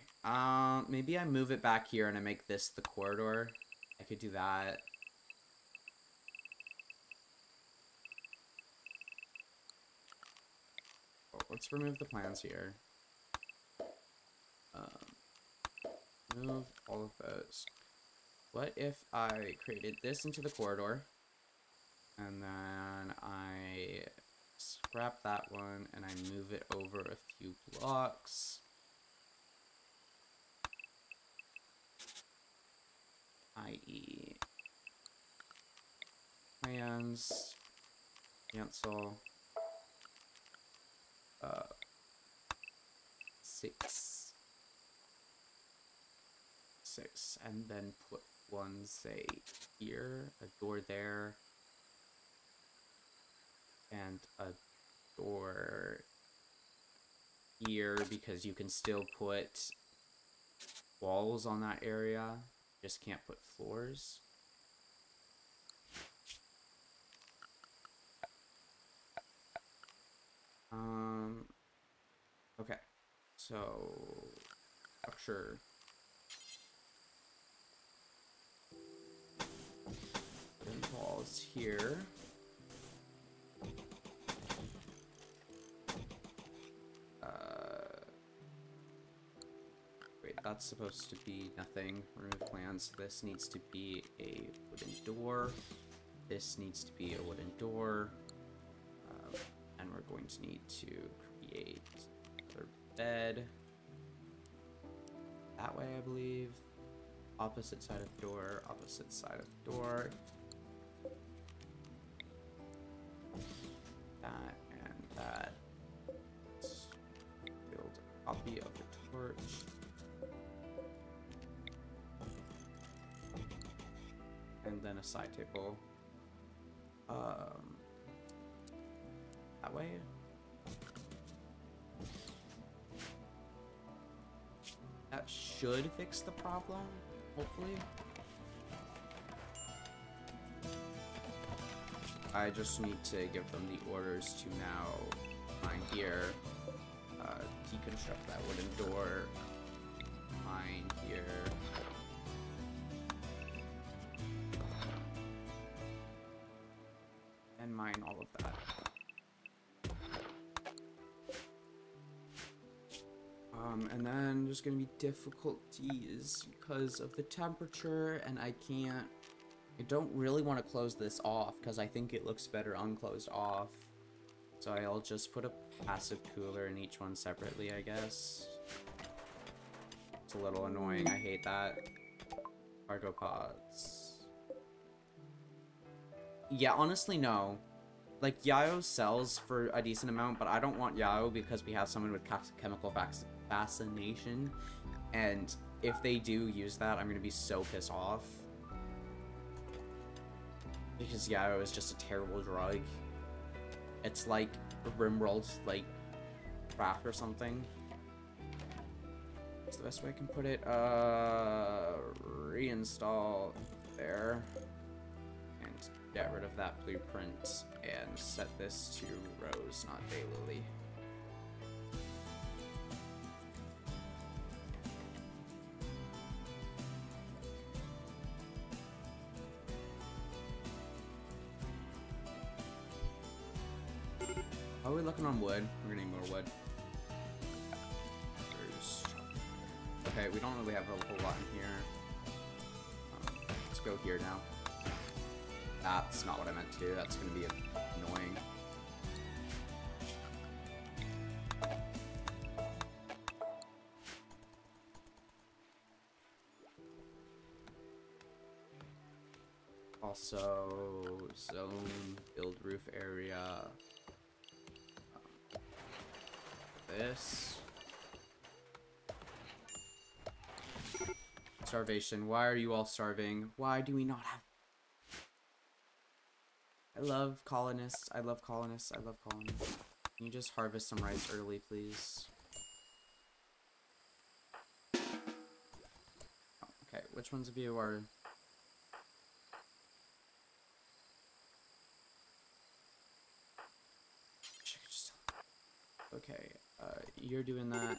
Maybe I move it back here and I make this the corridor. I could do that. Oh, let's remove the plans here. Move all of those. What if I created this into the corridor, and then I scrap that one, and I move it over a few blocks, i.e. plans, cancel, 6, and then put one, say, here, a door there, and a door here, because you can still put walls on that area, just can't put floors. Okay, so structure. Walls here. Wait, that's supposed to be nothing. Remove plans. This needs to be a wooden door. This needs to be a wooden door. And we're going to need to create another bed. That way, I believe. Opposite side of the door, opposite side of the door. That and that. Let's build a copy of the torch. And then a side table. That way. That should fix the problem, hopefully. I just need to give them the orders to now mine here, deconstruct that wooden door, mine here. And mine all of that. And then there's gonna be difficulties because of the temperature, and I don't really want to close this off because I think it looks better unclosed off. So I'll just put a passive cooler in each one separately, I guess. It's a little annoying, I hate that. Cargo pods. Yeah, honestly, no. Like, Yayo sells for a decent amount, but I don't want Yayo because we have someone with chemical fascination. And if they do use that, I'm gonna be so pissed off. Because Yayo is just a terrible drug. It's like Rimworld's, like, craft or something. That's the best way I can put it. Reinstall there. And get rid of that blueprint. And set this to Rose, not Daylily. How are we looking on wood? We're gonna need more wood. Okay, we don't really have a whole lot in here. Let's go here now. That's not what I meant to do. That's gonna be annoying. Also, zone, build roof area. This. Starvation. Why are you all starving? Why do we not have... I love colonists. I love colonists. I love colonists. Can you just harvest some rice early, please? Oh, okay, which ones of you are... Okay, you're doing that.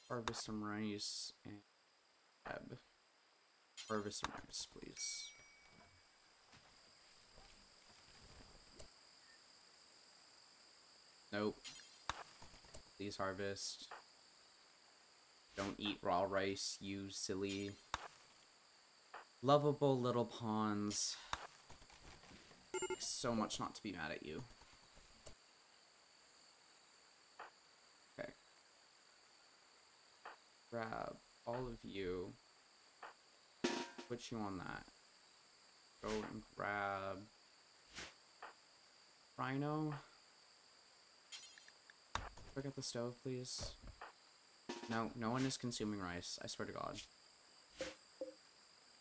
Harvest some rice and harvest some rice, please. Nope. Please harvest. Don't eat raw rice, you silly. Lovable little pawns. So much not to be mad at you. Okay. Grab all of you. Put you on that. Go and grab Rhino. Look at the stove, please. No, no one is consuming rice. I swear to God.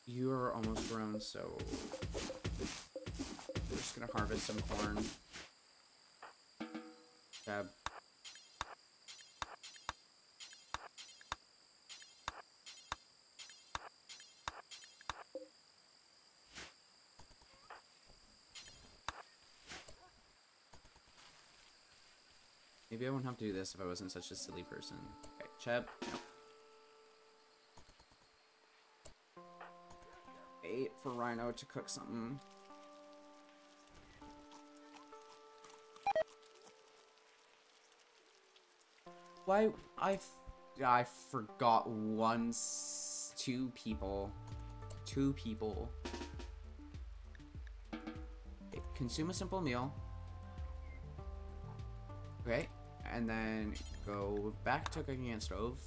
You are almost grown, so we're just gonna harvest some corn. Grab. Maybe I wouldn't have to do this if I wasn't such a silly person. Okay, Cheb. No. Wait for Rhino to cook something. Why? I forgot once. Two people. Okay, consume a simple meal. Okay. And then go back to cooking on stove.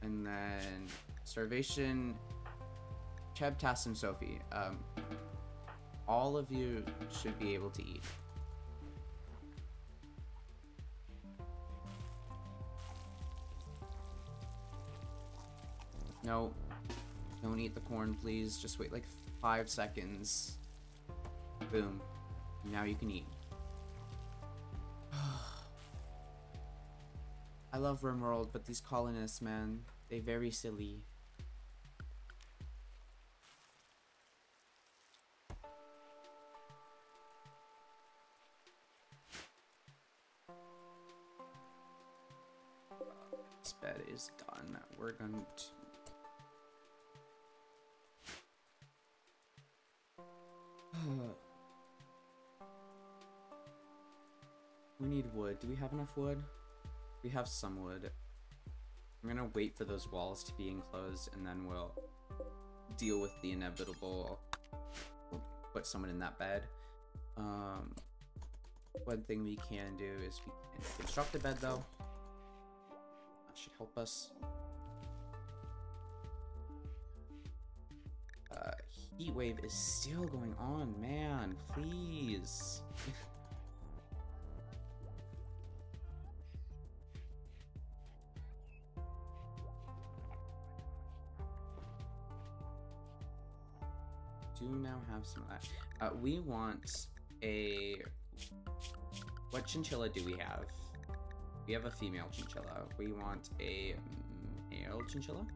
And then starvation, Cheb, Tass, and Sophie. All of you should be able to eat. No, don't eat the corn, please. Just wait like 5 seconds. Boom. Now you can eat. I love Rimworld, but these colonists, man, they very silly. This bed is done. We're going to... We need wood. Do we have enough wood? We have some wood. I'm gonna wait for those walls to be enclosed, and then we'll deal with the inevitable. We'll put someone in that bed. One thing we can do is we can construct a bed, though. That should help us. Heat wave is still going on, man. Please. Do now have some of that. We want a... What chinchilla do we have? We have a female chinchilla. We want a male chinchilla?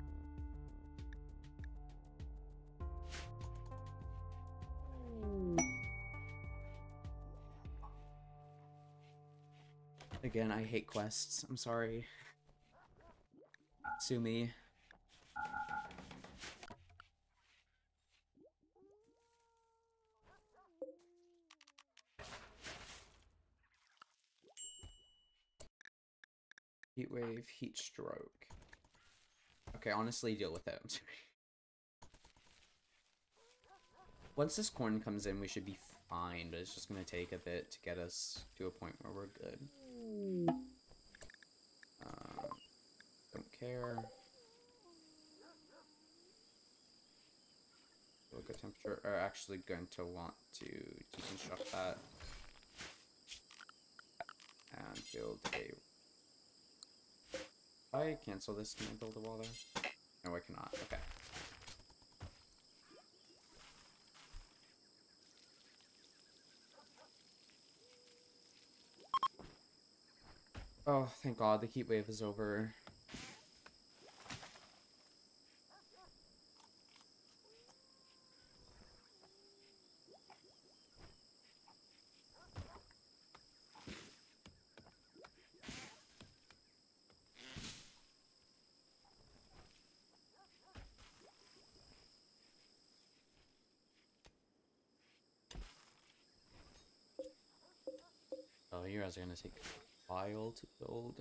Again, I hate quests. I'm sorry. Sue me. Heat wave, heat stroke. Okay, honestly, deal with it. I'm sorry. Once this corn comes in, we should be fine, but it's just gonna take a bit to get us to a point where we're good. Don't care. Look at temperature. Are actually going to want to deconstruct that and build a. I cancel this. Can I build a wall there? No, I cannot. Okay. Oh, thank God, the heat wave is over. Oh, you guys are gonna take a while to build.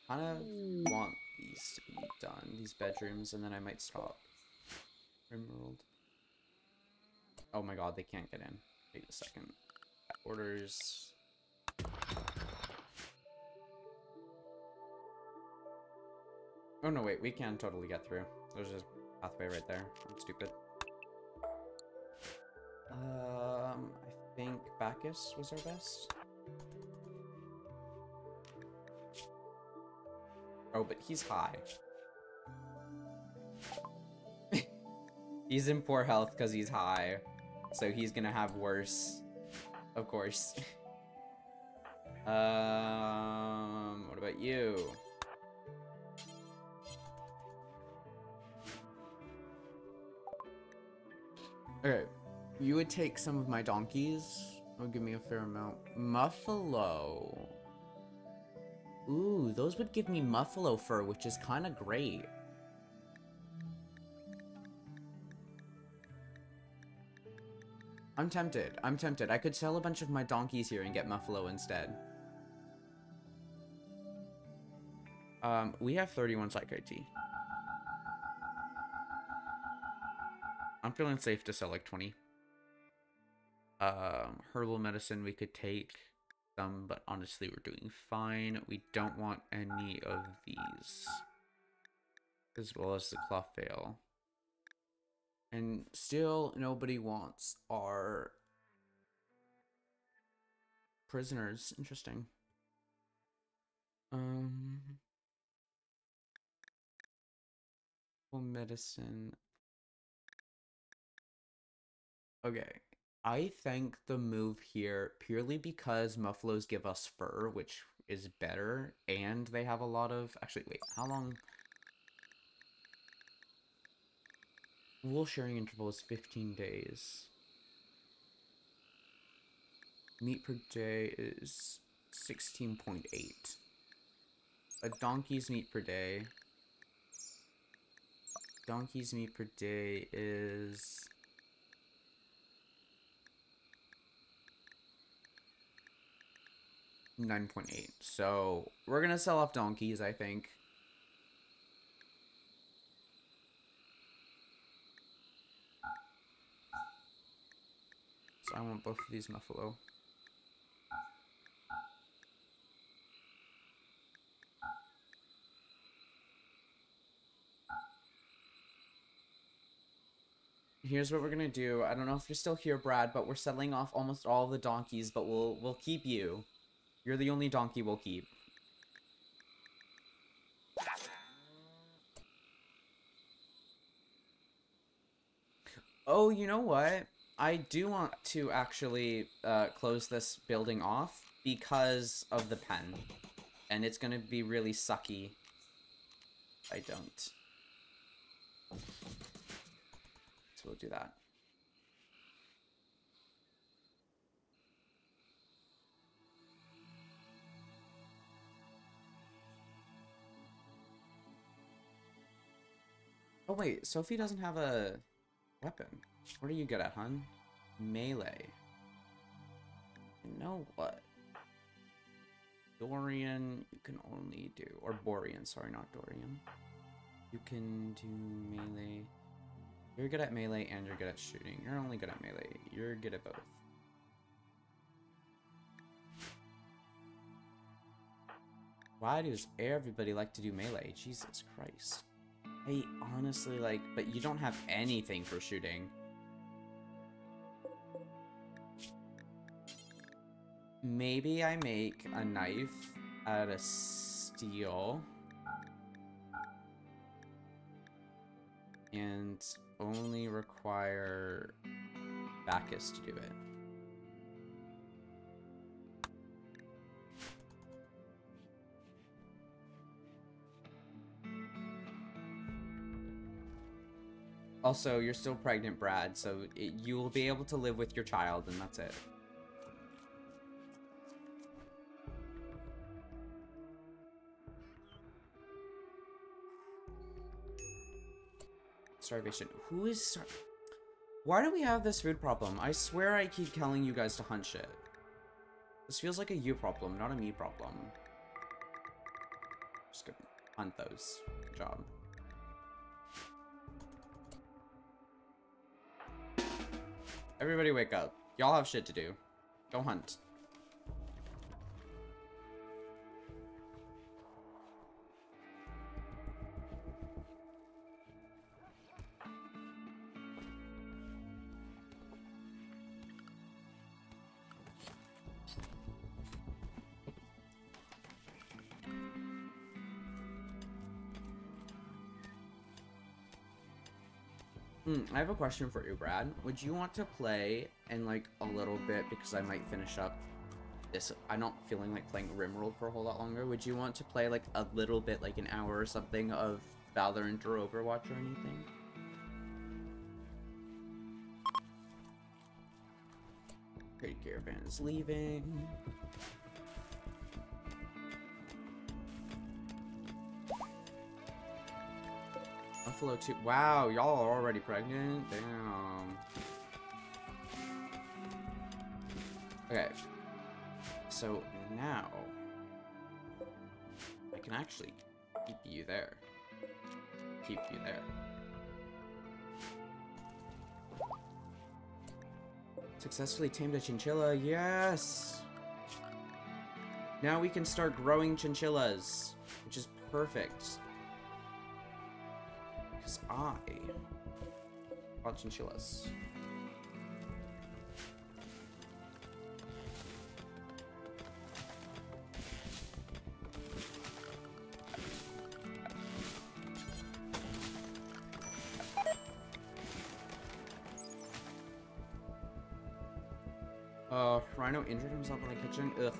Kind of want these to be done, these bedrooms, and then I might stop. Rimworld. Oh my God, they can't get in. Wait a second. Orders. Oh no, wait, we can totally get through. There's a pathway right there. I'm stupid. I think Bacchus was our best. Oh, but he's high. He's in poor health because he's high. So he's gonna have worse. Of course. What about you? Alright. You would take some of my donkeys. It'll give me a fair amount. Muffalo. Ooh, those would give me muffalo fur, which is kind of great. I'm tempted. I'm tempted. I could sell a bunch of my donkeys here and get muffalo instead. We have 31 psych IT. I'm feeling safe to sell like 20. Herbal medicine we could take some, but honestly we're doing fine. We don't want any of these. As well as the cloth veil. And still nobody wants our prisoners. Interesting. Herbal medicine. Okay. I think the move here, purely because Muffaloes give us fur, which is better, and they have a lot of... Actually, wait, how long... Wool sharing interval is 15 days. Meat per day is 16.8. A donkey's meat per day... Donkey's meat per day is... 9.8. So we're gonna sell off donkeys, I think. So I want both of these Muffalo. Here's what we're gonna do. I don't know if you're still here, Brad, but we're selling off almost all the donkeys, but we'll keep you. You're the only donkey we'll keep. Oh, you know what? I do want to actually close this building off because of the pen. And it's gonna be really sucky if I don't. So we'll do that. Oh wait, Sophie doesn't have a weapon. What are you good at, hun? Melee. You know what? Dorian, you can only do... Or Borean, sorry, not Dorian. You can do melee. You're good at melee and you're good at shooting. You're only good at melee. You're good at both. Why does everybody like to do melee? Jesus Christ. I honestly like... But you don't have anything for shooting. Maybe I make a knife out of steel. And only require Bacchus to do it. Also, you're still pregnant, Brad, so you will be able to live with your child, and that's it. Starvation. Who is Why do we have this food problem? I swear I keep telling you guys to hunt shit. This feels like a you problem, not a me problem. Just gonna hunt those. Good job. Everybody wake up. Y'all have shit to do. Go hunt. I have a question for you, Brad. Would you want to play in, like, a little bit, because I might finish up this... I'm not feeling like playing Rimworld for a whole lot longer. Would you want to play, like, a little bit, like an hour or something of Valorant or Overwatch or anything? Trade caravan is leaving. Buffalo 2. Wow, y'all are already pregnant? Damn. Okay. So now I can actually keep you there. Keep you there. Successfully tamed a chinchilla. Yes! Now we can start growing chinchillas, which is perfect. Because I want chinchillas. Rhino injured himself in the kitchen. Ugh.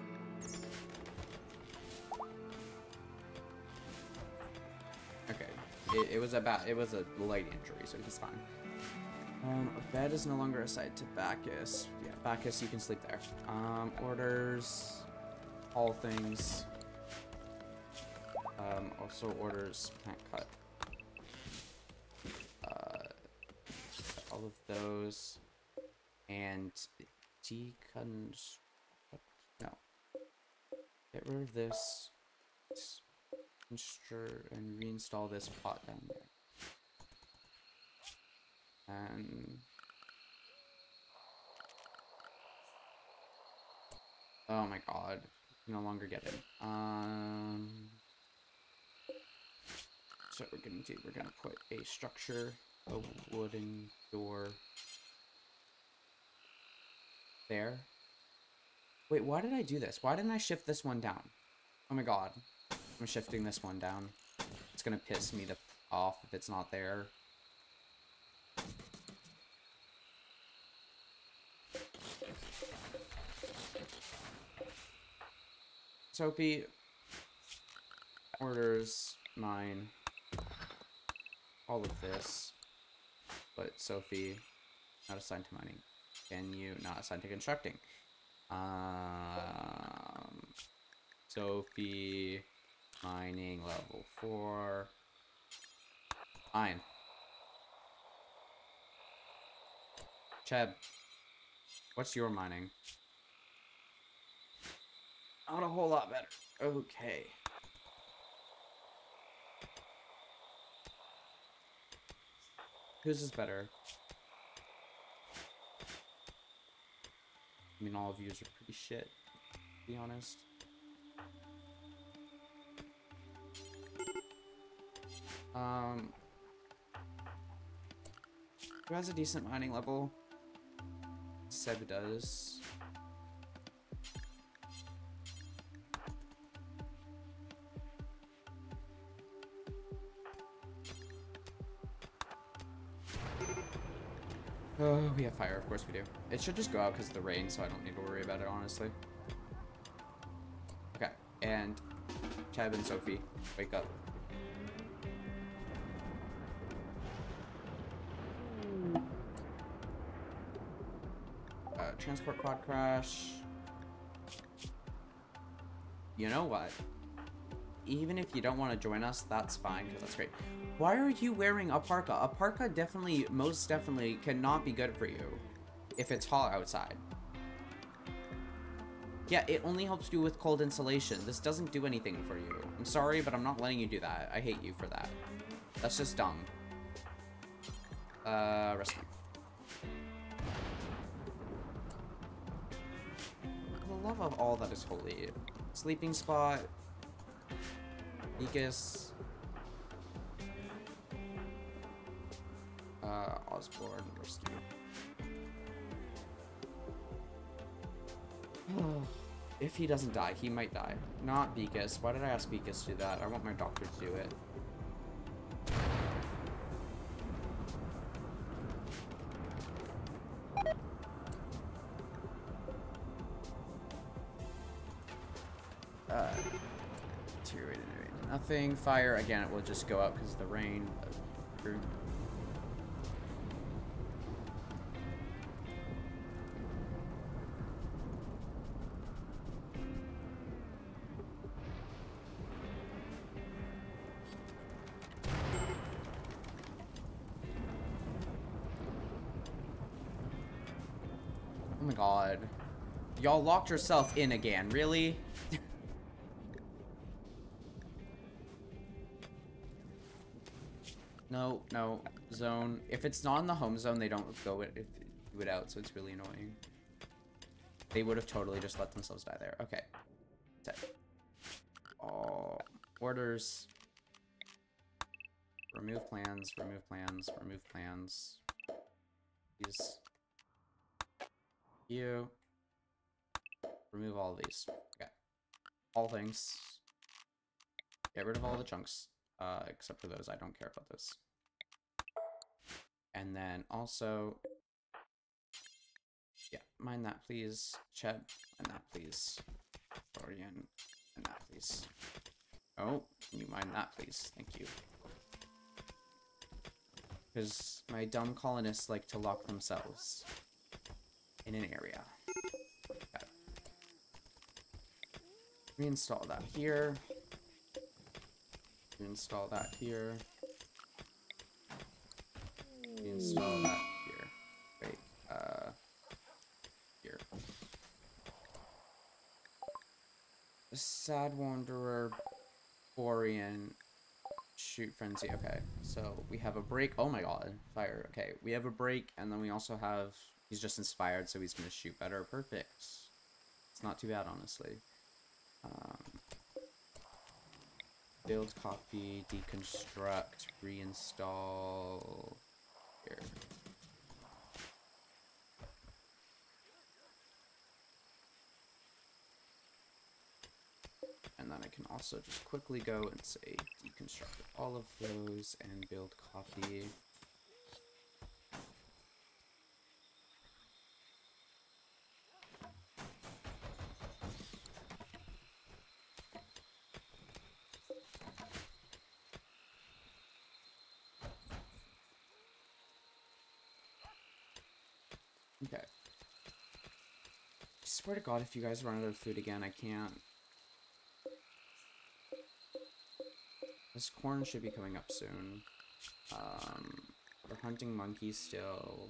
Okay. It was a light injury, so he's fine. A bed is no longer assigned to Bacchus. Yeah, Bacchus, you can sleep there. Orders. All things. Also orders plant cut. All of those. And deconstruct. No. Get rid of this. And reinstall this pot down there. And oh my god, no longer get it. So what we're gonna put a structure, a wooden door there. Wait, why did I do this? Why didn't I shift this one down? Oh my god, I'm shifting this one down. It's gonna piss me off if it's not there. Soapy orders mine all of this, but Sophie not assigned to mining. Can you not assigned to constructing? Sophie mining level 4. Fine. Cheb, what's your mining? Not a whole lot better. Okay. Whose is better? I mean, all of yours are pretty shit, to be honest. Who has a decent mining level? Seb does. Oh, we have fire, of course we do. It should just go out because of the rain, so I don't need to worry about it, honestly. Okay, and Chab and Sophie, wake up. Transport pod crash. You know what? Even if you don't want to join us, that's fine, because that's great. Why are you wearing a parka? A parka definitely, most definitely, cannot be good for you if it's hot outside. Yeah, it only helps you with cold insulation. This doesn't do anything for you. I'm sorry, but I'm not letting you do that. I hate you for that. That's just dumb. Rescue. For the love of all that is holy. Sleeping spot. Nikus. Osborne rescue. If he doesn't die, he might die. Not Beakus. Why did I ask Beakus to do that? I want my doctor to do it. Deteriorated. Nothing. Fire. Again, it will just go out because of the rain. Oh my god. Y'all locked yourself in again, really? No, no. Zone. If it's not in the home zone, they don't do it out, so it's really annoying. They would have totally just let themselves die there. Okay. Oh, orders. Remove plans, remove plans, remove plans. These. You. Remove all of these. Okay. All things. Get rid of all the chunks. Except for those. I don't care about those. And then also Yeah, mind that, please. Cheb, mind that, please. Florian, mind that, please. Oh, can you mind that, please? Thank you. Because my dumb colonists like to lock themselves in an area. Okay. Reinstall that here. Reinstall that here. Reinstall that here. Wait, here. The Sad Wanderer, Borean, Shoot Frenzy. Okay, so we have a break. Oh my god, fire. Okay, we have a break, and then we also have... He's just inspired, so he's gonna shoot better. Perfect. It's not too bad, honestly. Build, copy, deconstruct, reinstall... Here. And then I can also just quickly go and say deconstruct all of those and build copy. Okay. I swear to God, if you guys run out of food again, I can't. This corn should be coming up soon. We're hunting monkeys still.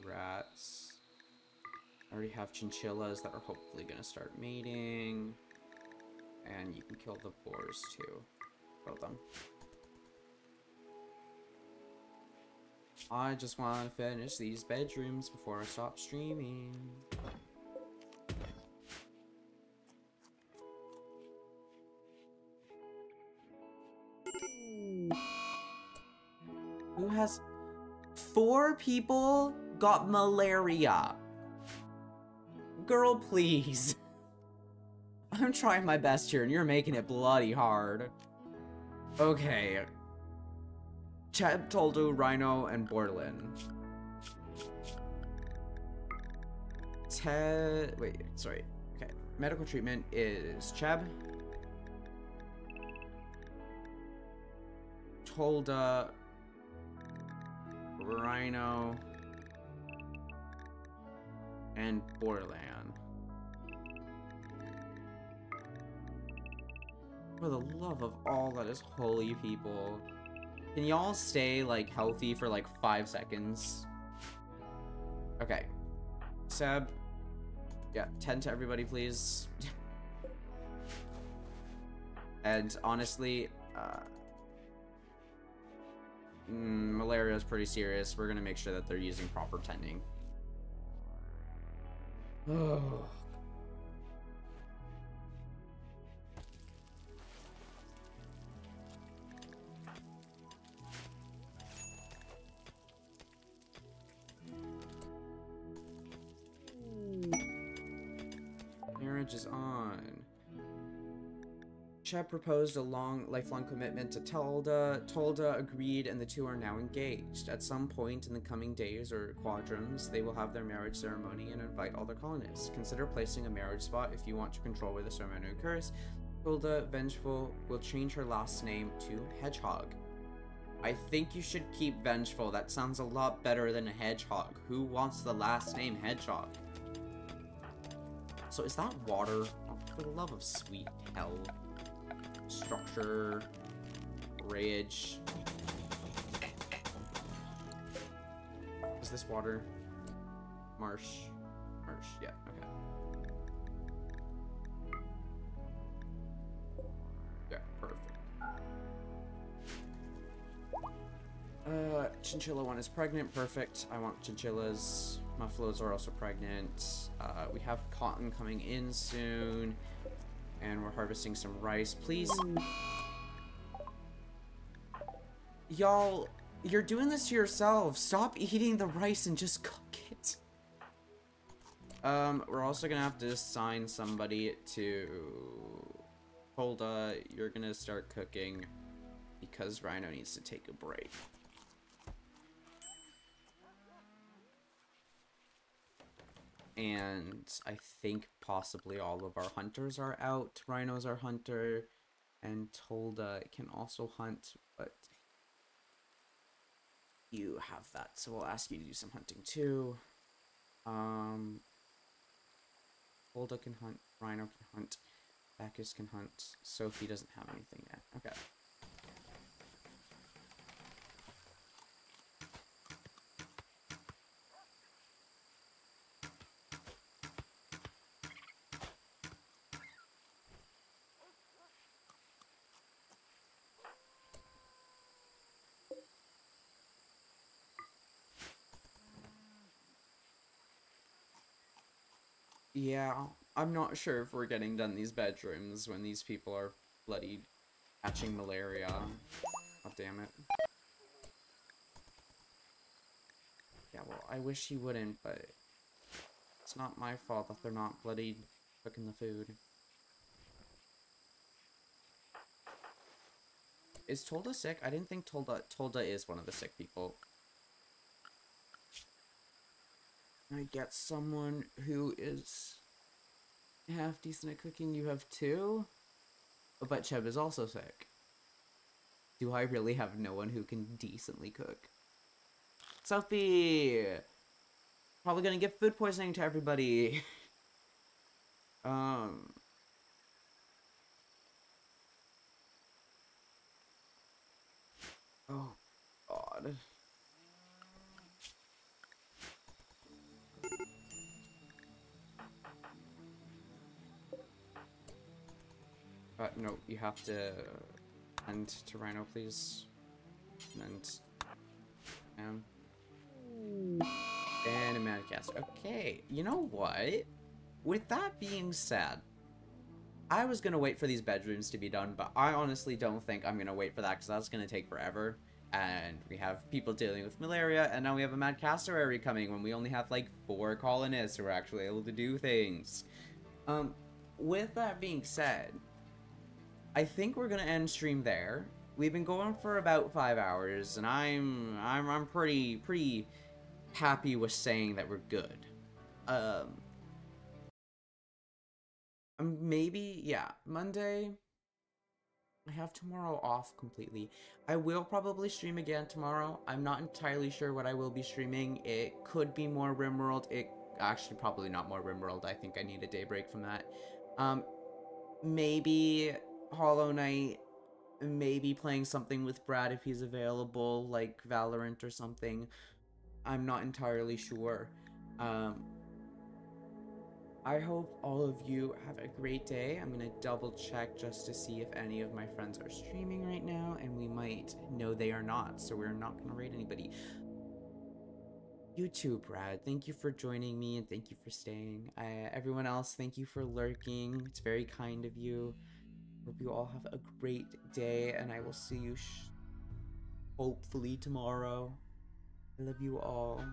Rats. I already have chinchillas that are hopefully gonna start mating. And you can kill the boars too. Kill them. I just want to finish these bedrooms before I stop streaming. Who has... 4 people got malaria. Girl, please. I'm trying my best here and you're making it bloody hard. Okay. Cheb, Toldo, Rhino, and Borderland. Wait, sorry. Okay. Medical treatment is Cheb, Tolda, Rhino, and Borderland. For the love of all that is holy, people. Can y'all stay, like, healthy for, like, 5 seconds? Okay. Seb. Yeah, 10 to everybody, please. And, honestly, malaria is pretty serious. We're gonna make sure that they're using proper tending. Oh. Marriage is on. Cheb proposed a lifelong commitment to Tolda. Tolda agreed, and the two are now engaged. At some point in the coming days or quadrums, they will have their marriage ceremony and invite all their colonists. Consider placing a marriage spot if you want to control where the ceremony occurs. Tolda, Vengeful, will change her last name to Hedgehog. I think you should keep Vengeful. That sounds a lot better than a Hedgehog. Who wants the last name Hedgehog? So is that water? Oh, for the love of sweet hell. Structure. Rage. Is this water? Marsh. Marsh, yeah, okay. Yeah, perfect. Chinchilla 1 is pregnant, perfect. I want chinchillas. Muffaloes are also pregnant. We have cotton coming in soon. And we're harvesting some rice. Please. Y'all, you're doing this to yourselves. Stop eating the rice and just cook it. We're also gonna have to assign somebody to... Holda, you're gonna start cooking because Rhino needs to take a break. and I think possibly all of our hunters are out. Rhino's our hunter, and Tolda can also hunt, but you have that, so we'll ask you to do some hunting too. Tolda can hunt, Rhino can hunt, Bacchus can hunt, Sophie doesn't have anything yet. Okay. Yeah, I'm not sure if we're getting done these bedrooms when these people are bloody catching malaria. Oh, damn it. Yeah, well, I wish he wouldn't, but it's not my fault that they're not bloody cooking the food. Is Tolda sick? I didn't think Tolda is one of the sick people. I get someone who is half decent at cooking. You have two? Oh, but Cheb is also sick. Do I really have no one who can decently cook? Sophie! Probably gonna give food poisoning to everybody. Oh, God. No, you have to end to Rhino, please. And a Madcast. Okay, you know what? With that being said, I was gonna wait for these bedrooms to be done, but I honestly don't think I'm gonna wait for that because that's gonna take forever. And we have people dealing with malaria, and now we have a mad cassowary coming when we only have like 4 colonists who are actually able to do things. With that being said, I think we're gonna end stream there. We've been going for about 5 hours, and I'm pretty happy with saying that we're good. Maybe, yeah, Monday. I have tomorrow off completely. I will probably stream again tomorrow. I'm not entirely sure what I will be streaming. It could be more Rimworld. It actually probably not more Rimworld. I think I need a day break from that. Maybe Hollow Knight. Maybe playing something with Brad if he's available, like Valorant or something. I'm not entirely sure. I hope all of you have a great day. I'm gonna double check just to see if any of my friends are streaming right now, and we might know they are not, so we're not gonna raid anybody. You too, Brad. Thank you for joining me, and thank you for staying. Everyone else, thank you for lurking. It's very kind of you. Hope you all have a great day, and I will see you hopefully tomorrow. I love you all.